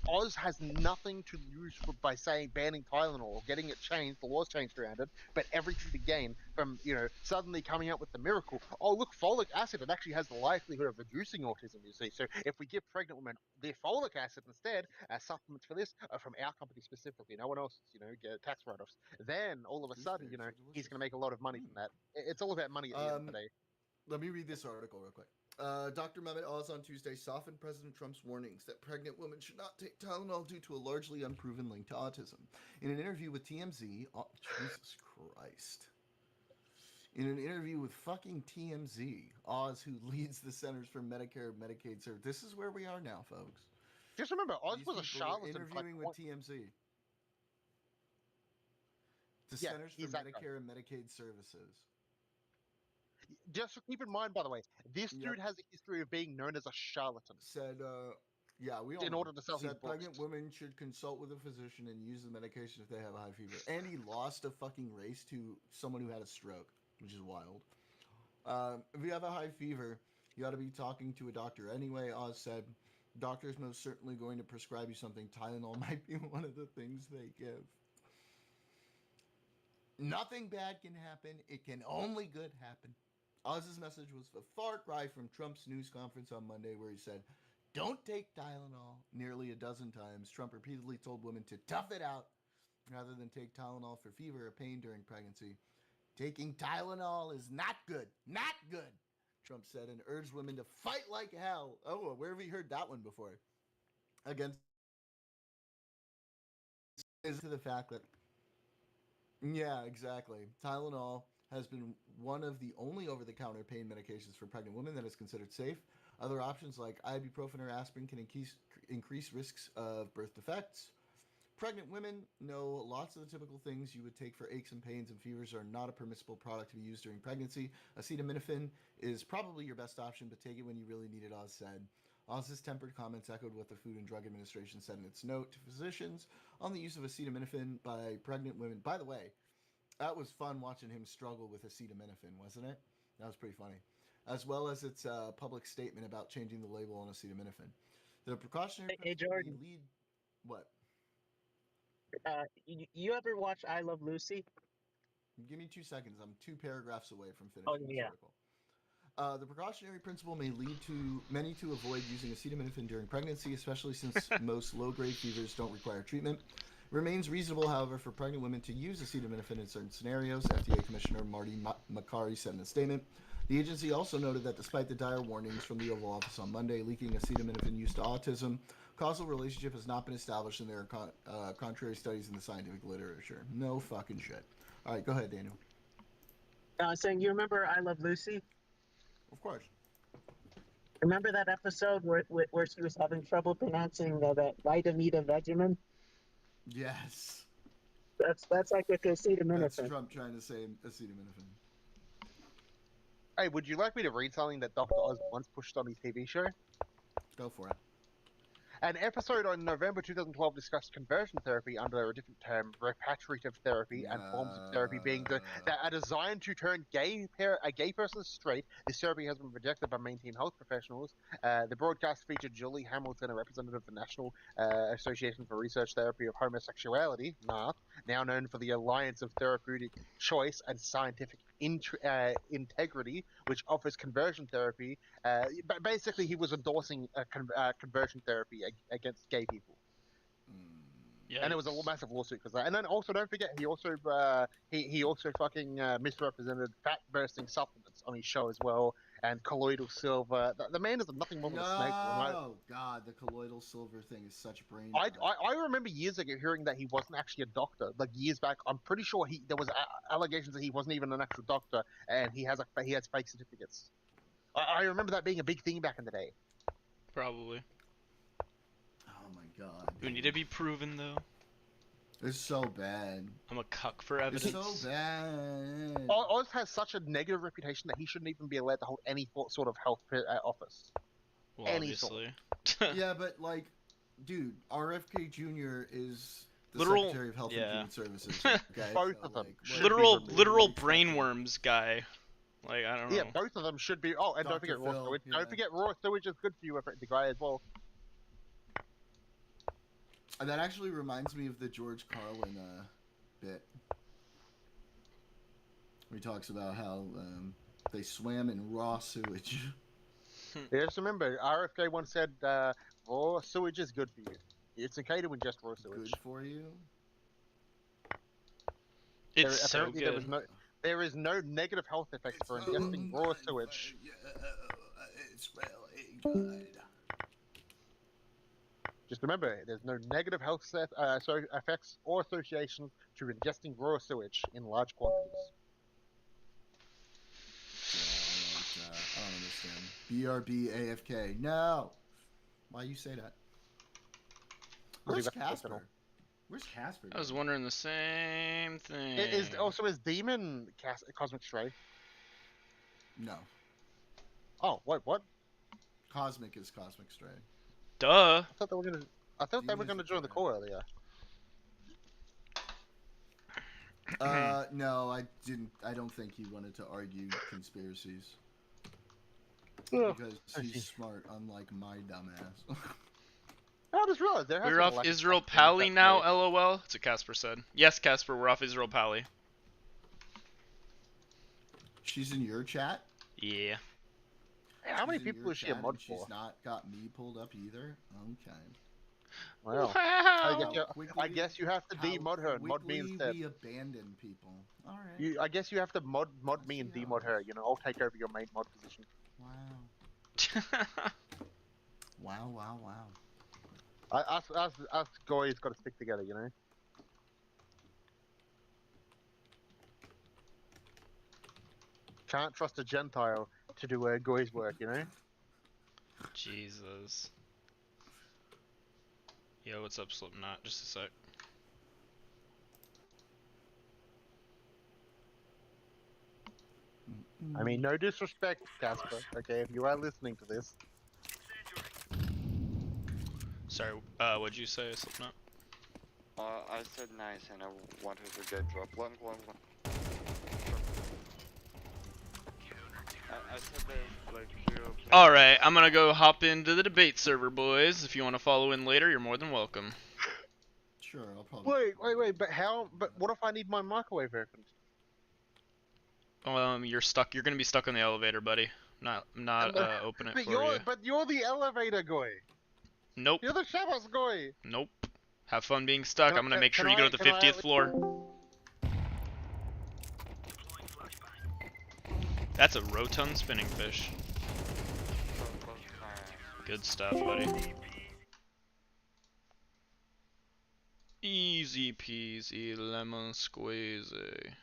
Oz has nothing to lose by saying banning Tylenol or getting it changed, the laws changed around it, but everything to gain from, suddenly coming up with the miracle. Oh, look, folic acid, it actually has the likelihood of reducing autism, you see. So if we give pregnant women their folic acid instead as supplements for this, from our company specifically, no one else, get tax write-offs, then all of a sudden, he's going to make a lot of money from that. It's all about money at the end of the day. Let me read this article real quick. Dr. Mehmet Oz on Tuesday softened President Trump's warnings that pregnant women should not take Tylenol due to a largely unproven link to autism. In an interview with TMZ, Jesus Christ. In an interview with fucking TMZ, Oz, who leads the Centers for Medicare and Medicaid Services, this is where we are now, folks. Just remember, Oz was a charlatan. Interviewing with TMZ. The Centers for Medicare and Medicaid Services. Just keep in mind, by the way, this dude has a history of being known as a charlatan. Said, yeah, we all in order to sell his said books. pregnant women should consult with a physician and use the medication if they have a high fever. And he lost a fucking race to someone who had a stroke, which is wild. If you have a high fever, you ought to be talking to a doctor. Anyway, Oz said, doctor's most certainly going to prescribe you something. Tylenol might be one of the things they give. Nothing bad can happen. It can only good happen. Oz's message was a far cry from Trump's news conference on Monday where he said, don't take Tylenol. Nearly a dozen times, Trump repeatedly told women to tough it out rather than take Tylenol for fever or pain during pregnancy. Taking Tylenol is not good. Not good, Trump said, and urged women to fight like hell. Oh, where have we heard that one before? Against is to the fact that, yeah, exactly. Tylenol has been one of the only over-the-counter pain medications for pregnant women that is considered safe. Other options like ibuprofen or aspirin can increase risks of birth defects. Pregnant women know lots of the typical things you would take for aches and pains and fevers are not a permissible product to be used during pregnancy. Acetaminophen is probably your best option, but take it when you really need it, Oz said. Oz's tempered comments echoed what the Food and Drug Administration said in its note to physicians on the use of acetaminophen by pregnant women. By the way, that was fun watching him struggle with acetaminophen, wasn't it? That was pretty funny. As well as its public statement about changing the label on acetaminophen. The precautionary... Hey, Jordan. Lead... What? You ever watch I Love Lucy? Give me 2 seconds. I'm 2 paragraphs away from finishing this article. The precautionary principle may lead to many to avoid using acetaminophen during pregnancy, especially since most low-grade fevers don't require treatment. Remains reasonable, however, for pregnant women to use acetaminophen in certain scenarios, FDA Commissioner Marty Makary said in a statement. The agency also noted that despite the dire warnings from the Oval Office on Monday linking acetaminophen use to autism, causal relationship has not been established and there are contrary studies in the scientific literature. No fucking shit. All right, go ahead, Daniel. Saying, you remember I Love Lucy? Of course. Remember that episode where she was having trouble pronouncing that Vitamita regimen? Yes. That's like with acetaminophen. That's Trump trying to say acetaminophen. Hey, would you like me to read something that Dr. Oz once pushed on his TV show? Go for it. An episode on November 2012 discussed conversion therapy under a different term, repatriative therapy, and forms of therapy that are designed to turn a gay person straight. This therapy has been rejected by mainstream health professionals. The broadcast featured Julie Hamilton, a representative of the National Association for Research Therapy of Homosexuality, NARTH, now known for the Alliance of Therapeutic Choice and Scientific Integrity, which offers conversion therapy. Basically, he was endorsing conversion therapy against gay people. Yeah. And it was a massive lawsuit because that. And then also, don't forget, he also fucking misrepresented fat bursting supplements on his show as well, and colloidal silver. The man is nothing more than a snake. Oh God, the colloidal silver thing is such brain. I remember years ago hearing that he wasn't actually a doctor. Like years back, I'm pretty sure there was allegations that he wasn't even an actual doctor, and he has fake certificates. I remember that being a big thing back in the day. Probably. Oh my God. Do we need to be proven though? It's so bad. I'm a cuck for evidence. It's so bad. Oz has such a negative reputation that he shouldn't even be allowed to hold any sort of health office. Well, any obviously. Yeah, but like, dude, RFK Jr. is the Literal, Secretary of Health and Human Services. Okay? Both of them. Literal brainworms guy. Like, I don't know. Yeah, both of them should be. Oh, and don't forget raw sewage. Don't forget raw sewage is good for you, the guy as well. And that actually reminds me of the George Carlin bit. Where he talks about how they swam in raw sewage. Just remember, RFK once said, raw sewage is good for you. It's okay to ingest raw sewage. Good for you? It's so good. There is no negative health effects for ingesting raw sewage. It's really good. Just remember, there's no negative health effects or associations to ingesting raw sewage in large quantities. I don't understand. BRB AFK. No! Why you say that? Where's Casper? Where's Casper? I was wondering the same thing. Is Demon Cosmic Stray? No. Oh, wait, what? Cosmic is Cosmic Stray. Duh. I thought they were gonna join the call earlier. No, I didn't. I don't think he wanted to argue conspiracies. Because he's smart, unlike my dumbass. I just realized there has We're off Israel Pally now, LOL. That's what Casper said. Yes, Casper, we're off Israel Pally. She's in your chat? Yeah. Hey, how many people is she a mod for? She's not got me pulled up either? Okay. Well, wow. I guess you have to demod her and mod me instead. We abandon people. All right. I guess you have to mod me and demod her. You know, I'll take over your main mod position. Wow. Wow. Us Goy's got to stick together, you know. Can't trust a Gentile to do Goy's work, you know. Jesus. Yo, what's up, Slipknot? Just a sec. I mean, no disrespect, Casper. Okay, if you are listening to this. Sorry, what'd you say, Slipknot? I said nice and I wanted to get drop. One. I said there's like 0. Alright, I'm gonna go hop into the debate server, boys. If you want to follow in later, you're more than welcome. Sure, I'll probably... Wait, but how? But what if I need my microwave opened? You're stuck. You're gonna be stuck on the elevator, buddy. Not open it for you. But you're the elevator guy. Nope. You're the Shabbos guy. Nope. Have fun being stuck. I'm gonna make sure you go to the 50th floor. That's a rotund spinning fish. Good stuff, buddy. Easy peasy lemon squeezy.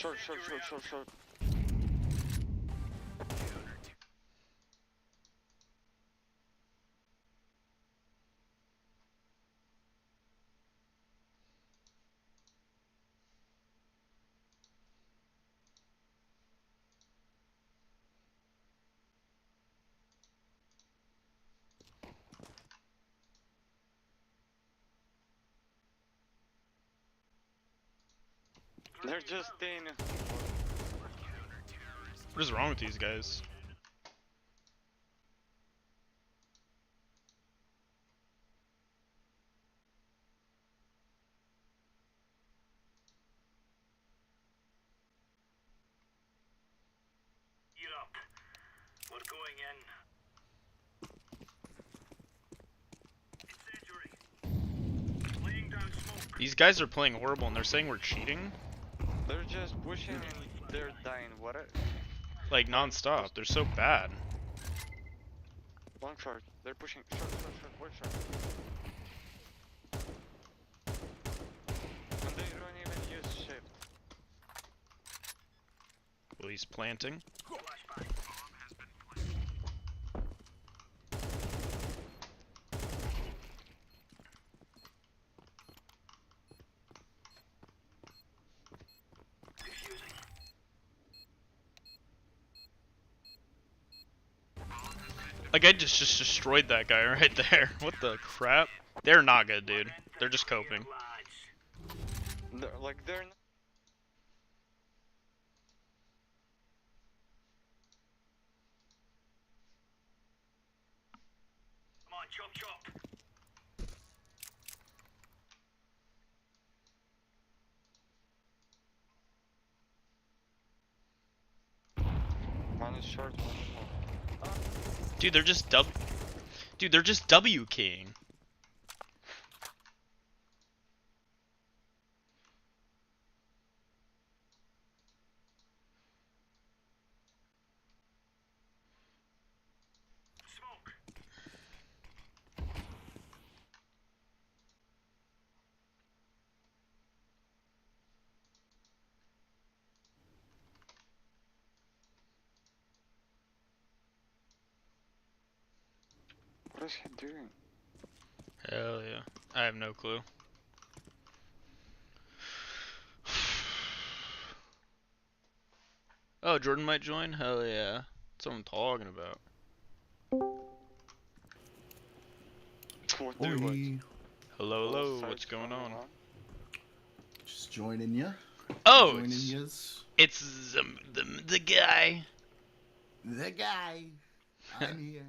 Short, short, short, short, short. They're just in. What is wrong with these guys? We're going in. Laying down smoke. These guys are playing horrible and they're saying we're cheating? They're just pushing and they're dying. What? Like non-stop. They're so bad. Long short. They're pushing. Short, short, short. One short. And they don't even use shift. Well, he's planting. Like, I just destroyed that guy right there. What the crap? They're not good, dude. They're just coping. They're not. Come on, chop chop. One is short, one is long. Dude, they're just they're just W keying. What is he doing? Hell yeah. I have no clue. Oh, Jordan might join? Hell yeah. That's what I'm talking about. What do you want? Hello, hello, what's going on? Just joining ya. Oh, joining it's, yas. it's the guy. The guy. I'm here.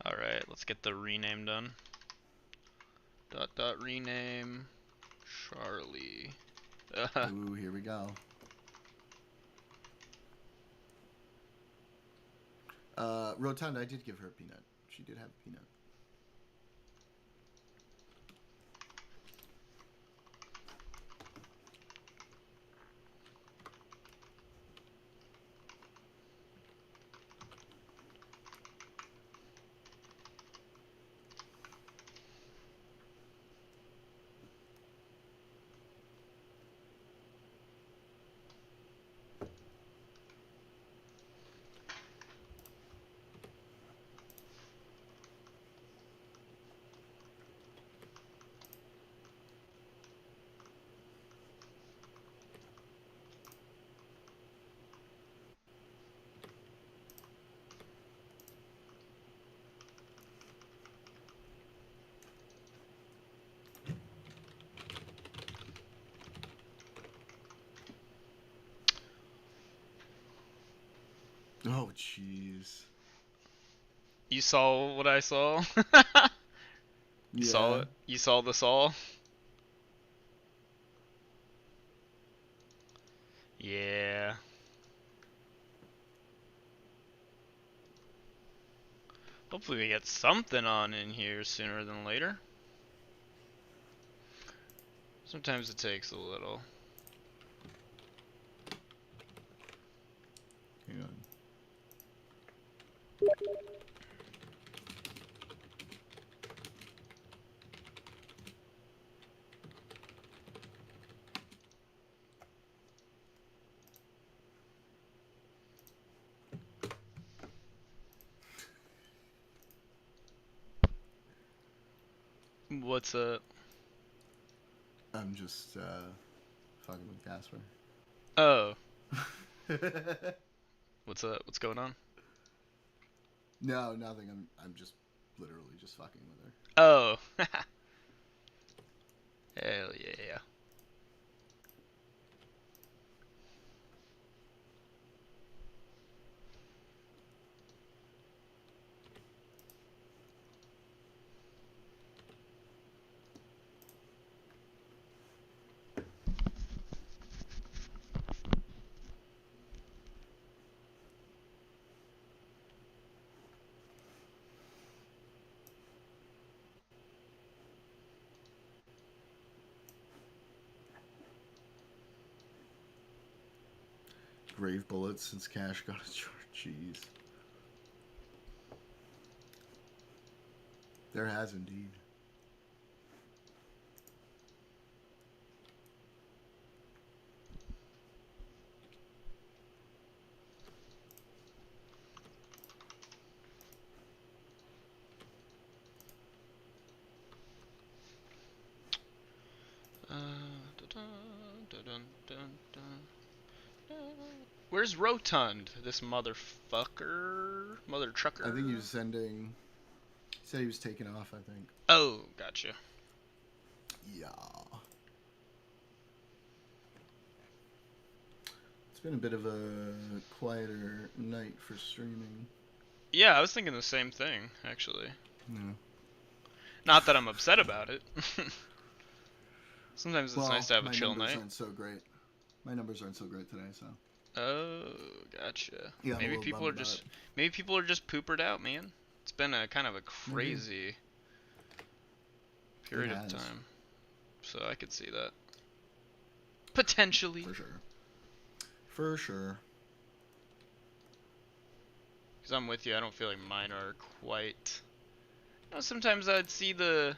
Alright, let's get the rename done. Rename Charlie. Ooh, here we go. Rotunda, I did give her a peanut. She did have a peanut. Oh, jeez. You saw what I saw? You saw it? You saw the saw? Yeah. Hopefully we get something on in here sooner than later. Sometimes it takes a little. Hang on. What's up? I'm just fucking with Casper. Oh. What's up? What's going on? No, nothing. I'm just literally just fucking with her. Oh. Hell yeah. Grave bullets since Cash got a charge. Jeez. There has indeed. Where's Rotund? This motherfucker? Mother trucker? I think he was sending. He said he was taking off, I think. Oh, gotcha. Yeah. It's been a bit of a quieter night for streaming. Yeah, I was thinking the same thing, actually. Yeah. Not that I'm upset about it. Sometimes it's nice to have a chill My numbers night. aren't so great. My numbers aren't so great today, so. Oh, gotcha. Yeah, I'm a maybe little people are bummed just about maybe people are just poopered out, man. It's been a kind of a crazy period of time. So I could see that. Potentially. For sure. For sure. Because I'm with you, I don't feel like mine are quite. You know, sometimes I'd see that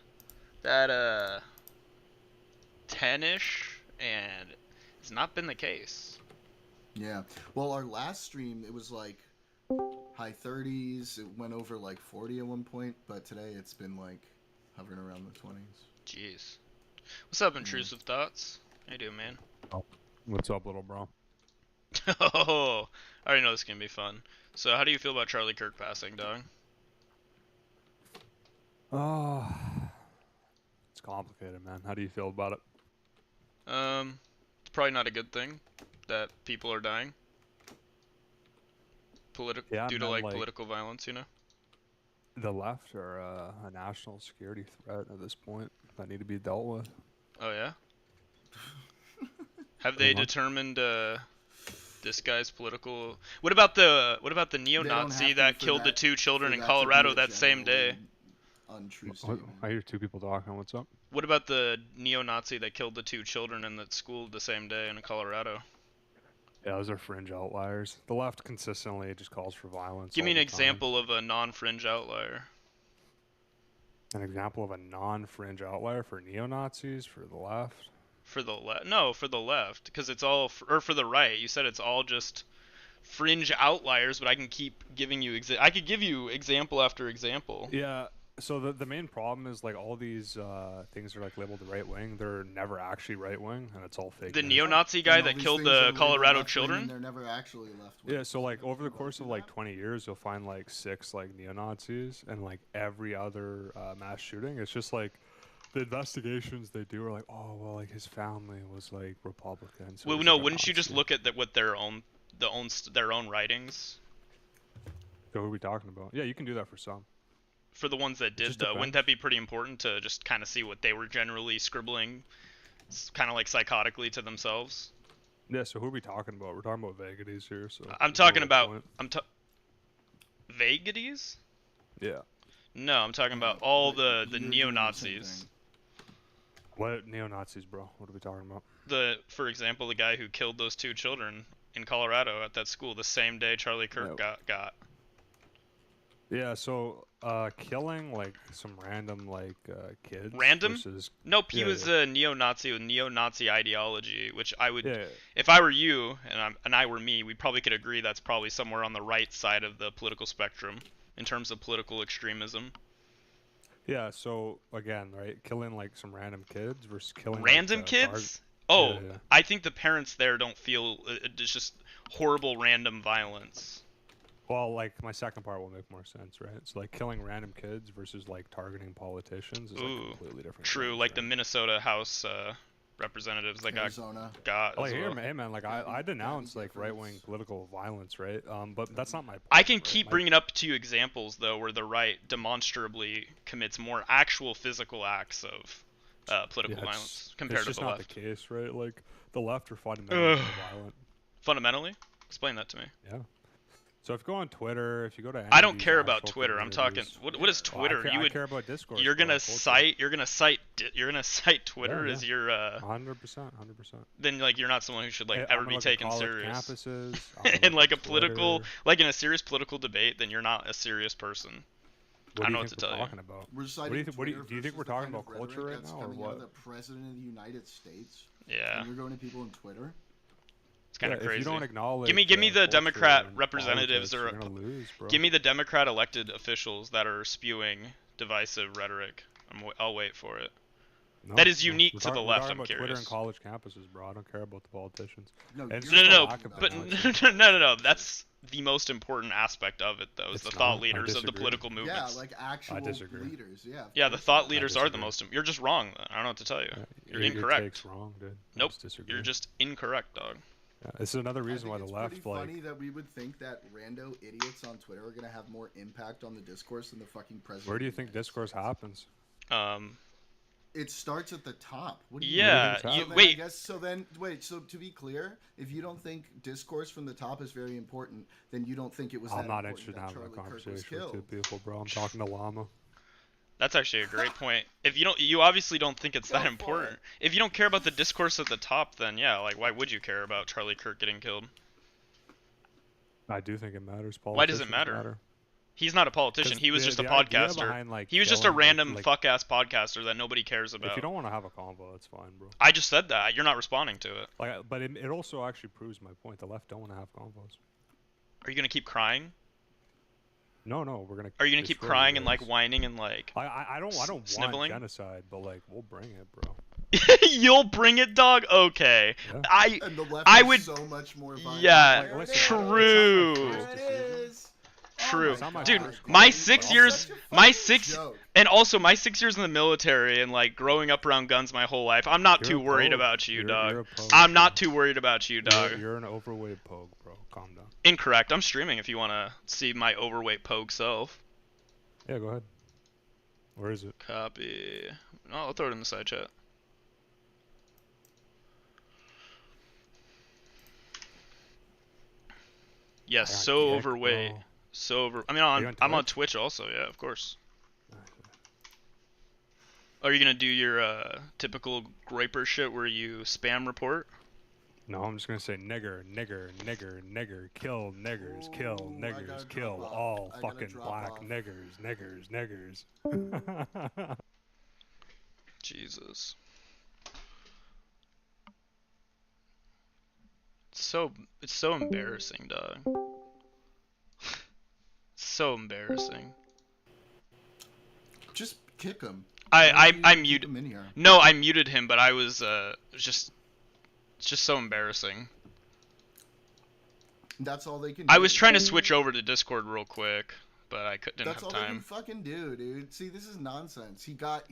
10-ish, and it's not been the case. Yeah. Well, our last stream, it was like high 30s. It went over like 40 at one point, but today it's been like hovering around the 20s. Jeez. What's up, Intrusive Thoughts? How you doing, man? Oh, what's up, little bro? Oh, I already know this is gonna be fun. So, how do you feel about Charlie Kirk passing, dog? Oh, it's complicated, man. How do you feel about it? It's probably not a good thing that people are dying. Yeah, due to man, like like, political violence, you know? The left are a national security threat at this point that need to be dealt with. Oh yeah. Have they determined this guy's political? What about the neo-Nazi that killed the 2 children in Colorado that same day? Untrue statement. I hear 2 people talking. What's up? What about the neo-Nazi that killed the 2 children in that school the same day in Colorado? Yeah, those are fringe outliers. The left consistently just calls for violence. Give me all an the time. example of a non-fringe outlier. An example of a non-fringe outlier for neo-Nazis for the left? For the left? No, for the left, because it's all, or for the right. You said it's all just fringe outliers, but I can keep giving you I could give you example after example. Yeah. So the main problem is like all these things are like labeled right wing. They're never actually right wing, and it's all fake. The news. neo-Nazi guy that killed the Colorado children. They're never actually left. Yeah, so like over the course of like 20 years, you'll find like 6 like neo-Nazis, and like every other mass shooting, it's just like the investigations they do are like, oh well, like his family was like Republican. So Well, he's, no, like, a wouldn't you just Nazi. look at what their own writings? So who are we talking about? Yeah, you can do that for some. For the ones that did, just though, depends. wouldn't that be pretty important to just kind of see what they were generally scribbling, kind of like psychotically to themselves? Yeah. So who are we talking about? We're talking about vagaries here. So I'm talking about vagaries. Yeah. No, I'm talking about all the neo-Nazis. What neo-Nazis, bro? What are we talking about? For example, the guy who killed those 2 children in Colorado at that school the same day Charlie Kirk got. Yeah, so killing like some random like kids. Random? Versus... Nope, he Yeah, was yeah. a neo-Nazi with neo-Nazi ideology, which I would, Yeah. if I were you and I were me, we probably could agree that's probably somewhere on the right side of the political spectrum in terms of political extremism. Yeah, so again, right, killing like some random kids versus killing Random like, kids? Yeah, Oh, yeah. I think the parents there don't feel it's just horrible random violence. Well, like my second part will make more sense, right? It's like killing random kids versus like targeting politicians is like completely different. True, like the Minnesota House representatives that got Like, as well. hey man, like I denounce like right-wing political violence, right? But that's not my point. I can right? keep bringing up to you examples though where the right demonstrably commits more actual physical acts of political violence compared to the left. It's just not the case, right? Like the left are fundamentally more violent. Fundamentally? Explain that to me. Yeah. So if you go on Twitter, if you go to any I of don't these care about actual Twitter. I'm talking. communities- What is Twitter? Well, I care about discourse. You're gonna culture. cite Twitter Yeah, as your 100%. Then like you're not someone who should like Hey, ever I'm be gonna look at taken college serious. campuses, I'm gonna In look like a at political, Twitter. like in a serious political debate, then you're not a serious person. What I do don't know you what to think tell we're you. talking about? We're What do you think we're talking about culture right now, or coming out what? of the president of the United States. Yeah. And you're going to people on Twitter. It's kind of Yeah, crazy. if you don't acknowledge, give me the culture Democrat and representatives politics, or you're gonna lose, bro. give me the Democrat elected officials that are spewing divisive rhetoric. I'll wait for it. No, that is no. unique We're to the talking- we're left. talking I'm about Twitter curious. and college campuses, bro. I don't care about the politicians. No, And it's No, just no, a no, lack of but denouncing. no. That's the most important aspect of it, though, is It's the thought not. I leaders of the disagree. political Yeah, movements. like actual disagree. leaders. Yeah. of Yeah, the course. thought leaders are the disagree. most. You're just wrong. I don't know what to tell you. You're Your incorrect. take's wrong, dude. I Nope. just disagree. You're just incorrect, dog. Yeah, this is another reason why the It's left, pretty like, funny that we would think that rando idiots on Twitter are gonna have more impact on the discourse than the fucking president. where do you think discourse happens? It starts at the top. What do you Yeah, mean? you- So then wait. I guess, so to be clear, if you don't think discourse from the top is very important, then you don't think it was. I'm that not important interested in that having a Charlie Kirk was conversation with two killed. people, bro. I'm talking to Llama. That's actually a great point. If you obviously don't think it's that important. If you don't care about the discourse at the top, then yeah, like why would you care about Charlie Kirk getting killed? I do think it matters. Why does it Politicians matter? He's not a politician. 'Cause He was the- just a the idea podcaster. behind, like, He was just a killing, like- random like- fuck ass podcaster that nobody cares about. If you don't want to have a convo, that's fine, bro. I just said that. You're not responding to it. Like, but it also actually proves my point. The left don't want to have convos. Are you gonna keep crying? No, we're gonna. Are you gonna keep destroy crying you and like guys. whining and like? I don't want sniveling? genocide, but like we'll bring it, bro. You'll bring it, dog. Okay. Yeah. And the left I is would. so much more violent. Yeah. Like, listen, True. There it is. True. It's not my Dude, first my call, 6 but years, Such a my fucking 6, joke. and also my 6 years in the military and like growing up around guns my whole life. I'm not You're too a worried pogue. about you, You're dog. a pogue, I'm bro. not too worried about you, dog. You're an overweight pogue, bro. Calm down. Incorrect. I'm streaming if you want to see my overweight pogue self. Yeah, go ahead. Where is it? Copy. No, I'll throw it in the side chat. Yes, I got so kicked, overweight. bro. So over. I mean, Are you on I'm on Twitch? Twitch also. Yeah, of course. Are you gonna do your typical graper shit where you spam report? No, I'm just gonna say nigger, nigger, nigger, nigger, kill niggers, kill niggers, kill all fucking black niggers, niggers, niggers. Jesus. It's so embarrassing, dog. So embarrassing. Just kick him. I muted. him in here. No, I muted him, but I was it's just so embarrassing. That's all they can do. I was trying to switch over to Discord real quick, but I didn't That's have all they can time. fucking do, dude. See, this is nonsense. He got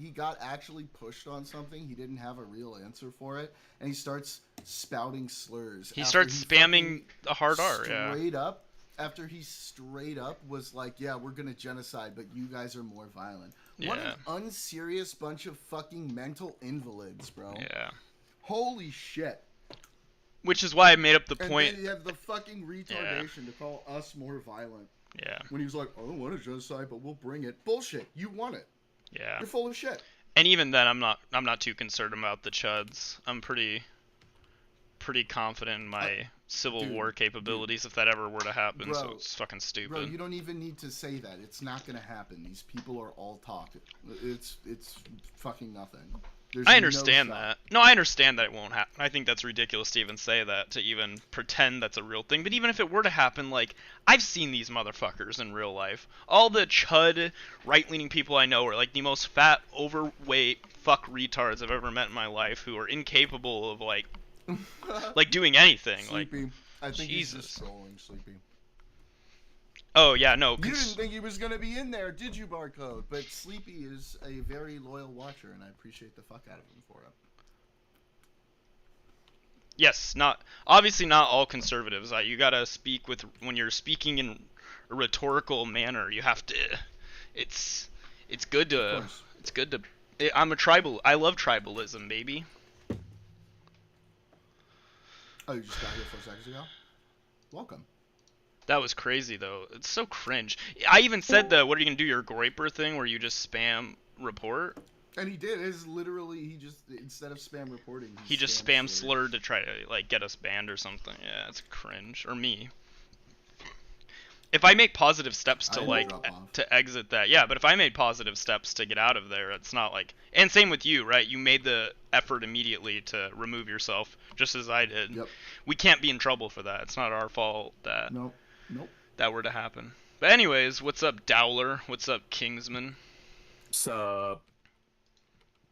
actually pushed on something. He didn't have a real answer for it, and he starts spouting slurs. He after starts spamming a hard R, yeah. Straight up, after he straight up was like, "Yeah, we're gonna genocide, but you guys are more violent." What an unserious bunch of fucking mental invalids, bro. Yeah. Holy shit. Which is why I made up the And point. then you have the fucking retardation to call us more violent. Yeah. When he was like, I don't want a genocide, but we'll bring it. Bullshit. You want it. Yeah. You're full of shit. And even then, I'm not too concerned about the chuds. I'm pretty confident in my civil Dude, war capabilities if that ever were to happen. So Bro, it's fucking stupid. Bro, you don't even need to say that. It's not gonna happen. These people are all talk. It's fucking nothing. There's I understand no shot. that. No, I understand that it won't happen. I think that's ridiculous to even say that, to even pretend that's a real thing. But even if it were to happen, like, I've seen these motherfuckers in real life. All the chud, right-leaning people I know are like the most fat, overweight, fuck retards I've ever met in my life, who are incapable of like doing anything. Sleepy. Like, I think Jesus. he's just trolling, Sleepy. Oh yeah, no. You didn't think he was gonna be in there, did you, Barcode? But Sleepy is a very loyal watcher, and I appreciate the fuck out of him for it. Yes, obviously not all conservatives. You gotta speak with when you're speaking in a rhetorical manner. You have to. It's good to. It's good to. I'm a tribal. I love tribalism, baby. Oh, you just got here 4 seconds ago? Welcome. That was crazy though. It's so cringe. I even said what are you gonna do, your Groiper thing where you just spam report? And he did. It's literally he just instead of spam reporting, He just spam slurred to try to like get us banned or something. Yeah, it's cringe. Or me. If I make positive steps to like to exit that, yeah. But if I made positive steps to get out of there, it's not like. And same with you, right? You made the effort immediately to remove yourself, just as I did. Yep. We can't be in trouble for that. It's not our fault that Nope. that were to happen. But anyways, what's up, Dowler? What's up, Kingsman? Sup?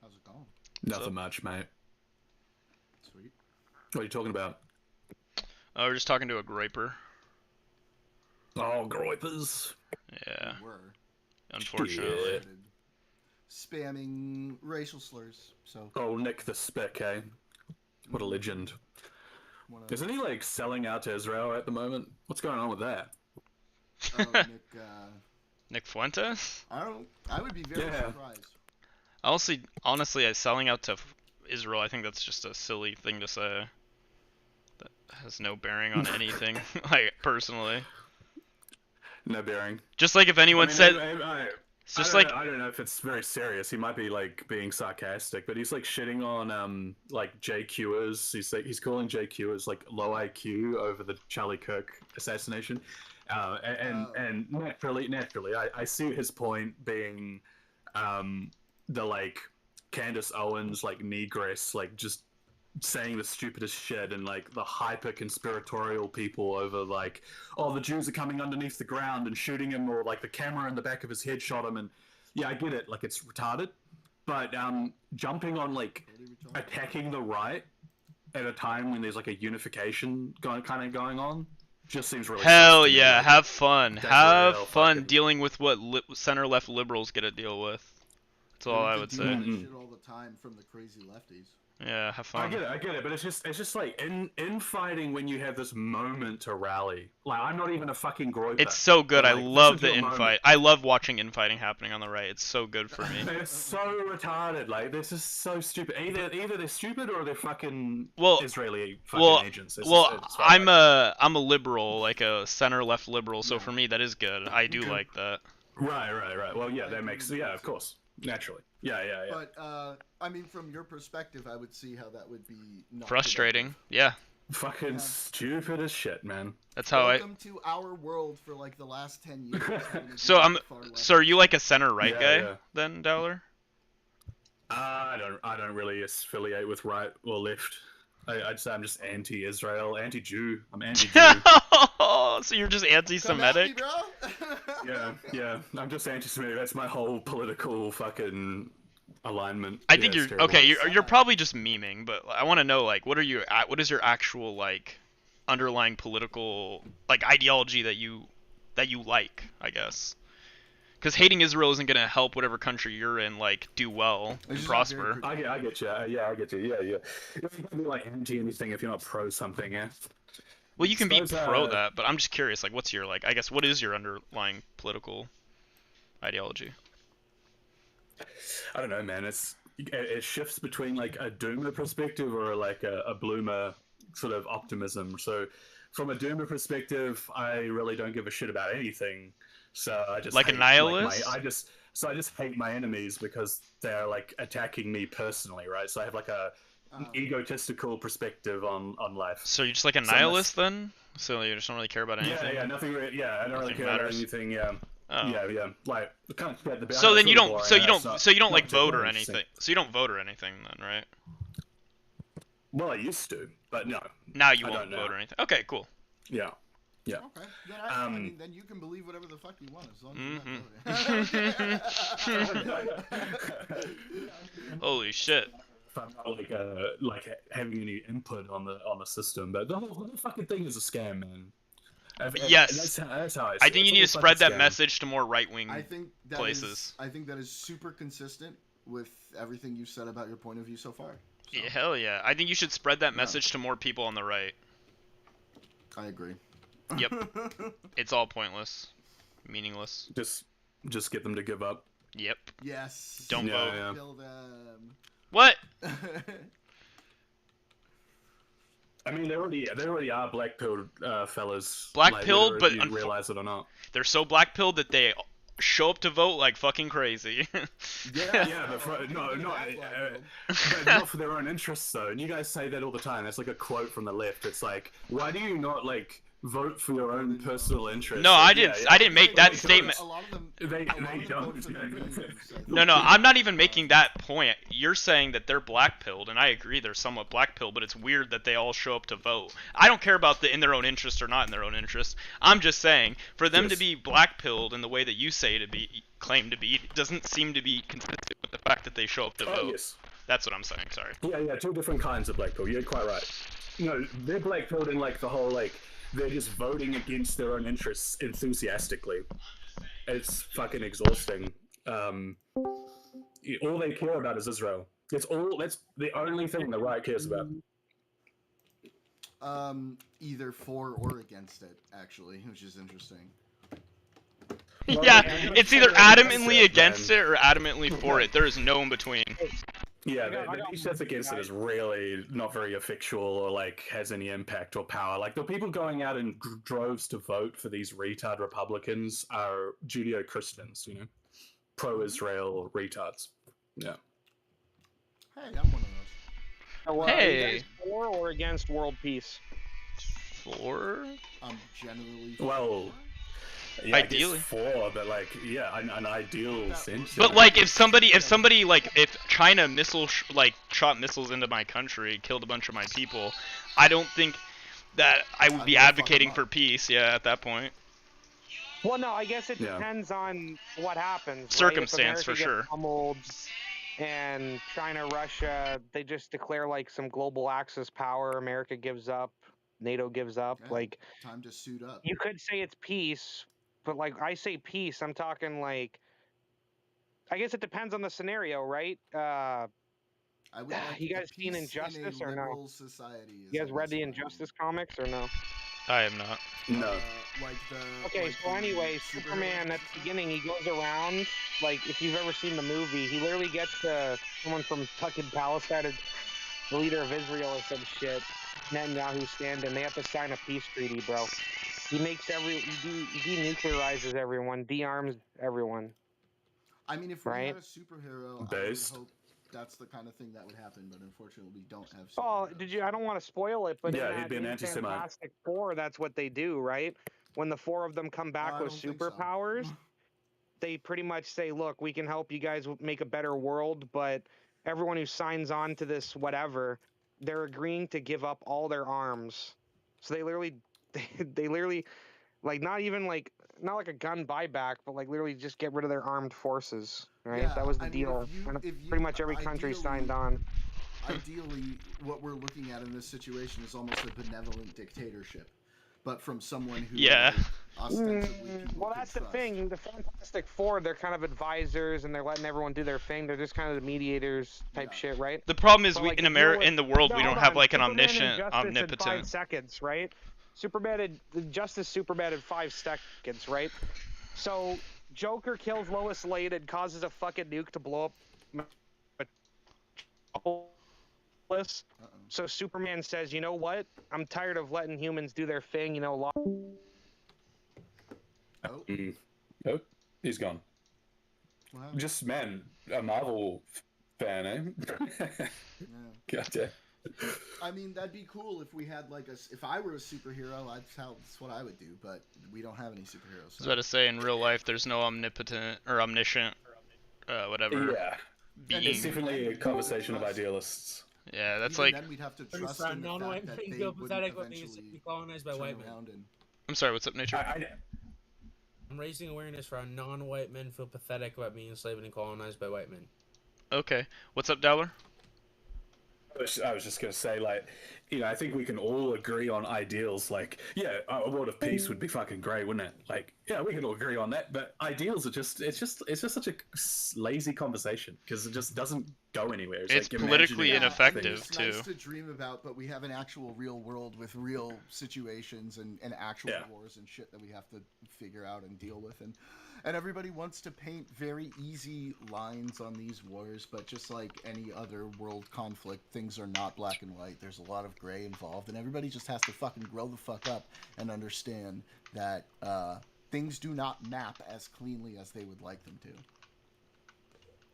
How's it going? Nothing much, mate. Sweet. What are you talking about? Oh, we're just talking to a Groiper. Oh, Groipers. Yeah. We were. Unfortunately. Spamming racial slurs. So. Oh, Nick the Spick, eh? What a legend. Isn't he like selling out to Israel at the moment? What's going on with that? Oh, Nick. Nick Fuentes? I would be very surprised. Honestly, selling out to Israel, I think that's just a silly thing to say. That has no bearing on anything, like, personally. No bearing. Just like if anyone said... I don't know if it's very serious. He might be like being sarcastic, but he's like shitting on like JQers. He's calling JQers like low IQ over the Charlie Kirk assassination. And naturally, I see his point being the like Candace Owens like negress like just saying the stupidest shit and like the hyper conspiratorial people over like, oh, the Jews are coming underneath the ground and shooting him, or like the camera in the back of his head shot him. And yeah, I get it, like it's retarded, but jumping on like attacking the right at a time when there's like a unification going on just seems really hell yeah. like, have fun fucking... dealing with what center left liberals get to deal with. That's all I would say. Shit all the time from the crazy lefties. Yeah, have fun. I get it, but it's just like infighting when you have this moment to rally. Like I'm not even a fucking Groiper. It's so good. Like, I love the your infight. moment. I love watching infighting happening on the right. It's so good for me. It's so retarded. Like this is so stupid. Either they're stupid or they're fucking Israeli fucking agents. I'm a liberal, like a center left liberal. So for me, that is good. I do like that. Right. Well, yeah, that makes of course, naturally. Yeah. But I mean, from your perspective, I would see how that would be not frustrating. Yeah. Fucking stupid as shit, man. That's how Welcome to our world for like the last 10 years. So are you like a center right guy then, Dowler? I don't really affiliate with right or left. I'd say I'm just anti-Israel, anti-Jew. I'm anti-Jew. So you're just anti-Semitic? Yeah. I'm just anti-Semitic. That's my whole political fucking alignment. I think you're okay. You're probably just memeing, but I want to know like what is your actual like underlying political like ideology that you like, I guess. Because hating Israel isn't going to help whatever country you're in, like, do well and prosper. I get you. Yeah, I get you. Yeah. You can't be, like, anti anything if you're not pro something, yeah? Well, you can be pro that, but I'm just curious, like, what's your, like, I guess, what is your underlying political ideology? I don't know, man. It shifts between, like, a doomer perspective or, like, a bloomer sort of optimism. So, from a doomer perspective, I really don't give a shit about anything. So I just like hate, a nihilist. I just hate my enemies because they're like attacking me personally, right? So I have like a egotistical perspective on life. So you're just like a So nihilist then? So you just don't really care about Yeah, anything? yeah, nothing. Yeah, I don't really Nothing care about matters? anything. Yeah, Oh. yeah. Like kind of the So then you don't. So you don't. Not, So you don't not like vote or particularly interesting. anything. So you don't vote or anything then, right? Well, I used to, but no. Now you I won't don't vote now. or anything. Okay, cool. Yeah. Yeah. Okay. Then I mean, then you can believe whatever the fuck you want as long as you're not voting. Holy shit. Like having any input on the system, but the whole fucking thing is a scam, man. Yes. That's how I see I it. think you It's need a to fucking spread that scam. message to more right-wing I think that places. I think that is super consistent with everything you've said about your point of view so far. So, Yeah, hell yeah. I think you should spread that message to more people on the right. I agree. Yep. It's all pointless. Meaningless. Just get them to give up. Yep. Yes. Don't vote. Yeah. Kill them. What? I mean, they already are black-pilled fellas. Black-pilled, like, but whether you realize it or not. They're so black-pilled that they show up to vote like fucking crazy. Yeah, but but not for their own interests though. And you guys say that all the time. That's like a quote from the left. It's like, why do you not like vote for your own personal interests? No, Like, I didn't. I didn't make that statement. They don't. No, I'm not even making that point. You're saying that they're black-pilled, and I agree they're somewhat black-pilled, but it's weird that they all show up to vote. I don't care about in their own interest or not in their own interest. I'm just saying, for them to be black-pilled in the way that you say to be, claim to be, doesn't seem to be consistent with the fact that they show up to vote. Yes. That's what I'm saying, sorry. Yeah, two different kinds of black pill. You're quite right. No, they're black pilled in like the whole like they're just voting against their own interests enthusiastically. It's fucking exhausting. All they care about is Israel. That's the only thing the right cares about. Either for or against it, actually, which is interesting. Yeah, it's either adamantly against it or adamantly for it. There is no in between. Yeah, the niche that's against it is really not very effectual or like has any impact or power. Like the people going out in droves to vote for these retard Republicans are Judeo-Christians, you know, pro-Israel retards. Yeah. Hey, I'm one of those. So, are you guys for or against world peace? For? I'm generally well. Yeah, ideally for, but like, yeah, an ideal sense. But like, if somebody like, if China shot missiles into my country, killed a bunch of my people, I don't think that I would be advocating for peace. Yeah, at that point. Well, no, I guess it depends on what happens. Circumstance, right? for sure. Pummeled and China, Russia, they just declare like some global axis power. America gives up. NATO gives up. Yeah, like time to suit up. You could say it's peace. But like I say peace, I'm talking like, I guess it depends on the scenario, right? I would like you guys seen Injustice or no? Society You guys read the Injustice comics or no? I have not. No. Okay, so anyway, Superman at the beginning, he goes around, like if you've ever seen the movie, he literally gets someone from fucking Palestine, the leader of Israel or some shit, Netanyahu stand-in, they have to sign a peace treaty, bro. He makes he denuclearizes everyone, de-arms everyone. I mean, if we right? had a superhero, Based. I would hope that's the kind of thing that would happen, but unfortunately we don't have Oh, I don't want to spoil it, but yeah, he'd be an in anti-Semite. Fantastic Four, that's what they do, right? When the four of them come back with superpowers, they pretty much say, look, we can help you guys make a better world, but everyone who signs on to this whatever, they're agreeing to give up all their arms. So they literally, like, not like a gun buyback, but like literally just get rid of their armed forces, right? Yeah, that was the I mean, deal. And pretty much every country signed on. Ideally, what we're looking at in this situation is almost a benevolent dictatorship, but from someone who ostensibly well, that's the thing. The Fantastic Four, they're kind of advisors, and they're letting everyone do their thing. They're just kind of the mediators type shit, right? The problem is But, we like, in if you're America, in the world, we don't have like an Superman omniscient, and Justice in 5 omnipotent. seconds, right? Superman in 5 seconds, right? So Joker kills Lois Lane and causes a fucking nuke to blow up. So Superman says, you know what? I'm tired of letting humans do their thing. You know, Oh, he's gone. Wow. Just man, a Marvel Fan, eh? Gotcha. I mean, that'd be cool if we had like if I were a superhero, that's what I would do. But we don't have any superheroes. I was about to say, in real life, there's no omnipotent or omniscient, whatever. Yeah. Being. It's definitely a conversation of idealists. Yeah, that's Even like. then we'd have to But trust it's in the non-white fact men that they feel wouldn't pathetic about being eventually colonized by turn white men. around and. I'm sorry. What's up, Nature? I'm raising awareness for how non-white men feel pathetic about being enslaved and colonized by white men. Okay. What's up, Dowler? I was just gonna say, like, you know, I think we can all agree on ideals. Like, yeah, a world of peace would be fucking great, wouldn't it? Like, yeah, we can all agree on that. But ideals are it's just such a lazy conversation because it just doesn't go anywhere. It's like politically imagining ineffective It's too. nice to dream about, but we have an actual real world with real situations and actual wars and shit that we have to figure out and deal with. And everybody wants to paint very easy lines on these wars, but just like any other world conflict, things are not black and white. There's a lot of gray involved, and everybody just has to fucking grow the fuck up and understand that things do not map as cleanly as they would like them to.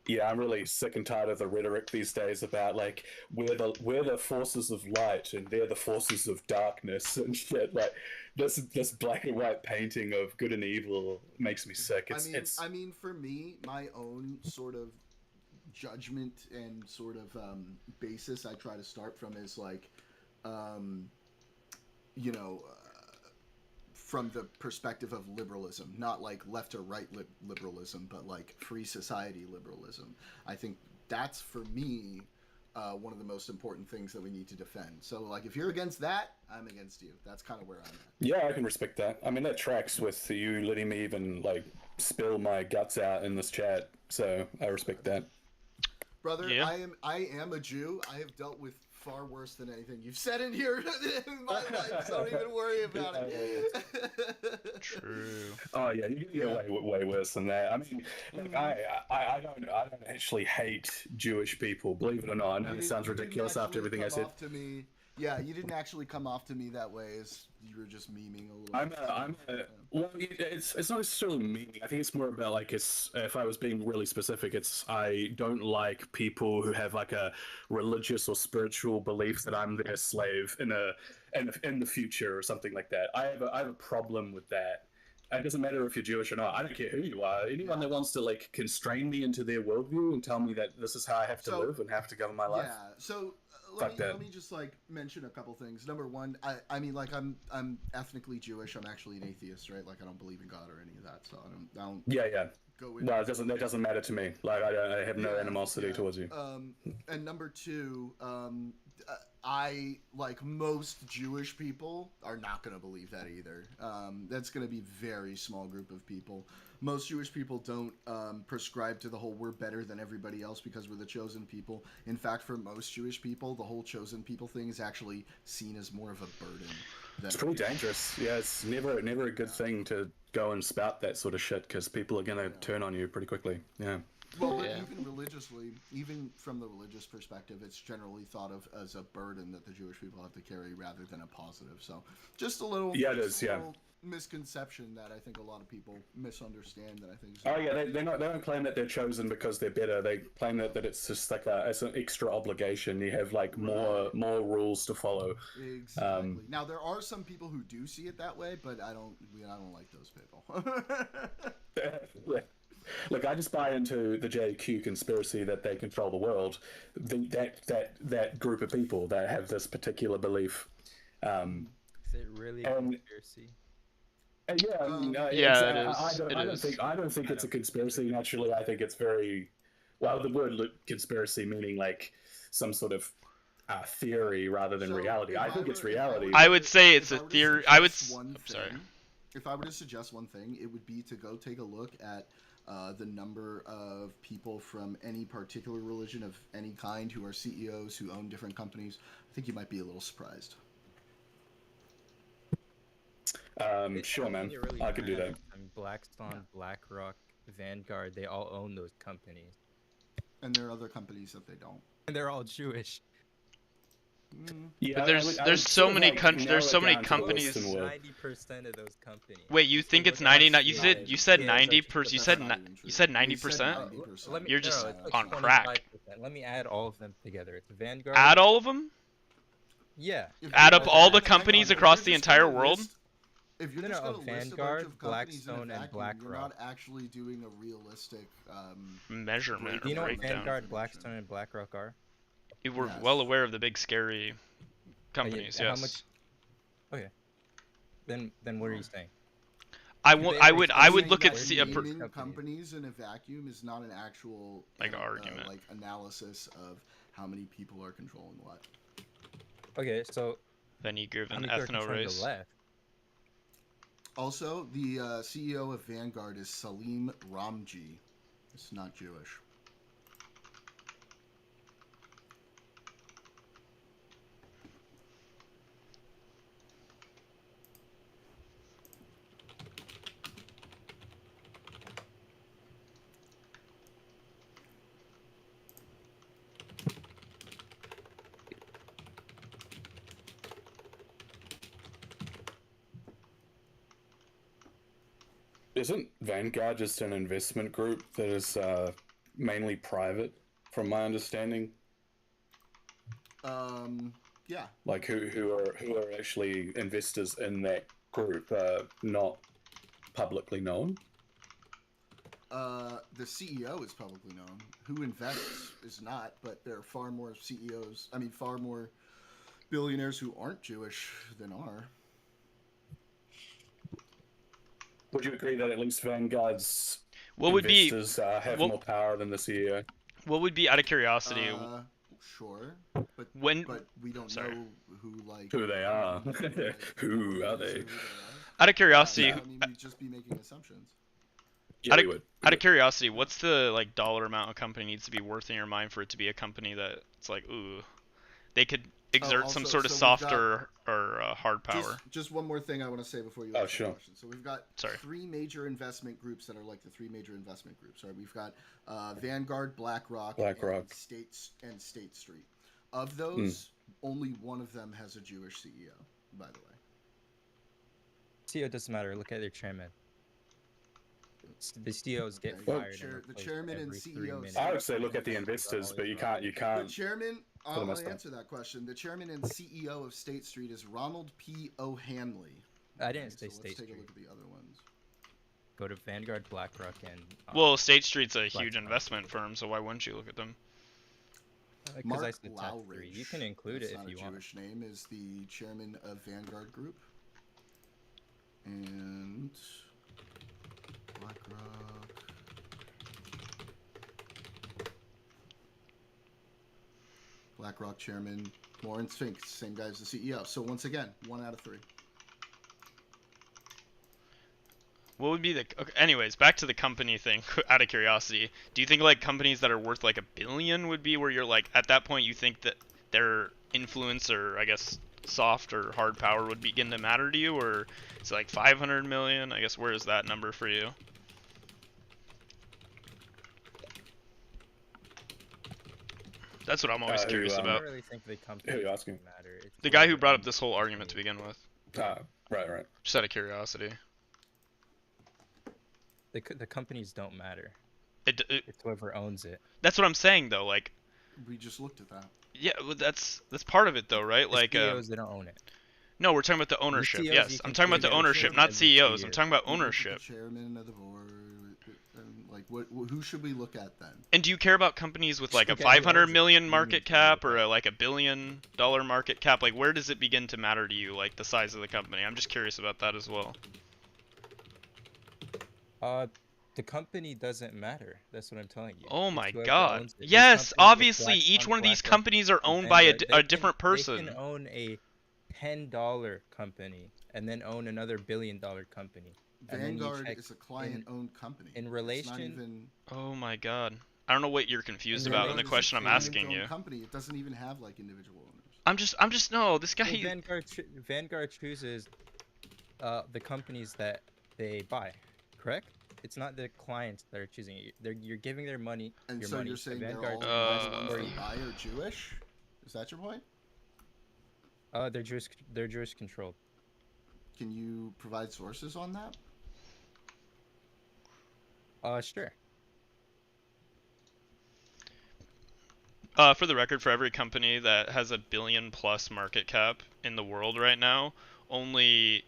Yeah, I'm really sick and tired of the rhetoric these days about like we're the forces of light and they're the forces of darkness and shit. Like this black and white painting of good and evil makes me sick. I mean, for me, my own sort of judgment and sort of basis I try to start from is like, you know. From the perspective of liberalism, not like left or right liberalism, but like free society liberalism. I think that's, for me, one of the most important things that we need to defend. So, like, if you're against that, I'm against you. That's kind of where I'm at. Yeah, I can respect that. I mean, that tracks with you letting me even, like, spill my guts out in this chat, so I respect that. Brother, I am a Jew. I have dealt with far worse than anything you've said in here in my life, so don't even worry about it. True. Oh yeah, you can get way worse than that. I mean, like, I don't actually hate Jewish people, believe it or not. I know it sounds ridiculous after everything I said. Yeah, you didn't actually come off to me that way, as you were just memeing a little. Well, it's not necessarily memeing. I think it's more about like if I was being really specific, I don't like people who have like a religious or spiritual belief that I'm their slave in the future or something like that. I have a problem with that. It doesn't matter if you're Jewish or not. I don't care who you are. Anyone that wants to like constrain me into their worldview and tell me that this is how I have to live and have to govern my life. Yeah. So let me just like mention a couple things. Number one, I mean, like I'm ethnically Jewish. I'm actually an atheist, right? Like I don't believe in God or any of that. So I don't. Yeah. Go No, it doesn't matter to me. Like I have no animosity towards you. And number two, I, like most Jewish people, are not going to believe that either. That's going to be a very small group of people. Most Jewish people don't prescribe to the whole we're better than everybody else because we're the chosen people. In fact, for most Jewish people, the whole chosen people thing is actually seen as more of a burden. It's pretty dangerous. Yeah, it's never a good thing to go and spout that sort of shit because people are going to turn on you pretty quickly. Yeah. Well, but even religiously, even from the religious perspective, it's generally thought of as a burden that the Jewish people have to carry rather than a positive. So, just a little, little misconception that I think a lot of people misunderstand. That I think. Oh yeah, they don't claim that they're chosen because they're better. They claim that it's just like it's an extra obligation. You have like more rules to follow. Exactly. Now there are some people who do see it that way, but I don't like those people. Look, I just buy into the JQ conspiracy that they control the world. That group of people that have this particular belief. Is it really a conspiracy? I don't think it's a conspiracy. Naturally, I think it's very well. The word conspiracy meaning like some sort of theory rather than reality. I think it's reality. I would say it's a theory. Sorry. If I were to suggest one thing, it would be to go take a look at the number of people from any particular religion of any kind who are CEOs who own different companies. I think you might be a little surprised. Sure, man. Really I could do that. Blackstone, BlackRock, Vanguard, they all own those companies. And there are other companies that they don't. And they're all Jewish. Yeah, But I there's would there's sort so of, many like, countries. There's narrow so it many down to companies. Western world. 90% of those companies. Wait, you think it's 99? You said Yeah, 90%. You said 90%. Let me, You're no, just it's like on 25%. crack. Let me add all of them together. It's Vanguard. Add all of them. Yeah. Add up all the Hang on, companies if across you're the just entire gonna world. list- If you're No, just no, going to list a bunch Vanguard, of companies in a Blackstone, and vacuum, you're BlackRock. not actually doing a realistic Measurement Do you know or what breakdown. Vanguard, Blackstone, and BlackRock are? We're well aware of the big scary Oh, companies. yeah, Yes. How much? Okay. Then what are you saying? I They would. already I told would you look at that see we're a. naming companies in a vacuum is not an actual Like argument. like analysis of how many people are controlling what. Okay, so Then you give how an many people are ethno controlling race. the left? Also, the CEO of Vanguard is Salim Ramji. It's not Jewish. Isn't Vanguard just an investment group that is mainly private, from my understanding? Yeah. Like who are actually investors in that group, not publicly known? The CEO is publicly known. Who invests is not, but there are far more CEOs. I mean, far more billionaires who aren't Jewish than are. Would you agree that at least Vanguard's What would be- investors have what- more power than the CEO? What would be, out of curiosity? Sure, but we don't know who who they are. Who are they? Out of curiosity. I mean, we'd just be making assumptions. Yeah, out of curiosity, what's the like dollar amount a company needs to be worth in your mind for it to be a company that it's like, ooh, they could exert some sort of softer or hard power? Just one more thing I want to say before you ask the question. So we've got three major investment groups that are like the three major investment groups. Right? We've got Vanguard, BlackRock, and State Street. Of those, only one of them has a Jewish CEO. By the way, CEO doesn't matter. Look at their chairman. The CEOs get fired. The chairman and CEOs. I would say look at the investors, but you can't. The chairman. for the I'll most part. answer that question. The chairman and CEO of State Street is Ronald P. O'Hanley. I didn't say so State let's take Street. a look at the other ones. Go to Vanguard, BlackRock, and. Well, State Street's a huge investment firm, so why wouldn't you look at them? Because I Mark said top three. You can include it if you want. Jewish name is the chairman of Vanguard Group. And BlackRock. BlackRock chairman Lawrence Fink, same guy as the CEO. So once again, 1 out of 3. What would be the... Okay, anyways, back to the company thing, out of curiosity. Do you think, like, companies that are worth, like, $1 billion would be where you're, like, at that point you think that their influence or, I guess, soft or hard power would begin to matter to you? Or is it, like, 500 million? I guess, where is that number for you? That's what I'm always curious about. I don't really think the company Who are you asking? matter. It's The guy who brought up this whole argument to begin with. Right. Just out of curiosity. The companies don't matter. It's whoever owns it. That's what I'm saying, though. Like, we just looked at that. Yeah, well, that's part of it, though, right? The like, CEOs, they don't own it. No, we're talking about the ownership. CEOs, Yes, you I'm can talking about the figure out ownership, shit not every 2 CEOs. I'm years. talking about We look at ownership. The chairman of the board. Like, who should we look at then? And do you care about companies with like a Look at who 500 owns it. million market cap or like $1 billion market cap? Like, where does it begin to matter to you, like the size of the company? I'm just curious about that as well. The company doesn't matter. That's what I'm telling you. Oh It's my whoever God. owns it. These Yes, companies like obviously, each Blackstone, one of these BlackRock, companies are owned and by Vanguard, a different person. They can own a $10 company and then own another $1 billion company. And then you Vanguard check is a client-owned company. In It's relation, not even. Oh my God. I don't know what you're confused Vanguard about in the is a question I'm asking client-owned you. Company. It doesn't even have like individual owners. I'm just no. This guy. well, Vanguard chooses the companies that they buy, correct? It's not the clients that are choosing it. You're giving their money. And your so money you're to saying they're Vanguard all to the ones invest that buy are Jewish? Is that your point? They're Jewish controlled. Can you provide sources on that? Sure. For the record, for every company that has a billion-plus market cap in the world right now, only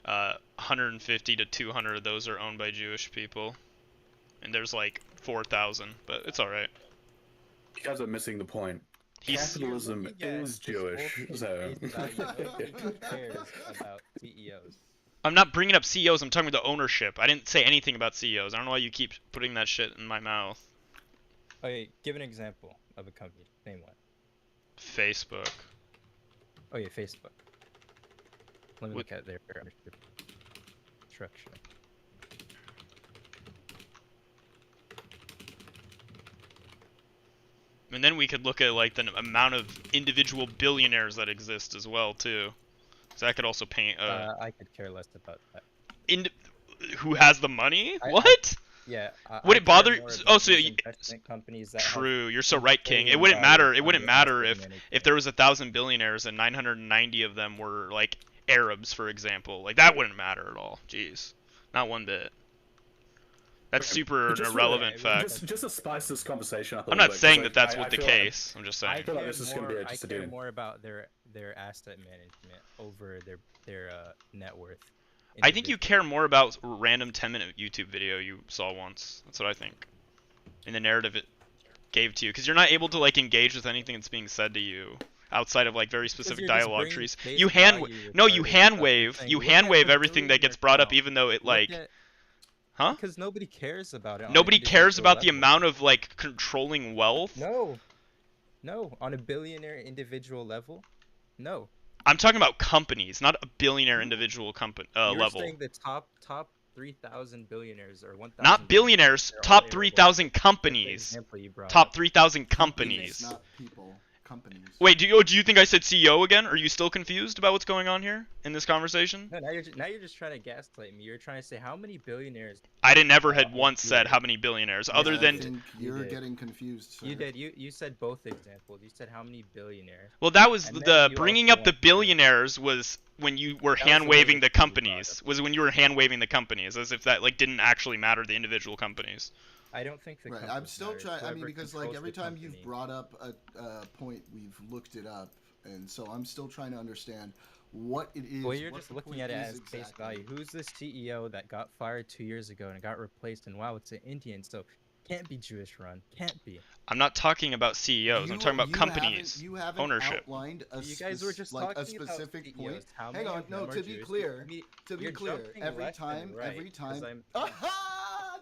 150 to 200 of those are owned by Jewish people, and there's like 4,000, but it's all right. You guys are missing the point. Capitalism is Jewish, so. Who cares about CEOs? I'm not bringing up CEOs. I'm talking about the ownership. I didn't say anything about CEOs. I don't know why you keep putting that shit in my mouth. Okay, give an example of a company. Name one. Facebook. Oh yeah, Facebook. Let me look at their ownership structure. And then we could look at like the amount of individual billionaires that exist as well too. So that could also paint. I could care less about that. Who has the money? What? Would it bother? Oh, so companies that true. You're so right, King. It wouldn't matter. It wouldn't matter if there was 1,000 billionaires and 990 of them were like Arabs, for example. Like that wouldn't matter at all. Jeez, not one bit. That's super irrelevant fact. Just to spice this conversation up. I'm not saying that that's the case. I'm just saying. I care more about their asset management over their net worth. I think you care more about a random 10-minute YouTube video you saw once. That's what I think. In the narrative it gave to you, because you're not able to like engage with anything that's being said to you outside of like very specific dialogue trees. You hand wave everything that gets brought up, even though it like. Huh? Because nobody cares about it. Nobody cares about the amount of like controlling wealth. No, on a billionaire individual level, no. I'm talking about companies, not a billionaire individual level. You're saying the top 3,000 billionaires or 1,000. Not billionaires. Top 3,000 companies. Top 3,000 companies. Not people. Companies. Wait, do you think I said CEO again? Are you still confused about what's going on here in this conversation? No, now you're just trying to gaslight me. You're trying to say how many billionaires. I never had once said how many billionaires, other than. I think you're getting confused. Sir. You did. You said both examples. You said how many billionaires. Well, that was the bringing up the billionaires was when you were hand waving the companies. Was when you were hand waving the companies, as if that like didn't actually matter the individual companies. I don't think the I'm still trying. I mean, because like every time you've brought up a point, we've looked it up, and so I'm still trying to understand what it is. Well, you're just looking at it as face value. Who's the CEO that got fired 2 years ago and got replaced? And wow, it's an Indian, so can't be Jewish run. Can't be. I'm not talking about CEOs. I'm talking about companies. You haven't ownership. Outlined you guys were just like talking a specific about point. How Hang on, no. To be clear, every time.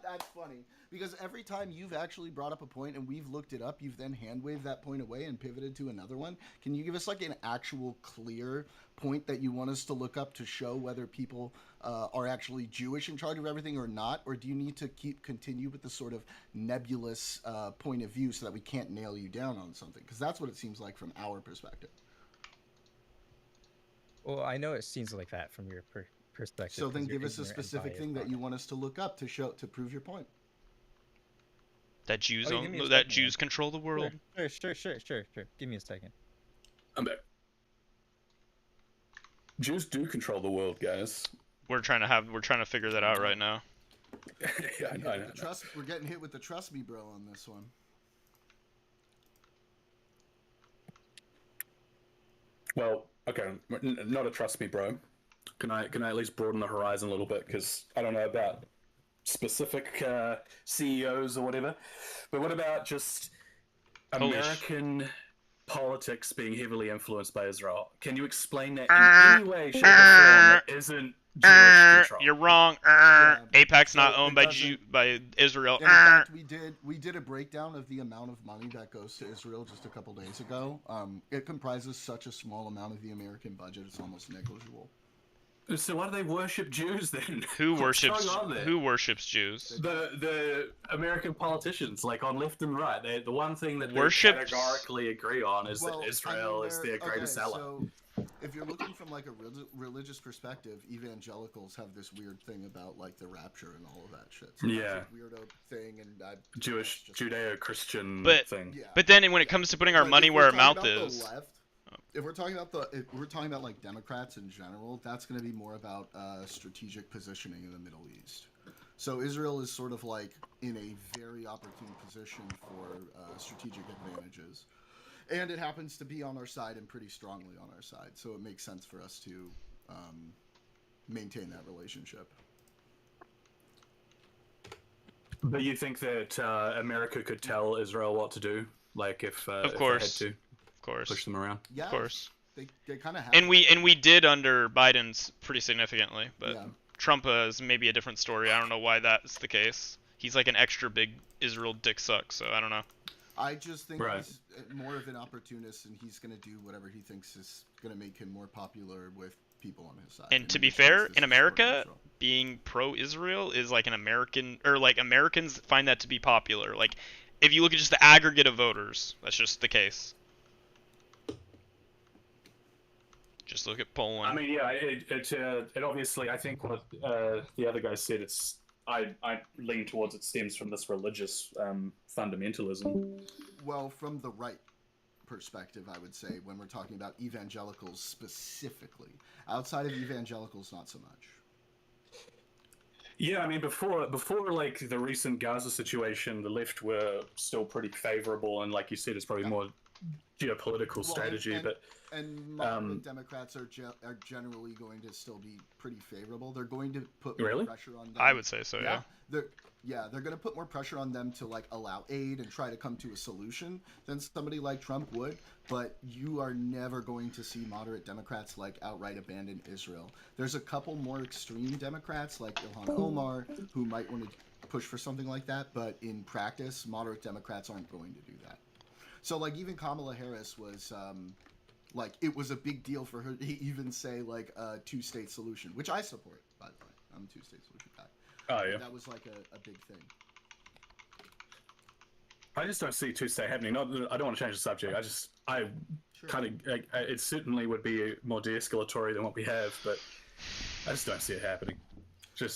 That's funny. Because every time you've actually brought up a point and we've looked it up, you've then hand waved that point away and pivoted to another one. Can you give us like an actual clear point that you want us to look up to show whether people are actually Jewish in charge of everything or not? Or do you need to continue with the sort of nebulous point of view so that we can't nail you down on something? Because that's what it seems like from our perspective. Well, I know it seems like that from your perspective. So then give us a specific thing that you want us to look up to prove your point. That Jews Jews control the world. Sure. Give me a second. I'm back. Jews do control the world, guys. We're trying to figure that out right now. Yeah, I know. We're getting hit with the trust me, bro, on this one. Well, okay, not a trust me, bro. Can I at least broaden the horizon a little bit? Because I don't know about specific CEOs or whatever, but what about just American politics being heavily influenced by Israel? Can you explain that in any way, shape, or form that isn't Jewish control? You're wrong. AIPAC's not owned by Israel. In fact, we did a breakdown of the amount of money that goes to Israel just a couple days ago. It comprises such a small amount of the American budget; it's almost negligible. So why do they worship Jews then? Who worships Jews? The American politicians, like on left and right. The one thing that they categorically agree on is that Israel is their greatest ally. So if you're looking from like a religious perspective, evangelicals have this weird thing about like the rapture and all of that shit. So yeah, that's a weirdo thing, and Judeo-Christian thing. But then when it comes to putting our money where our mouth is. if we're talking about like Democrats in general, that's going to be more about strategic positioning in the Middle East. So Israel is sort of like in a very opportune position for strategic advantages, and it happens to be on our side and pretty strongly on our side. So it makes sense for us to maintain that relationship. But you think that America could tell Israel what to do, like if Of if course. they had to Of course. push them around? Yeah, Of course. They kind of have. And we did under Biden's pretty significantly, but Yeah. Trump is maybe a different story. I don't know why that's the case. He's like an extra big Israel dick suck, so I don't know. I just think Right. he's more of an opportunist, and he's going to do whatever he thinks is going to make him more popular with people on his side. And to be he fair, tries to in support America, Israel. being pro-Israel is like an American, or like Americans find that to be popular. Like, if you look at just the aggregate of voters, that's just the case. Just look at Poland. I mean, yeah, it obviously, I think what the other guy said, I lean towards it stems from this religious fundamentalism. Well, from the right perspective, I would say, when we're talking about evangelicals specifically. Outside of evangelicals, not so much. Yeah, I mean, before like the recent Gaza situation, the left were still pretty favorable, and like you said, it's probably more geopolitical strategy. And moderate Democrats are generally going to still be pretty favorable. They're going to put more pressure on them. I would say so, yeah. They're going to put more pressure on them to like allow aid and try to come to a solution than somebody like Trump would. But you are never going to see moderate Democrats like outright abandon Israel. There's a couple more extreme Democrats like Ilhan Omar who might want to push for something like that. But in practice, moderate Democrats aren't going to do that. So like even Kamala Harris was like it was a big deal for her to even say like a two-state solution, which I support, by the way. I'm a two-state solution guy. Oh yeah. But that was like a big thing. I just don't see two-state happening. I don't want to change the subject. Kind of it certainly would be more de-escalatory than what we have, but I just don't see it happening.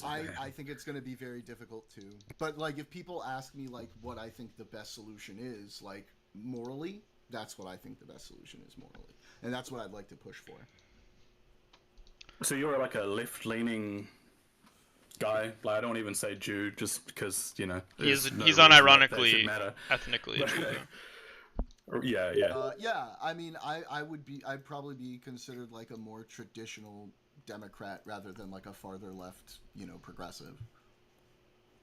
I think it's going to be very difficult too. But like if people ask me like what I think the best solution is, like morally, that's what I think the best solution is morally, and that's what I'd like to push for. So you're like a left-leaning guy. Like I don't even say Jew, just because he's no unironically ethnically a Jew. Yeah. I mean, I'd probably be considered like a more traditional Democrat rather than like a farther left, progressive.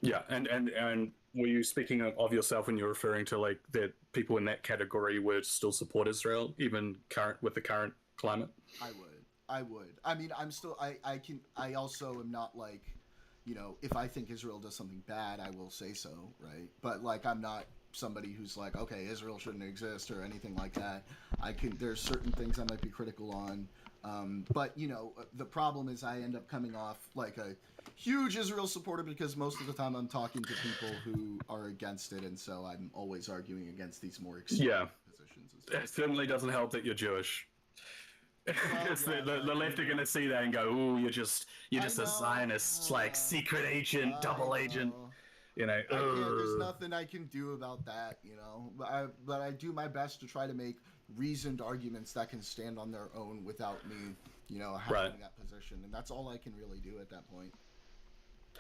Yeah, and were you speaking of yourself when you're referring to like that people in that category would still support Israel even with the current climate? I would. I mean, I'm still. I also am not like, if I think Israel does something bad, I will say so, right? But like, I'm not somebody who's like, okay, Israel shouldn't exist or anything like that. There's certain things I might be critical on. But the problem is I end up coming off like a huge Israel supporter because most of the time I'm talking to people who are against it, and so I'm always arguing against these more extreme positions. It certainly doesn't help that you're Jewish. Because the left are going to see that and go, "Ooh, you're just a Zionist, like secret agent, double agent." There's nothing I can do about that, But I do my best to try to make reasoned arguments that can stand on their own without me, having that position, and that's all I can really do at that point.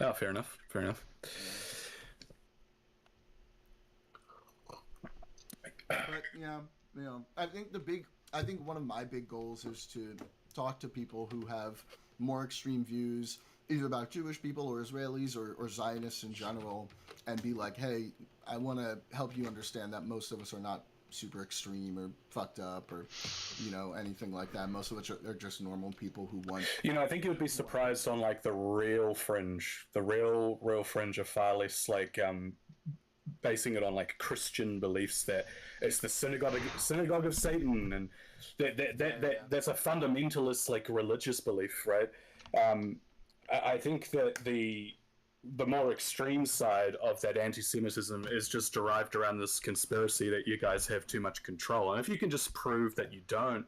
Oh, fair enough. But I think one of my big goals is to talk to people who have more extreme views, either about Jewish people or Israelis or Zionists in general, and be like, hey, I want to help you understand that most of us are not super extreme or fucked up or anything like that. Most of us are just normal people who want. I think you'd be surprised on like the real fringe of far less like basing it on like Christian beliefs that it's the synagogue of Satan, and that's a fundamentalist like religious belief, right? I think that the more extreme side of that anti-Semitism is just derived around this conspiracy that you guys have too much control, and if you can just prove that you don't,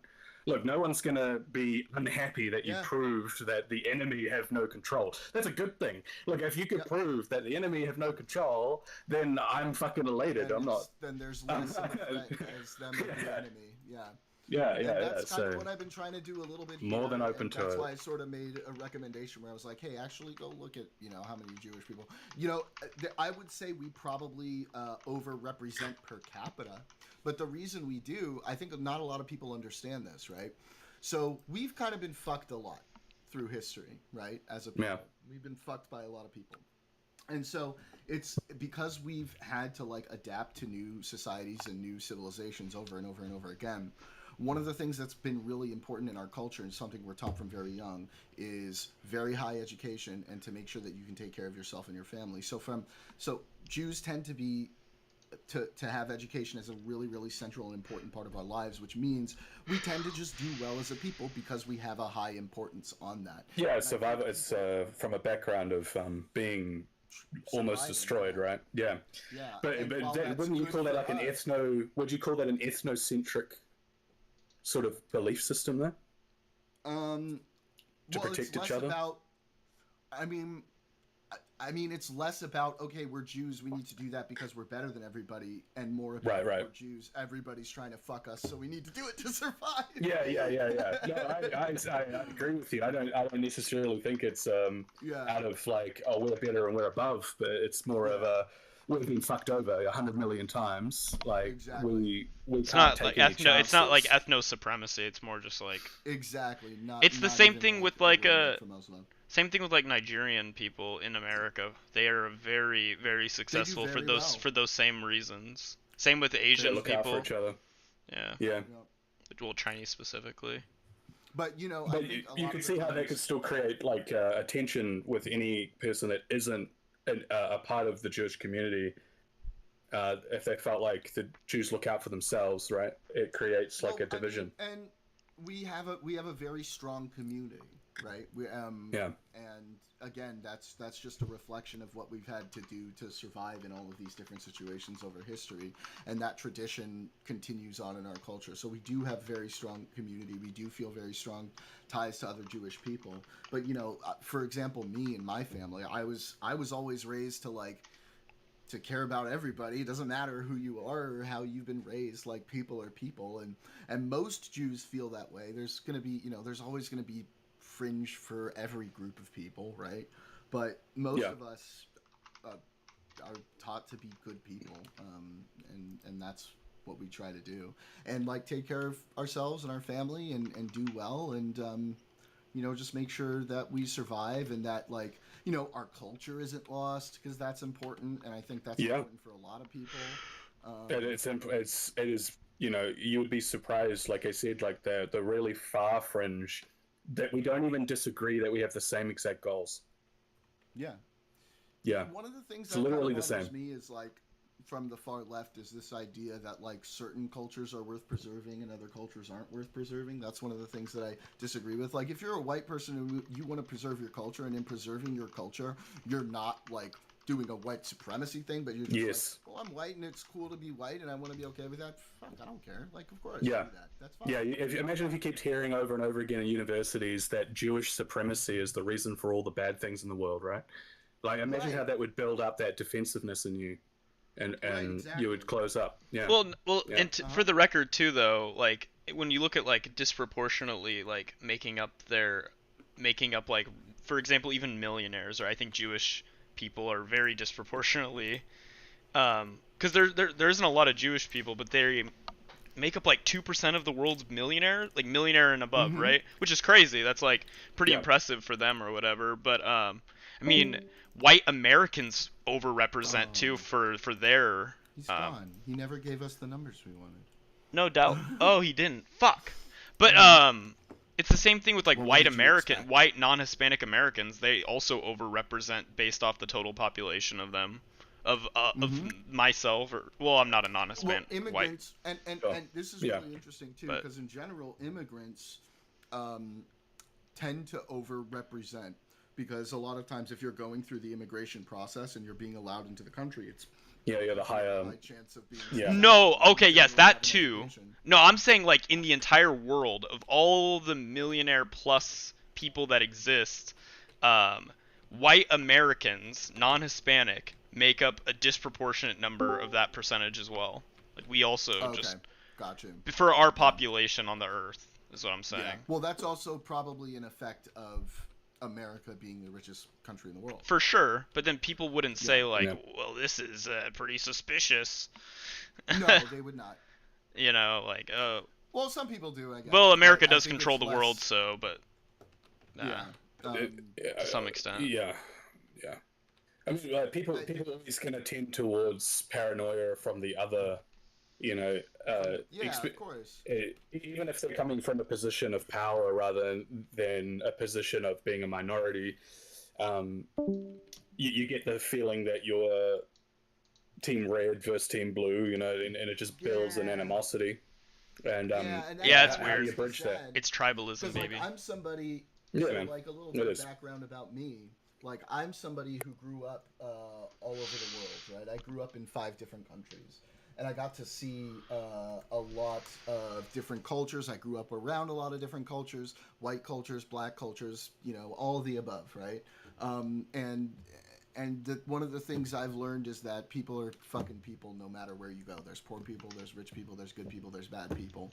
look, no one's going to be unhappy that you proved that the enemy have no control. That's a good thing. Look, if you could prove that the enemy have no control, then I'm fucking elated. I'm not. Then there's less of a threat as them as the enemy. Yeah. Yeah, And yeah, that's yeah. kind of So what I've been trying to do a little bit here. more than open and to that's it. why I sort of made a recommendation where I was like, hey, actually go look at, how many Jewish people. I would say we probably overrepresent per capita. But the reason we do, I think not a lot of people understand this, right? So we've kind of been fucked a lot through history, right? As a people. Yeah. We've been fucked by a lot of people. And so it's because we've had to adapt to new societies and new civilizations over and over and over again. One of the things that's been really important in our culture and something we're taught from very young is very high education and to make sure that you can take care of yourself and your family. So Jews tend to be to have education as a really, really central and important part of our lives, which means we tend to just do well as a people because we have a high importance on that. Yeah, survival. It's from a background of being almost destroyed, right? Yeah. Yeah. But wouldn't you call that like an Would you call that an ethnocentric sort of belief system there? To protect each other. I mean, it's less about, okay, we're Jews, we need to do that because we're better than everybody, and more about we're Jews, everybody's trying to fuck us, so we need to do it to survive. Yeah. No, I agree with you. I don't necessarily think it's out of like, oh, we're better and we're above, but it's more of a we've been fucked over 100 million times. Like we It's can't not take like any chances. it's not like ethno supremacy. It's more just like exactly. It's the same thing with like same thing with like Nigerian people in America. They are very, very successful for those same reasons. Same with Asian look people. out for each other. Yeah. Yeah. Well, Chinese specifically. But but you can see how they could still create like a tension with any person that isn't a part of the Jewish community. If they felt like the Jews look out for themselves, right? It creates like a division. And we have a very strong community, right? And again, that's just a reflection of what we've had to do to survive in all of these different situations over history, and that tradition continues on in our culture. So we do have very strong community. We do feel very strong ties to other Jewish people. But for example, me and my family, I was always raised to care about everybody. It doesn't matter who you are or how you've been raised. Like, people are people, and most Jews feel that way. There's gonna be there's always gonna be fringe for every group of people, right? But most of us are taught to be good people, and that's what we try to do, and take care of ourselves and our family and do well, and just make sure that we survive and that our culture isn't lost, because that's important, and I think that's important for a lot of people. It is you would be surprised, like I said, like the really far fringe, that we don't even disagree that we have the same exact goals. Yeah. One of the things it's that literally kind of the bothers same. me is from the far left is this idea that certain cultures are worth preserving and other cultures aren't worth preserving. That's one of the things that I disagree with. Like, if you're a white person and you want to preserve your culture, and in preserving your culture, you're not doing a white supremacy thing, but you're just well, I'm white and it's cool to be white and I want to be okay with that. Fuck, I don't care. Of course, do that. That's fine. Yeah, imagine if you kept hearing over and over again in universities that Jewish supremacy is the reason for all the bad things in the world, right? Like, imagine how that would build up that defensiveness in you, and you would close up. Yeah. Well, and for the record too, though, when you look at disproportionately making up for example, even millionaires, or I think Jewish people are very disproportionately, because there isn't a lot of Jewish people, but they make up 2% of the world's millionaire and above, right? Which is crazy. That's pretty impressive for them or whatever. But I mean, white Americans overrepresent too for their. He's gone. He never gave us the numbers we wanted. No doubt. Oh, he didn't. Fuck. But it's the same thing with white non-Hispanic Americans. They also overrepresent based off the total population of them, of myself, or I'm not a non-Hispanic. Well, immigrants, and this is really interesting too, because in general, immigrants tend to overrepresent, because a lot of times if you're going through the immigration process and you're being allowed into the country, it's the higher chance of being No, okay, yes, that too. No, I'm saying in the entire world of all the millionaire plus people that exist, white Americans, non-Hispanic, make up a disproportionate number of that percentage as well. We also Gotcha. For our population on the Earth, is what I'm saying. Yeah. Well, that's also probably an effect of America being the richest country in the world. For sure, but then people wouldn't say like, well, this is pretty suspicious. No, they would not. You know, like, well, some people do, I guess. Well, America does control the world, so, but yeah, to some extent. Yeah. I mean, people always kind of tend towards paranoia from the other, you know. Of course. Even if they're coming from a position of power rather than a position of being a minority, you get the feeling that you're Team Red versus Team Blue, you know, and it just builds an animosity. And it's how weird. do you bridge that? It's tribalism, like, baby. I'm somebody. Yeah, so, man. like a little bit of background about me. Like, I'm somebody who grew up all over the world, right? I grew up in 5 different countries, and I got to see a lot of different cultures. I grew up around a lot of different cultures, white cultures, black cultures, you know, all of the above, right? One of the things I've learned is that people are fucking people no matter where you go. There's poor people, there's rich people, there's good people, there's bad people.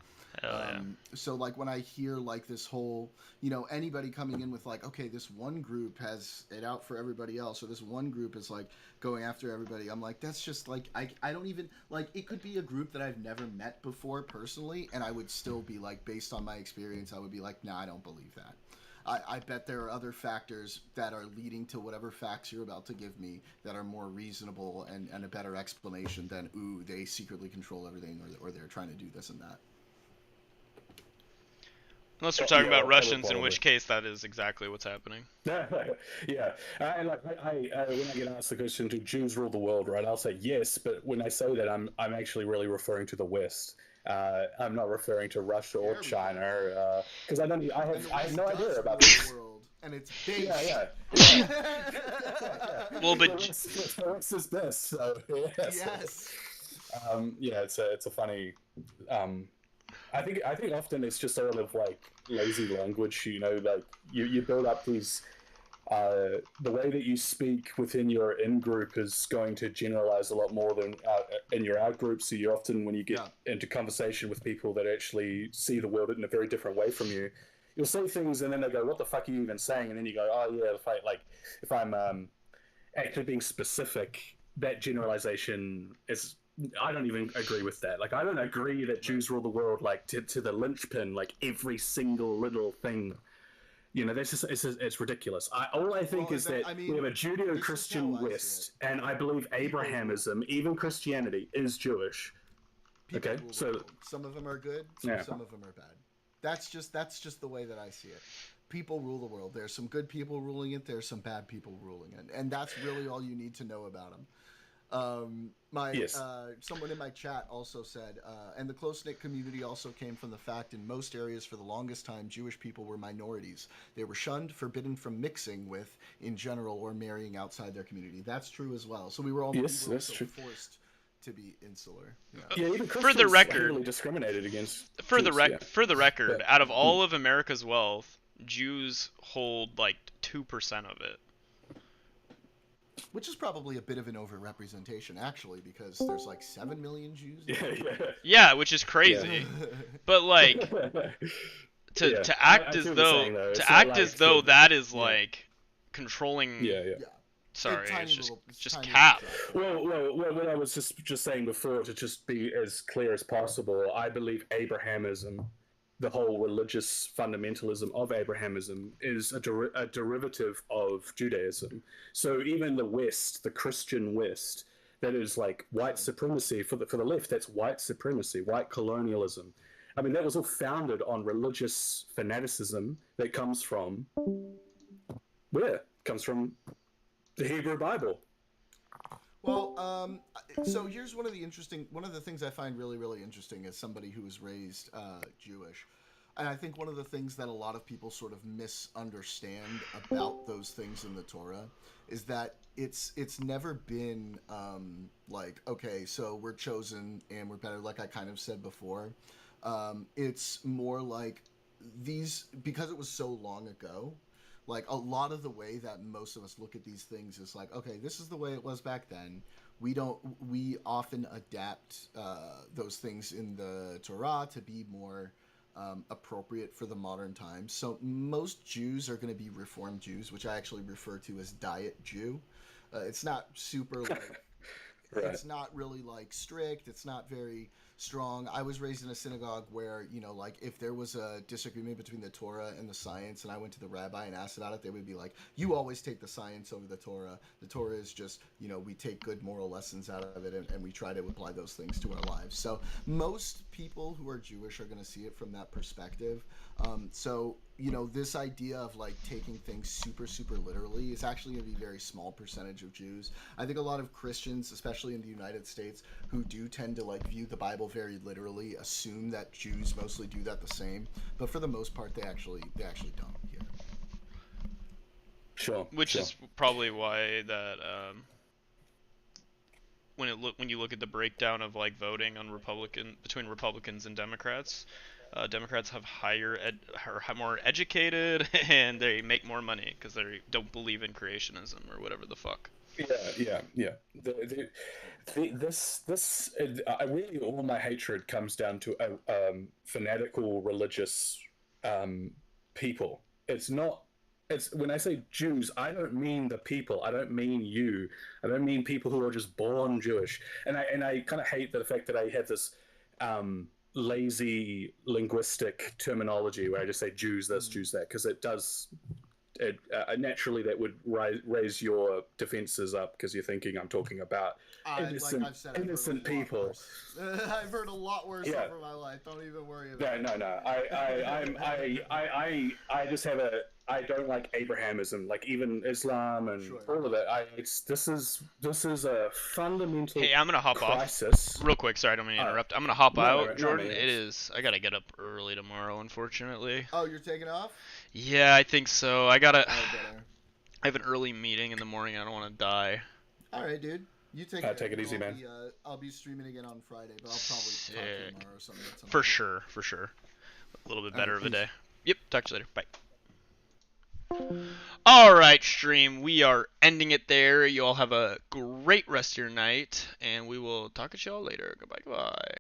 So like when I hear like this whole, you know, anybody coming in with like, okay, this one group has it out for everybody else, or this one group is like going after everybody, I'm like, that's just like, I don't even, like, it could be a group that I've never met before personally, and I would still be like, based on my experience, I would be like, nah, I don't believe that. I bet there are other factors that are leading to whatever facts you're about to give me that are more reasonable and a better explanation than, ooh, they secretly control everything, or they're trying to do this and that. Unless we're talking about Russians, in which case that is exactly what's happening. Yeah. And like, when I get asked the question, do Jews rule the world, right? I'll say yes, but when I say that, I'm actually really referring to the West. I'm not referring to Russia or China, because I have no idea about this. And it's big. Yeah. Well, but the West is best. So, yes. It's a funny. I think often it's just sort of like lazy language. You know, like you build up these. The way that you speak within your in-group is going to generalize a lot more than in your out-group, so you often, when you get into conversation with people that actually see the world in a very different way from you, you'll say things and then they go, what the fuck are you even saying? And then you go, oh yeah, if I'm actually being specific, that generalization is, I don't even agree with that. Like, I don't agree that Jews rule the world, like, to the linchpin, like, every single little thing. You know, that's just, it's ridiculous. All I think is that we have a Judeo-Christian West, and I believe Abrahamism, even Christianity, is Jewish. Okay, so some of them are good, some of them are bad. That's just the way that I see it. People rule the world. There's some good people ruling it. There's some bad people ruling it, and that's really all you need to know about them. Someone in my chat also said, and the close-knit community also came from the fact in most areas for the longest time Jewish people were minorities. They were shunned, forbidden from mixing with, in general, or marrying outside their community. That's true as well. So we were also forced to be insular. Even for the record, heavily discriminated against. For the record, out of all of America's wealth, Jews hold like 2% of it. Which is probably a bit of an overrepresentation, actually, because there's like 7 million Jews. Yeah, which is crazy. But like, to act as though that is like controlling. Sorry, it's just cap. Well, what I was just saying before, to just be as clear as possible, I believe Abrahamism, the whole religious fundamentalism of Abrahamism, is a derivative of Judaism. So even the West, the Christian West, that is like white supremacy for the left. That's white supremacy, white colonialism. I mean, that was all founded on religious fanaticism that comes from where? It comes from the Hebrew Bible. Well, so here's one of the things I find really, really interesting as somebody who was raised Jewish. And I think one of the things that a lot of people sort of misunderstand about those things in the Torah is that it's never been like, okay, so we're chosen and we're better, like I kind of said before. It's more like because it was so long ago, like a lot of the way that most of us look at these things is like, okay, this is the way it was back then. we often adapt those things in the Torah to be more appropriate for the modern times. So most Jews are going to be Reformed Jews, which I actually refer to as Diet Jew. It's not super like, Right. It's not really like strict. It's not very strong. I was raised in a synagogue where, like if there was a disagreement between the Torah and the science and I went to the rabbi and asked about it, they would be like, you always take the science over the Torah. The Torah is just, we take good moral lessons out of it and we try to apply those things to our lives. So most people who are Jewish are going to see it from that perspective. So, this idea of like taking things super, super literally is actually going to be a very small percentage of Jews. I think a lot of Christians, especially in the United States, who do tend to like view the Bible very literally, assume that Jews mostly do that the same. But for the most part, they actually don't. Yeah. Sure. Which is probably why that when you look at the breakdown of like voting on between Republicans and Democrats, Democrats have are more educated and they make more money because they don't believe in creationism or whatever the fuck. Yeah. I really, all my hatred comes down to fanatical religious people. It's when I say Jews, I don't mean the people. I don't mean you. I don't mean people who are just born Jewish. And I kind of hate the fact that I have this lazy linguistic terminology where I just say Jews this, Jews that, because it does. Naturally, that would raise your defenses up because you're thinking I'm talking about innocent people. I've heard a lot worse over my life. Don't even worry about it. No. I just have I don't like Abrahamism, like even Islam and all of it. This is a fundamental. Hey, I'm gonna hop crisis. off real quick. Sorry, I don't mean to interrupt. I'm gonna hop out, no, Jordan. no, It is. I gotta get up early tomorrow, unfortunately. Oh, you're taking off? Yeah, I think so. I have an early meeting in the morning. I don't want to die. All right, dude. You take it easy, man. I'll be streaming again on Friday, but I'll probably talk to you tomorrow or something. For sure. A little bit better of a day. Yep. Talk to you later. Bye. Alright, stream. We are ending it there. You all have a great rest of your night, and we will talk to you all later. Goodbye.